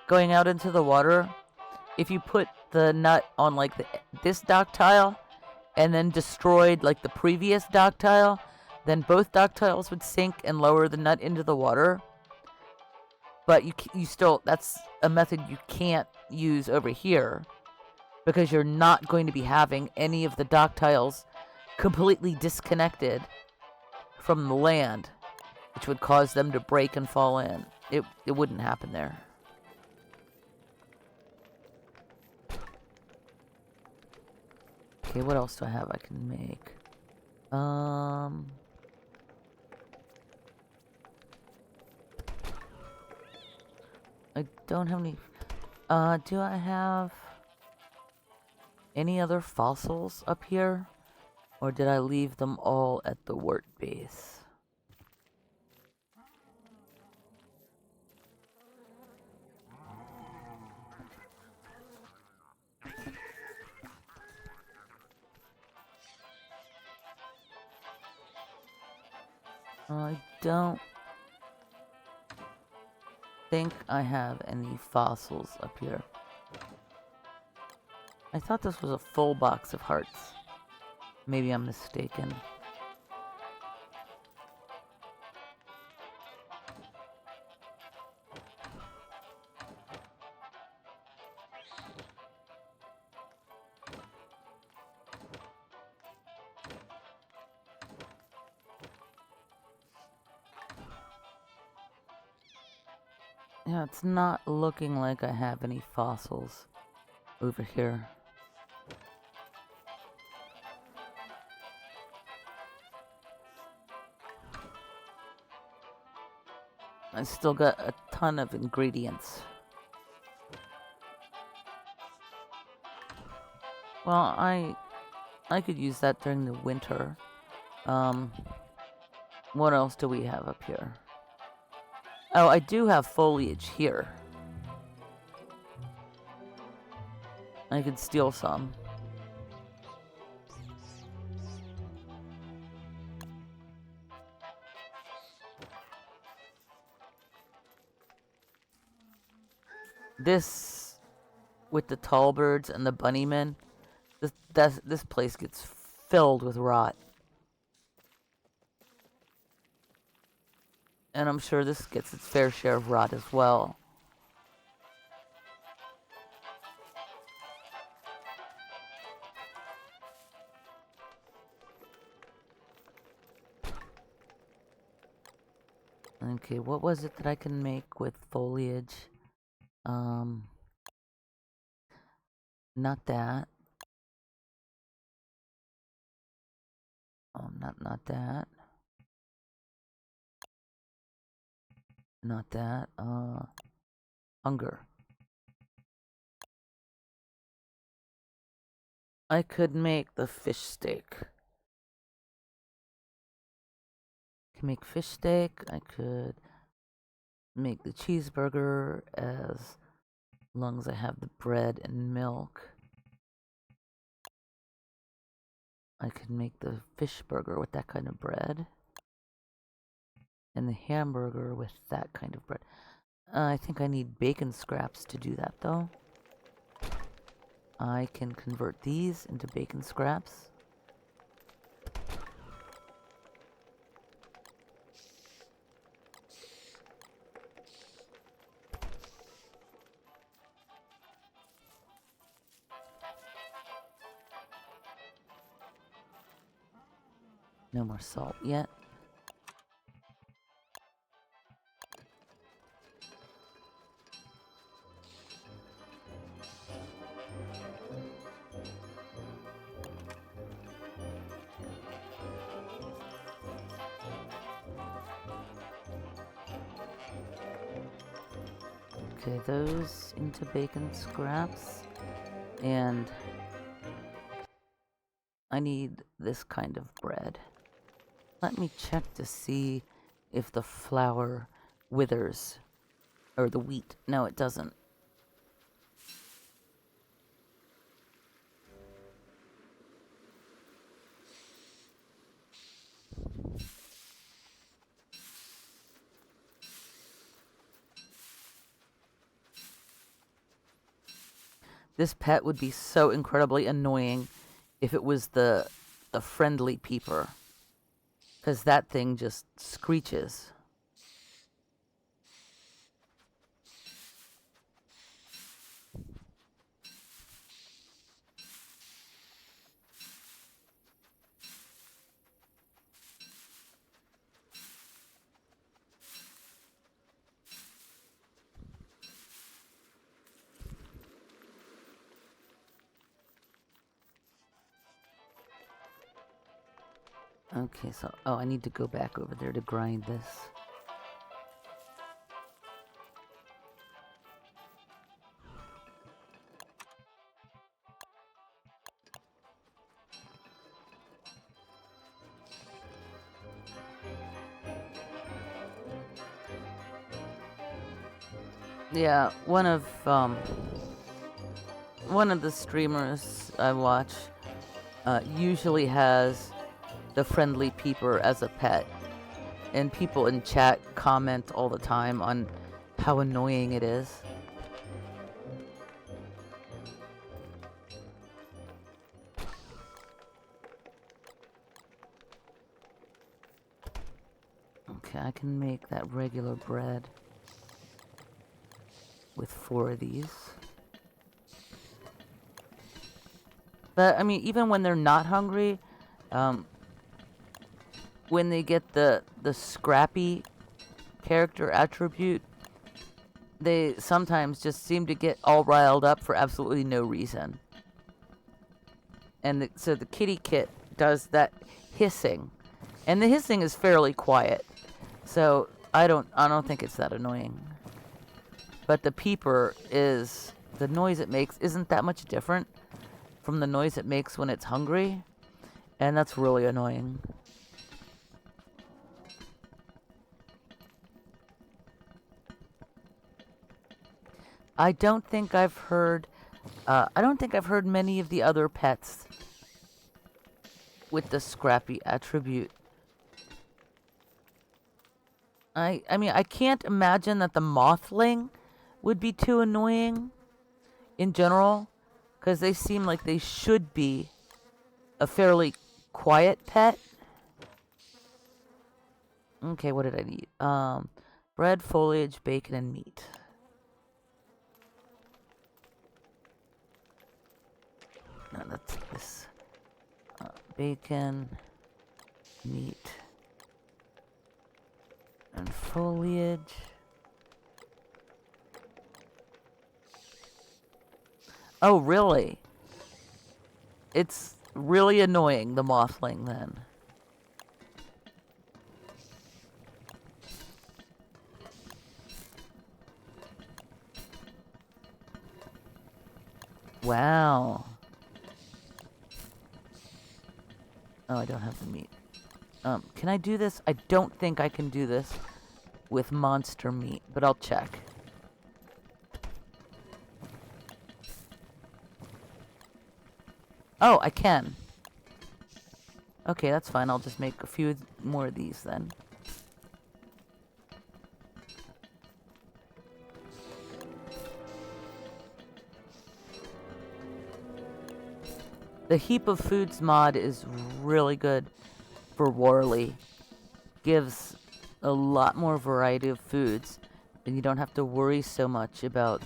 going out into the water, if you put the nut on like this dock tile and then destroyed like the previous dock tile, then both dock tiles would sink and lower the nut into the water. But you still, that's a method you can't use over here, because you're not going to be having any of the dock tiles completely disconnected from the land, which would cause them to break and fall in. It wouldn't happen there. Okay, what else do I have I can make? I don't have any. Do I have any other fossils up here? Or did I leave them all at the wart base? I don't think I have any fossils up here. I thought this was a full box of hearts. Maybe I'm mistaken. Yeah, it's not looking like I have any fossils over here. I still got a ton of ingredients. Well, I could use that during the winter. What else do we have up here? Oh, I do have foliage here. I could steal some. This, with the tall birds and the bunnymen, this place gets filled with rot. And I'm sure this gets its fair share of rot as well. Okay, what was it that I can make with foliage? Not that. Oh, not that. Not that. Hunger. I could make the fish steak. I can make fish steak. I could make the cheeseburger as long as I have the bread and milk. I could make the fish burger with that kind of bread. And the hamburger with that kind of bread. I think I need bacon scraps to do that, though. I can convert these into bacon scraps. No more salt yet. Okay, those into bacon scraps. And I need this kind of bread. Let me check to see if the flour withers. Or the wheat. No, it doesn't. This pet would be so incredibly annoying if it was the friendly peeper. Because that thing just screeches. Okay, so, oh, I need to go back over there to grind this. Yeah, one of the streamers I watch usually has the friendly peeper as a pet. And people in chat comment all the time on how annoying it is. Okay, I can make that regular bread with 4 of these. But, I mean, even when they're not hungry, when they get the scrappy character attribute, they sometimes just seem to get all riled up for absolutely no reason. And so the kitty kit does that hissing. And the hissing is fairly quiet. So I don't think it's that annoying. But the peeper is, the noise it makes isn't that much different from the noise it makes when it's hungry. And that's really annoying. I don't think I've heard many of the other pets with the scrappy attribute. I mean, I can't imagine that the mothling would be too annoying in general, because they seem like they should be a fairly quiet pet. Okay, what did I need? Bread, foliage, bacon, and meat. No, that's this. Bacon, meat, and foliage. Oh, really? It's really annoying, the mothling, then. Wow. Oh, I don't have the meat. Can I do this? I don't think I can do this with monster meat, but I'll check. Oh, I can. Okay, that's fine. I'll just make a few more of these then. The Heap of Foods mod is really good for Warley. Gives a lot more variety of foods, and you don't have to worry so much about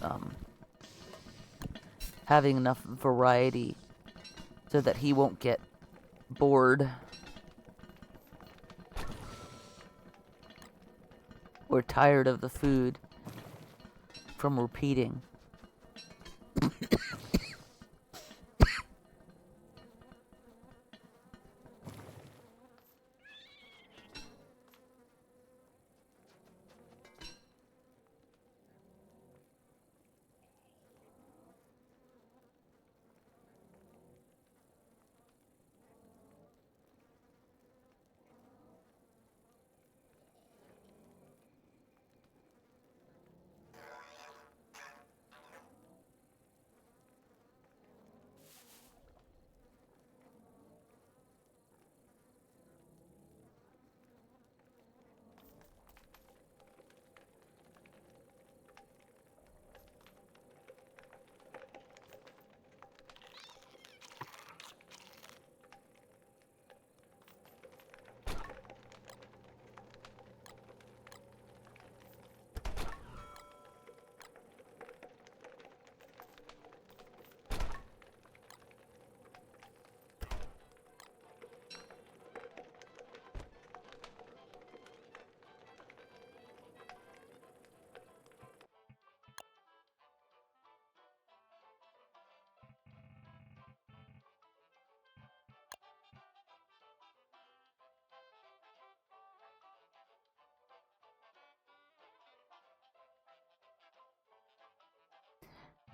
having enough variety so that he won't get bored or tired of the food from repeating.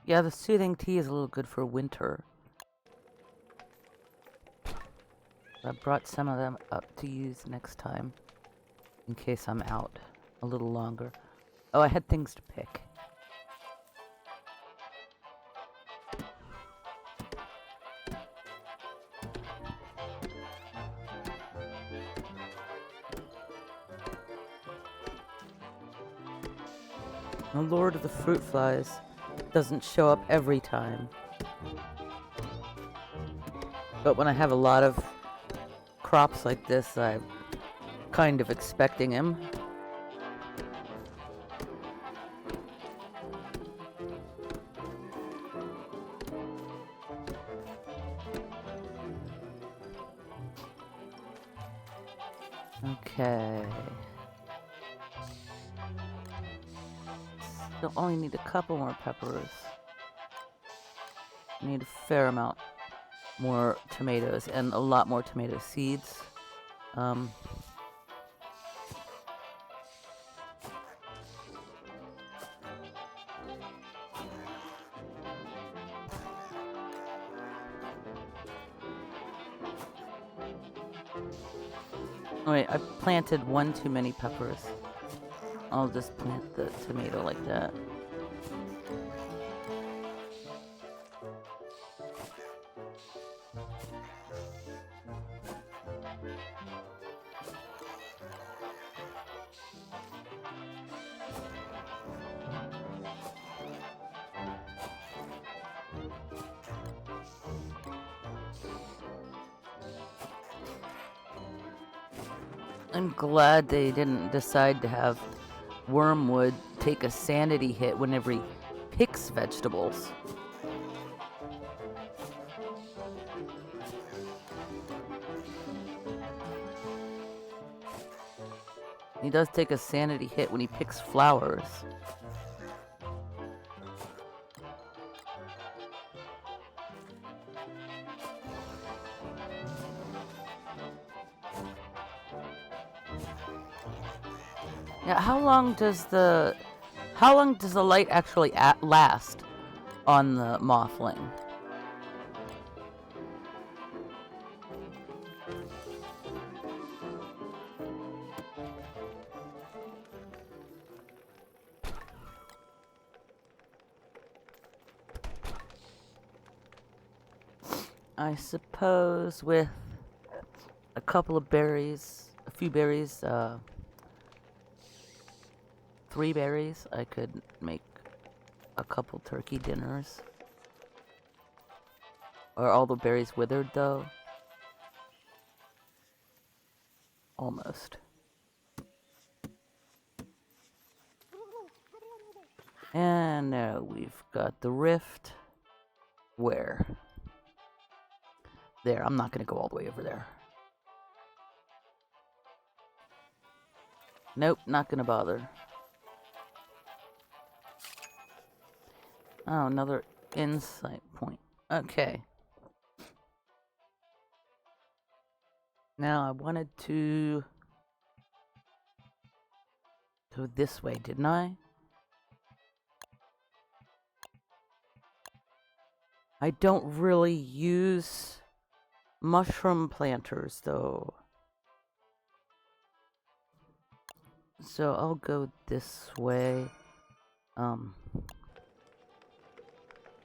Yeah, the soothing tea is a little good for winter. I brought some of them up to use next time, in case I'm out a little longer. Oh, I had things to pick. The Lord of the Fruit Flies doesn't show up every time. But when I have a lot of crops like this, I'm kind of expecting him. Okay. Still only need a couple more peppers. Need a fair amount more tomatoes and a lot more tomato seeds. Oh wait, I planted one too many peppers. I'll just plant the tomato like that. I'm glad they didn't decide to have Wormwood take a sanity hit whenever he picks vegetables. He does take a sanity hit when he picks flowers. Yeah, how long does the light actually last on the Mothling? I suppose with a couple of berries, a few berries, 3 berries, I could make a couple turkey dinners. Are all the berries withered though? Almost. And now we've got the rift. Where? There, I'm not gonna go all the way over there. Nope, not gonna bother. Oh, another insight point. Okay. Now I wanted to go this way, didn't I? I don't really use mushroom planters though. So I'll go this way.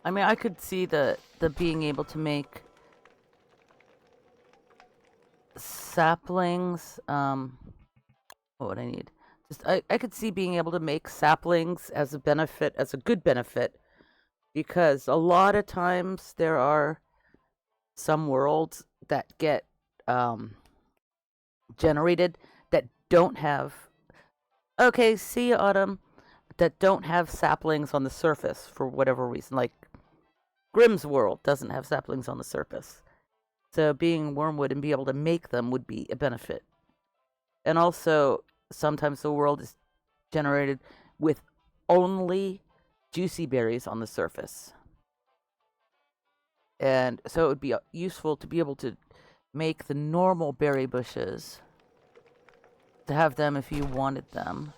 I mean, I could see the being able to make saplings. What would I need? Just I could see being able to make saplings as a benefit, as a good benefit, because a lot of times there are some worlds that get generated that don't have. Okay, see Autumn, that don't have saplings on the surface for whatever reason, like Grimm's world doesn't have saplings on the surface. So being wormwood and be able to make them would be a benefit. And also, sometimes the world is generated with only juicy berries on the surface. And so it would be useful to be able to make the normal berry bushes, to have them if you wanted them.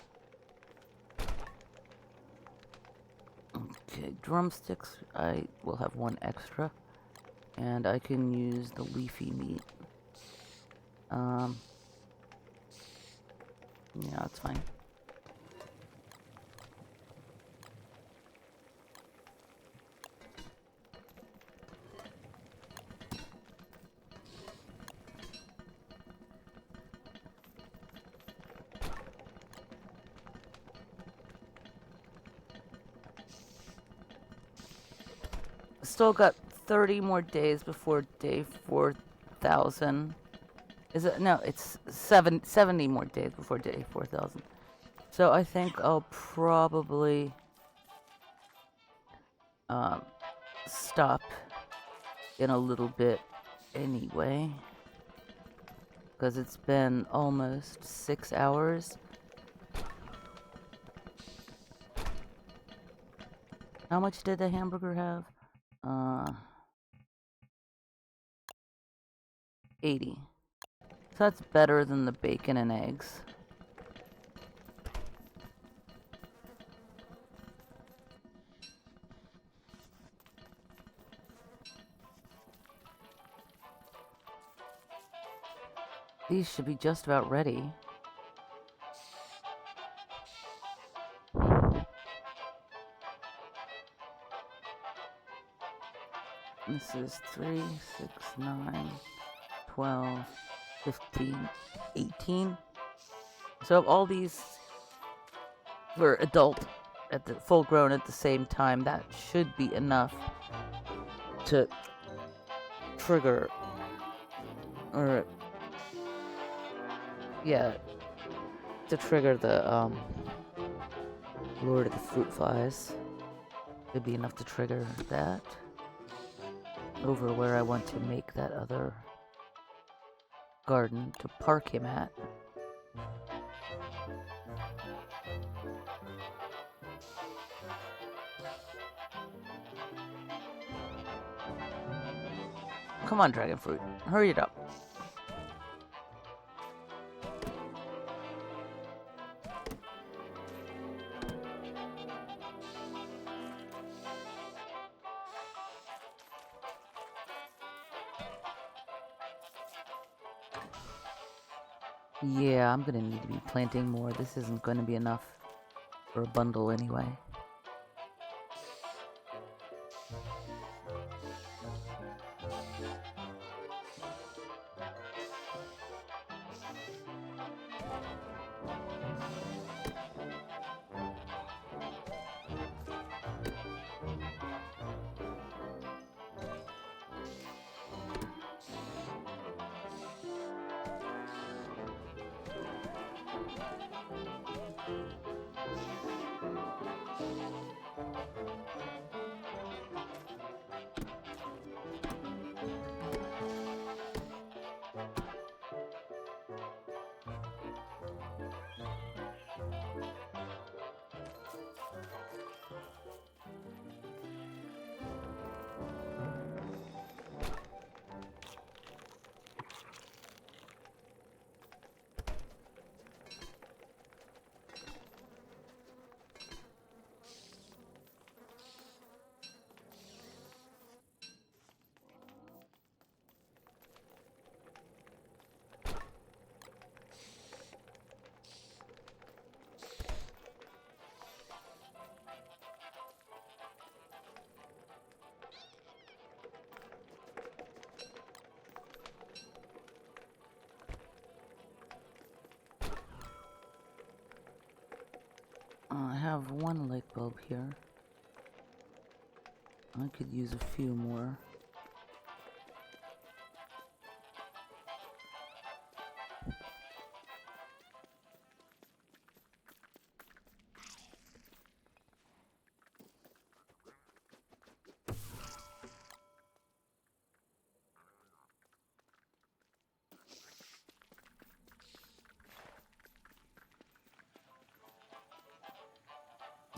Okay, drumsticks, I will have 1 extra. And I can use the leafy meat. Yeah, that's fine. Still got 30 more days before day 4,000. Is it? No, it's 70 more days before day 4,000. So I think I'll probably stop in a little bit anyway, because it's been almost 6 hours. How much did the hamburger have? 80. So that's better than the bacon and eggs. These should be just about ready. This is 3, 6, 9, 12, 15, 18. So if all these were adult at the full grown at the same time, that should be enough to trigger or Yeah, to trigger the lure to the fruit flies. It'd be enough to trigger that over where I want to make that other garden to park him at. Come on, dragon fruit. Hurry it up. Yeah, I'm gonna need to be planting more. This isn't gonna be enough for a bundle anyway. I have one light bulb here. I could use a few more.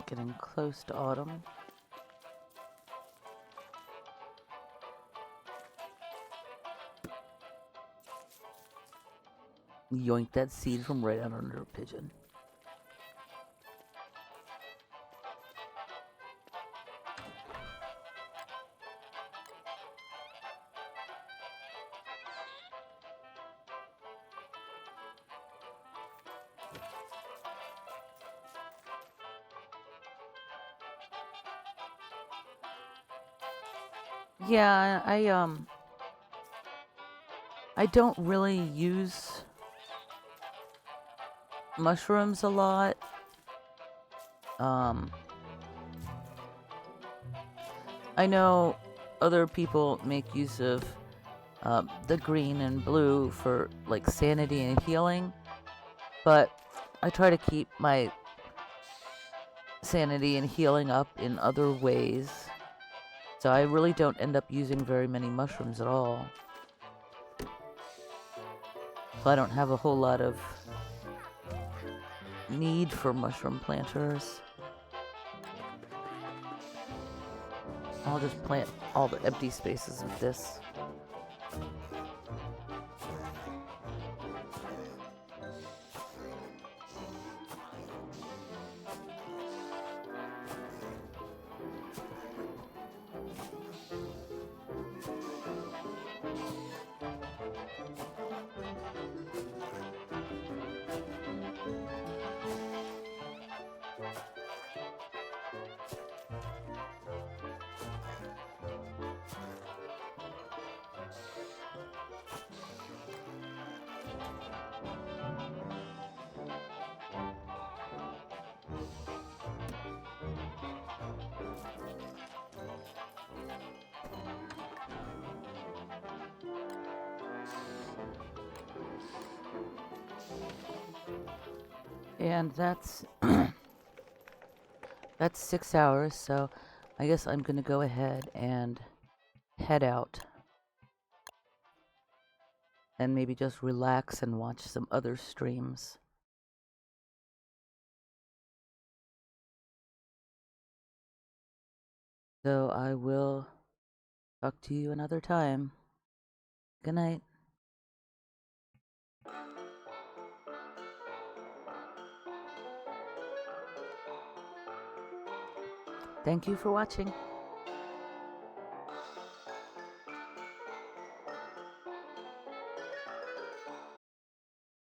Getting close to autumn. Yoink that seed from right out under a pigeon. Yeah, I don't really use mushrooms a lot. I know other people make use of the green and blue for like sanity and healing, but I try to keep my sanity and healing up in other ways. So I really don't end up using very many mushrooms at all. So I don't have a whole lot of need for mushroom planters. I'll just plant all the empty spaces with this. And that's that's 6 hours, so I guess I'm gonna go ahead and head out and maybe just relax and watch some other streams. So I will talk to you another time. Good night. Thank you for watching.